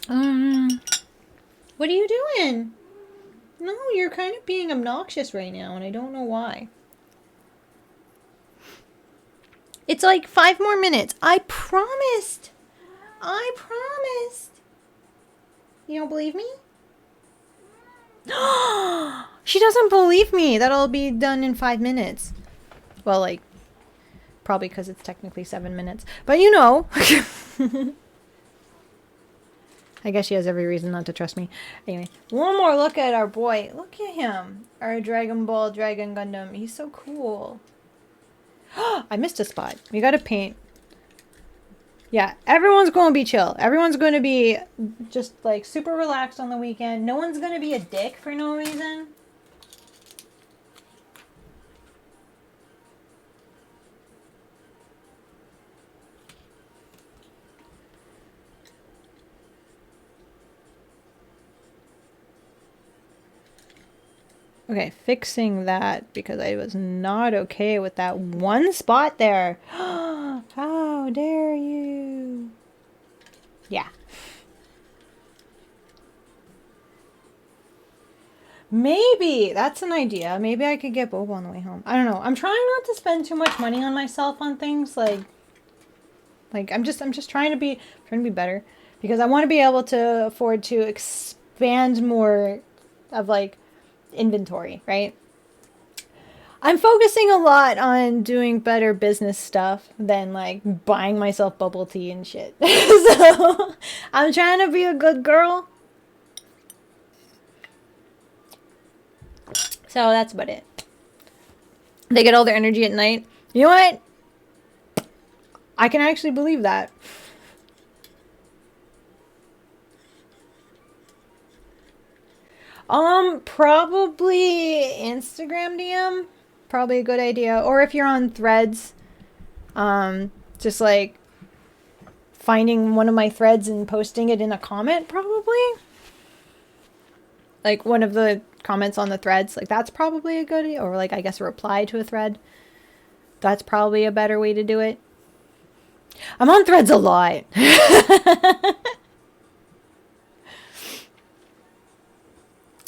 What are you doing? No, you're kind of being obnoxious right now, and I don't know why. It's like 5 more minutes. I promised. I promised. You don't believe me? She doesn't believe me. That'll be done in 5 minutes. Well, like, probably because it's technically 7 minutes. But you know. I guess she has every reason not to trust me. Anyway, one more look at our boy. Look at him. Our Dragon Ball Dragon Gundam. He's so cool. I missed a spot. We gotta paint. Yeah, everyone's going to be chill. Everyone's going to be just like super relaxed on the weekend. No one's going to be a dick for no reason. Okay, fixing that because I was not okay with that one spot there. How dare you? Yeah. Maybe that's an idea. Maybe I could get Boba on the way home. I don't know. I'm trying not to spend too much money on myself on things like I'm just trying to be better because I want to be able to afford to expand more of like inventory, right? I'm focusing a lot on doing better business stuff than like buying myself bubble tea and shit. So I'm trying to be a good girl. So that's about it. They get all their energy at night. You know what? I can actually believe that. Probably Instagram DM. Probably a good idea. Or if you're on Threads, just like finding one of my threads and posting it in a comment, probably. Like one of the comments on the threads, like that's probably a good idea. Or like I guess a reply to a thread. That's probably a better way to do it. I'm on Threads a lot.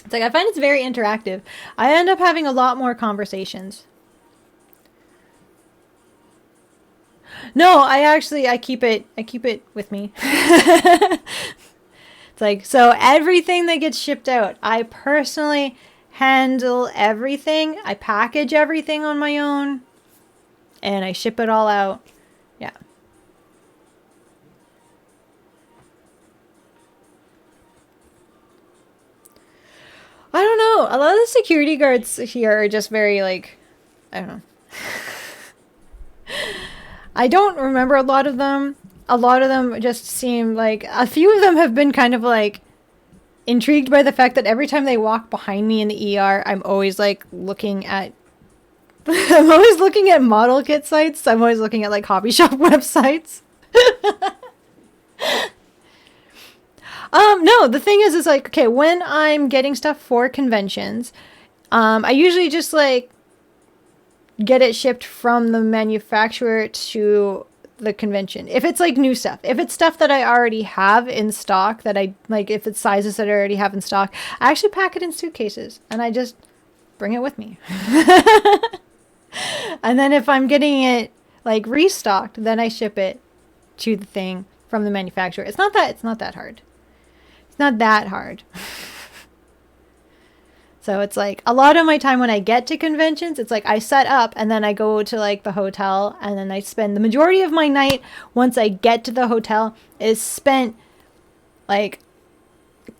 It's like I find it's very interactive. I end up having a lot more conversations. No, I keep it with me. It's like, so everything that gets shipped out, I personally handle everything. I package everything on my own and I ship it all out. Yeah. I don't know. A lot of the security guards here are just very like, I don't know. I don't remember a lot of them. A lot of them just seem like, a few of them have been kind of like intrigued by the fact that every time they walk behind me in the ER, I'm always like looking at, I'm always looking at model kit sites. I'm always looking at like hobby shop websites. No, the thing is like, okay, when I'm getting stuff for conventions, I usually just like get it shipped from the manufacturer to the convention. If it's like new stuff, if it's stuff that I already have in stock, that I like, if it's sizes that I already have in stock, I actually pack it in suitcases and I just bring it with me. And then if I'm getting it like restocked, then I ship it to the thing from the manufacturer. It's not that hard. It's not that hard. So it's like a lot of my time when I get to conventions, it's like I set up and then I go to like the hotel and then I spend the majority of my night once I get to the hotel is spent like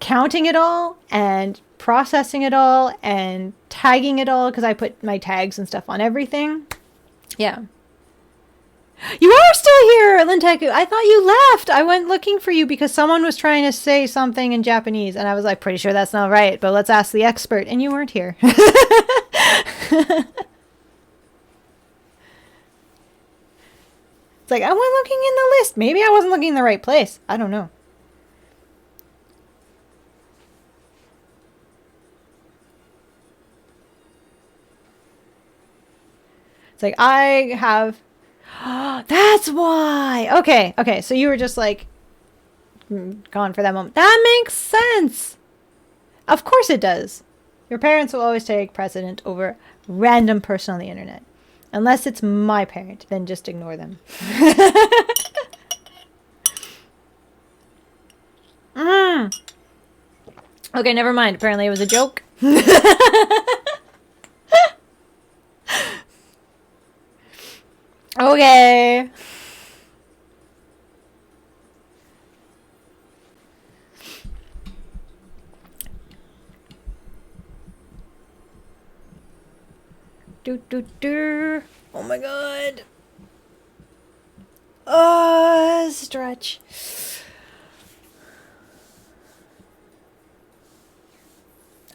counting it all and processing it all and tagging it all because I put my tags and stuff on everything. Yeah. You are still here, Linteku. I thought you left. I went looking for you because someone was trying to say something in Japanese and I was like, pretty sure that's not right, but let's ask the expert. And you weren't here. It's like, I went looking in the list. Maybe I wasn't looking in the right place. I don't know. It's like, I have... That's why. Okay. So you were just like gone for that moment. That makes sense. Of course it does. Your parents will always take precedent over random person on the internet. Unless it's my parent, then just ignore them. Okay, never mind. Apparently it was a joke. Okay. Do do do. Oh my god. Stretch.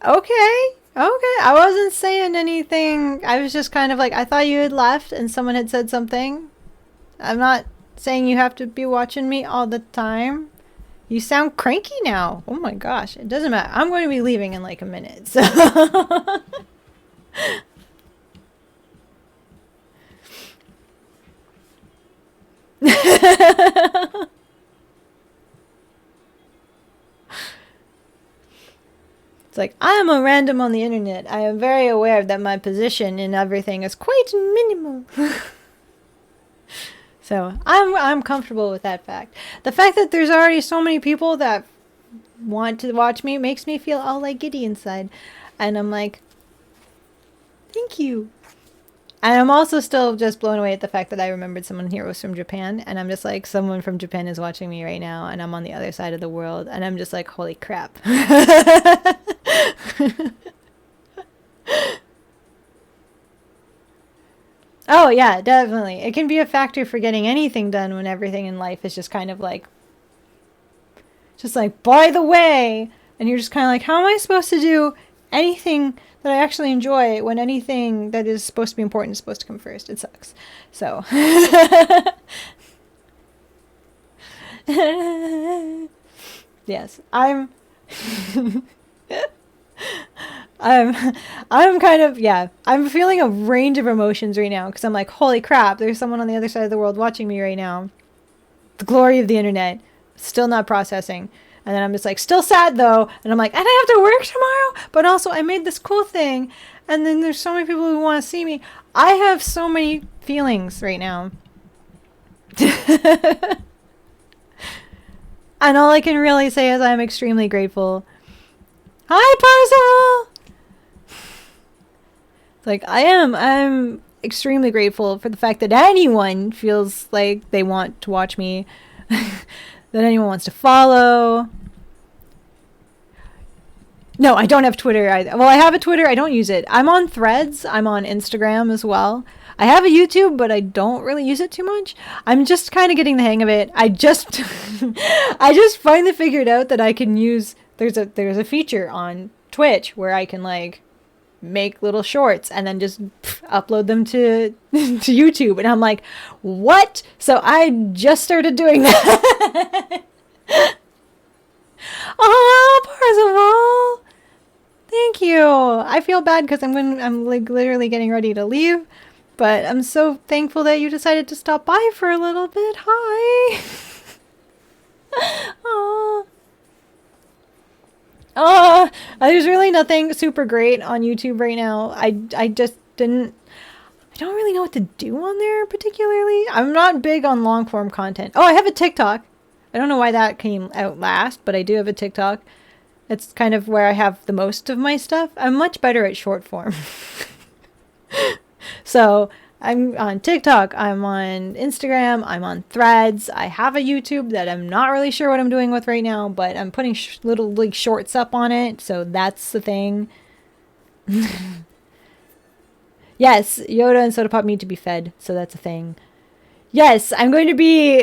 Okay. Okay. I wasn't saying anything. I was just kind of like, I thought you had left and someone had said something. I'm not saying you have to be watching me all the time. You sound cranky now. Oh my gosh. It doesn't matter. I'm going to be leaving in like a minute. So it's like, I am a random on the internet. I am very aware that my position in everything is quite minimal. So I'm comfortable with that fact. The fact that there's already so many people that want to watch me makes me feel all like giddy inside. And I'm like, thank you. And I'm also still just blown away at the fact that I remembered someone here was from Japan. And I'm just like, someone from Japan is watching me right now. And I'm on the other side of the world. And I'm just like, holy crap. Oh, yeah, definitely. It can be a factor for getting anything done when everything in life is just kind of like, just like, by the way. And you're just kind of like, how am I supposed to do anything that I actually enjoy when anything that is supposed to be important is supposed to come first? It sucks. So. Yes, I'm I'm kind of, yeah, I'm feeling a range of emotions right now because I'm like, holy crap, there's someone on the other side of the world watching me right now. The glory of the internet. Still not processing. And then I'm just like, still sad though. And I'm like, and I have to work tomorrow? But also, I made this cool thing. And then there's so many people who want to see me. I have so many feelings right now. And all I can really say is I'm extremely grateful. Hi, Parcel! It's like, I'm extremely grateful for the fact that anyone feels like they want to watch me. That anyone wants to follow. No, I don't have Twitter either. Well, I have a Twitter. I don't use it. I'm on Threads. I'm on Instagram as well. I have a YouTube, but I don't really use it too much. I'm just kind of getting the hang of it. I just I just finally figured out that I can use there's a feature on Twitch where I can like make little shorts and then just upload them to to YouTube, and I'm like, what? So I just started doing that. Oh, Parzival, thank you. I feel bad because I'm like literally getting ready to leave, but I'm so thankful that you decided to stop by for a little bit. Hi. Oh. There's really nothing super great on YouTube right now. I just didn't. I don't really know what to do on there particularly. I'm not big on long form content. Oh, I have a TikTok. I don't know why that came out last, but I do have a TikTok. It's kind of where I have the most of my stuff. I'm much better at short form. So I'm on TikTok, I'm on Instagram, I'm on Threads. I have a YouTube that I'm not really sure what I'm doing with right now, but I'm putting little like shorts up on it, so that's the thing. Yes, Yoda and Soda Pop need to be fed, so that's a thing. Yes, I'm going to be,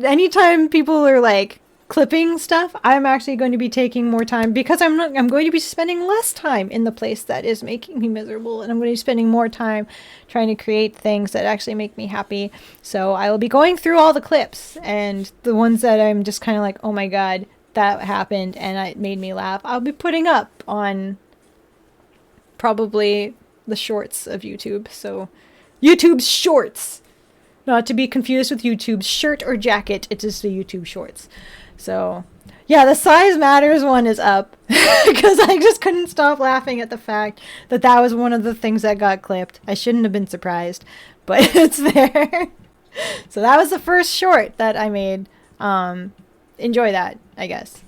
anytime people are like clipping stuff, I'm actually going to be taking more time because I'm going to be spending less time in the place that is making me miserable, and I'm going to be spending more time trying to create things that actually make me happy. So I will be going through all the clips, and the ones that I'm just kind of like, oh my god, that happened and it made me laugh, I'll be putting up on probably the shorts of YouTube. So YouTube's shorts, not to be confused with YouTube's shirt or jacket. It is the YouTube shorts. So yeah, the size matters one is up because I just couldn't stop laughing at the fact that that was one of the things that got clipped. I shouldn't have been surprised, but it's there. So that was the first short that I made. Enjoy that, I guess.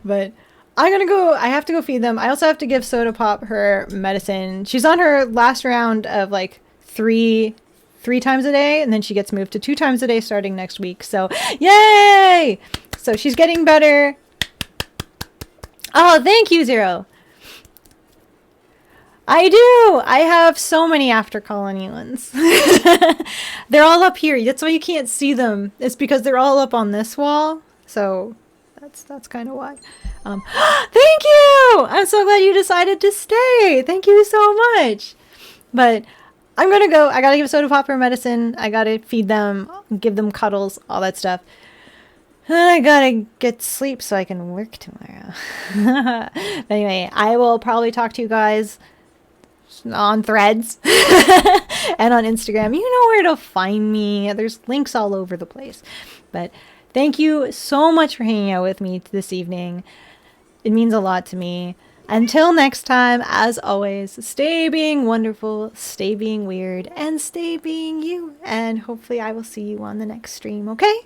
But I'm gonna go. I have to go feed them. I also have to give Soda Pop her medicine. She's on her last round of like three times a day, and then she gets moved to 2 times a day starting next week. So yay! So she's getting better. Oh, thank you, Zero. I do. I have so many after colony ones. They're all up here. That's why you can't see them. It's because they're all up on this wall. So that's kind of why. Thank you. I'm so glad you decided to stay. Thank you so much. But I'm gonna go. I gotta give Soda Pop her medicine. I gotta feed them, give them cuddles, all that stuff. And I gotta get sleep so I can work tomorrow. But anyway, I will probably talk to you guys on Threads and on Instagram. You know where to find me. There's links all over the place. But thank you so much for hanging out with me this evening. It means a lot to me. Until next time, as always, stay being wonderful, stay being weird, and stay being you. And hopefully I will see you on the next stream, okay?